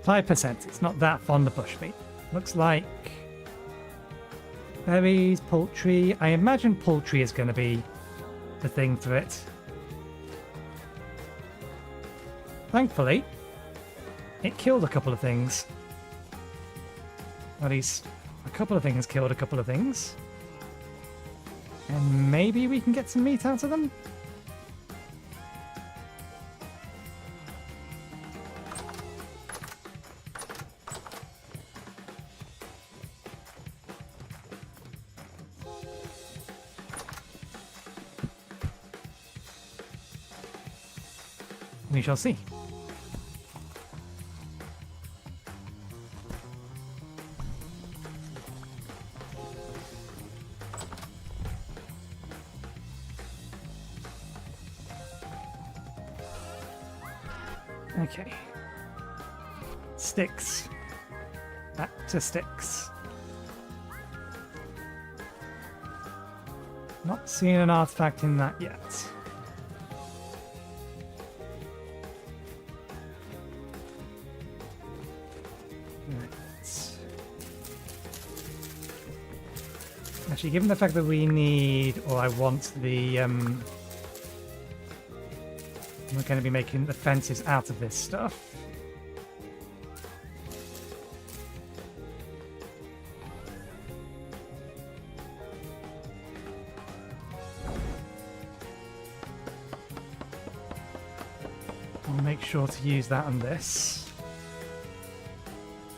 5%. It's not that fond of bushmeat. Looks like berries, poultry. I imagine poultry is going to be the thing for it. Thankfully, it killed a couple of things. At least a couple of things killed a couple of things. And maybe we can get some meat out of them? We shall see. Okay. Sticks. Back to sticks. Not seeing an artifact in that yet. Actually, given the fact that we need, or I want the, we're going to be making the fences out of this stuff. I'll make sure to use that on this.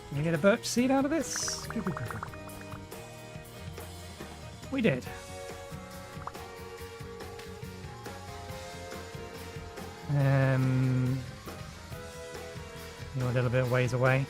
Can we get a birch seed out of this? We did. You're a little bit ways away.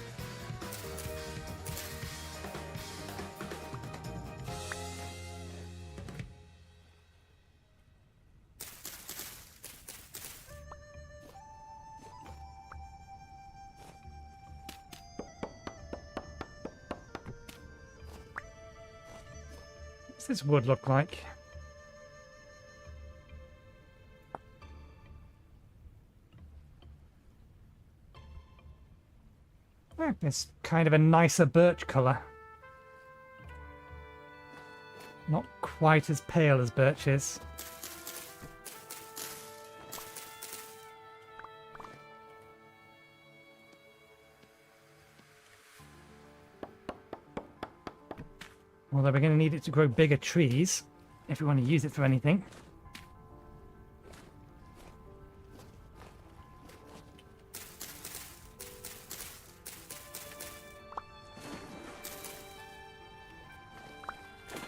What's this wood look like? It's kind of a nicer birch colour. Not quite as pale as birch is. Although we're going to need it to grow bigger trees if we want to use it for anything.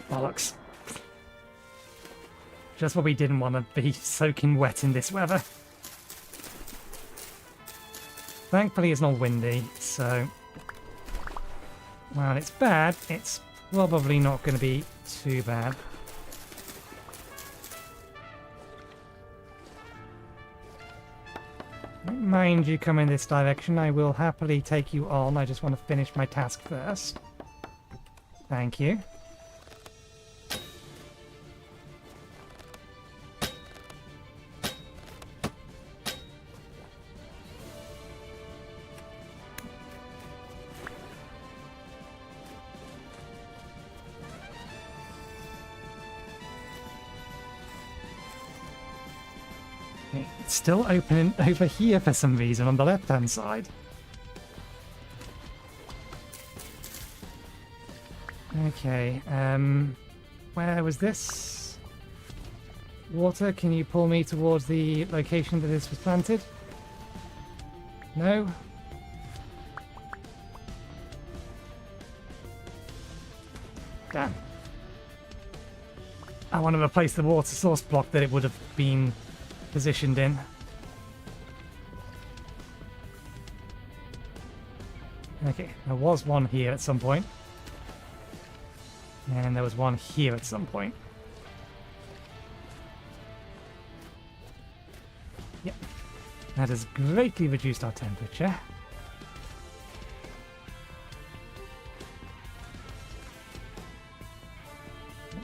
Bollocks. Just what we didn't want to be soaking wet in this weather. Thankfully it's not windy, so... While it's bad, it's probably not going to be too bad. Don't mind you come in this direction, I will happily take you on. I just want to finish my task first. Thank you. It's still opening over here for some reason on the left-hand side. Okay, where was this? Water, can you pull me towards the location that this was planted? No? Damn. I want to replace the water source block that it would have been positioned in. Okay, there was one here at some point. And there was one here at some point. Yep. That has greatly reduced our temperature.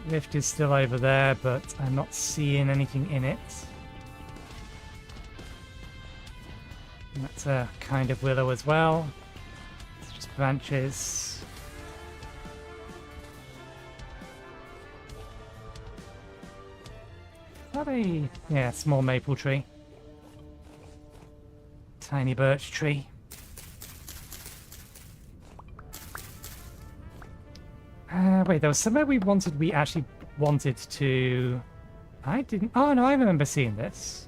Rift is still over there, but I'm not seeing anything in it. And that's a kind of willow as well. It's just branches. Is that a... yeah, small maple tree. Tiny birch tree. Wait, there was somewhere we actually wanted to... I didn't... oh no, I remember seeing this.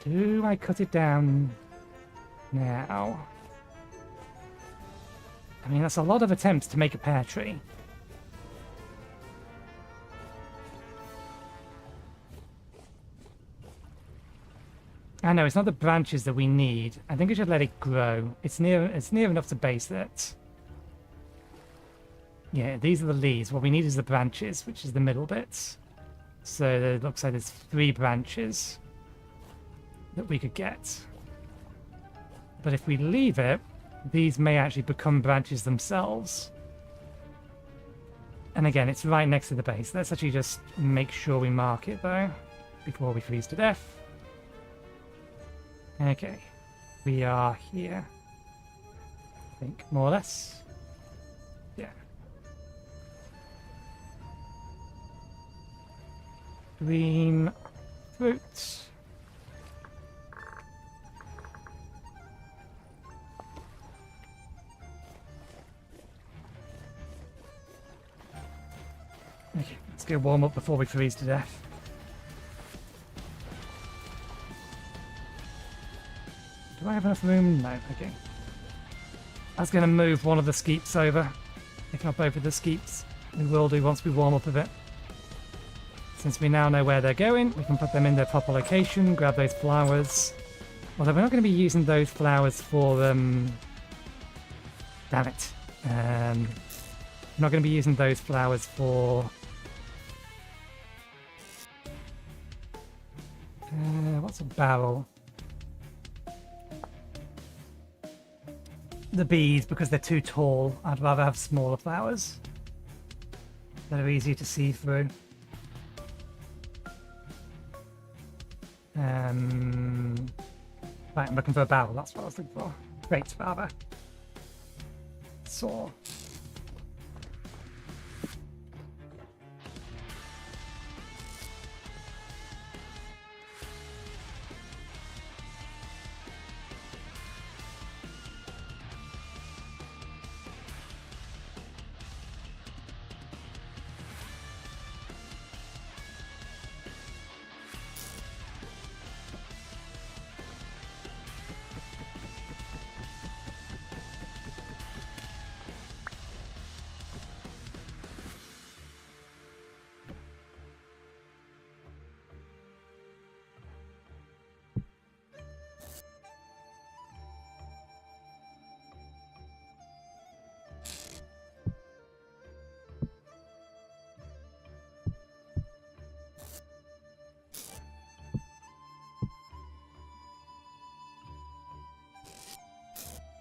Do I cut it down now? I mean, that's a lot of attempts to make a pear tree. I know, it's not the branches that we need. I think I should let it grow. It's near enough to base it. Yeah, these are the leaves. What we need is the branches, which is the middle bits. So it looks like there's 3 branches that we could get. But if we leave it, these may actually become branches themselves. And again, it's right next to the base. Let's actually just make sure we mark it, though, before we freeze to death. Okay, we are here. I think, more or less. Yeah. Green fruit. Okay, let's go warm up before we freeze to death. Do I have enough room? No, okay. I was going to move one of the skeeps over. If not both of the skeeps. We will do once we warm up a bit. Since we now know where they're going, we can put them in their proper location, grab those flowers. Although we're not going to be using those flowers for... damn it. We're not going to be using those flowers for... what's a barrel? The bees, because they're too tall. I'd rather have smaller flowers that are easier to see through. Right, I'm looking for a barrel, that's what I was looking for. Great, rather. Saw.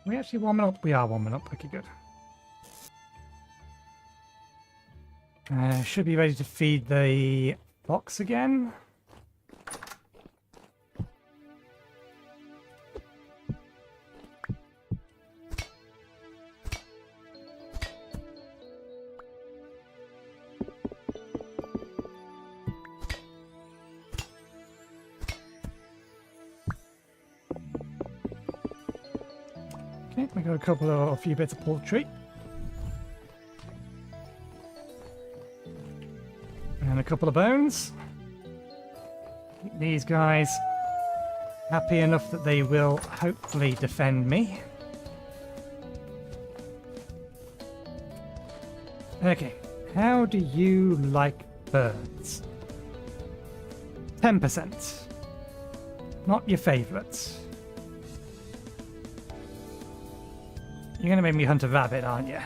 we actually warming up? We are warming up. Okay, good. Should be ready to feed the fox again. Okay, we got a few bits of poultry. And a couple of bones. Keep these guys happy enough that they will hopefully defend me. Okay, how do you like birds? 10%. Not your favourites. You're gonna make me hunt a rabbit, aren't you?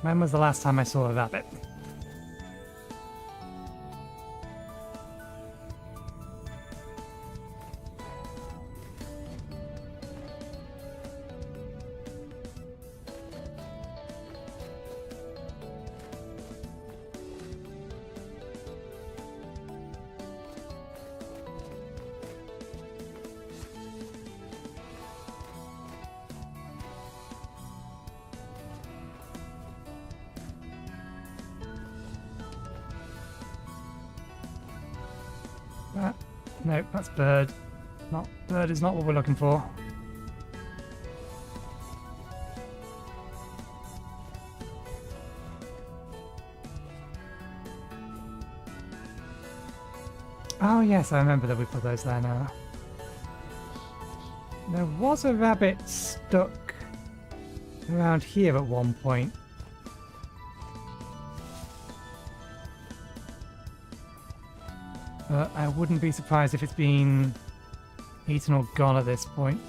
When was the last time I saw a rabbit? No, that's bird. Bird is not what we're looking for. Oh yes, I remember that we put those there now. There was a rabbit stuck around here at one point. But I wouldn't be surprised if it's been eaten or gone at this point.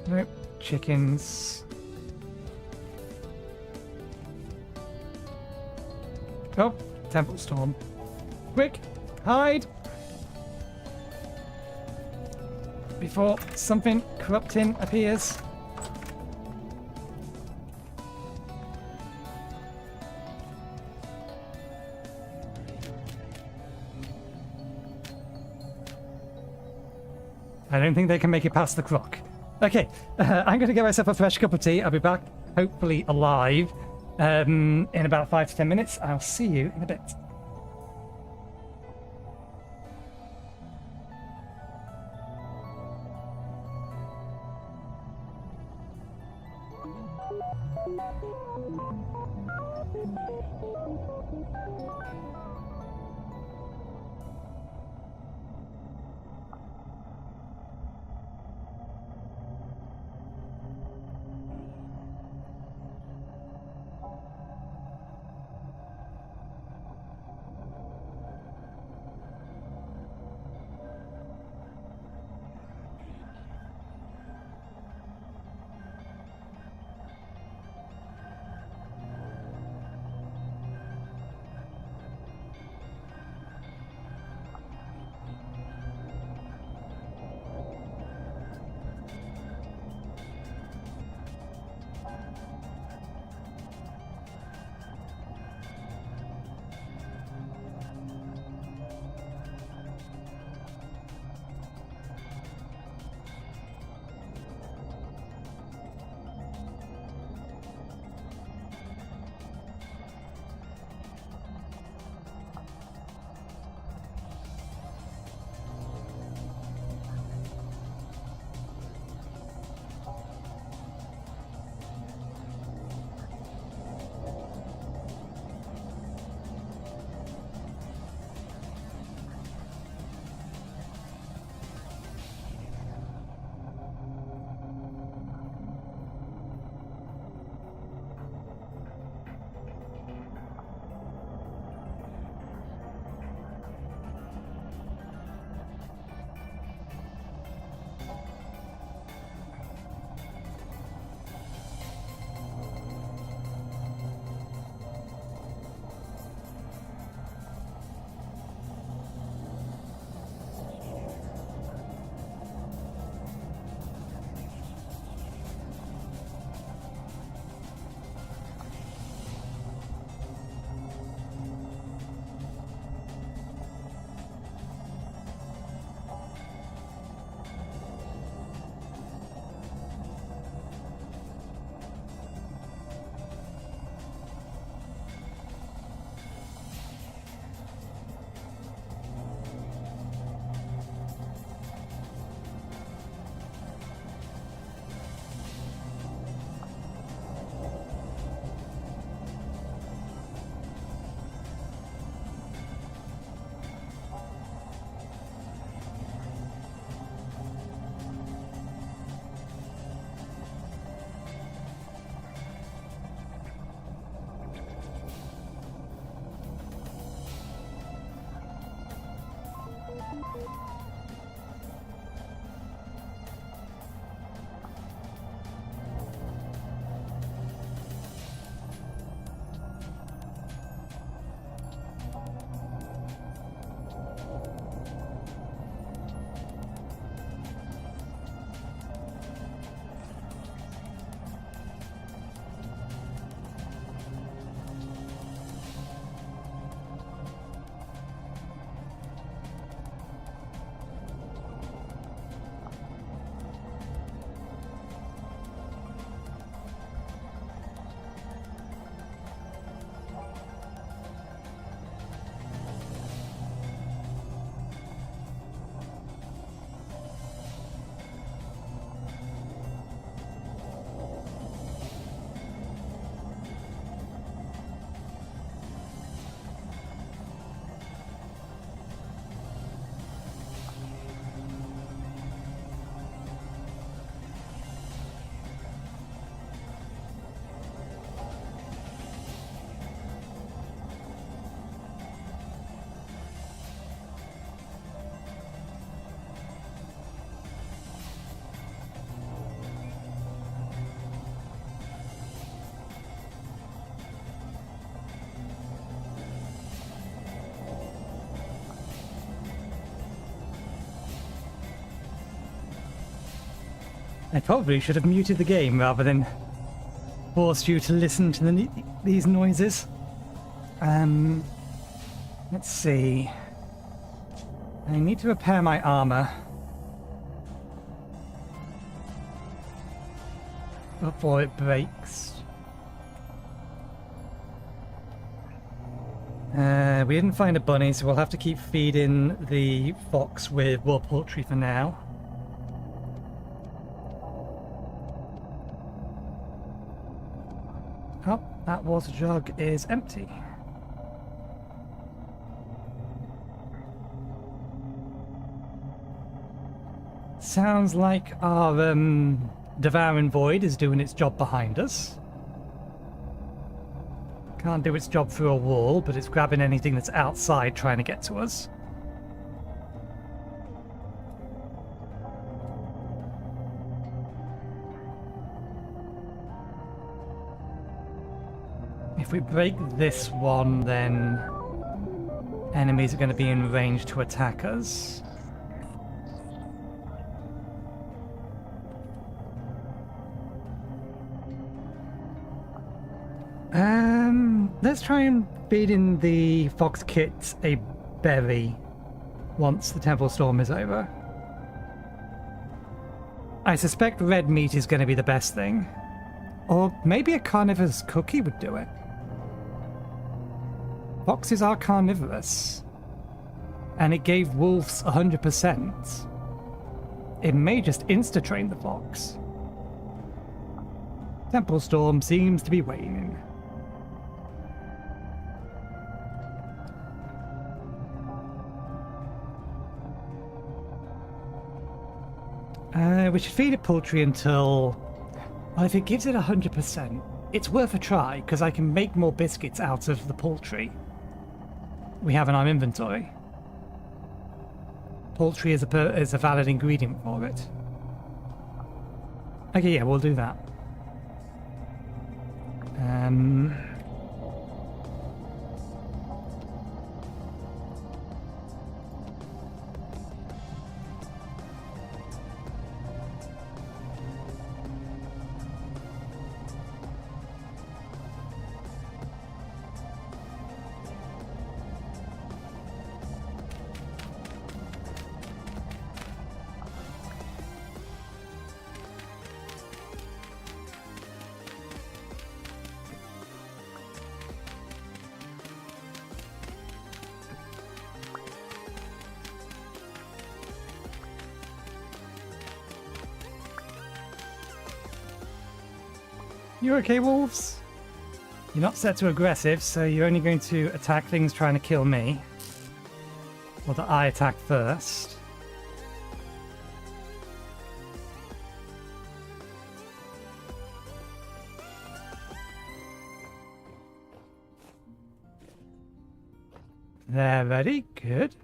Nope, chickens. Oh, temple storm. Quick, hide! Before something corrupting appears. I don't think they can make it past the clock. Okay, I'm going to get myself a fresh cup of tea. I'll be back, hopefully alive, in about 5 to 10 minutes. I'll see you in a bit. I probably should have muted the game rather than forced you to listen to these noises. Let's see. I need to repair my armor before it breaks. We didn't find a bunny, so we'll have to keep feeding the fox with raw poultry for now. Oh, that water jug is empty. Sounds like our devouring void is doing its job behind us. Can't do its job through a wall, but it's grabbing anything that's outside trying to get to us. If we break this one, then enemies are going to be in range to attack us. Let's try and feed in the fox kit a berry once the temple storm is over. I suspect red meat is going to be the best thing. Or maybe a carnivorous cookie would do it. Foxes are carnivorous. And it gave wolves 100%. It may just insta-train the fox. Temple storm seems to be waning. We should feed it poultry until... Well, if it gives it 100%, it's worth a try, because I can make more biscuits out of the poultry we have in our inventory. Poultry is a valid ingredient for it. Okay, yeah, we'll do that. You okay, wolves? You're not set to aggressive, so you're only going to attack things trying to kill me. Or that I attack first. They're ready. Good.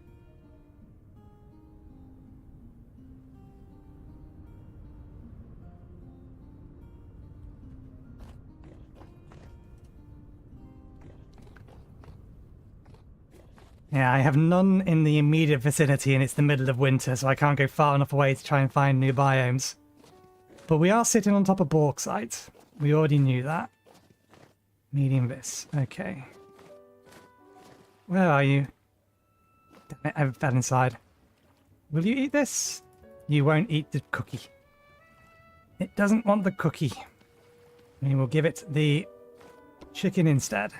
Yeah, I have none in the immediate vicinity and it's the middle of winter, so I can't go far enough away to try and find new biomes. But we are sitting on top of bauxite. We already knew that. Needing this. Okay. Where are you? Damn it, I fell inside. Will you eat this? You won't eat the cookie. It doesn't want the cookie. We will give it the chicken instead.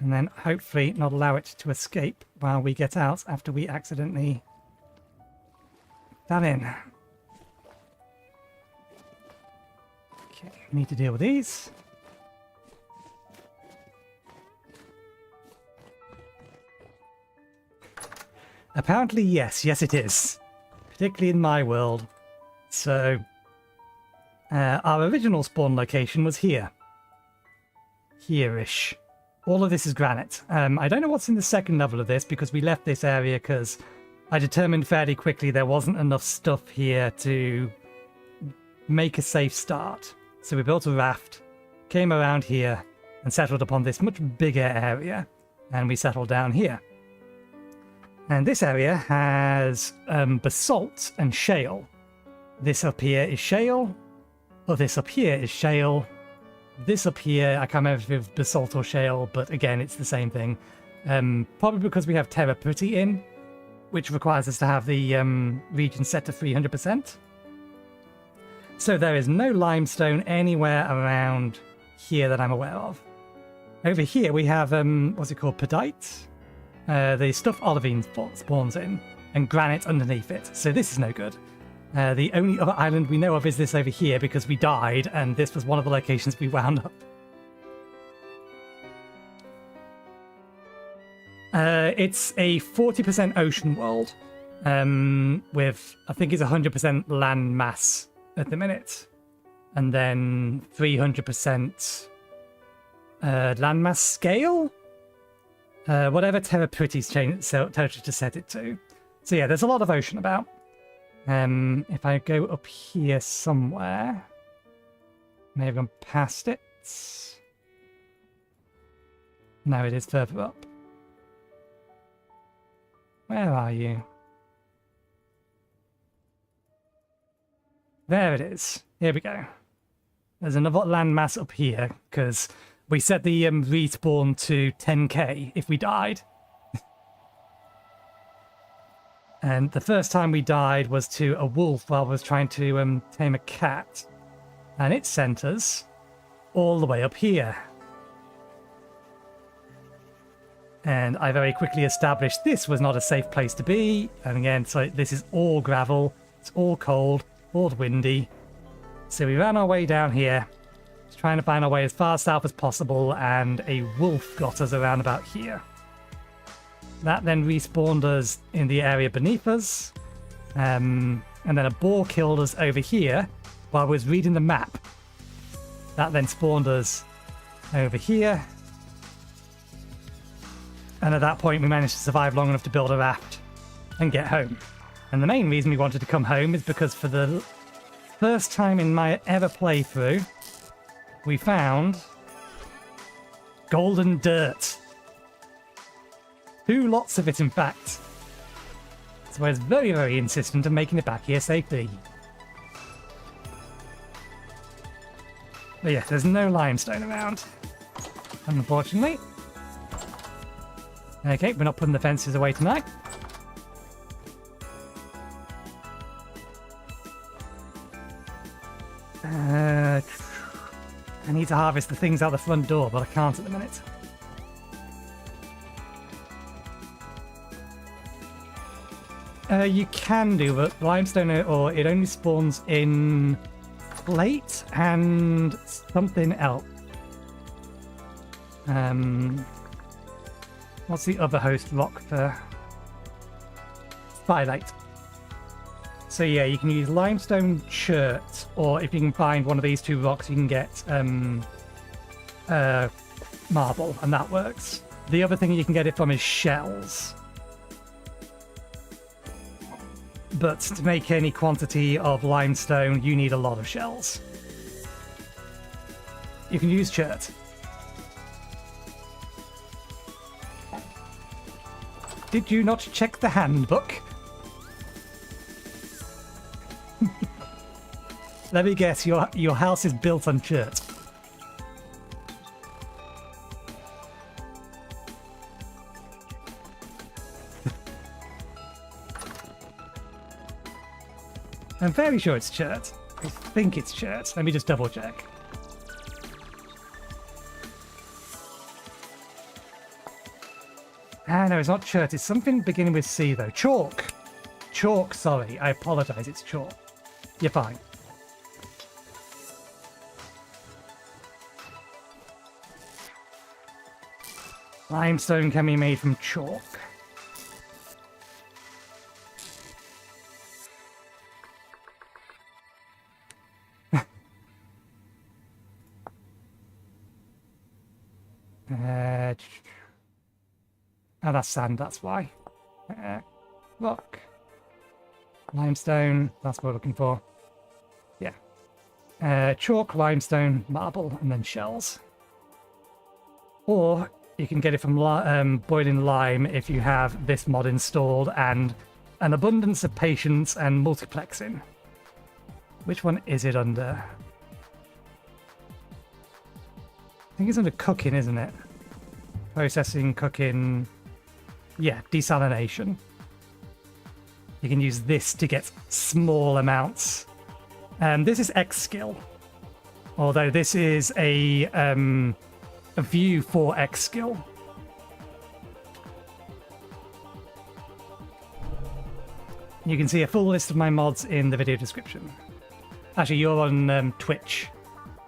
And then hopefully not allow it to escape while we get out after we accidentally fell in. Okay, we need to deal with these. Apparently, yes. Yes, it is. Particularly in my world. So, our original spawn location was here. Here-ish. All of this is granite. I don't know what's in the second level of this because we left this area because I determined fairly quickly there wasn't enough stuff here to make a safe start. So we built a raft, came around here, and settled upon this much bigger area. And we settled down here. And this area has basalt and shale. This up here is shale. Oh, this up here is shale. This up here, I can't remember if it's basalt or shale, but again, it's the same thing. Probably because we have Terra Pretty in, which requires us to have the region set to 300%. So there is no limestone anywhere around here that I'm aware of. Over here we have, what's it called, pedite? The stuff olivine spawns in, and granite underneath it, so this is no good. The only other island we know of is this over here because we died, and this was one of the locations we wound up. It's a 40% ocean world, with, I think it's 100% land mass at the minute, and then 300% landmass scale? Whatever Terra Pretty's told you to set it to. So yeah, there's a lot of ocean about. If I go up here somewhere, may have gone past it. No, it is further up. Where are you? There it is. Here we go. There's another landmass up here, because we set the respawn to 10k if we died. And the first time we died was to a wolf while I was trying to tame a cat. And it sent us all the way up here. And I very quickly established this was not a safe place to be. And again, so this is all gravel. It's all cold, all windy. So we ran our way down here, trying to find our way as far south as possible, and a wolf got us around about here. That then respawned us in the area beneath us, and then a boar killed us over here while I was reading the map. That then spawned us over here, and at that point we managed to survive long enough to build a raft and get home. And the main reason we wanted to come home is because for the first time in my ever playthrough, we found golden dirt. 2 lots of it, in fact. So I was very, very insistent on making it back here safely. But yeah, there's no limestone around, unfortunately. Okay, we're not putting the fences away tonight. I need to harvest the things out the front door, but I can't at the minute. You can do, but limestone ore, it only spawns in plate and something else. What's the other host rock for? Spilite. So yeah, you can use limestone chert, or if you can find one of these 2 rocks, you can get marble, and that works. The other thing you can get it from is shells. But to make any quantity of limestone, you need a lot of shells. You can use chert. Did you not check the handbook? Let me guess, your house is built on chert. I'm very sure it's chert. I think it's chert. Let me just double check. Ah, no, it's not chert. It's something beginning with C, though. Chalk. Chalk, sorry. I apologize. It's chalk. You're fine. Limestone can be made from chalk. Oh, that's sand, that's why. Rock. Limestone, that's what we're looking for. Yeah. Chalk, limestone, marble, and then shells. Or you can get it from boiling lime if you have this mod installed and an abundance of patience and multiplexing. Which one is it under? I think it's under cooking, isn't it? Processing, cooking. Yeah, desalination. You can use this to get small amounts. This is X skill. Although this is a view for X skill. You can see a full list of my mods in the video description. Actually, you're on Twitch,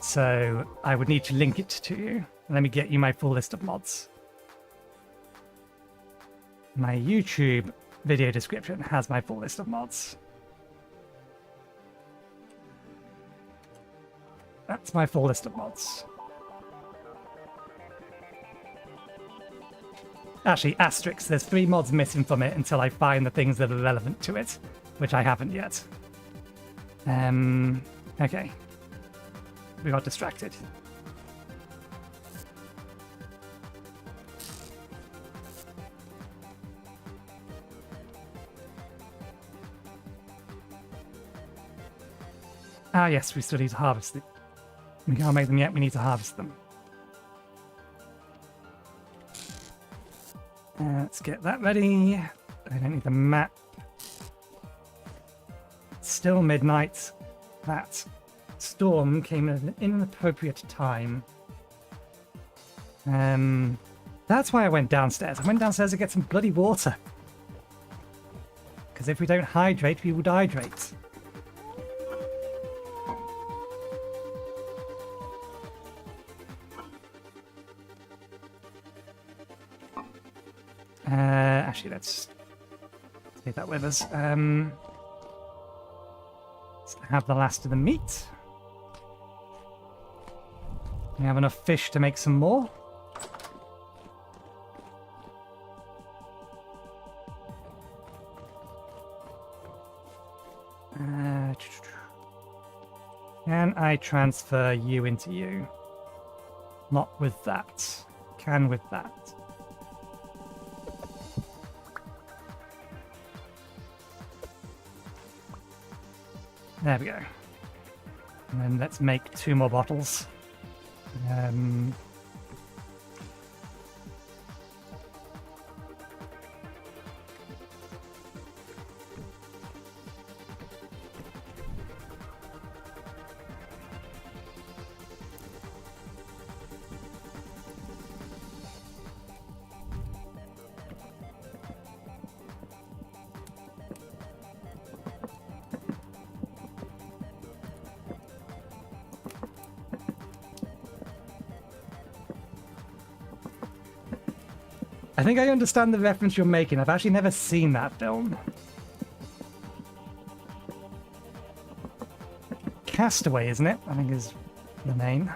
so I would need to link it to you. Let me get you my full list of mods. My YouTube video description has my full list of mods. That's my full list of mods. Actually, asterisk, there's 3 mods missing from it until I find the things that are relevant to it, which I haven't yet. Okay. We got distracted. Ah, yes, we still need to harvest it. We can't make them yet, we need to harvest them. Let's get that ready. I don't need the map. It's still midnight. That storm came at an inappropriate time. That's why I went downstairs. I went downstairs to get some bloody water. Because if we don't hydrate, we will dehydrate. Actually, let's take that with us. Let's have the last of the meat. We have enough fish to make some more. Can I transfer you into you? Not with that. Can with that. There we go. And then let's make 2 more bottles. I think I understand the reference you're making. I've actually never seen that film. Castaway, isn't it? I think is the name.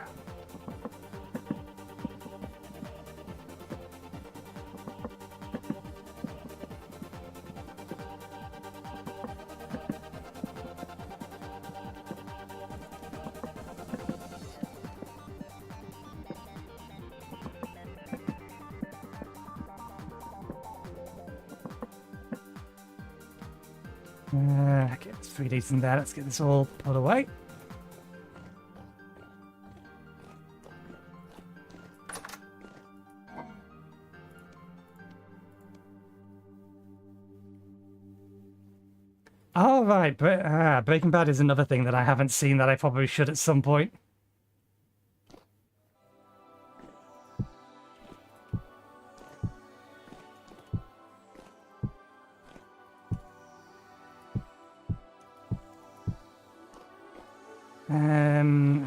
Okay, there's 3 days in there. Let's get this all put away. All right, Breaking Bad is another thing that I haven't seen that I probably should at some point.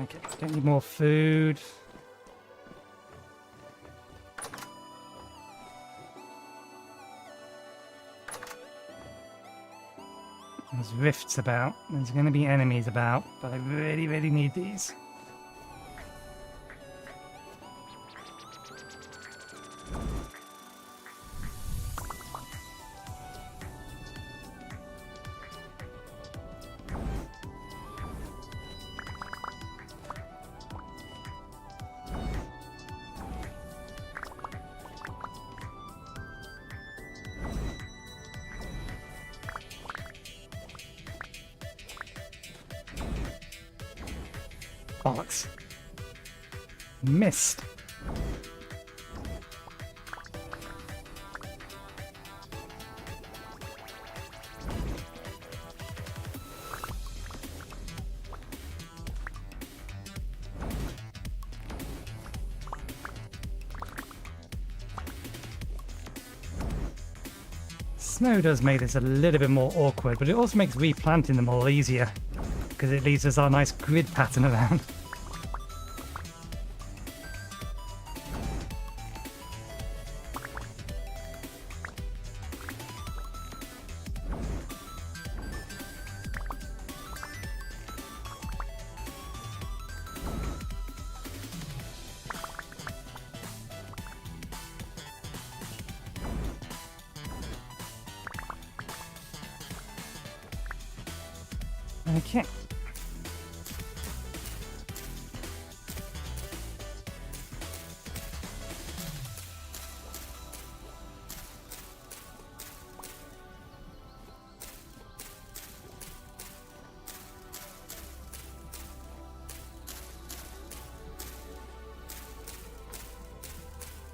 Okay, don't need more food. There's rifts about. There's going to be enemies about, but I really, really need these. Bollocks. Missed. Snow does make this a little bit more awkward, but it also makes replanting them all easier, because it leaves us our nice grid pattern around. Okay.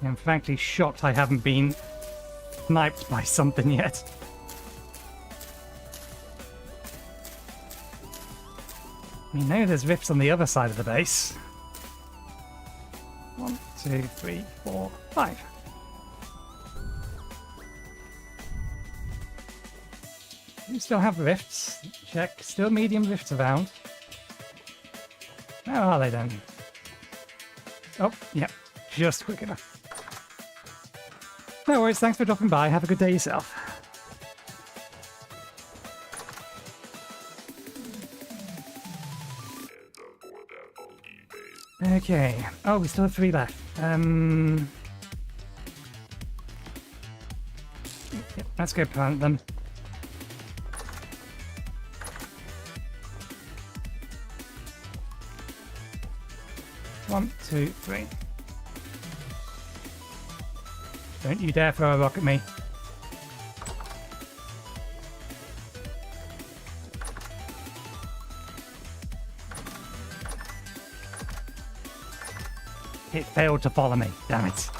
I'm frankly shocked I haven't been sniped by something yet. We know there's rifts on the other side of the base. 1, 2, 3, 4, 5. We still have rifts. Check. Still medium rifts around. Where are they then? Oh, yeah. Just quick enough. No worries. Thanks for dropping by. Have a good day yourself. Okay. Oh, we still have 3 left. Yep, let's go plant them. One, 2, 3. Don't you dare throw a rock at me. It failed to follow me, damn it.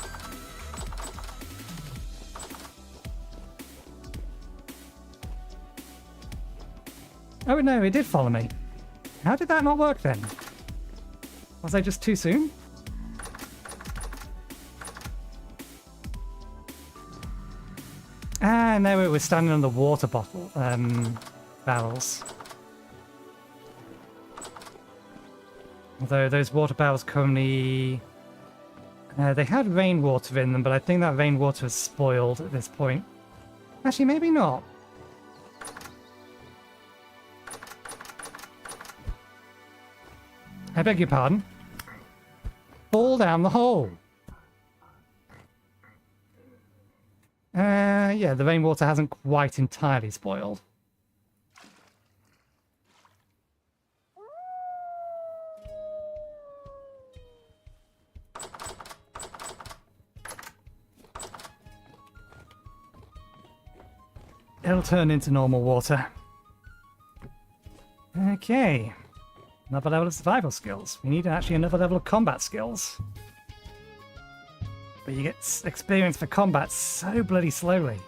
Oh no, it did follow me. How did that not work then? Was I just too soon? Ah, no, it was standing on the water bottle, barrels. Although those water barrels currently... they had rainwater in them, but I think that rainwater is spoiled at this point. Actually, maybe not. I beg your pardon. Fall down the hole. Yeah, the rainwater hasn't quite entirely spoiled. It'll turn into normal water. Okay. Another level of survival skills. We need actually another level of combat skills. But you get experience for combat so bloody slowly.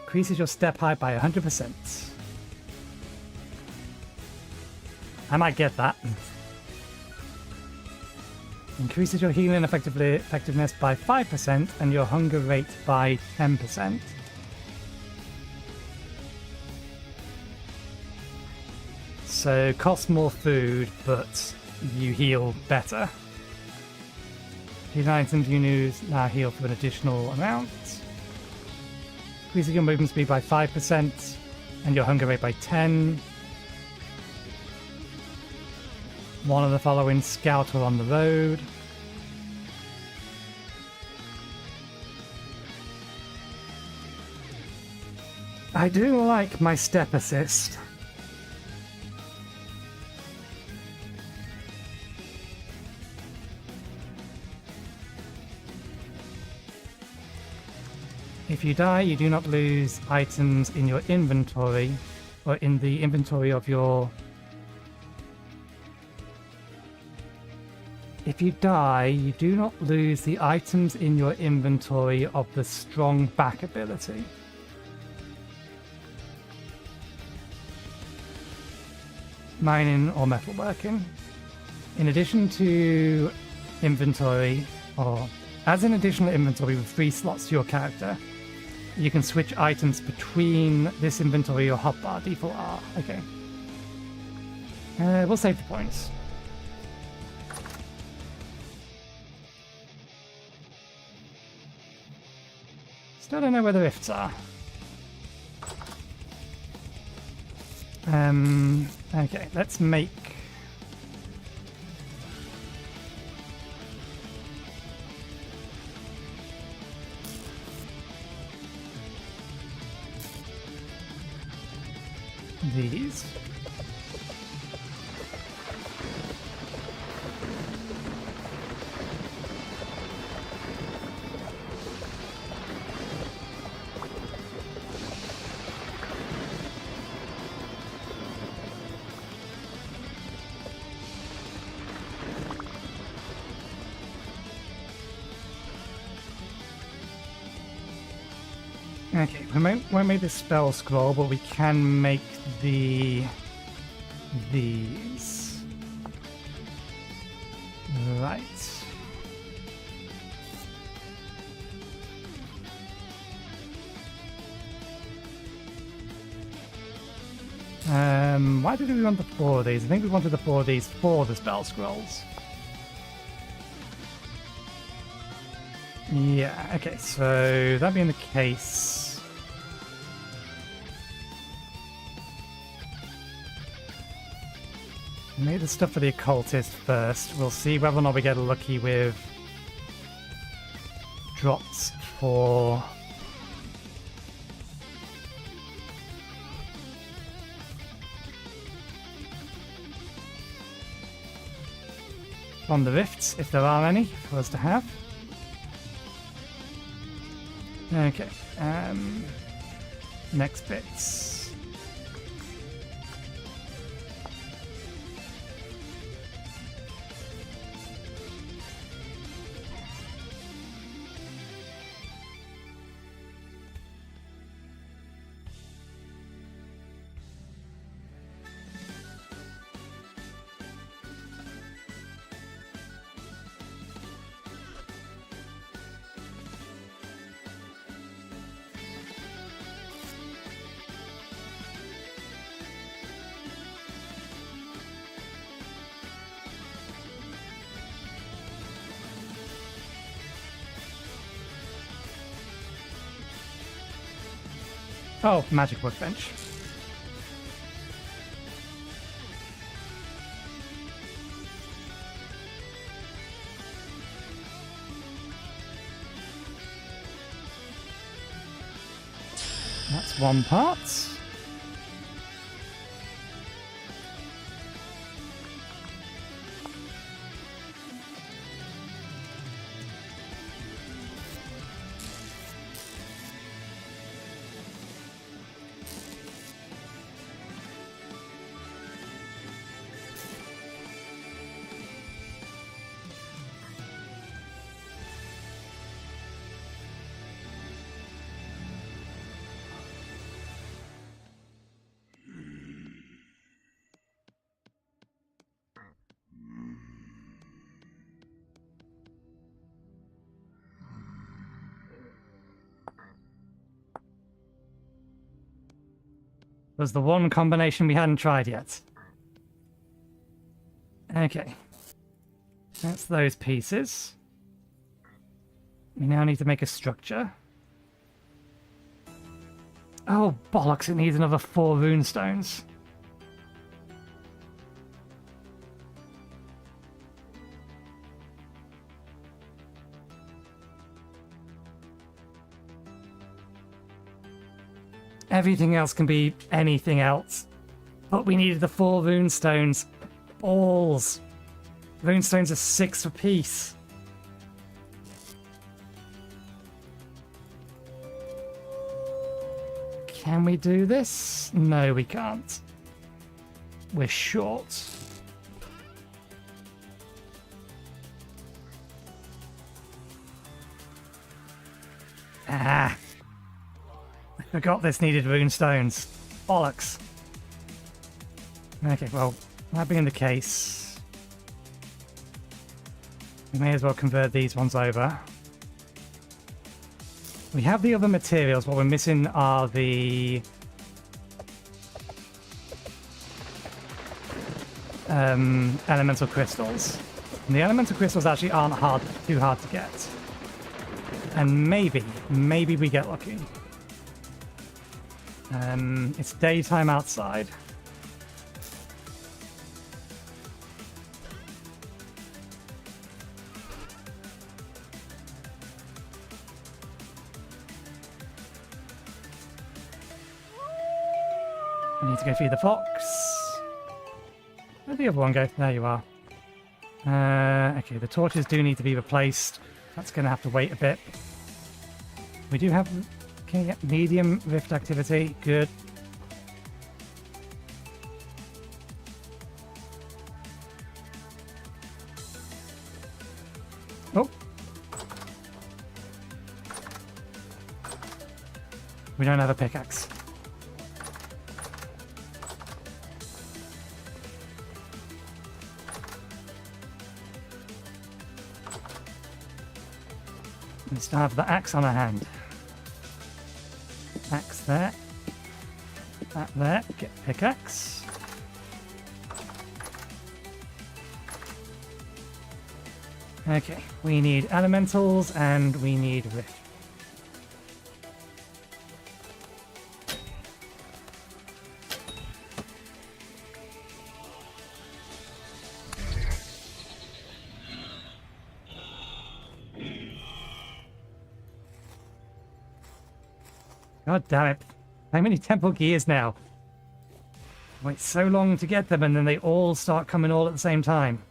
Increases your step height by 100%. I might get that. Increases your healing effectiveness by 5% and your hunger rate by 10%. So costs more food, but you heal better. These items you use now heal for an additional amount. Increases your movement speed by 5% and your hunger rate by 10. One of the following: scout or on the road. I do like my step assist. If you die, you do not lose items in your inventory, or in the inventory of your... If you die, you do not lose the items in your inventory of the strong back ability. Mining or metalworking. In addition to inventory, or as an additional inventory with 3 slots to your character, you can switch items between this inventory or hotbar. Default R. Okay. We'll save the points. Still don't know where the rifts are. Okay, let's make... these. Okay, we won't make the spell scroll, but we can make these. Right. Why did we want the 4 of these? I think we wanted the 4 of these for the spell scrolls. Yeah, okay, so that being the case... make the stuff for the occultist first. We'll see whether or not we get lucky with drops for... on the rifts, if there are any for us to have. Okay, next bits. Oh, magic workbench. That's one part. Was the one combination we hadn't tried yet. Okay. That's those pieces. We now need to make a structure. Oh, bollocks, it needs another 4 runestones. Everything else can be anything else. But we needed the 4 runestones. Balls. Runestones are 6 apiece. Can we do this? No, we can't. We're short. Ah. I forgot this needed rune stones. Bollocks. Okay, well, that being the case, we may as well convert these ones over. We have the other materials. What we're missing are the elemental crystals. And the elemental crystals actually aren't too hard to get. And maybe we get lucky. It's daytime outside. I need to go feed the fox. Where'd the other one go? There you are. Okay, the torches do need to be replaced. That's going to have to wait a bit. We do have... Okay, yeah, medium rift activity. Good. Oh. We don't have a pickaxe. We still have the axe on our hand. Axe there. That there. Get pickaxe. Okay, we need elementals and we need rift. God damn it. How many temple gears now? Wait so long to get them and then they all start coming all at the same time.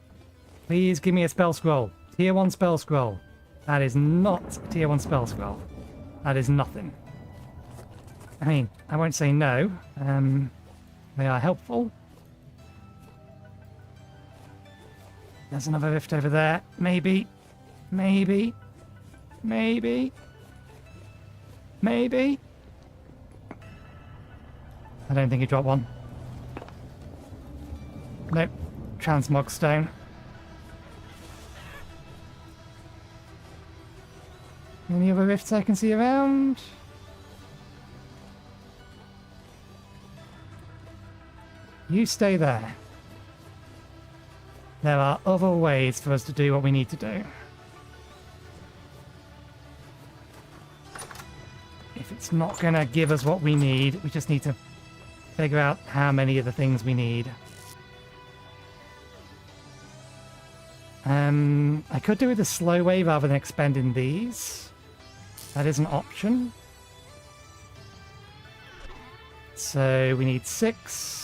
Please give me a spell scroll. Tier 1 spell scroll. That is not a tier 1 spell scroll. That is nothing. I mean, I won't say no. They are helpful. There's another rift over there. Maybe. Maybe. Maybe. Maybe. I don't think he dropped one. Nope. Transmog stone. Any other rifts I can see around? You stay there. There are other ways for us to do what we need to do. If it's not going to give us what we need, we just need to figure out how many of the things we need. I could do it a slow way rather than expending these. That is an option. So we need 6.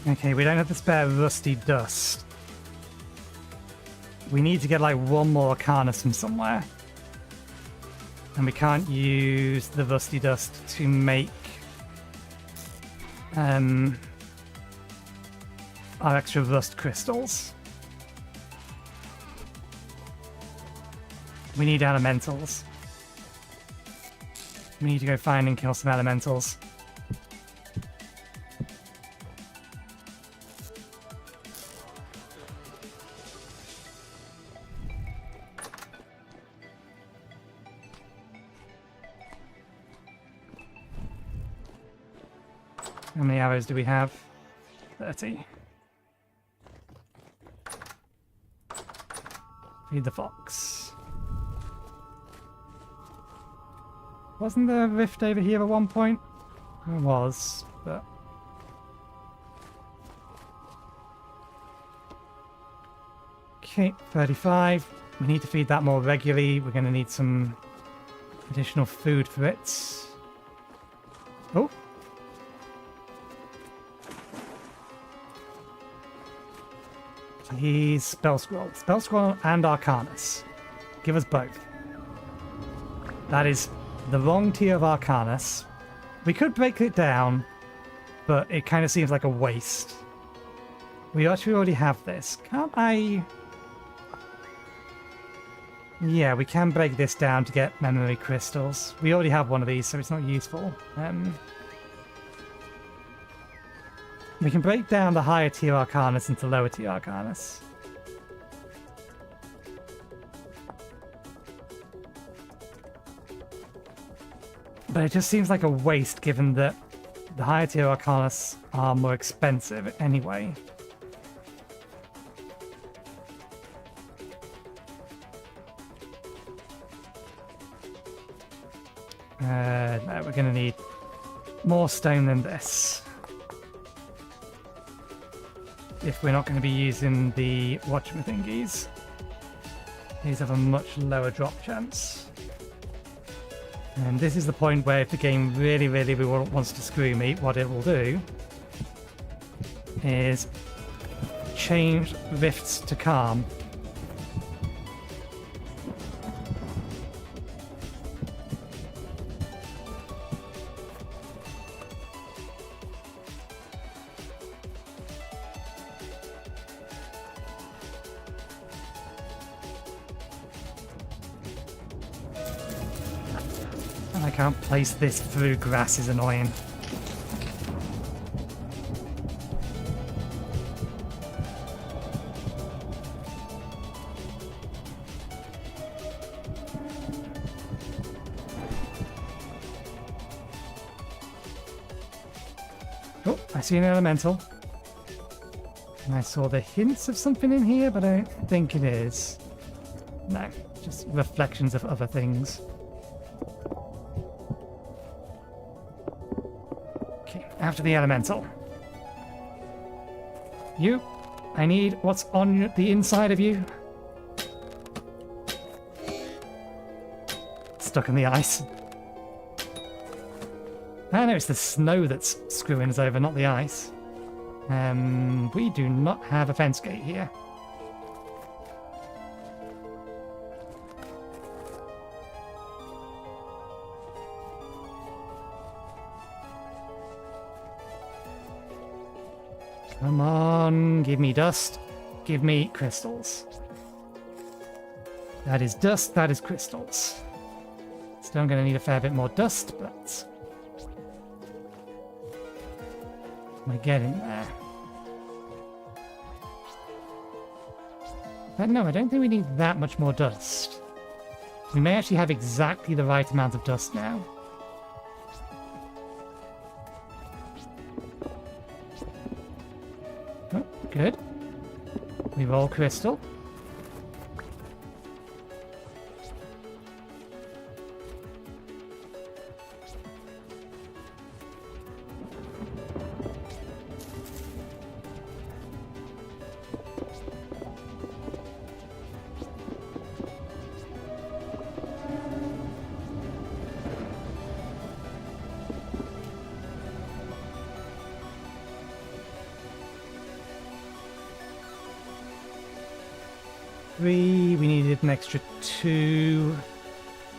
Okay, we don't have the spare rusty dust. We need to get like one more Arcanus from somewhere. And we can't use the rusty dust to make our extra rust crystals. We need elementals. We need to go find and kill some elementals. How many arrows do we have? 30. Feed the fox. Wasn't there a rift over here at one point? There was, but... Okay, 35. We need to feed that more regularly. We're going to need some additional food for it. Oh! Please, Spell Scroll. Spell Scroll and Arcanus. Give us both. That is the wrong tier of Arcanus. We could break it down, but it kind of seems like a waste. We actually already have this. Can't I... Yeah, we can break this down to get memory crystals. We already have one of these, so it's not useful. We can break down the higher tier Arcanus into lower tier Arcanus. But it just seems like a waste given that the higher tier Arcanus are more expensive anyway. No, we're going to need more stone than this. If we're not going to be using the watchman thingies. These have a much lower drop chance. And this is the point where if the game really wants to screw me, what it will do is change rifts to calm. I can't place this through grass is annoying. Oh, I see an elemental. And I saw the hints of something in here, but I don't think it is. No, just reflections of other things. After the elemental. You, I need what's on the inside of you. Stuck in the ice. I know it's the snow that's screwing us over, not the ice. We do not have a fence gate here. Come on, give me dust, give me crystals. That is dust, that is crystals. Still I'm going to need a fair bit more dust, but... we're getting there. But no, I don't think we need that much more dust. We may actually have exactly the right amount of dust now. Oh, good. We roll crystal. We needed an extra 2,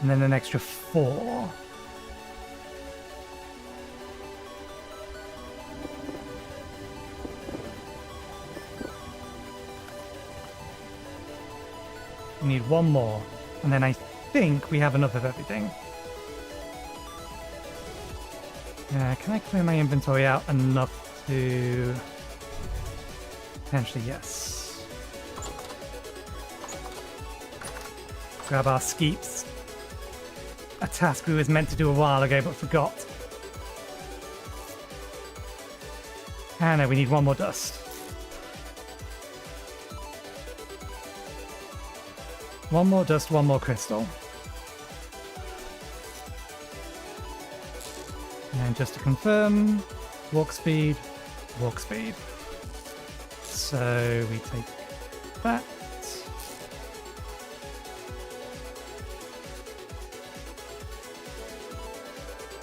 and then an extra 4. We need 1 more, and then I think we have enough of everything. Can I clear my inventory out enough to... potentially, yes. Grab our skeeps. A task we was meant to do a while ago but forgot. Ah, no, we need one more dust. One more dust, one more crystal. And just to confirm, walk speed, walk speed. So we take that.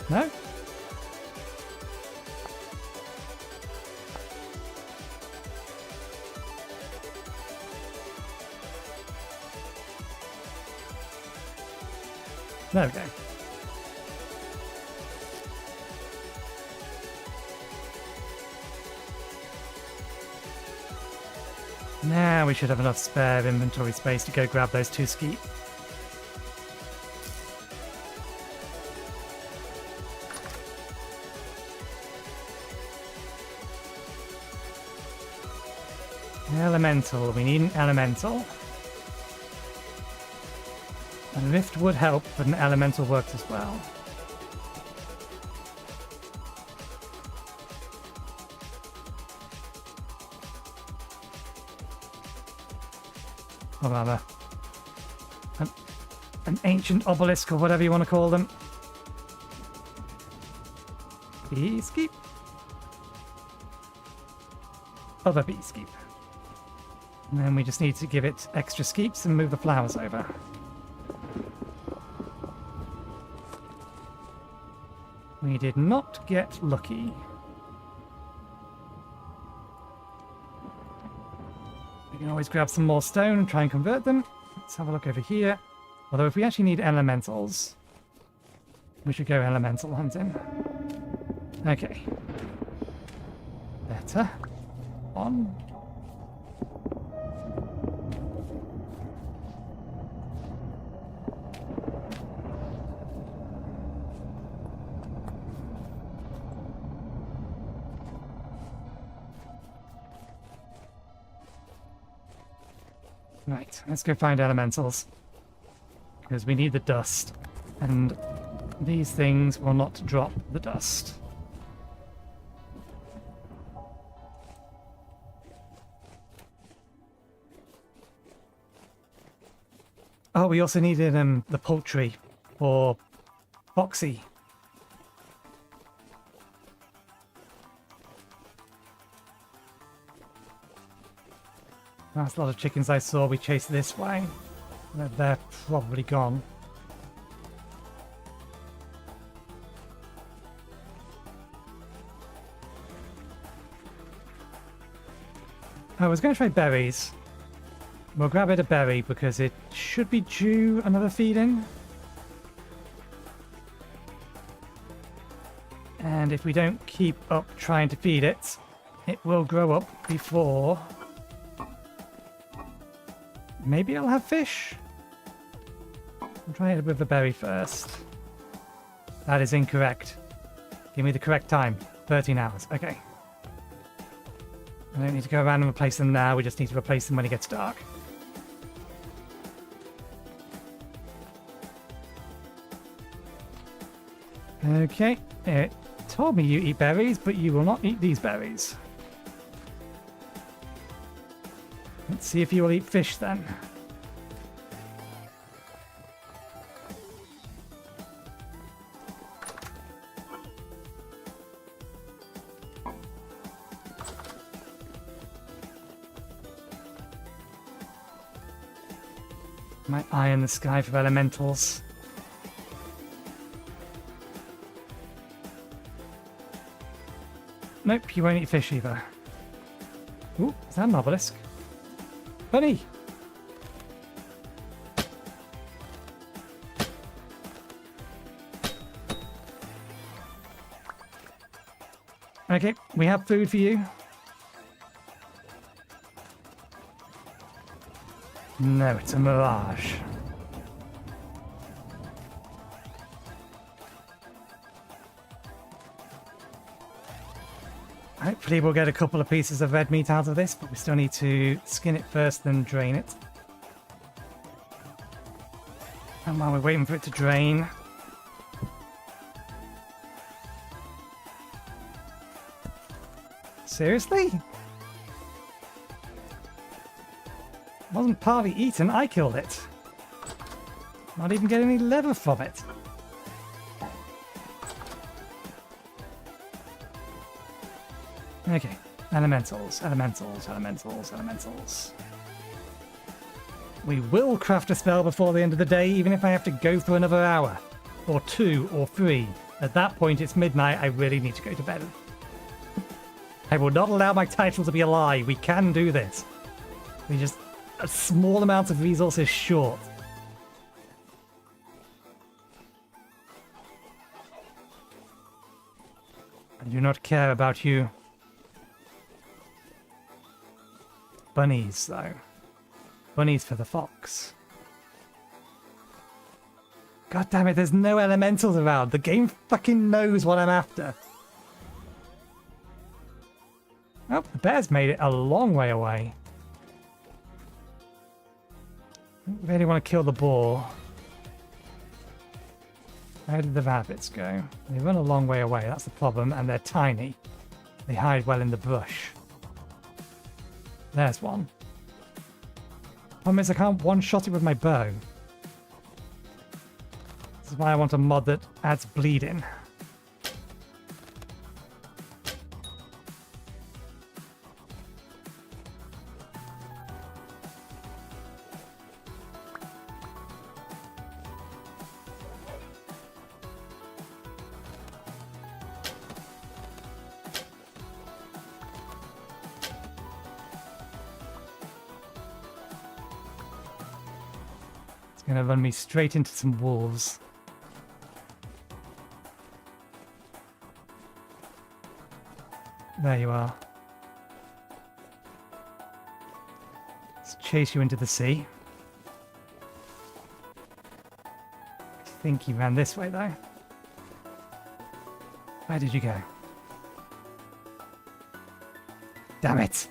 No? There we go. Now we should have enough spare inventory space to go grab those 2 skeet. Elemental. We need an elemental. A rift would help, but an elemental works as well. Or rather, an ancient obelisk or whatever you want to call them. Beeskeep. Other beeskeep. And then we just need to give it extra skeeps and move the flowers over. We did not get lucky. We can always grab some more stone and try and convert them. Let's have a look over here. Although if we actually need elementals, we should go elemental hunting. Okay. Better. On. Right, let's go find elementals. Because we need the dust. And these things will not drop the dust. Oh, we also needed the poultry for Foxy. That's a lot of chickens I saw. We chased this way. They're probably gone. I was going to try berries. We'll grab it a berry because it should be due another feed-in. And if we don't keep up trying to feed it, it will grow up before... Maybe I'll have fish? I'll try it with the berry first. That is incorrect. Give me the correct time. 13 hours. Okay. I don't need to go around and replace them now. We just need to replace them when it gets dark. Okay. It told me you eat berries, but you will not eat these berries. Let's see if you will eat fish then. My eye in the sky for elementals. Nope, you won't eat fish either. Ooh, is that an obelisk? Bunny! Okay, we have food for you. No, it's a mirage. Hopefully we'll get a couple of pieces of red meat out of this, but we still need to skin it first, then drain it. And while we're waiting for it to drain... Seriously? Wasn't partly eaten, I killed it. Not even getting any leather from it. Okay, elementals, elementals, elementals, elementals. We will craft a spell before the end of the day, even if I have to go for another hour. Or 2, or 3. At that point, it's midnight, I really need to go to bed. I will not allow my title to be a lie. We can do this. We just... a small amount of resources short. I do not care about you. Bunnies, though. Bunnies for the fox. God damn it, there's no elementals around. The game fucking knows what I'm after. Oh, the bear's made it a long way away. I don't really want to kill the boar. Where did the rabbits go? They run a long way away, that's the problem, and they're tiny. They hide well in the bush. There's one. Problem is I can't one-shot it with my bow. This is why I want a mod that adds bleeding. Gonna run me straight into some wolves. There you are. Let's chase you into the sea. I think he ran this way though. Where did you go? Damn it!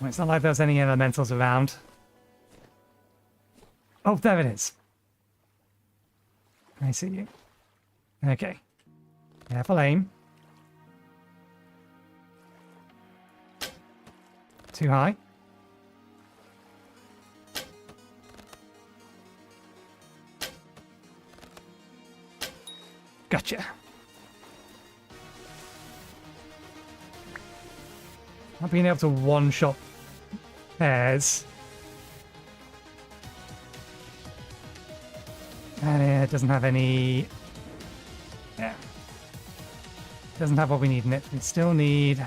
Well, it's not like there's any elementals around. Oh, there it is. I see you. Okay. Careful aim. Too high. Gotcha. Not being able to one-shot bears. And it doesn't have any... Yeah. Doesn't have what we need in it. We still need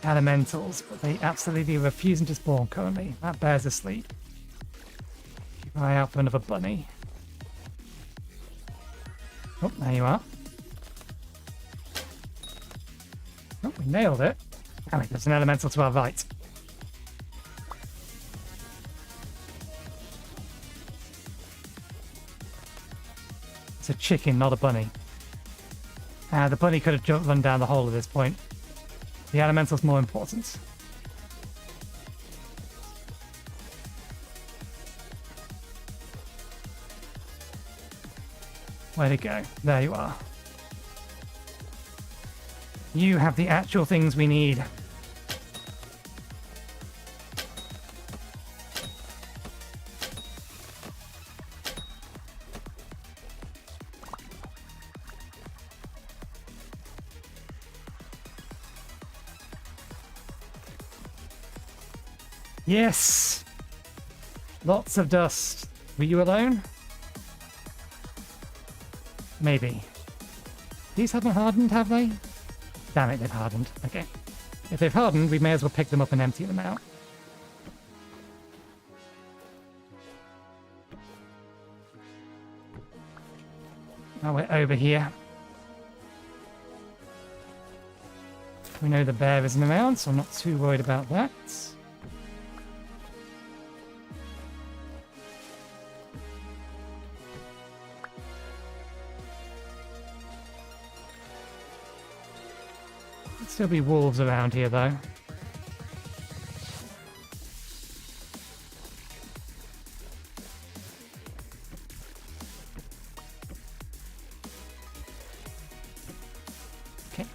elementals, but they absolutely refusing to spawn currently. That bear's asleep. Keep an eye out for another bunny. Oh, there you are. Oh, we nailed it. Damn it, there's an elemental to our right. It's a chicken, not a bunny. The bunny could have run down the hole at this point. The elemental's more important. Where'd it go? There you are. You have the actual things we need. Yes! Lots of dust. Were you alone? Maybe. These haven't hardened, have they? Damn it, they've hardened. Okay. If they've hardened, we may as well pick them up and empty them out. Now we're over here. We know the bear isn't around, so I'm not too worried about that. Still be wolves around here though. Okay.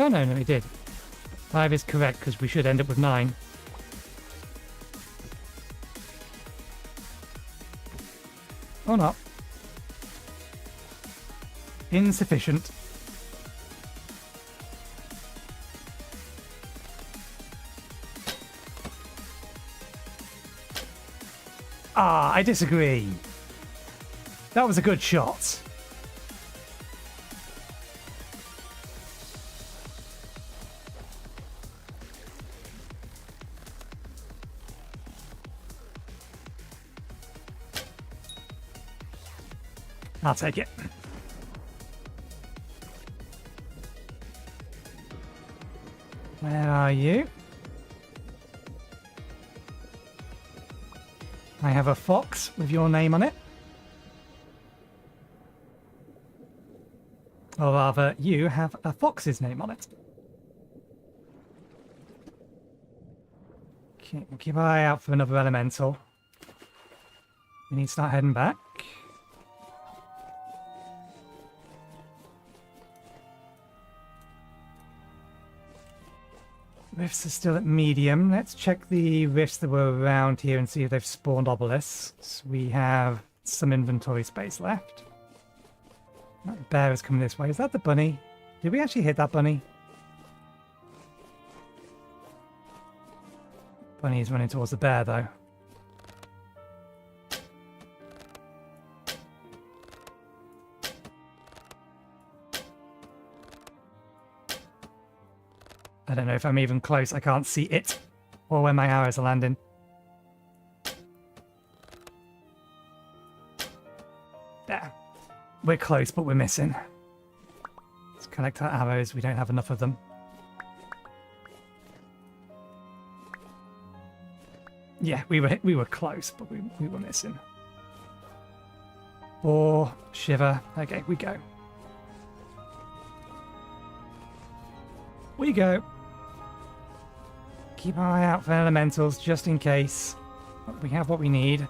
Oh, no, it did. 5 is correct, because we should end up with 9. Or not. Insufficient. Ah, I disagree. That was a good shot. I'll take it. Where are you? I have a fox with your name on it. Or rather, you have a fox's name on it. Okay, we'll keep an eye out for another elemental. We need to start heading back. Rifts are still at medium. Let's check the rifts that were around here and see if they've spawned obelisks. We have some inventory space left. That bear is coming this way. Is that the bunny? Did we actually hit that bunny? Bunny is running towards the bear, though. I don't know if I'm even close. I can't see it or where my arrows are landing. There. We're close, but we're missing. Let's collect our arrows. We don't have enough of them. Yeah, we were close, but we were missing. Or shiver. Okay, we go. We go. Keep an eye out for elementals just in case. We have what we need.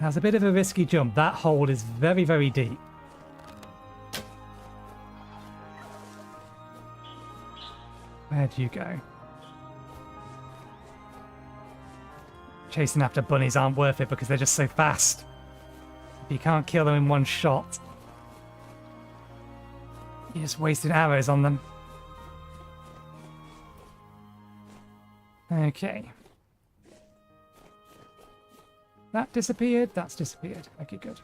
That's a bit of a risky jump. That hole is very, very deep. Where'd you go? Chasing after bunnies aren't worth it because they're just so fast. You can't kill them in one shot. You're just wasting arrows on them. Okay. That disappeared. That's disappeared. Okay, good.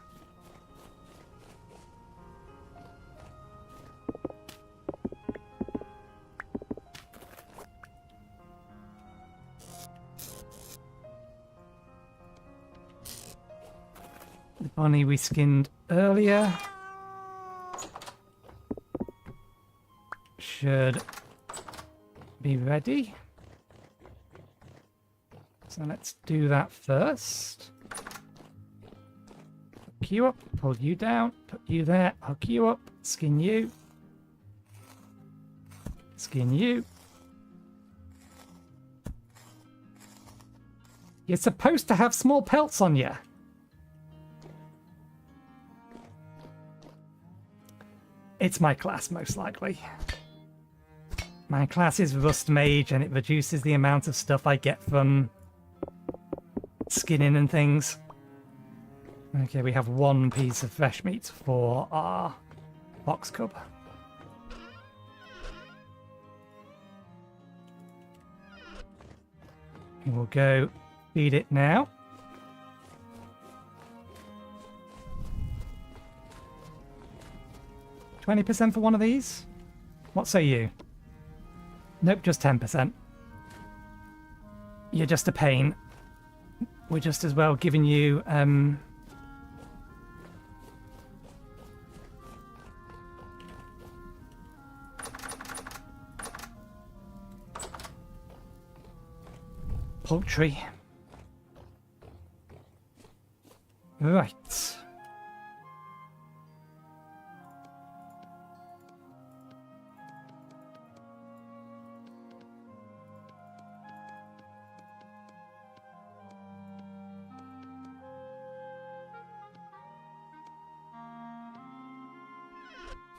The bunny we skinned earlier should be ready. So let's do that first. Hook you up, pull you down, put you there, hook you up, skin you. Skin you. You're supposed to have small pelts on you. It's my class, most likely. My class is Rust Mage, and it reduces the amount of stuff I get from skinning and things. Okay, we have one piece of fresh meat for our box cub. We will go feed it now. $20% for one of these? What say you? Nope, just 10%. You're just a pain. We're just as well giving you, poultry. Right.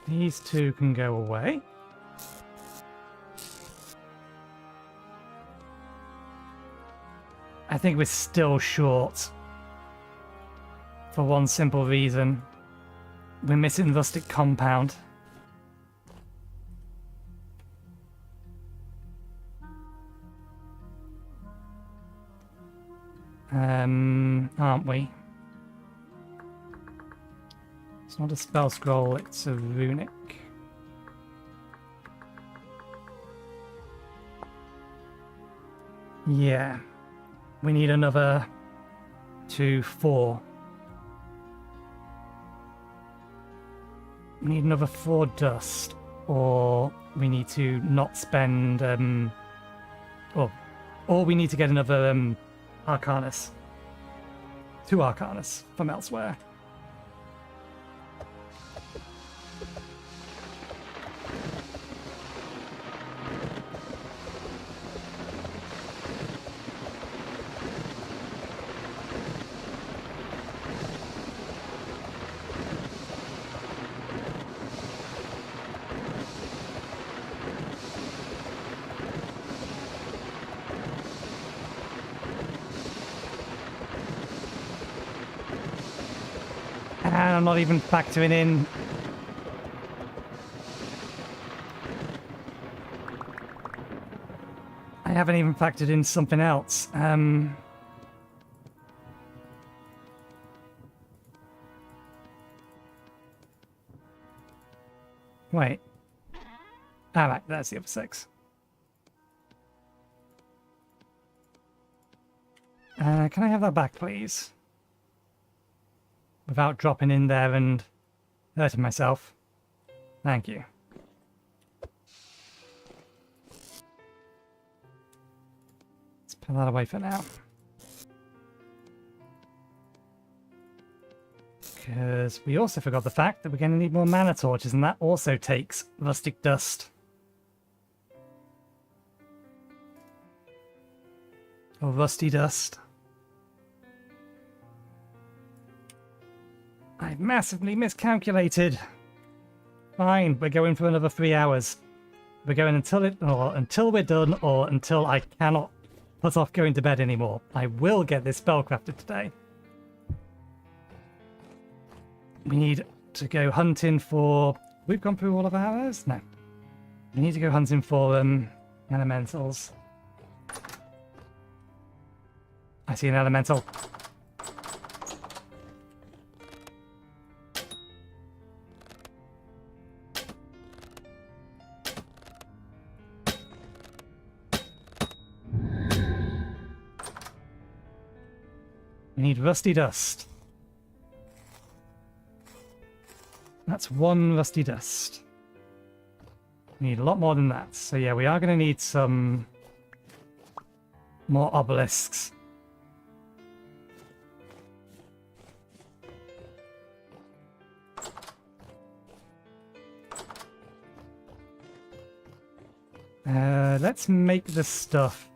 These two can go away. I think we're still short. For one simple reason. We're missing rustic compound. Aren't we? It's not a spell scroll, it's a runic. Yeah. We need another 2, 4. We need another 4 dust, or we need to not spend, or we need to get another, Arcanus. 2 Arcanus from elsewhere. And I'm not even factoring in. I haven't even factored in something else. Wait. Alright, that's the other 6. Can I have that back, please? Without dropping in there and hurting myself. Thank you. Let's put that away for now. Because we also forgot the fact that we're going to need more mana torches, and that also takes rustic dust. Or rusty dust. I've massively miscalculated. Fine, we're going for another 3 hours. We're going until we're done, or until I cannot put off going to bed anymore. I will get this spell crafted today. We need to go hunting for... We've gone through all of our hours? No. We need to go hunting for elementals. I see an elemental. We need rusty dust. That's 1 rusty dust. We need a lot more than that. So yeah, we are going to need some more obelisks. Let's make the stuff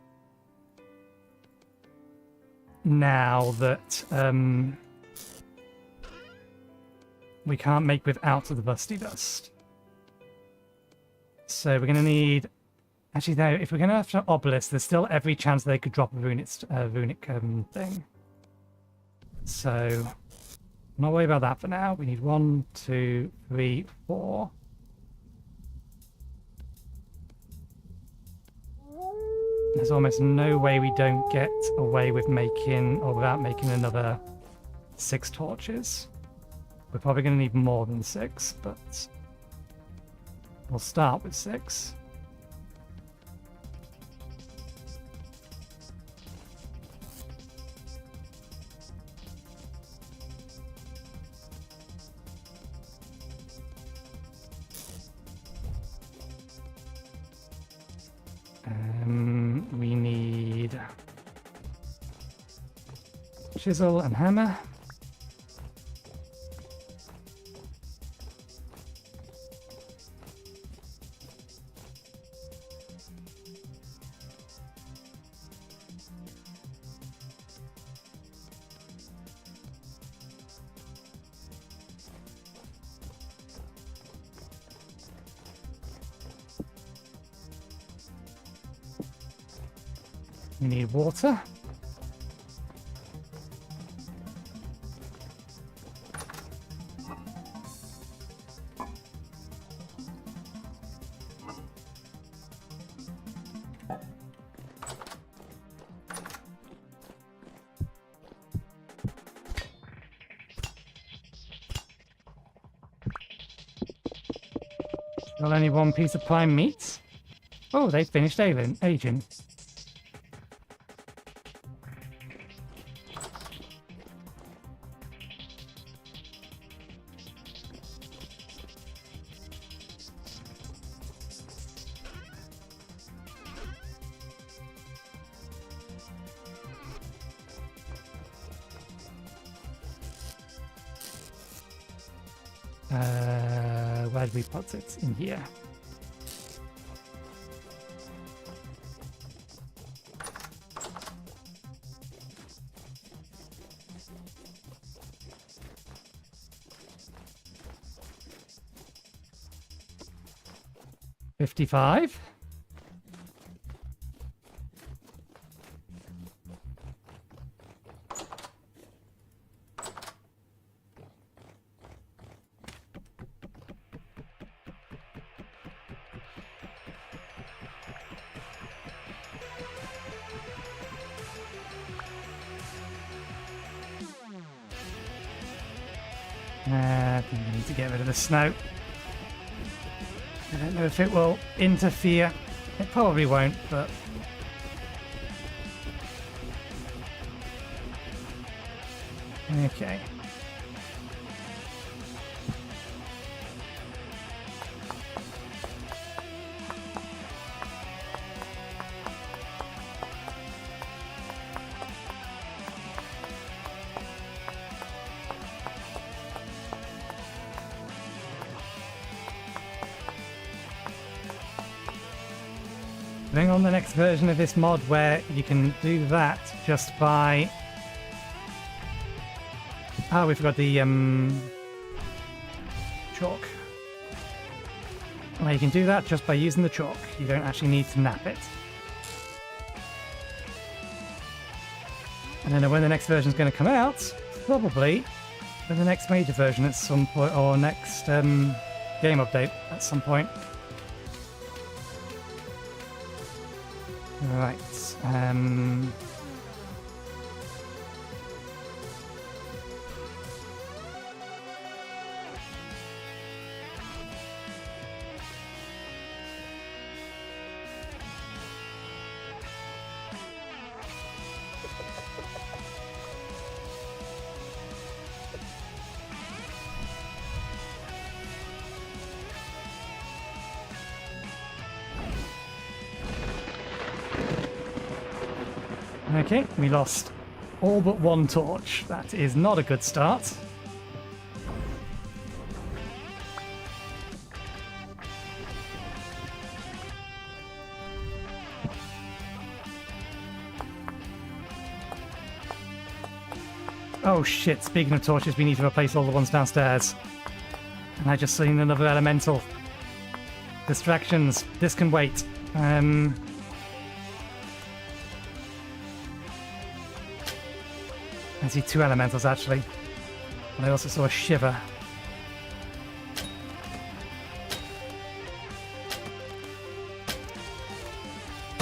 now that we can't make without the rusty dust. So we're going to need... Actually, no, if we're going to have to obelisk, there's still every chance they could drop a runic thing. So, not worry about that for now. We need 1, 2, 3, 4. There's almost no way we don't get away with making, or without making another 6 torches. We're probably going to need more than 6, but we'll start with 6. We need chisel and hammer. We need water. Still only one piece of prime meat. Oh, they finished aging. Where did we put it? In here. $55. I think we need to get rid of the snow. I don't know if it will interfere. It probably won't, but... Okay. Bring on the next version of this mod where you can do that just by... Oh, we forgot the chalk. Well, you can do that just by using the chalk. You don't actually need to nap it. I don't know when the next version is going to come out. Probably with the next major version at some point, or next game update at some point. Right. Okay, we lost all but one torch. That is not a good start. Oh shit, speaking of torches, we need to replace all the ones downstairs. And I just seen another elemental. Distractions. This can wait. I see two elementals actually. And I also saw a shiver.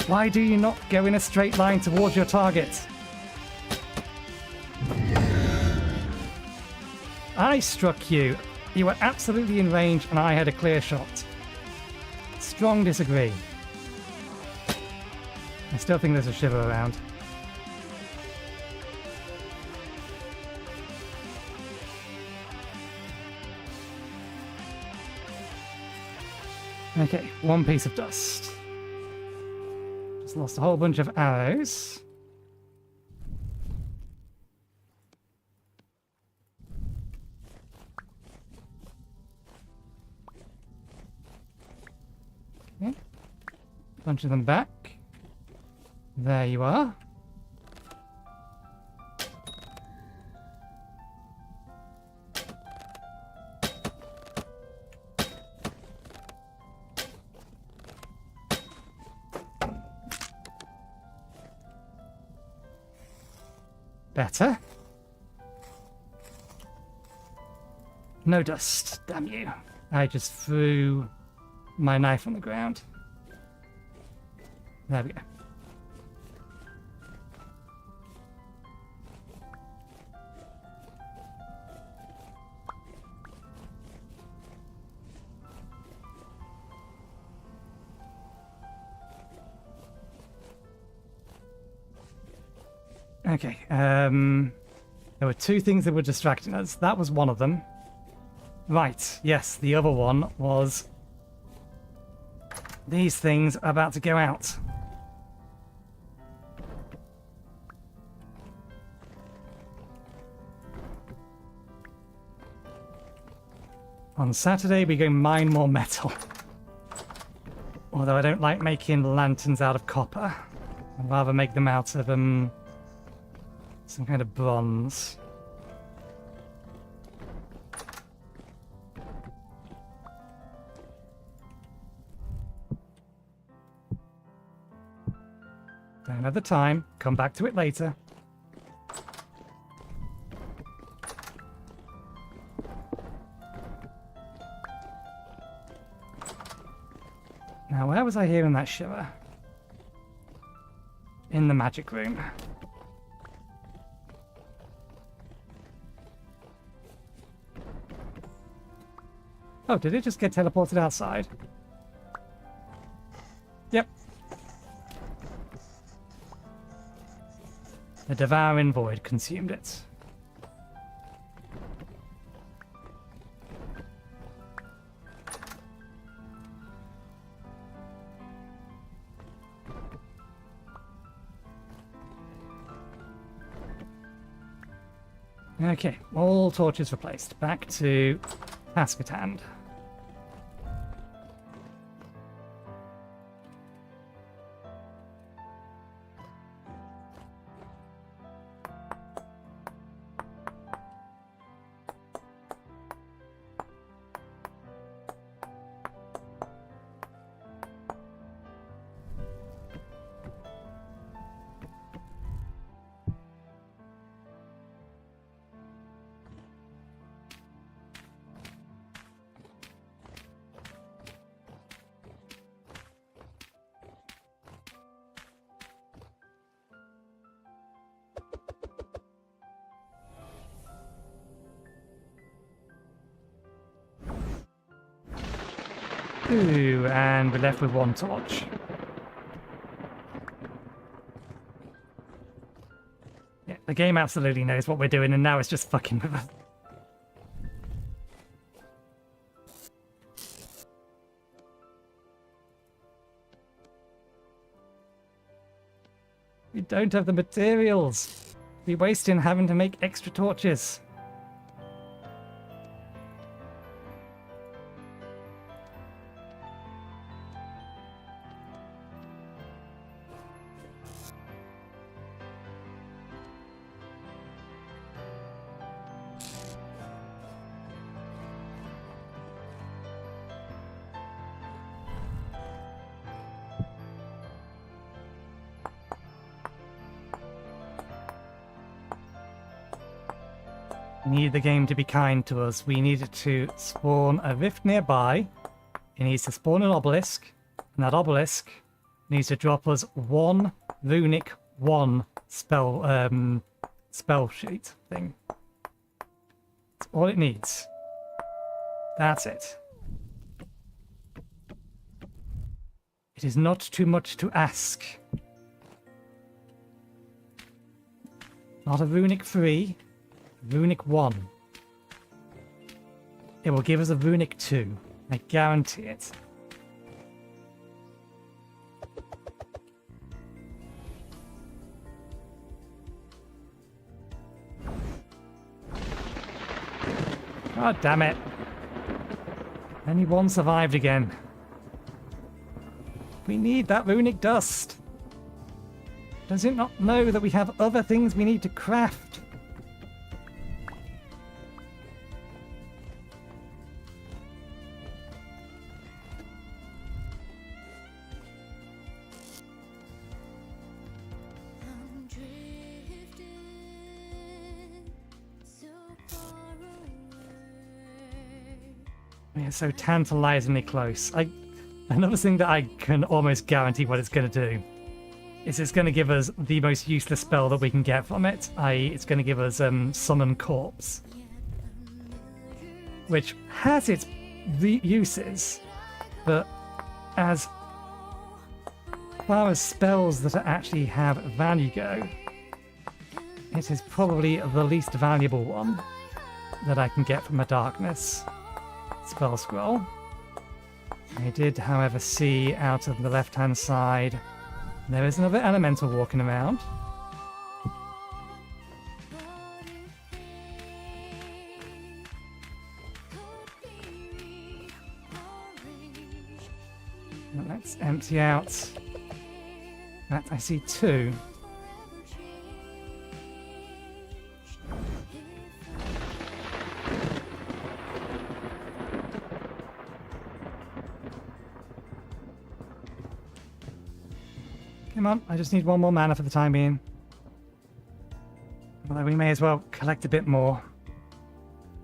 Why do you not go in a straight line towards your target? I struck you. You were absolutely in range and I had a clear shot. Strong disagree. I still think there's a shiver around. Okay, one piece of dust. Just lost a whole bunch of arrows. Okay. Bunch of them back. There you are. Better. No dust, damn you. I just threw my knife on the ground. There we go. Okay, there were two things that were distracting us. That was one of them. Right, yes, the other one was these things are about to go out. On Saturday, we go mine more metal. Although I don't like making lanterns out of copper. I'd rather make them out of, some kind of bronze. Don't have the time. Come back to it later. Now, where was I hearing that shiver? In the magic room. Oh, did it just get teleported outside? Yep. The devouring void consumed it. Okay, all torches replaced. Back to task at hand. Ooh, and we're left with one torch. Yeah, the game absolutely knows what we're doing, and now it's just fucking with us. We don't have the materials. We're wasting having to make extra torches. We need the game to be kind to us. We needed to spawn a rift nearby. It needs to spawn an obelisk, and that obelisk needs to drop us one runic one spell sheet thing. That's all it needs. That's it. It is not too much to ask. Not a runic 3. Runic 1. It will give us a runic 2. I guarantee it. God damn it. Only one survived again. We need that runic dust. Does it not know that we have other things we need to craft? I'm drifting We're so tantalizingly close. Another thing that I can almost guarantee what it's going to do is it's going to give us the most useless spell that we can get from it, i.e. it's going to give us Summon Corpse, which has its uses, but as far as spells that actually have value go, it is probably the least valuable one that I can get from a Darkness spell scroll. I did, however, see out of the left-hand side there is another elemental walking around. Let's empty out. That I see two. Come on, I just need one more mana for the time being. Although we may as well collect a bit more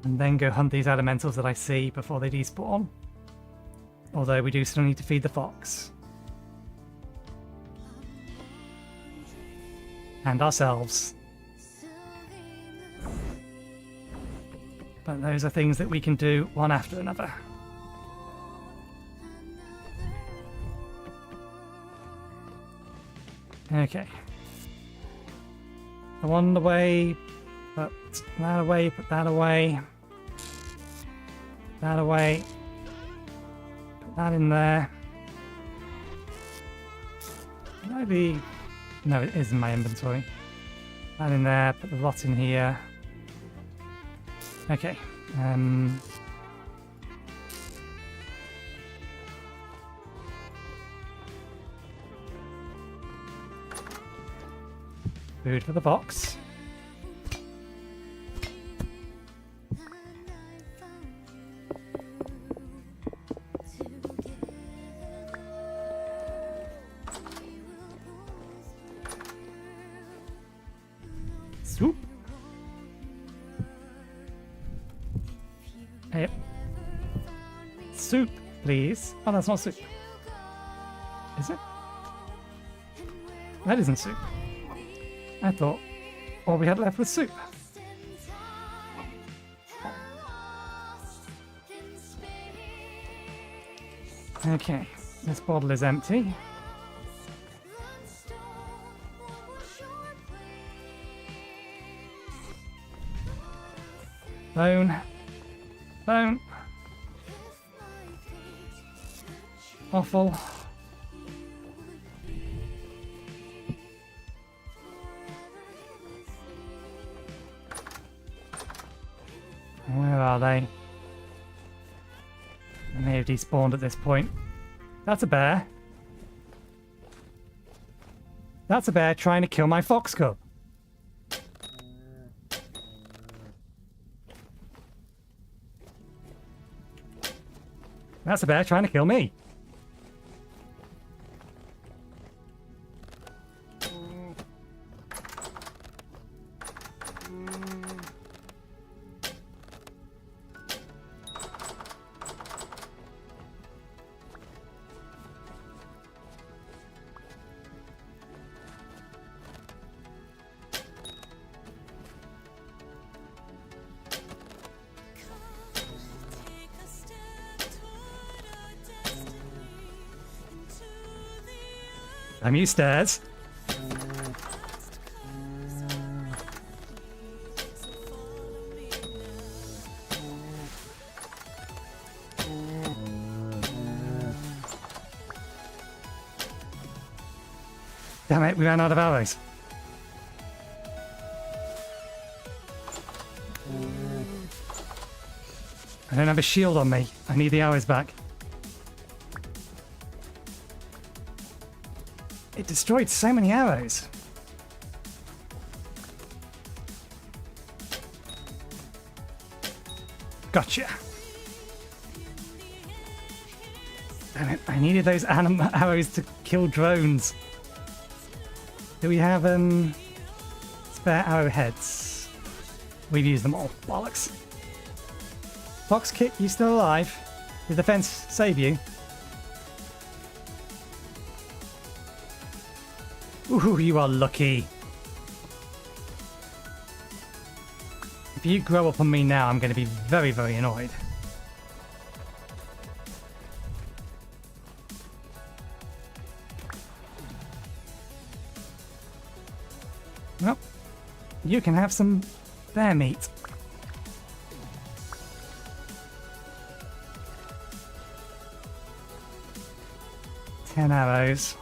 and then go hunt these elementals that I see before they despawn. Although we do still need to feed the fox. And ourselves. But those are things that we can do one after another. Okay. The one away, put that away, put that away. That away. Put that in there. Maybe... No, it is in my inventory. That in there, put the lot in here. Okay. Food for the box. Soup. Hey. Soup, please. Oh, that's not soup. Is it? That isn't soup. I thought all we had left was soup. Okay, this bottle is empty. Bone. Bone. Offal. Where are they? They may have despawned at this point. That's a bear. That's a bear trying to kill my fox cub. That's a bear trying to kill me. I'm you stairs. Damn it, we ran out of arrows. I don't have a shield on me. I need the arrows back. It destroyed so many arrows. Gotcha. Damn it, I needed those arrows to kill drones. Do we have spare arrowheads? We've used them all. Bollocks. Fox Kit, you still alive? Did the fence save you? Ooh, you are lucky. If you grow up on me now, I'm going to be very, very annoyed. Well, you can have some bear meat. Ten arrows.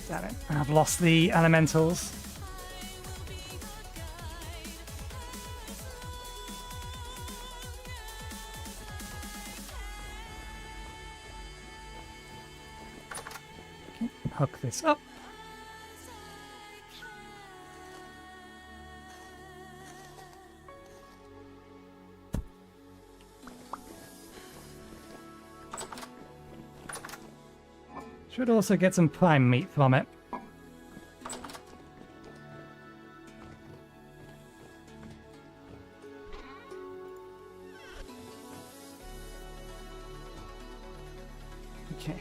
Damn it. I've lost the elementals. Hook this up. Should also get some prime meat from it. Okay.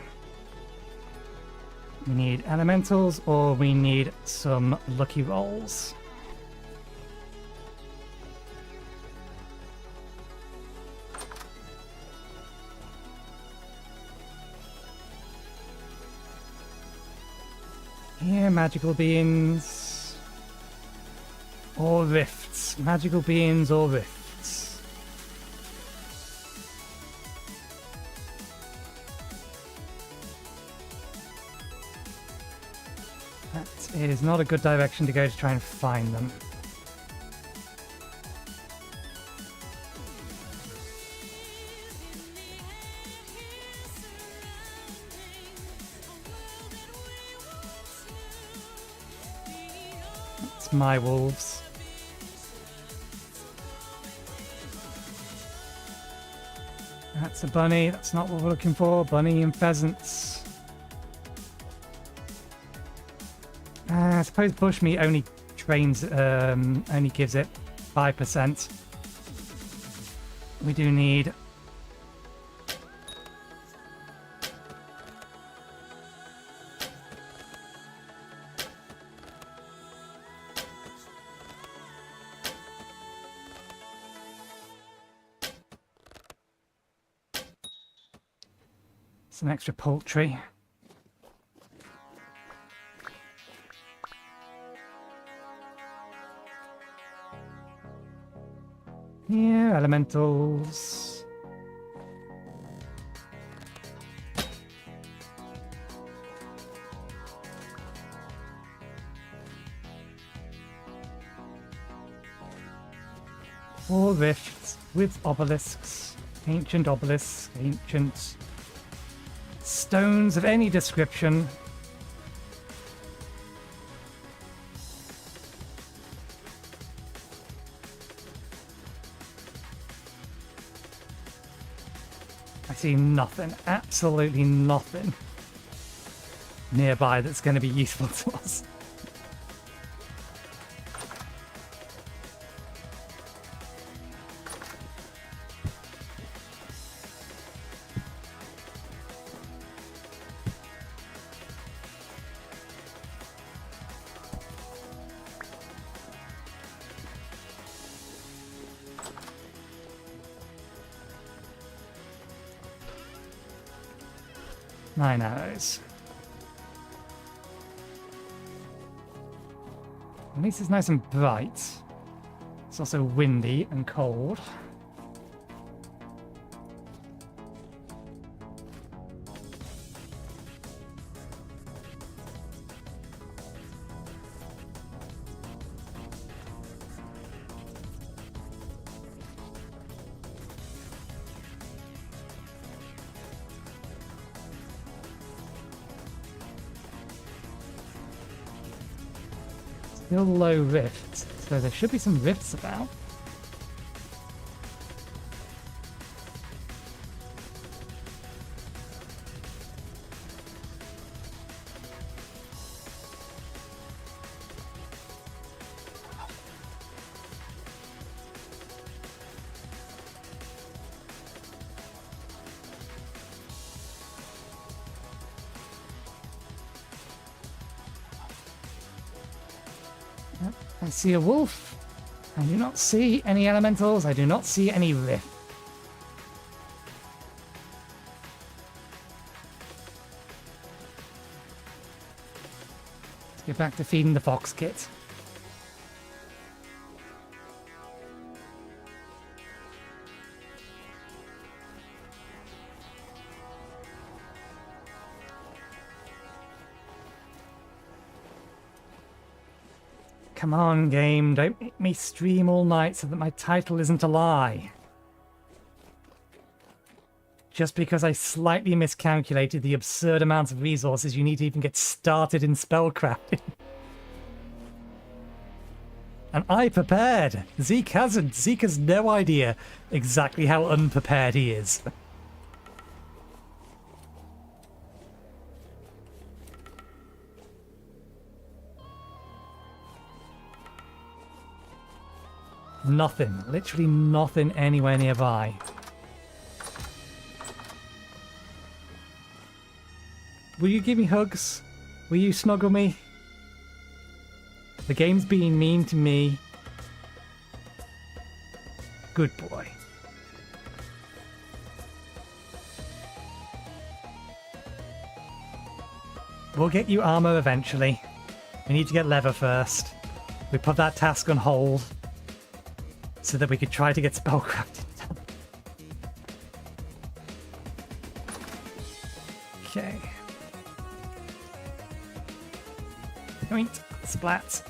We need elementals or we need some lucky rolls. Yeah, magical beings or rifts. Magical beings or rifts. That is not a good direction to go to try and find them. My wolves. That's a bunny. That's not what we're looking for. Bunny and pheasants. I suppose bushmeat only trains, only gives it 5%. We do need some extra poultry. Yeah, elementals. Four rifts with obelisks. Ancient obelisks, ancient stones of any description. I see nothing, absolutely nothing nearby that's going to be useful to us. Nine arrows. At least it's nice and bright. It's also windy and cold. Still low rifts, so there should be some rifts about. I see a wolf. I do not see any elementals. I do not see any rift. Let's get back to feeding the fox kit. Come on, game, don't make me stream all night so that my title isn't a lie. Just because I slightly miscalculated the absurd amount of resources you need to even get started in spellcrafting. And I prepared! Zeke hasn't. Zeke has no idea exactly how unprepared he is. Nothing. Literally nothing anywhere nearby. Will you give me hugs? Will you snuggle me? The game's being mean to me. Good boy. We'll get you armor eventually. We need to get leather first. We put that task on hold so that we could try to get spellcrafting done. Okay. Yoink. Splat.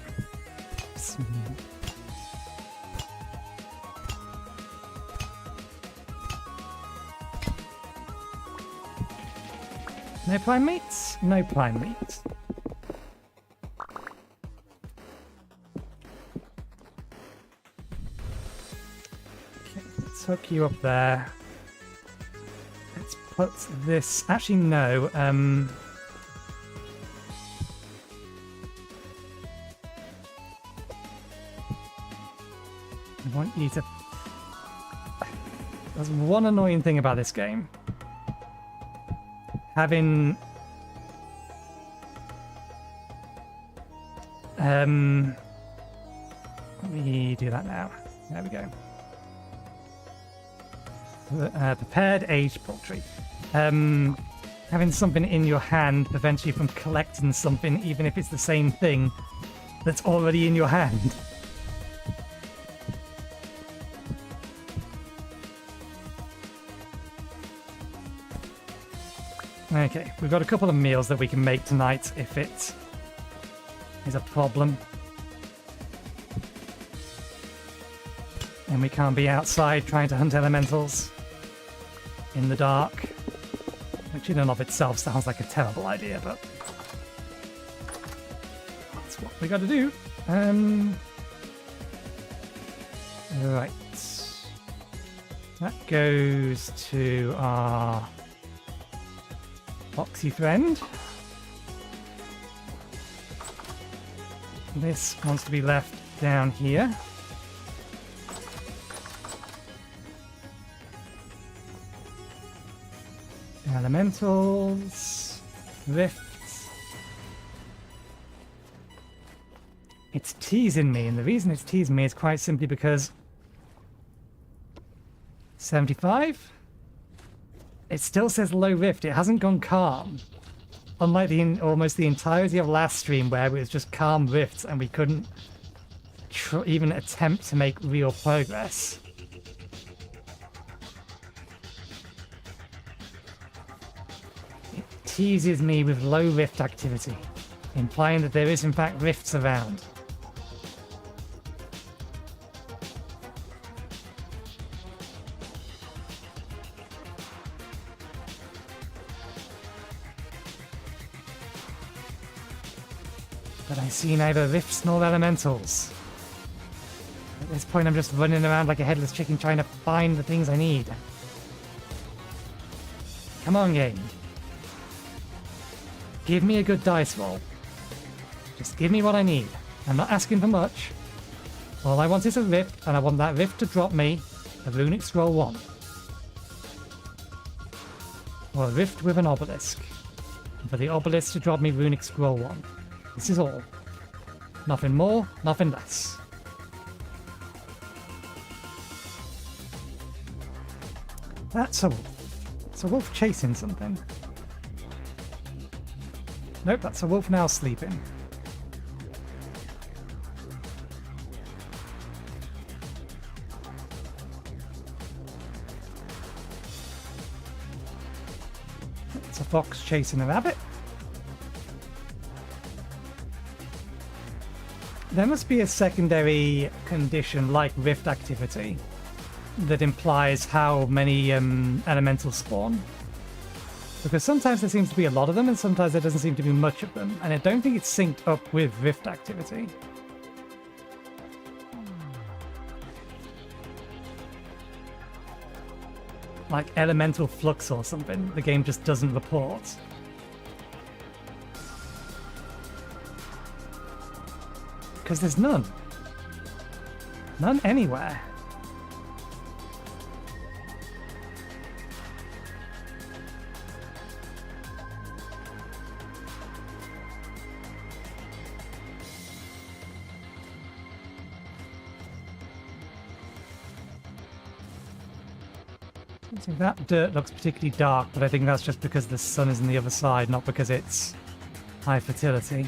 No prime meats? No prime meats. Okay, let's hook you up there. Let's put this... Actually, no. I want you to... There's one annoying thing about this game. Having... Let me do that now. There we go. Prepared aged poultry. Having something in your hand prevents you from collecting something, even if it's the same thing that's already in your hand. Okay, we've got a couple of meals that we can make tonight if it is a problem. And we can't be outside trying to hunt elementals in the dark, which in and of itself sounds like a terrible idea, but that's what we got to do. Right. That goes to our Foxy friend. This wants to be left down here. Elementals, rifts. It's teasing me, and the reason it's teasing me is quite simply because 75? It still says low rift, it hasn't gone calm. Unlike almost the entirety of last stream where it was just calm rifts and we couldn't even attempt to make real progress. It teases me with low rift activity, implying that there is in fact rifts around. But I see neither rifts nor elementals. At this point I'm just running around like a headless chicken trying to find the things I need. Come on, game. Give me a good dice roll. Just give me what I need. I'm not asking for much. All I want is a rift, and I want that rift to drop me a runic scroll 1. Or a rift with an obelisk. And for the obelisk to drop me runic scroll 1. This is all. Nothing more, nothing less. That's a wolf. It's a wolf chasing something. Nope, that's a wolf now sleeping. It's a fox chasing a rabbit. There must be a secondary condition like rift activity that implies how many elementals spawn. Because sometimes there seems to be a lot of them and sometimes there doesn't seem to be much of them. And I don't think it's synced up with rift activity. Like elemental flux or something, the game just doesn't report. Because there's none. None anywhere. So that dirt looks particularly dark, but I think that's just because the sun is on the other side, not because it's high fertility.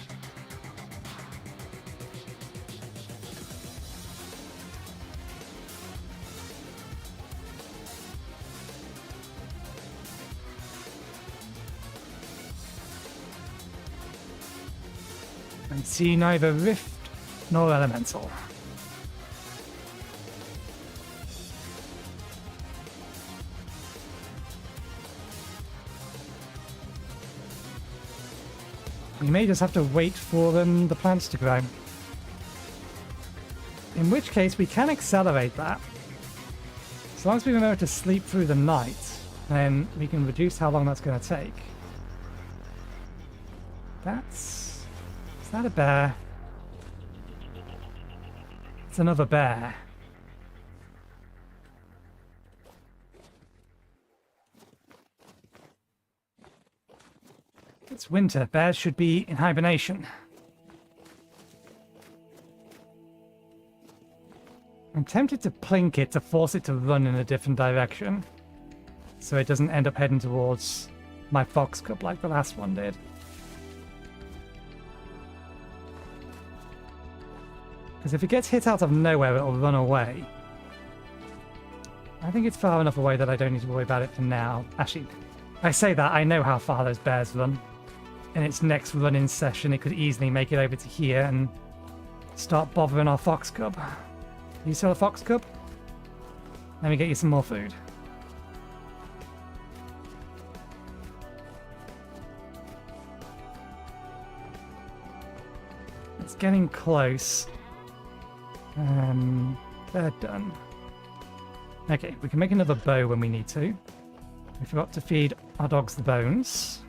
And see neither rift nor elemental. We may just have to wait for the plants to grow. In which case we can accelerate that. As long as we remember to sleep through the night, then we can reduce how long that's going to take. Is that a bear? It's another bear. It's winter. Bears should be in hibernation. I'm tempted to plink it to force it to run in a different direction, so it doesn't end up heading towards my fox cub like the last one did. Because if it gets hit out of nowhere, it'll run away. I think it's far enough away that I don't need to worry about it for now. Actually, I say that, I know how far those bears run. In its next run-in session, it could easily make it over to here and start bothering our fox cub. You still a fox cub? Let me get you some more food. It's getting close. They're done. Okay, we can make another bow when we need to. We forgot to feed our dogs the bones.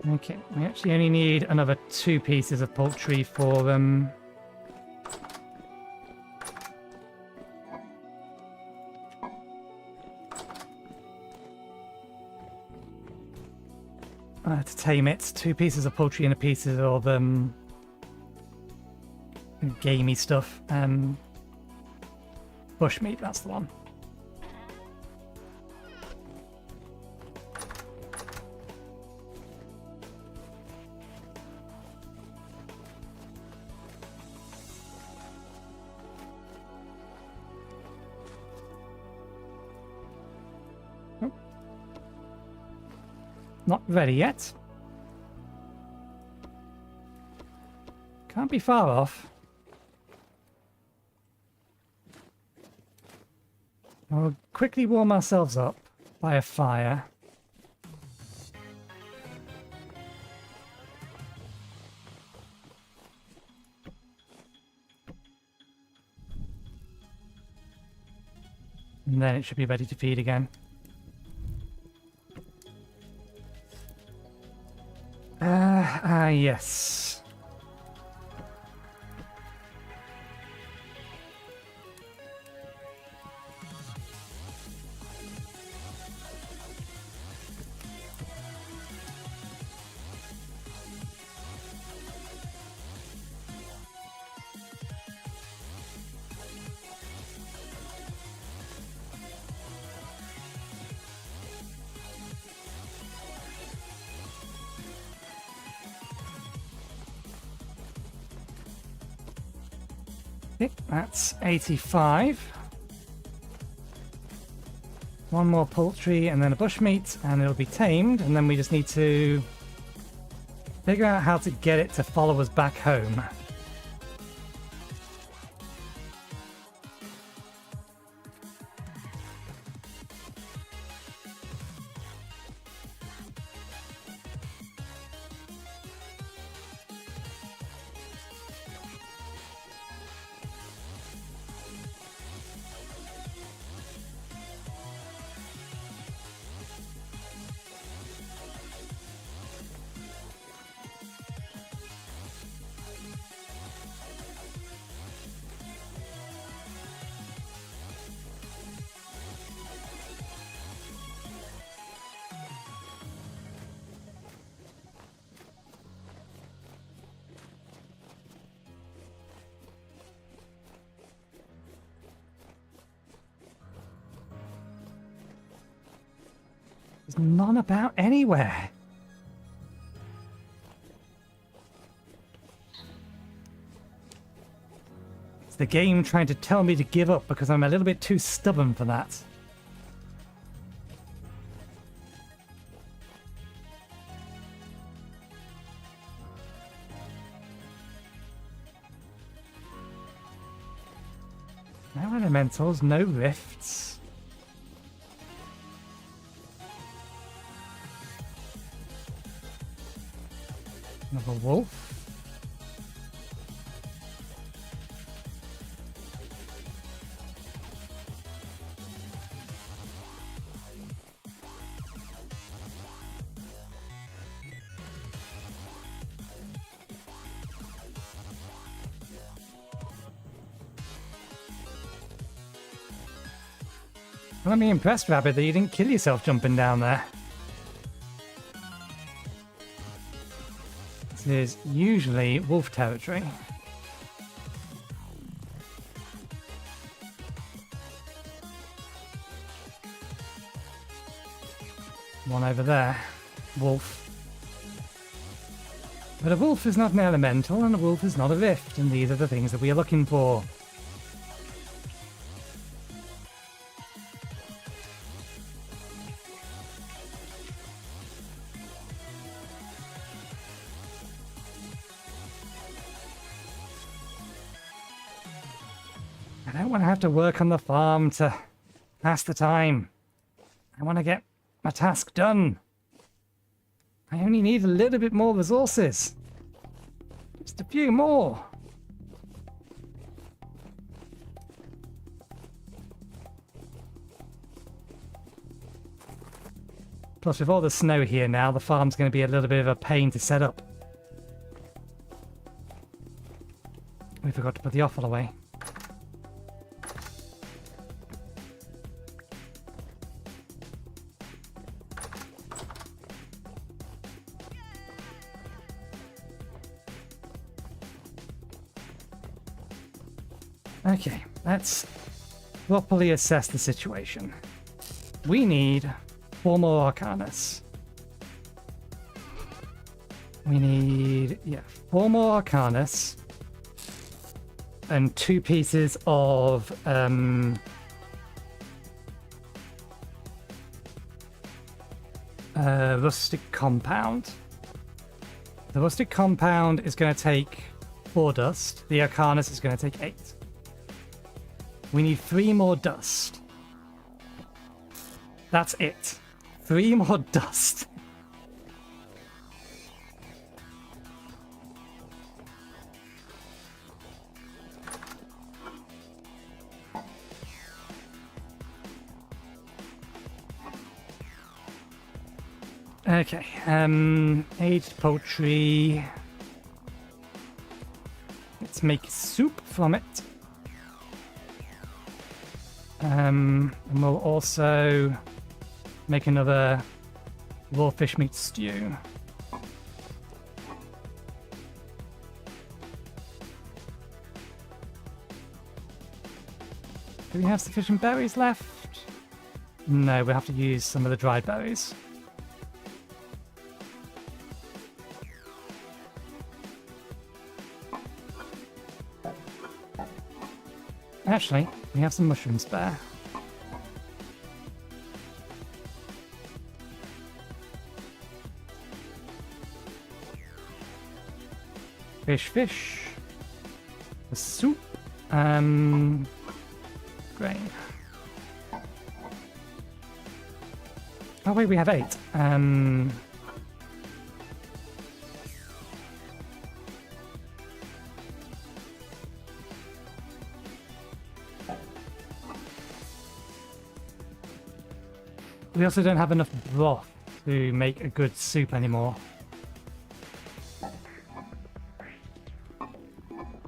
Okay, we actually only need another 2 pieces of poultry for them. To tame it, 2 pieces of poultry and a piece of gamey stuff. Bushmeat, that's the one. Not ready yet. Can't be far off. We'll quickly warm ourselves up by a fire. And then it should be ready to feed again. Ah, yes. Okay, that's 85. One more poultry and then a bushmeat, and it'll be tamed, and then we just need to figure out how to get it to follow us back home. There's none about anywhere. It's the game trying to tell me to give up because I'm a little bit too stubborn for that. No elementals, no rifts. Another wolf. Well, I'm impressed, Rabbit, that you didn't kill yourself jumping down there. This is usually wolf territory. One over there. Wolf. But a wolf is not an elemental, and a wolf is not a rift, and these are the things that we are looking for. I don't want to have to work on the farm to pass the time. I want to get my task done. I only need a little bit more resources. Just a few more. Plus, with all the snow here now, the farm's going to be a little bit of a pain to set up. We forgot to put the offal away. Okay, let's properly assess the situation. We need 4 more Arcanus. We need, 4 more Arcanus and 2 pieces of rustic compound. The rustic compound is going to take 4 dust. The Arcanus is going to take 8. We need 3 more dust. That's it. 3 more dust. Okay, aged poultry. Let's make soup from it. And we'll also make another raw fish meat stew. Do we have sufficient berries left? No, we have to use some of the dried berries. Actually, we have some mushrooms spare. Fish. The soup. Grain. Oh wait, we have 8. We also don't have enough broth to make a good soup anymore.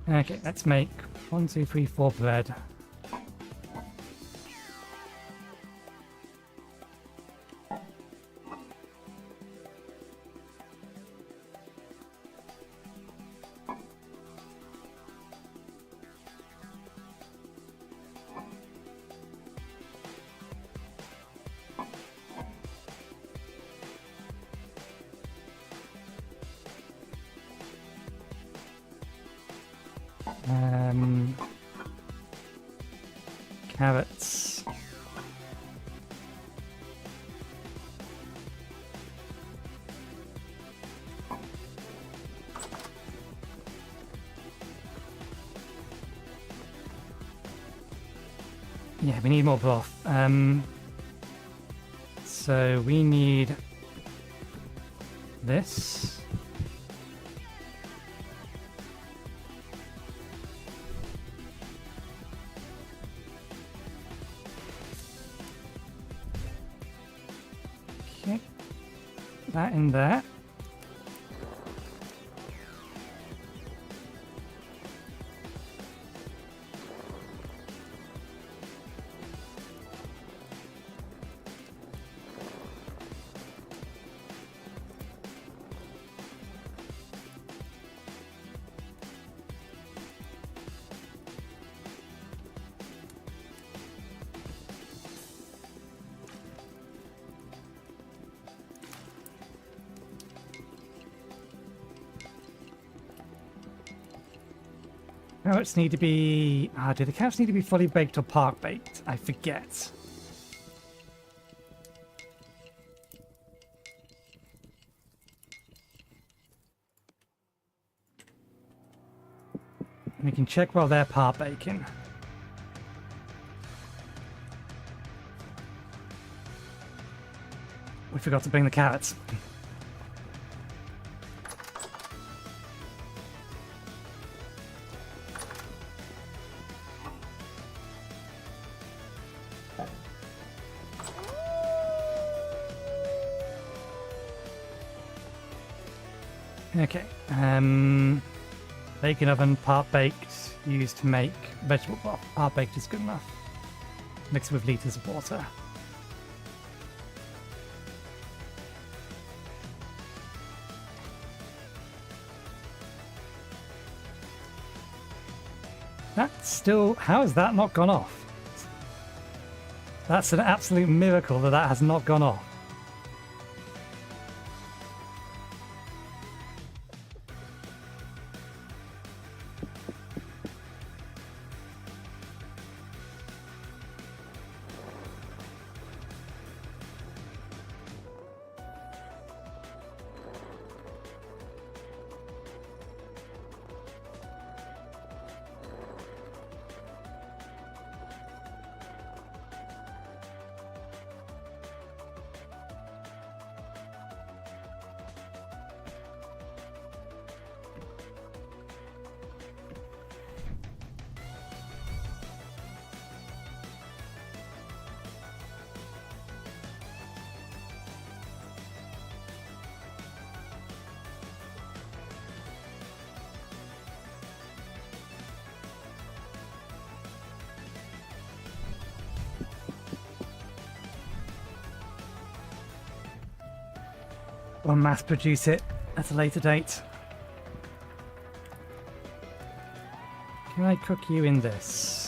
Okay, let's make 1, 2, 3, 4 bread. Carrots. Yeah, we need more broth. So we need this. Okay, that in there. Carrots need to be... do the carrots need to be fully baked or part baked? I forget. We can check while they're part baking. We forgot to bring the carrots. Okay, bacon oven, part baked, used to make vegetable broth. Part baked is good enough. Mix it with liters of water. That's still... How has that not gone off? That's an absolute miracle that that has not gone off. or mass produce it at a later date. Can I cook you in this?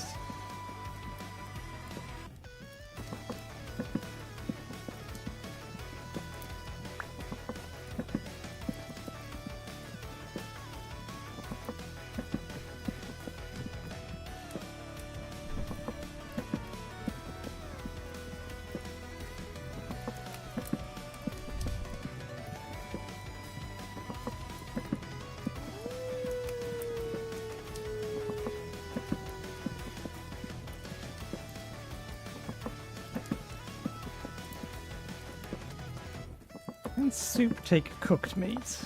Can soup take cooked meat?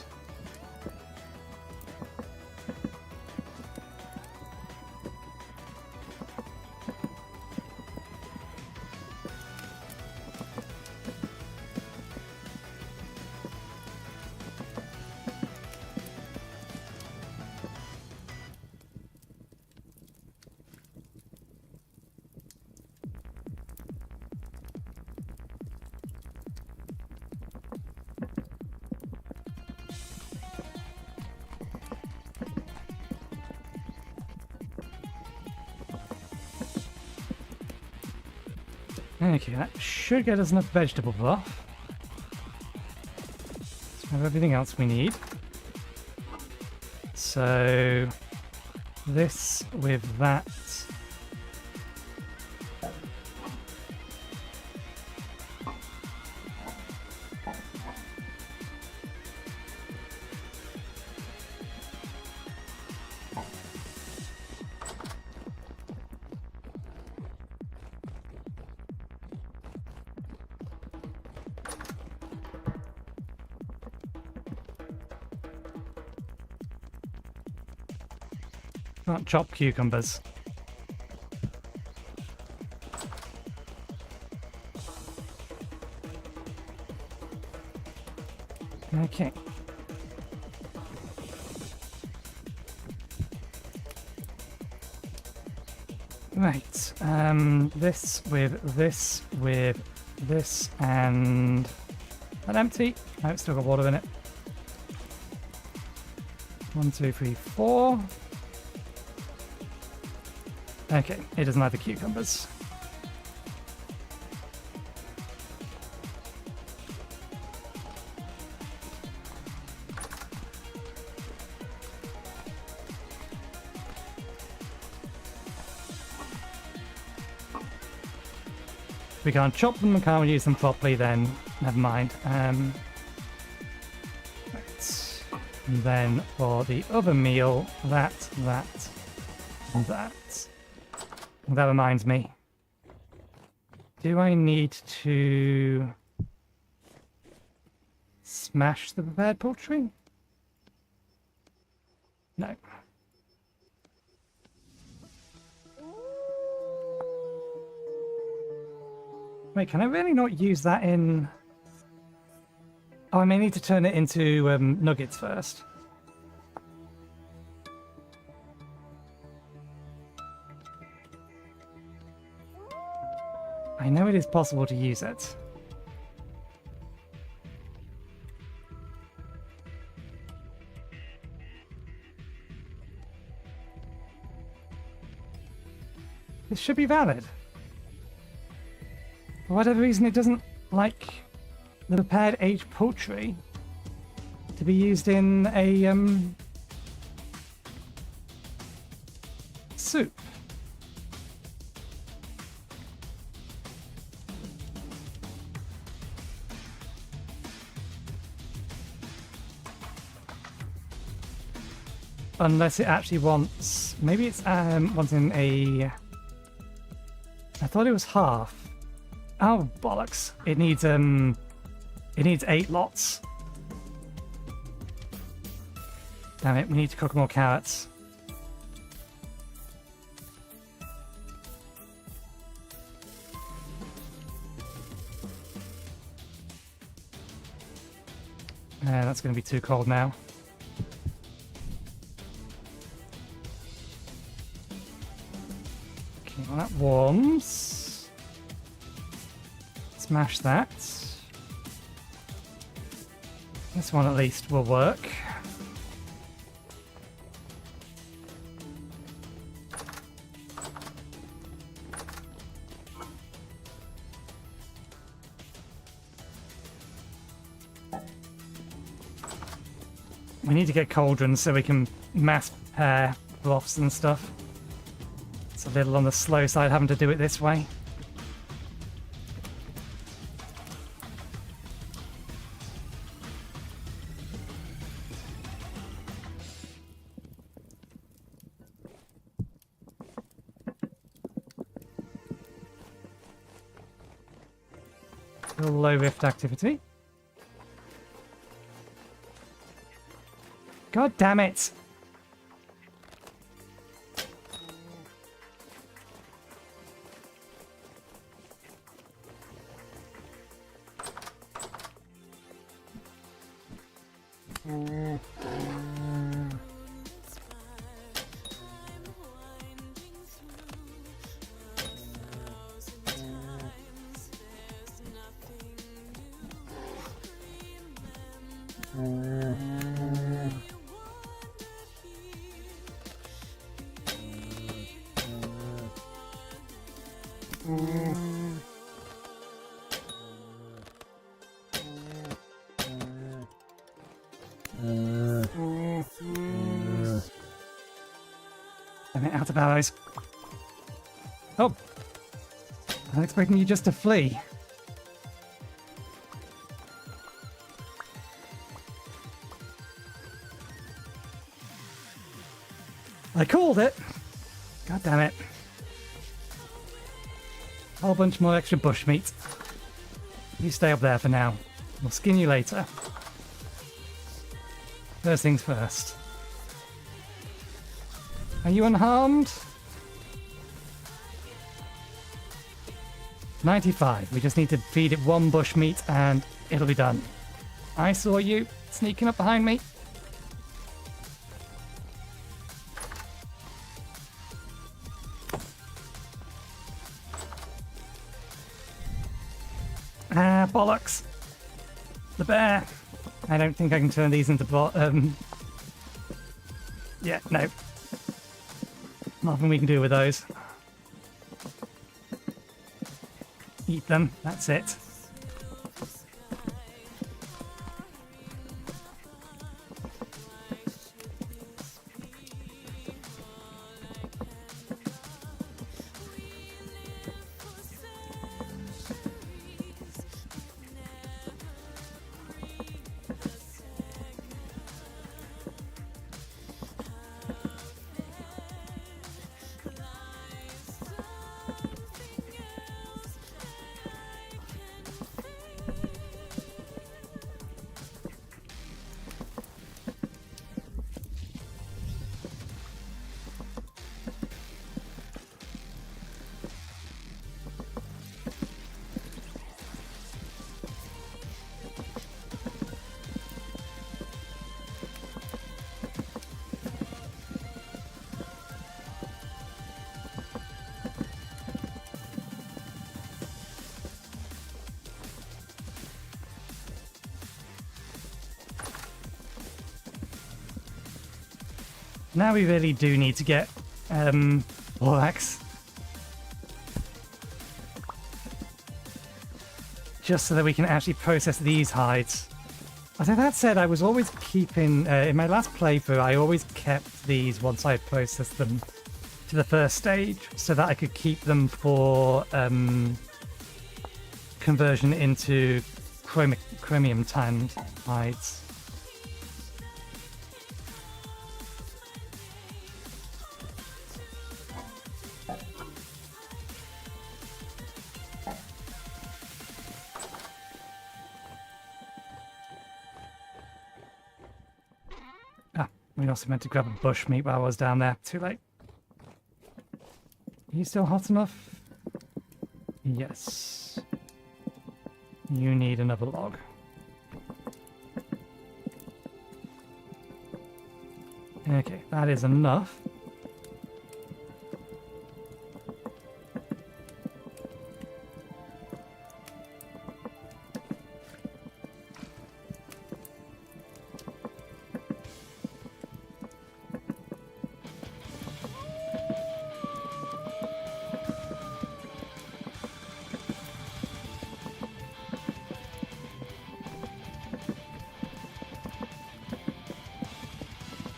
Okay, that should get us enough vegetable buff. So we have everything else we need. So this with that. Can't chop cucumbers. Okay. Right. This with this and that empty. Oh, it's still got water in it. 1, 2, 3, 4. Okay, it doesn't like the cucumbers. We can't chop them and can't use them properly, then never mind. Right. And then for the other meal, that, and that. That reminds me. Do I need to smash the prepared poultry? No. Wait, can I really not use that in... Oh, I may need to turn it into nuggets first. I know it is possible to use it. This should be valid. For whatever reason, it doesn't like the prepared aged poultry to be used in a soup. Unless it actually wants... Maybe it's wanting a... I thought it was half. Oh, bollocks. It needs 8 lots. Damn it, we need to cook more carrots. That's going to be too cold now. Okay, well that warms. Smash that. This one at least will work. We need to get cauldrons so we can mass prepare broths and stuff. It's a little on the slow side having to do it this way. Still low rift activity. God damn it! Damn it, out of arrows. Oh! I was expecting you just to flee. I called it! God damn it. Whole bunch more extra bushmeat. You stay up there for now. We'll skin you later. First things first. Are you unharmed? 95. We just need to feed it one bushmeat and it'll be done. I saw you sneaking up behind me. Ah, bollocks. The bear. I don't think I can turn these into yeah, no. Nothing we can do with those. Eat them, that's it. Now we really do need to get Borax. Just so that we can actually process these hides. Although that said, I was always keeping, in my last playthrough, I always kept these once I processed them to the first stage, so that I could keep them for conversion into chromium tanned hides. We also meant to grab a bushmeat while I was down there. Too late. Are you still hot enough? Yes. You need another log. Okay, that is enough.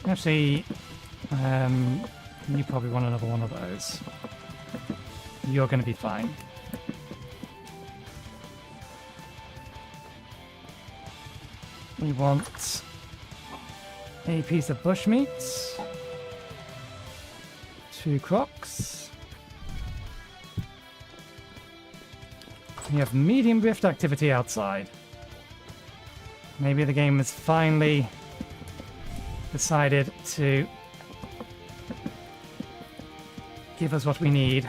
Actually, you probably want another one of those. You're going to be fine. We want a piece of bushmeat, 2 crocs. We have medium rift activity outside. Maybe the game has finally decided to give us what we need.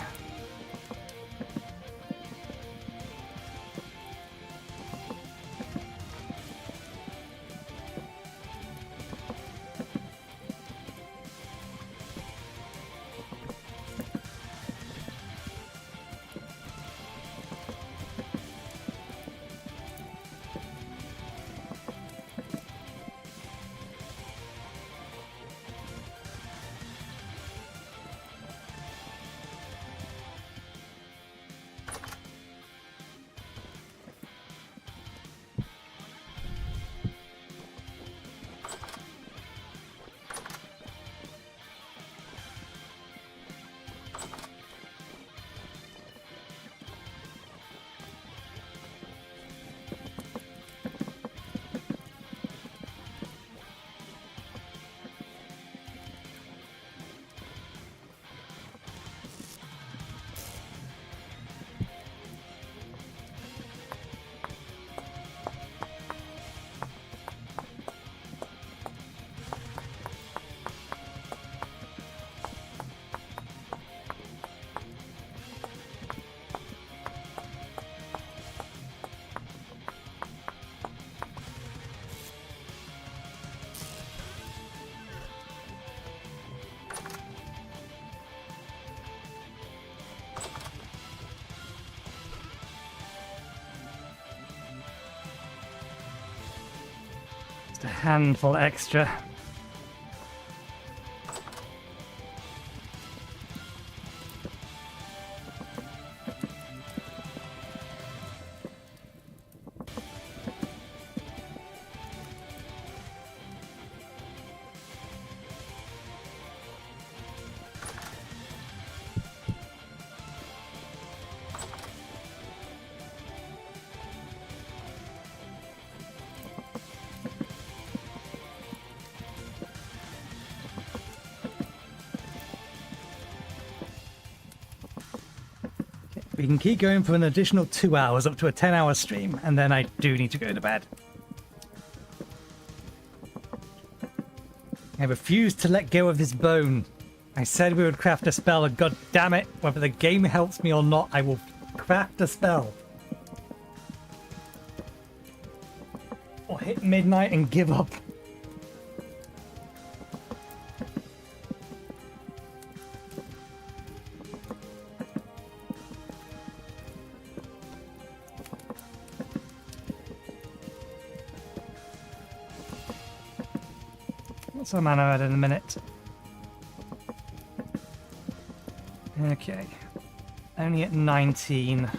Just a handful extra. We can keep going for an additional 2 hours, up to a 10-hour stream, and then I do need to go to bed. I refuse to let go of this bone. I said we would craft a spell, and god damn it, whether the game helps me or not, I will craft a spell. Or hit midnight and give up. What's our mana at in a minute? Okay. Only at 19.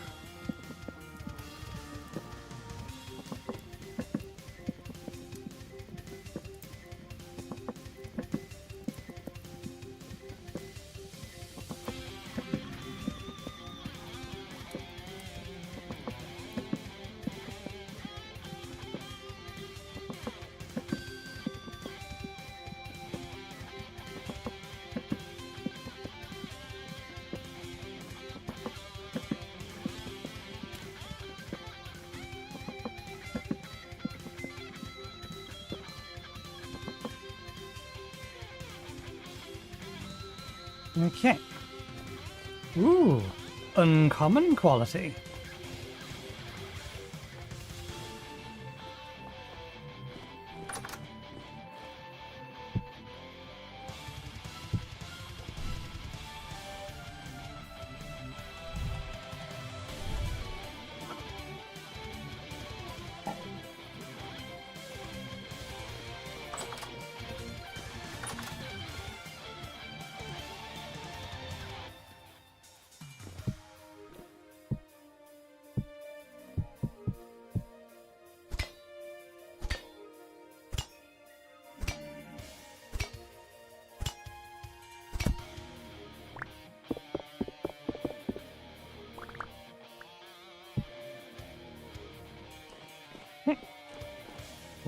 Okay. Ooh, uncommon quality.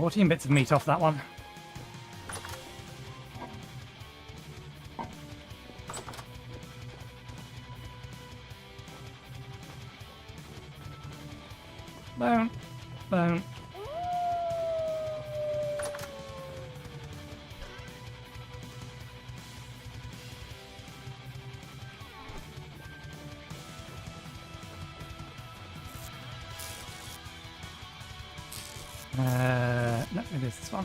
14 bits of meat off that one. Bone. Bone. No, it is this one.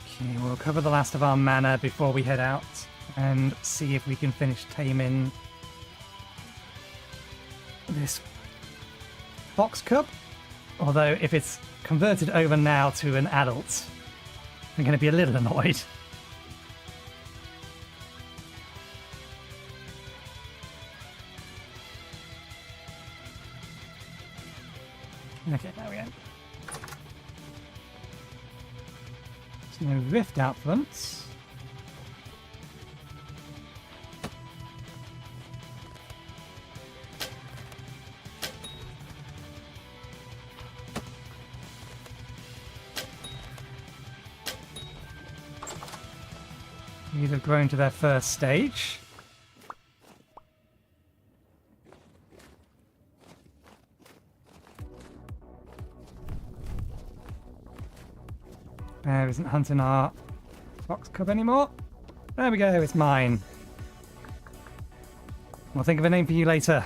Okay, we'll cover the last of our mana before we head out and see if we can finish taming this fox cub. Although, if it's converted over now to an adult, I'm going to be a little annoyed. Okay, there we go. There's no rift out front. These have grown to their first stage. Bear isn't hunting our fox cub anymore. There we go, it's mine. We'll think of a name for you later.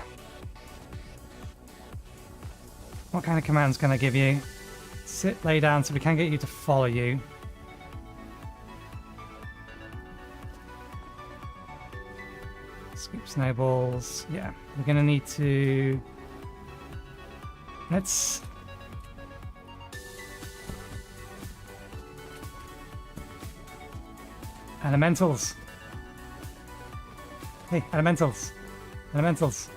What kind of commands can I give you? Sit, lay down so we can get you to follow you. Scoop snowballs. Yeah, we're going to need to... Let's... Elementals. Hey, elementals. Elementals.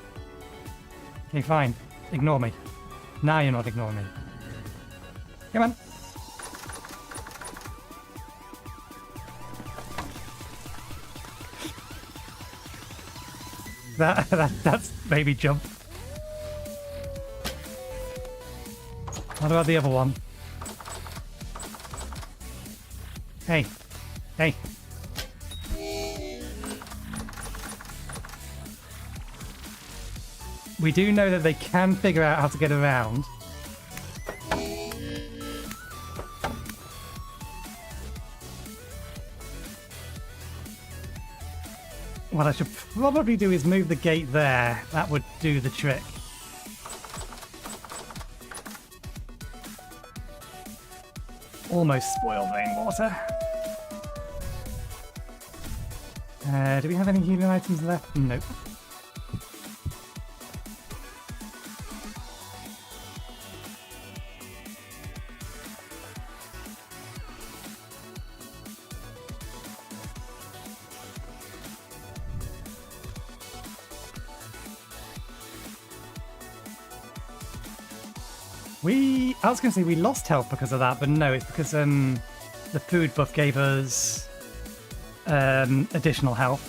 Okay, fine. Ignore me. Now you're not ignoring me. Come on. That's baby jump. What about the other one? Hey. Hey. We do know that they can figure out how to get around. What I should probably do is move the gate there. That would do the trick. Almost spoiled rainwater. Do we have any healing items left? Nope. I was going to say we lost health because of that, but no, it's because the food buff gave us additional health.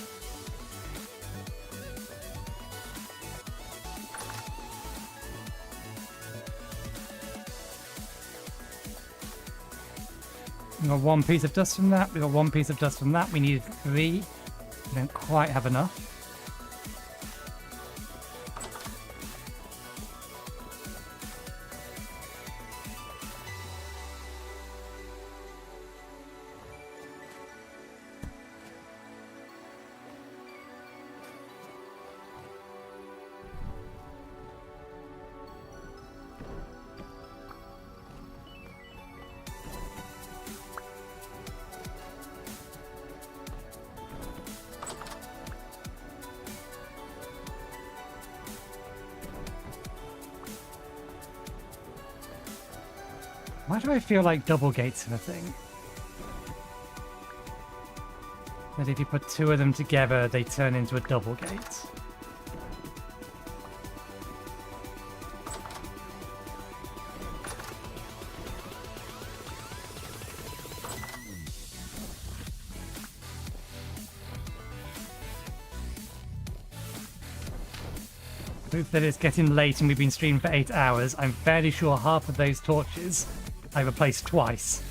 We got one piece of dust from that. We got one piece of dust from that. We needed 3. We don't quite have enough. Why do I feel like double gates are a thing? That if you put 2 of them together, they turn into a double gate. Proof that it's getting late and we've been streaming for 8 hours. I'm fairly sure half of those torches I replaced twice.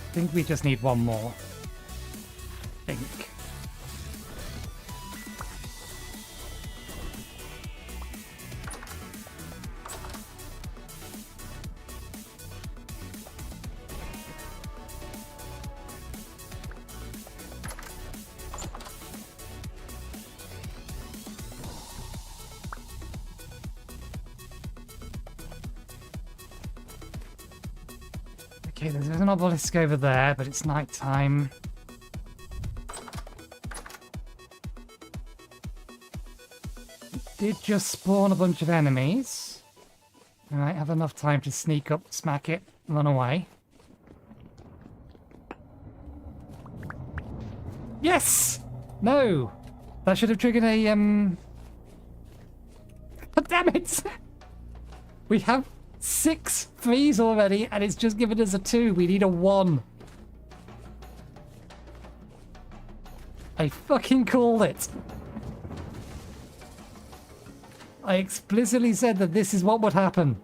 I think we just need one more. I think. Okay, there's an obelisk over there, but it's night time. Did just spawn a bunch of enemies. I might have enough time to sneak up, smack it, run away. Yes! No! That should have triggered a, Oh, damn it! We have 6 threes already, and it's just given us a 2. We need a 1. I fucking called it. I explicitly said that this is what would happen.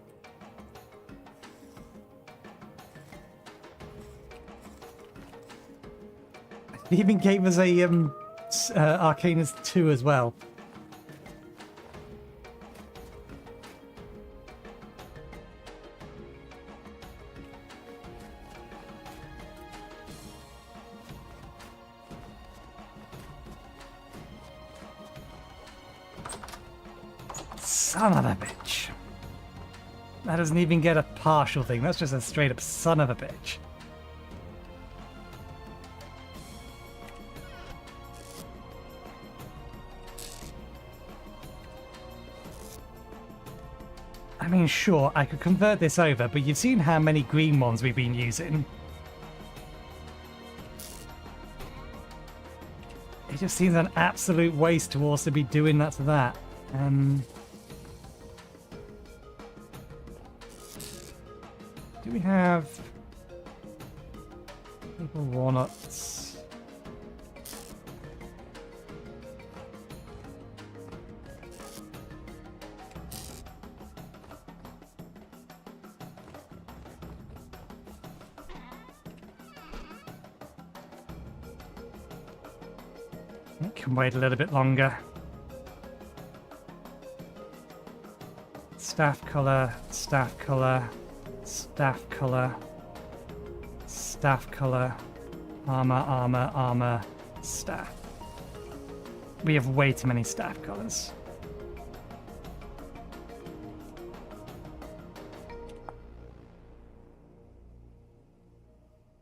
It even gave us a Arcanus 2 as well. Son of a bitch. That doesn't even get a partial thing. That's just a straight up son of a bitch. I mean, sure, I could convert this over, but you've seen how many green ones we've been using. It just seems an absolute waste to also be doing that to that. Do we have maple walnuts? I can wait a little bit longer. Staff color, staff color, staff color, staff color, armor, armor, armor, staff. We have way too many staff colors.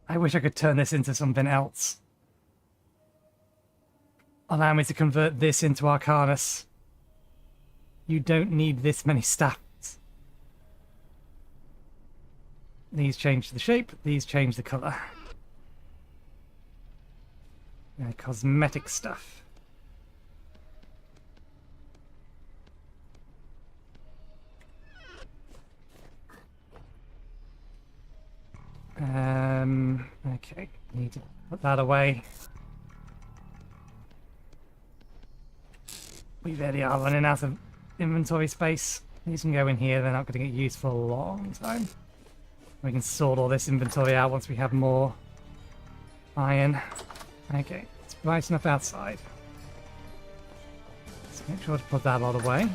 I wish I could turn this into something else. Allow me to convert this into Arcanus. You don't need this many staffs. These change the shape, these change the color. Yeah, cosmetic stuff. Okay, need to put that away. We really are running out of inventory space. These can go in here, they're not going to get used for a long time. We can sort all this inventory out once we have more iron. Okay, it's bright enough outside. Let's make sure to put that lot away.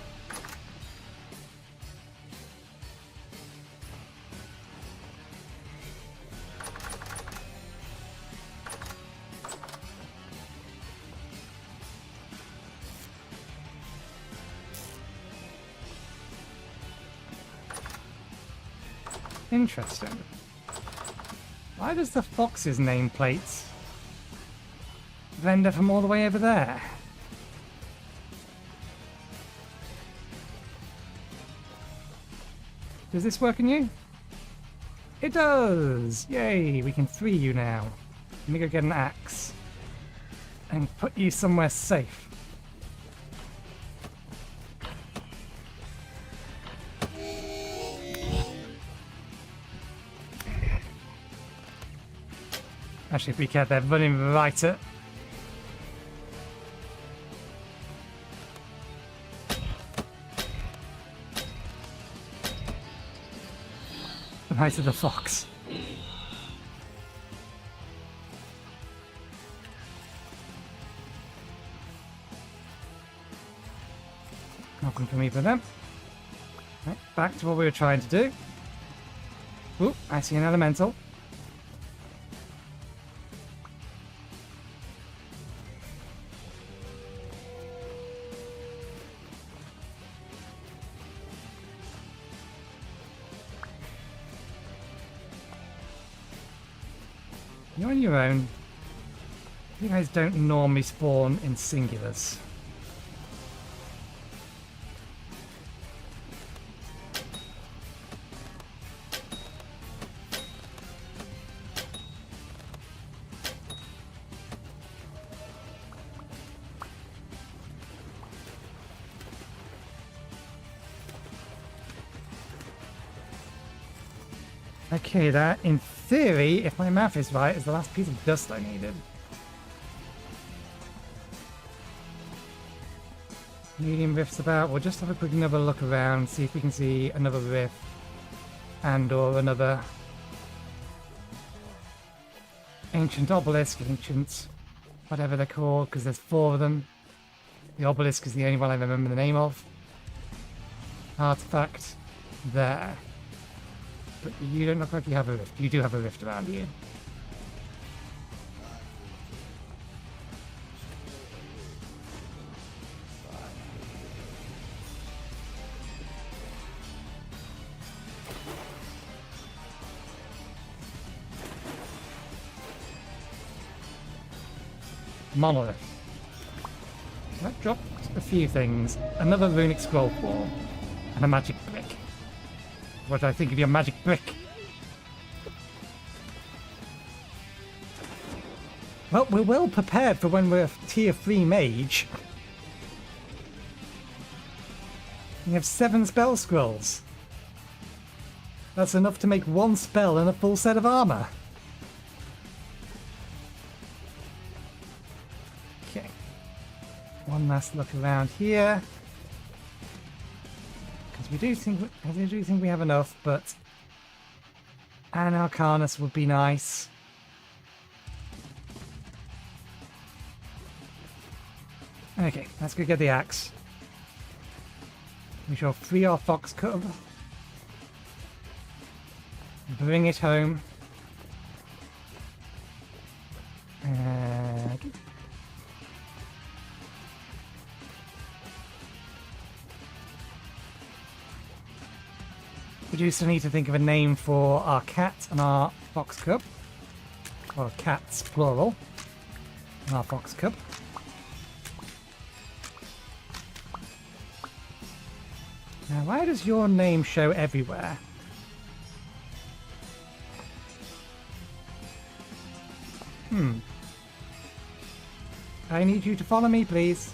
Interesting. Why does the Fox's nameplate render from all the way over there? Does this work in you? It does! Yay! We can free you now. Let me go get an axe and put you somewhere safe. Actually, if we care, they're running right at... right at the fox. Nothing for me for them. Right, back to what we were trying to do. Ooh, I see an elemental. You're on your own. You guys don't normally spawn in singulars. Okay, that, in theory, if my math is right, is the last piece of dust I needed. Medium rifts about. We'll just have a quick another look around, see if we can see another rift and or another ancient obelisk, ancient whatever they're called, because there's 4 of them. The obelisk is the only one I remember the name of. Artifact there. But you don't look like you have a rift. You do have a rift around you. Monolith. That dropped a few things. Another runic scroll form. And a magic brick. What do I think of your magic brick? Well, we're well prepared for when we're a tier 3 mage. We have 7 spell scrolls. That's enough to make 1 spell and a full set of armor. Okay. One last look around here. I do think we have enough, but an Arcanus would be nice. Okay, let's go get the axe. We shall free our fox cub. Bring it home. We do still need to think of a name for our cat and our fox cub. Or cats, plural. And our fox cub. Now, why does your name show everywhere? I need you to follow me, please.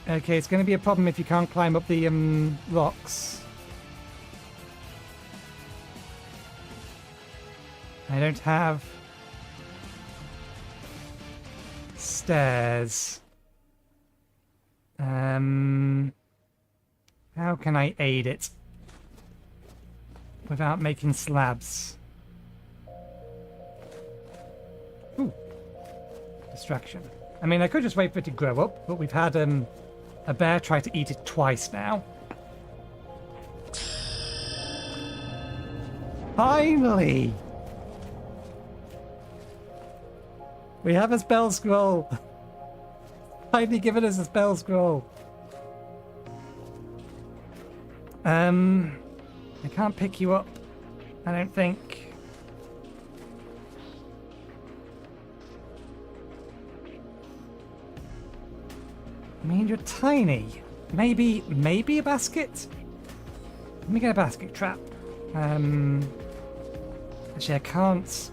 Okay, it's going to be a problem if you can't climb up the rocks. I don't have stairs. How can I aid it without making slabs? Ooh. Distraction. I mean, I could just wait for it to grow up, but we've had a bear try to eat it twice now. Finally! We have a spell scroll! Finally given us a spell scroll! I can't pick you up, I don't think. I mean, you're tiny. Maybe a basket? Let me get a basket trap. Actually, I can't.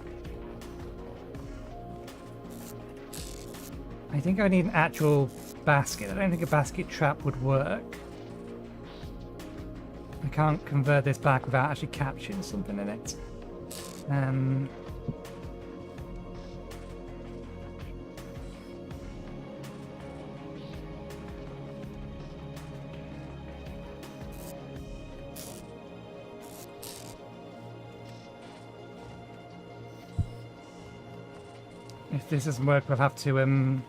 I think I need an actual basket. I don't think a basket trap would work. I can't convert this back without actually capturing something in it. If this doesn't work, we'll have to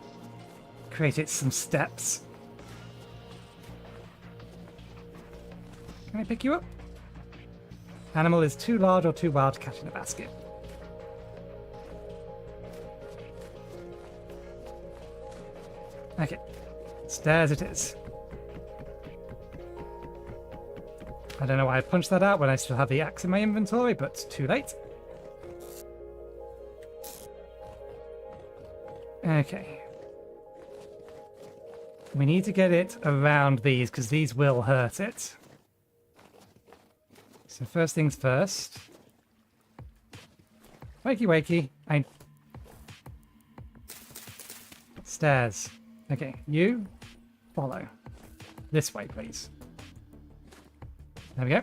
create it some steps. Can I pick you up? Animal is too large or too wild to catch in a basket. Okay, stairs it is. I don't know why I punched that out when I still have the axe in my inventory, but too late. Okay. We need to get it around these, because these will hurt it. So first things first. Wakey wakey. Stairs. Okay, you follow. This way, please. There we go.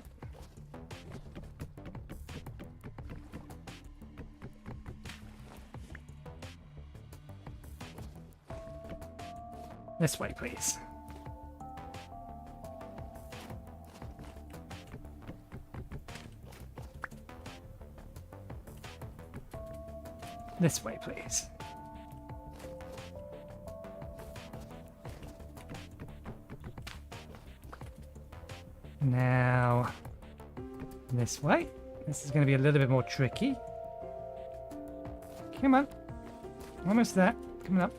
This way, please. This way, please. Now, this way. This is going to be a little bit more tricky. Come on. Almost there. Coming up.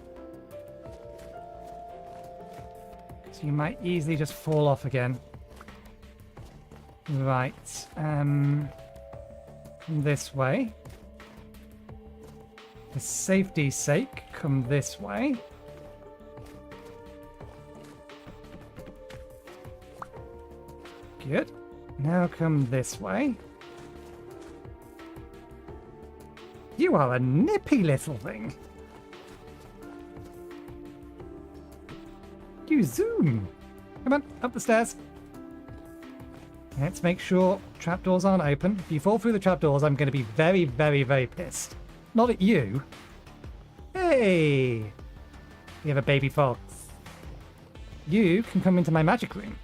So you might easily just fall off again. Right. This way. For safety's sake, come this way. Good. Now come this way. You are a nippy little thing. You zoom. Come on, up the stairs. Let's make sure trapdoors aren't open. If you fall through the trapdoors, I'm going to be very, very, very pissed. Not at you. Hey! We have a baby fox. You can come into my magic room.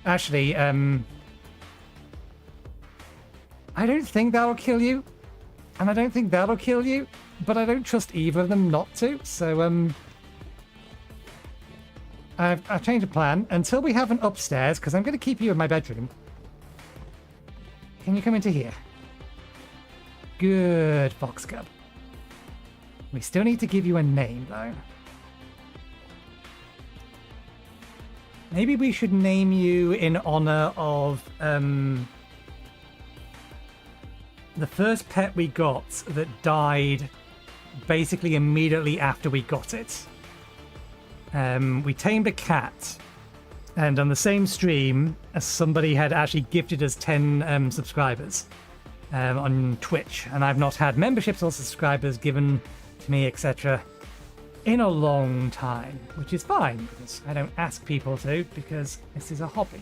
Actually, I don't think that'll kill you. And I don't think that'll kill you. But I don't trust either of them not to. So, I've changed the plan. Until we have an upstairs, because I'm going to keep you in my bedroom. Can you come into here? Good, Fox Cub. We still need to give you a name, though. Maybe we should name you in honor of the first pet we got that died basically immediately after we got it. We tamed a cat, and on the same stream, somebody had actually gifted us 10 subscribers on Twitch, and I've not had memberships or subscribers given to me, etc. in a long time, which is fine, because I don't ask people to, because this is a hobby.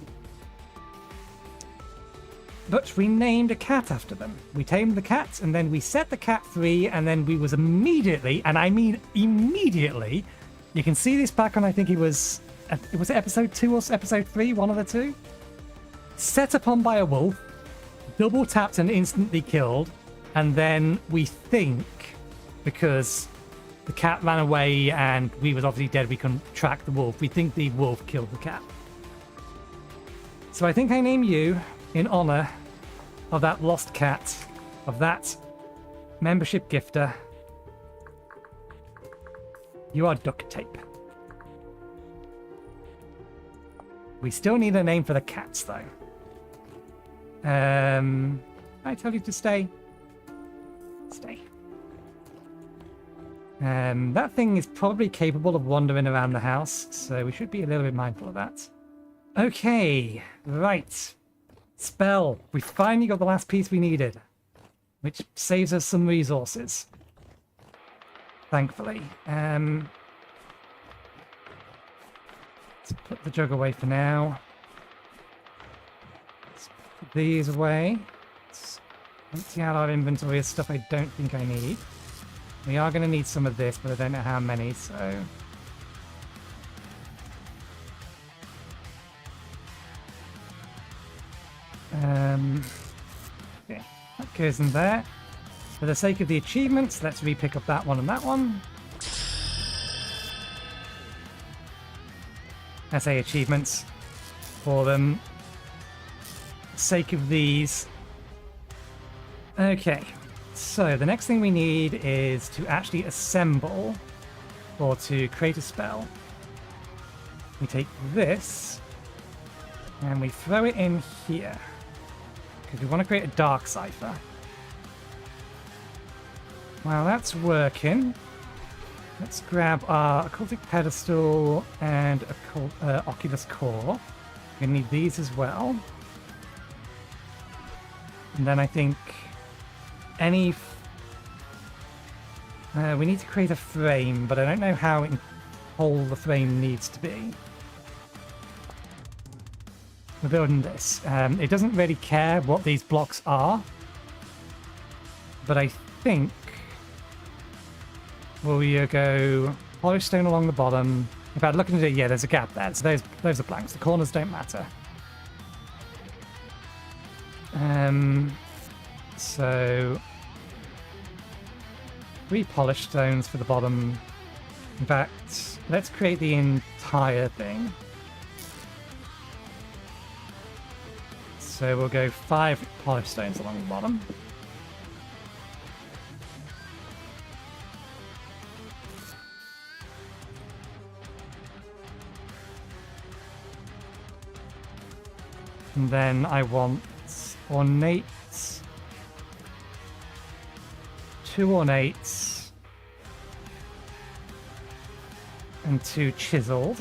But we named a cat after them. We tamed the cat, and then we set the cat free, and then we was immediately, and I mean immediately, you can see this back on, I think it was episode 2 or episode 3, one of the two? Set upon by a wolf, double tapped and instantly killed, and then we think, because the cat ran away and we was obviously dead, we couldn't track the wolf, we think the wolf killed the cat. So I think I name you in honor of that lost cat, of that membership gifter. You are Duct Tape. We still need a name for the cats, though. I tell you to stay. Stay. That thing is probably capable of wandering around the house, so we should be a little bit mindful of that. Okay, right. Spell. We finally got the last piece we needed, which saves us some resources. Thankfully. Let's put the jug away for now. Put these away. Let's empty out our inventory of stuff I don't think I need. We are going to need some of this, but I don't know how many, so... Okay, that goes in there. For the sake of the achievements, let's re-pick up that one and that one. I say achievements for them. Sake of these. Okay, so the next thing we need is to actually assemble or to create a spell. We take this and we throw it in here because we want to create a dark cipher. While that's working, let's grab our occultic pedestal and oculus core. We're gonna need these as well. And then I think any... we need to create a frame, but I don't know how whole the frame needs to be. We're building this. It doesn't really care what these blocks are, but I think we'll go polished stone along the bottom. In fact, looking at it, yeah, there's a gap there, so those are blanks. The corners don't matter. So 3 polished stones for the bottom. In fact, let's create the entire thing. So we'll go 5 polished stones along the bottom. And then I want ornate, 2 ornates, and 2 chiseled.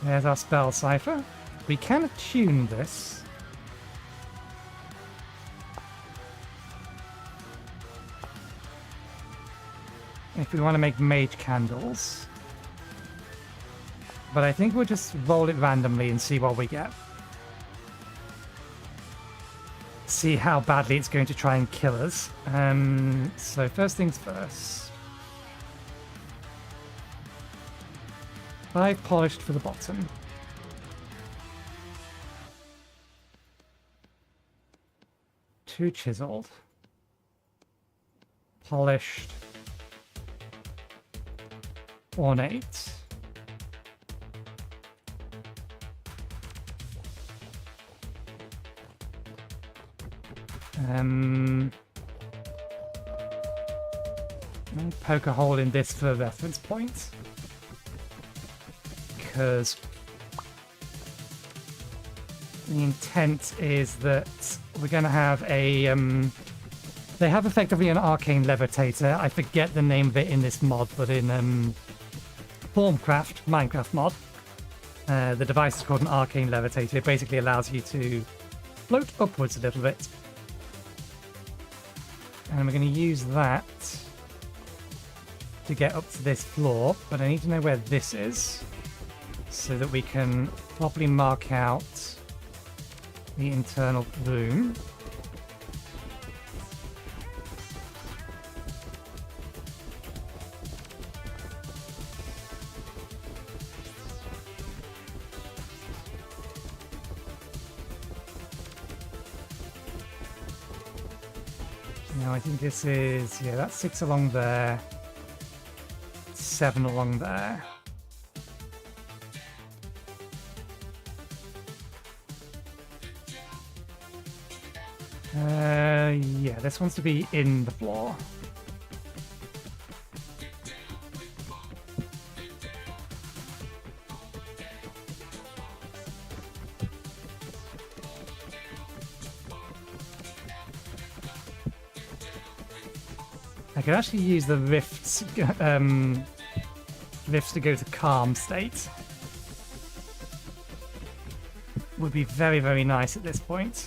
There's our spell cipher. We can attune this. If we want to make mage candles. But I think we'll just roll it randomly and see what we get. See how badly it's going to try and kill us. So first things first. 5 polished for the bottom. Two chiseled. Polished. Ornate. Let me poke a hole in this for a reference point. Because the intent is that we're going to have a... they have effectively an arcane levitator. I forget the name of it in this mod, but in Formcraft, Minecraft mod, the device is called an arcane levitator. It basically allows you to float upwards a little bit. And we're going to use that to get up to this floor, but I need to know where this is so that we can properly mark out the internal room. Now I think this is, yeah, that's 6 along there, 7 along there. Yeah, this wants to be in the floor. I could actually use the rifts, rifts to go to calm state. Would be very, very nice at this point.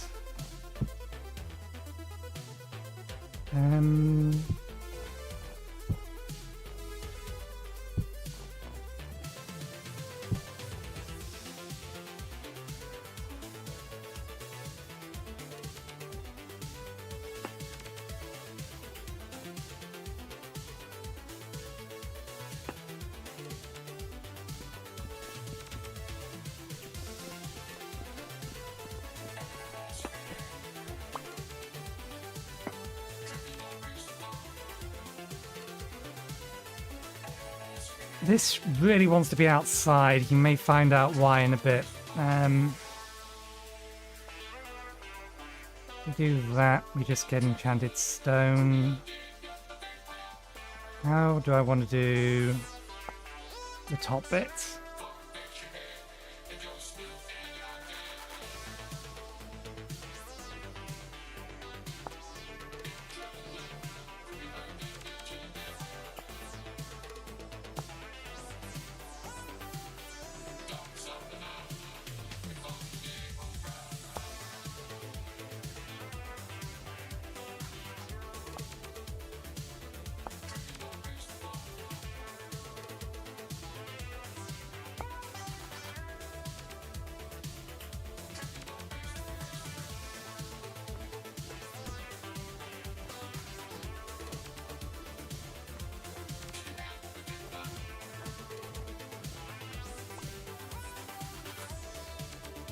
This really wants to be outside. You may find out why in a bit. We do that, we just get enchanted stone. How do I want to do the top bit?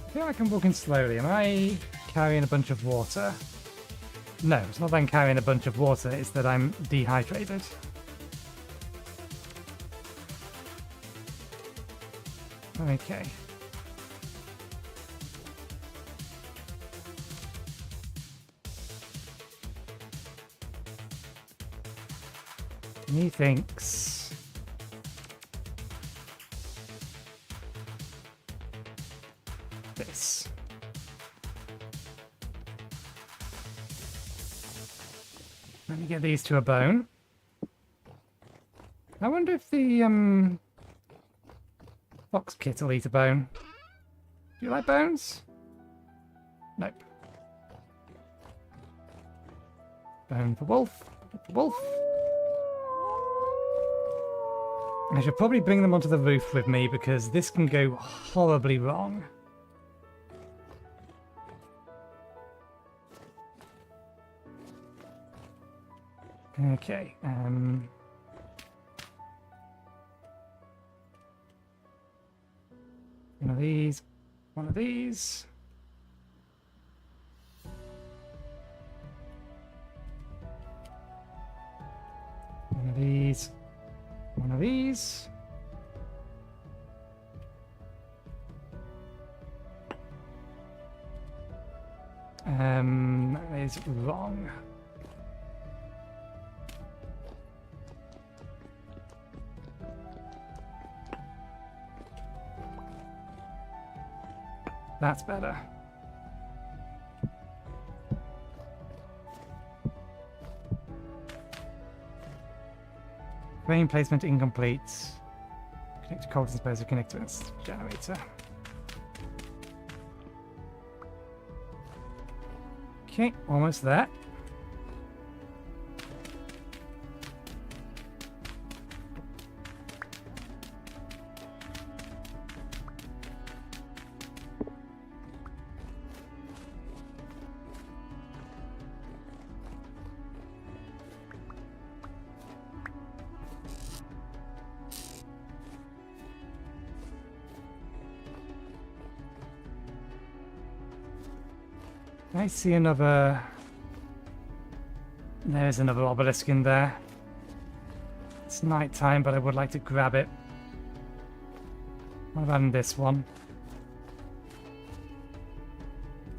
I feel like I'm walking slowly. Am I carrying a bunch of water? No, it's not that I'm carrying a bunch of water, it's that I'm dehydrated. Okay. Methinks this. Let me get these to a bone. I wonder if the fox kit will eat a bone. Do you like bones? Nope. Bone for wolf. For wolf. I should probably bring them onto the roof with me because this can go horribly wrong. Okay, one of these, one of these. One of these, one of these. That is wrong. That's better. Frame placement incomplete. Connect to cold disposal, connect to its generator. Okay, almost there. I see another... There's another obelisk in there. It's night time, but I would like to grab it. What about in this one?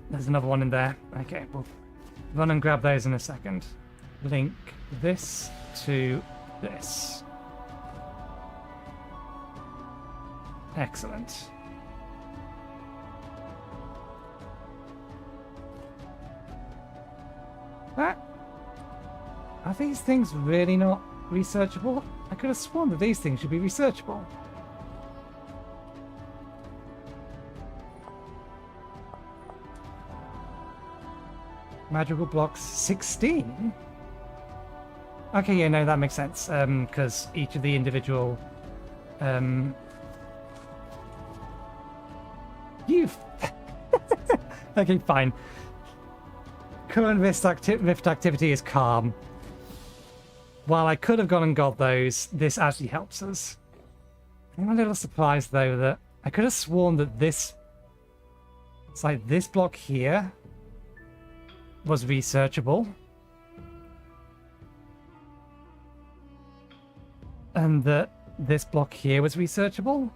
There's another one in there. Okay, we'll run and grab those in a second. Link this to this. Excellent. Are these things really not researchable? I could have sworn that these things should be researchable. Magical blocks 16? Okay, yeah, no, that makes sense. Because each of the individual... Okay, fine. Current rift activity is calm. While I could have gone and got those, this actually helps us. I'm a little surprised, though, that I could have sworn that this... It's like this block here was researchable. And that this block here was researchable.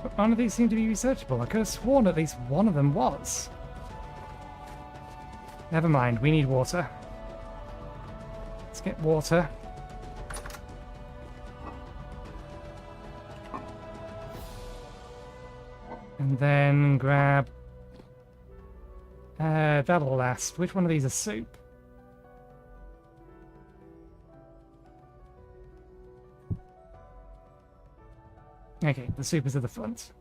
But none of these seem to be researchable. I could have sworn at least one of them was. Never mind, we need water. Let's get water. And then grab... that'll last. Which one of these is soup? Okay, the soup is at the front.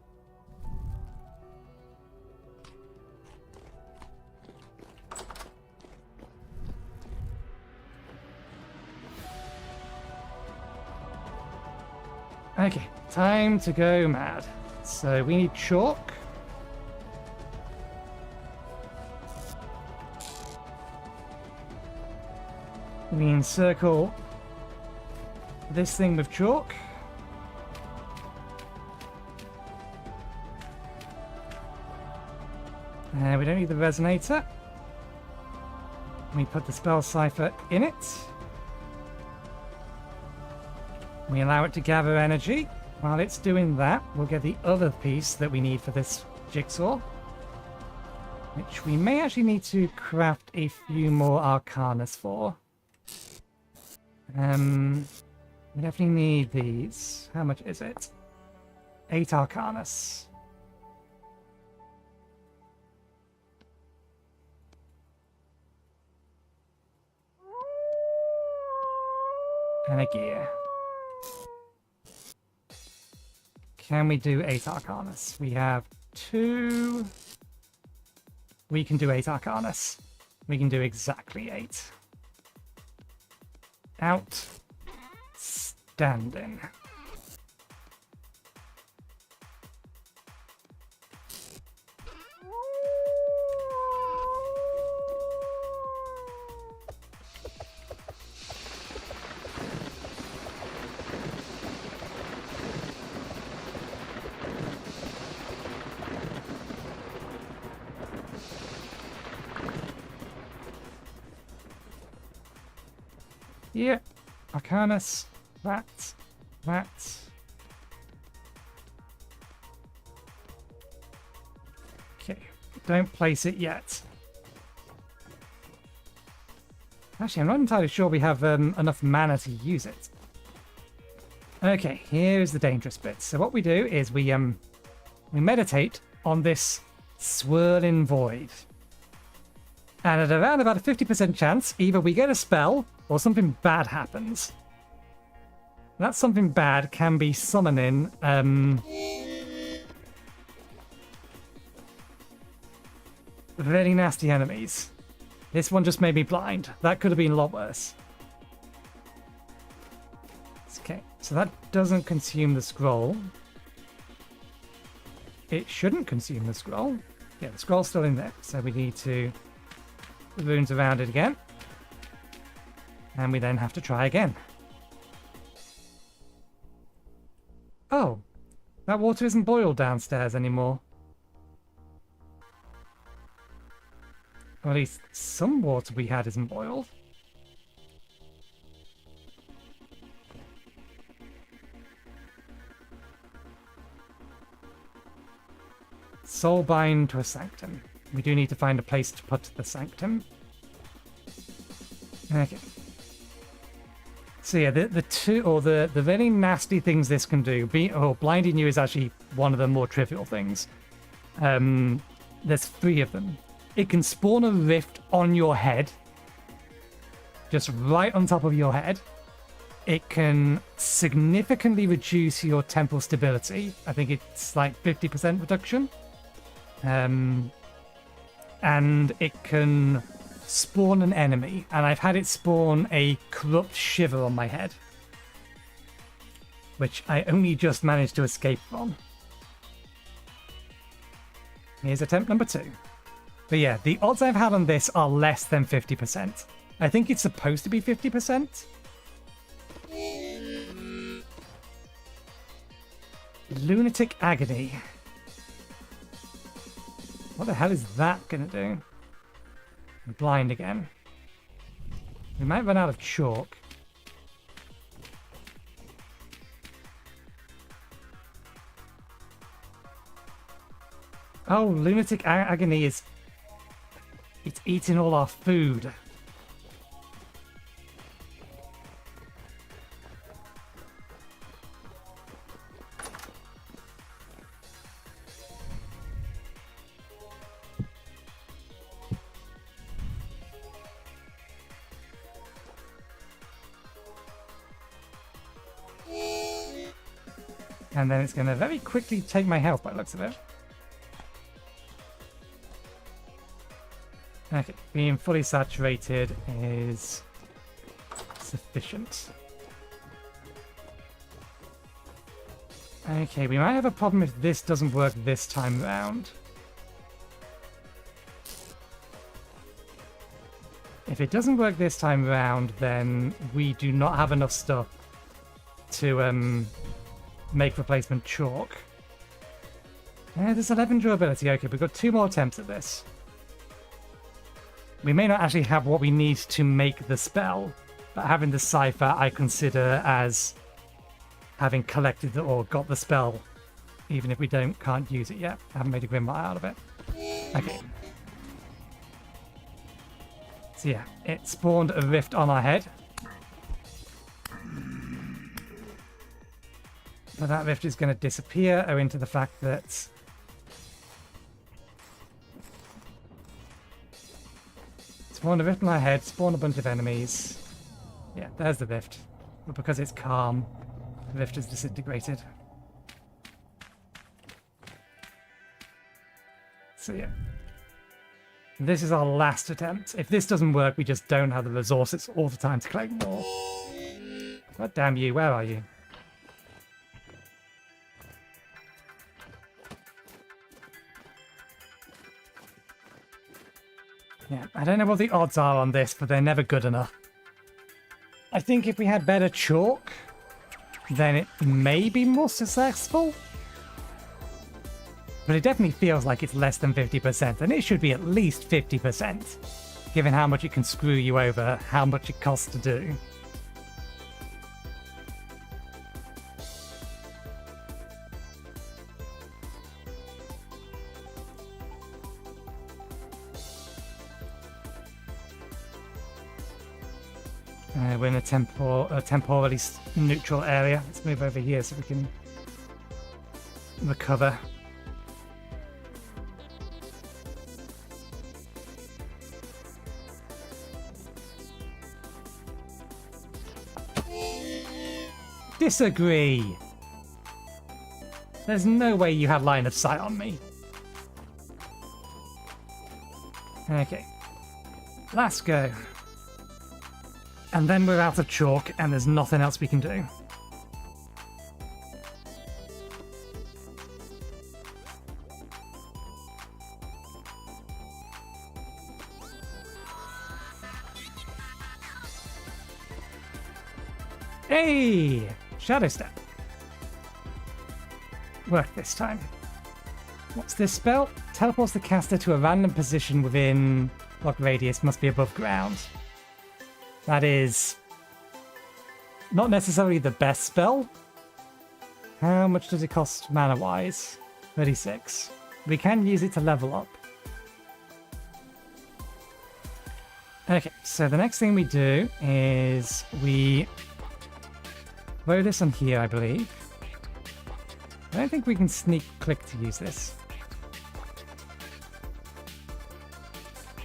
Okay, time to go mad. So we need chalk. We encircle this thing with chalk. We don't need the resonator. We put the spell cipher in it. We allow it to gather energy. While it's doing that, we'll get the other piece that we need for this jigsaw, which we may actually need to craft a few more arcanas for. We definitely need these. How much is it? 8 arcanas. And a gear. Can we do 8 arcanas? We have 2. We can do 8 arcanas. We can do exactly 8. Outstanding. Yeah, Arcanus, that. Okay, don't place it yet. Actually, I'm not entirely sure we have enough mana to use it. Okay, here's the dangerous bit. So what we do is we meditate on this swirling void. And at around about a 50% chance, either we get a spell or something bad happens. That something bad can be summoning very nasty enemies. This one just made me blind. That could have been a lot worse. Okay, so that doesn't consume the scroll. It shouldn't consume the scroll. Yeah, the scroll's still in there, so we need to put the runes around it again. And we then have to try again. Oh, that water isn't boiled downstairs anymore. Or at least some water we had isn't boiled. Soulbind to a sanctum. We do need to find a place to put the sanctum. Okay. So yeah, the two, or the very nasty things this can do, blinding you is actually one of the more trivial things. There's 3 of them. It can spawn a rift on your head, just right on top of your head. It can significantly reduce your temporal stability. I think it's like 50% reduction. And it can spawn an enemy, and I've had it spawn a corrupt shiver on my head, which I only just managed to escape from. Here's attempt number 2. But yeah, the odds I've had on this are less than 50%. I think it's supposed to be 50%. Lunatic Agony. What the hell is that gonna do? I'm blind again. We might run out of chalk. Oh, Lunatic Agony is... It's eating all our food. And then it's going to very quickly take my health by the looks of it. Okay, being fully saturated is sufficient. Okay, we might have a problem if this doesn't work this time round. If it doesn't work this time round, then we do not have enough stuff to make replacement chalk. There's 11 durability. Okay, we've got 2 more attempts at this. We may not actually have what we need to make the spell, but having the cipher I consider as having collected or got the spell, even if we can't use it yet. I haven't made a Grimoire out of it. Okay. So yeah, it spawned a rift on our head. But that rift is going to disappear owing to the fact that spawned a rift on our head, spawned a bunch of enemies. Yeah, there's the rift. But because it's calm, the rift is disintegrated. So yeah. This is our last attempt. If this doesn't work, we just don't have the resources all the time to collect more. God damn you, where are you? Yeah, I don't know what the odds are on this, but they're never good enough. I think if we had better chalk, then it may be more successful. But it definitely feels like it's less than 50%, and it should be at least 50%, given how much it can screw you over, how much it costs to do. We're in a temporally neutral area. Let's move over here so we can recover. Disagree. There's no way you had line of sight on me. Okay. Last go. And then we're out of chalk, and there's nothing else we can do. Hey! Shadow Step. Worked this time. What's this spell? Teleports the caster to a random position within block radius, must be above ground. That is not necessarily the best spell. How much does it cost mana-wise? 36. We can use it to level up. Okay, so the next thing we do is we throw this on here, I believe. I don't think we can sneak click to use this.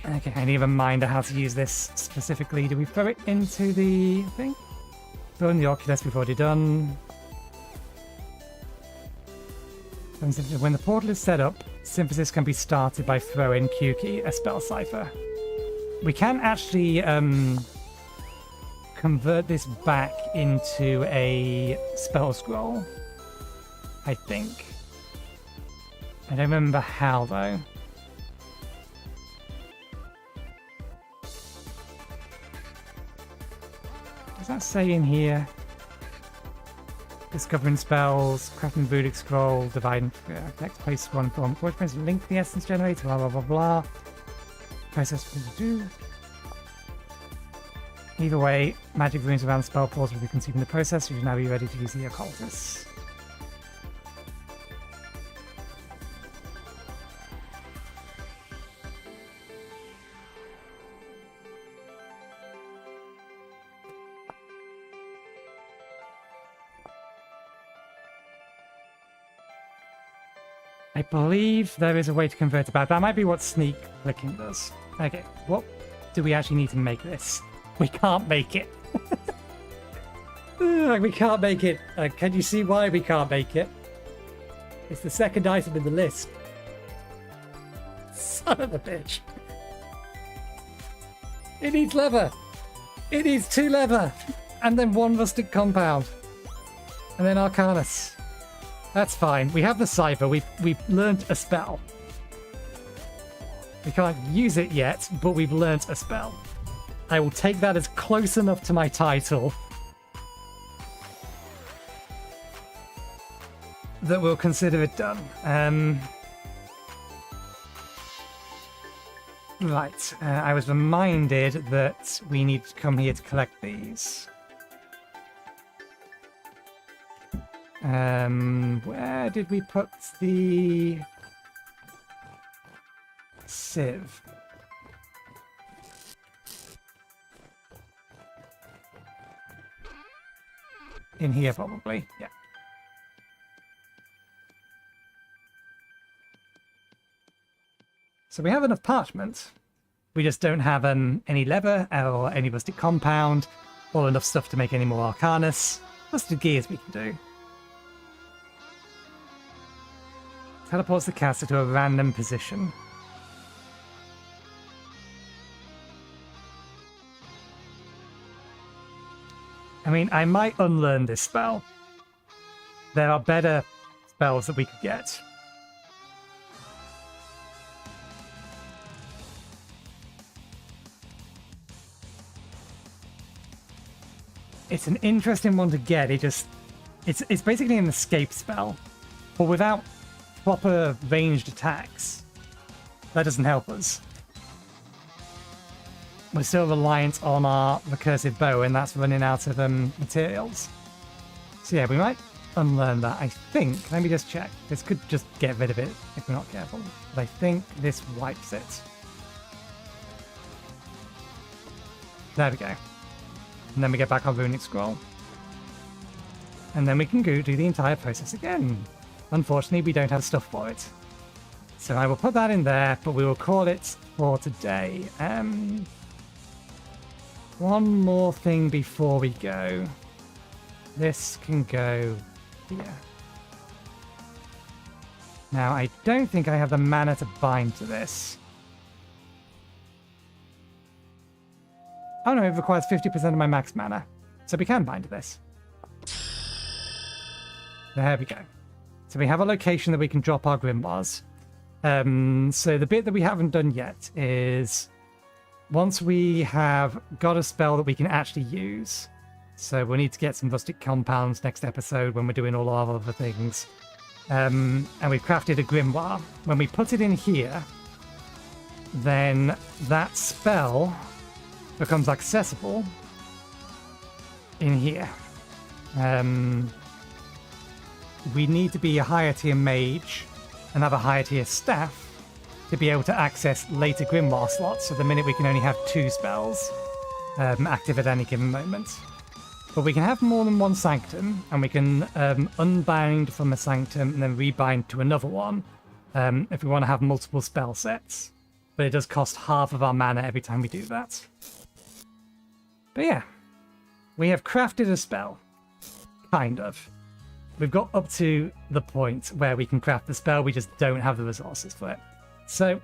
Okay, I need a reminder how to use this specifically. Do we throw it into the thing? Throw in the Oculus, we've already done. When the portal is set up, synthesis can be started by throwing Q key, a spell cipher. We can actually convert this back into a spell scroll, I think. I don't remember how though. Does that say in here? discovering spells, crafting Voodic scroll, divine next place one from which place link the essence generator, blah blah blah blah. Process to do. Either way, magic runes around the spell pause will be consumed in the process, so you should now be ready to use the occultist. I believe there is a way to convert it back. That might be what sneak clicking does. Okay, what do we actually need to make this? We can't make it. We can't make it. Can you see why we can't make it? It's the second item in the list. Son of a bitch. It needs leather. It needs 2 leather. And then 1 rustic compound. And then Arcanus. That's fine. We have the cipher. We've learned a spell. We can't use it yet, but we've learnt a spell. I will take that as close enough to my title that we'll consider it done. Right. I was reminded that we need to come here to collect these. Where did we put the sieve? In here, probably. Yeah. So we have enough parchment. We just don't have any leather or any rustic compound or enough stuff to make any more Arcanus. Rusted gears we can do. Teleports the caster to a random position. I mean, I might unlearn this spell. There are better spells that we could get. It's an interesting one to get. It's basically an escape spell, but without proper ranged attacks. That doesn't help us. We're still reliant on our recursive bow, and that's running out of materials. So yeah, we might unlearn that, I think. Let me just check. This could just get rid of it if we're not careful. But I think this wipes it. There we go. And then we get back our runic scroll. And then we can go do the entire process again. Unfortunately, we don't have stuff for it. So I will put that in there, but we will call it for today. One more thing before we go. This can go here. Now, I don't think I have the mana to bind to this. Oh no, it requires 50% of my max mana. So we can bind to this. There we go. So we have a location that we can drop our grimoires. So the bit that we haven't done yet is once we have got a spell that we can actually use. So we'll need to get some rustic compounds next episode when we're doing all our other things. And we've crafted a grimoire. When we put it in here, then that spell becomes accessible in here. We need to be a higher tier mage and have a higher tier staff to be able to access later grimoire slots. So the minute we can only have 2 spells active at any given moment. But we can have more than one sanctum, and we can unbind from a sanctum and then rebind to another one if we want to have multiple spell sets. But it does cost half of our mana every time we do that. But yeah, we have crafted a spell. Kind of. We've got up to the point where we can craft the spell, we just don't have the resources for it. So,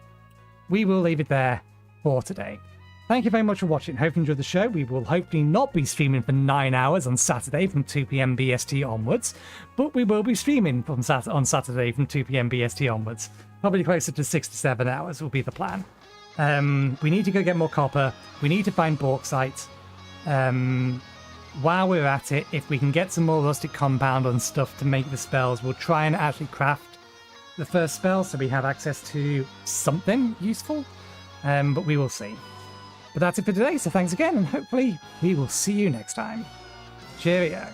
we will leave it there for today. Thank you very much for watching. Hope you enjoyed the show. We will hopefully not be streaming for 9 hours on Saturday from 2 PM BST onwards, but we will be streaming on Saturday from 2 PM BST onwards. Probably closer to 6 to 7 hours will be the plan. We need to go get more copper. We need to find bauxite. while we're at it, if we can get some more rustic compound and stuff to make the spells, we'll try and actually craft the first spell so we have access to something useful. But we will see. But that's it for today, so thanks again, and hopefully we will see you next time. Cheerio.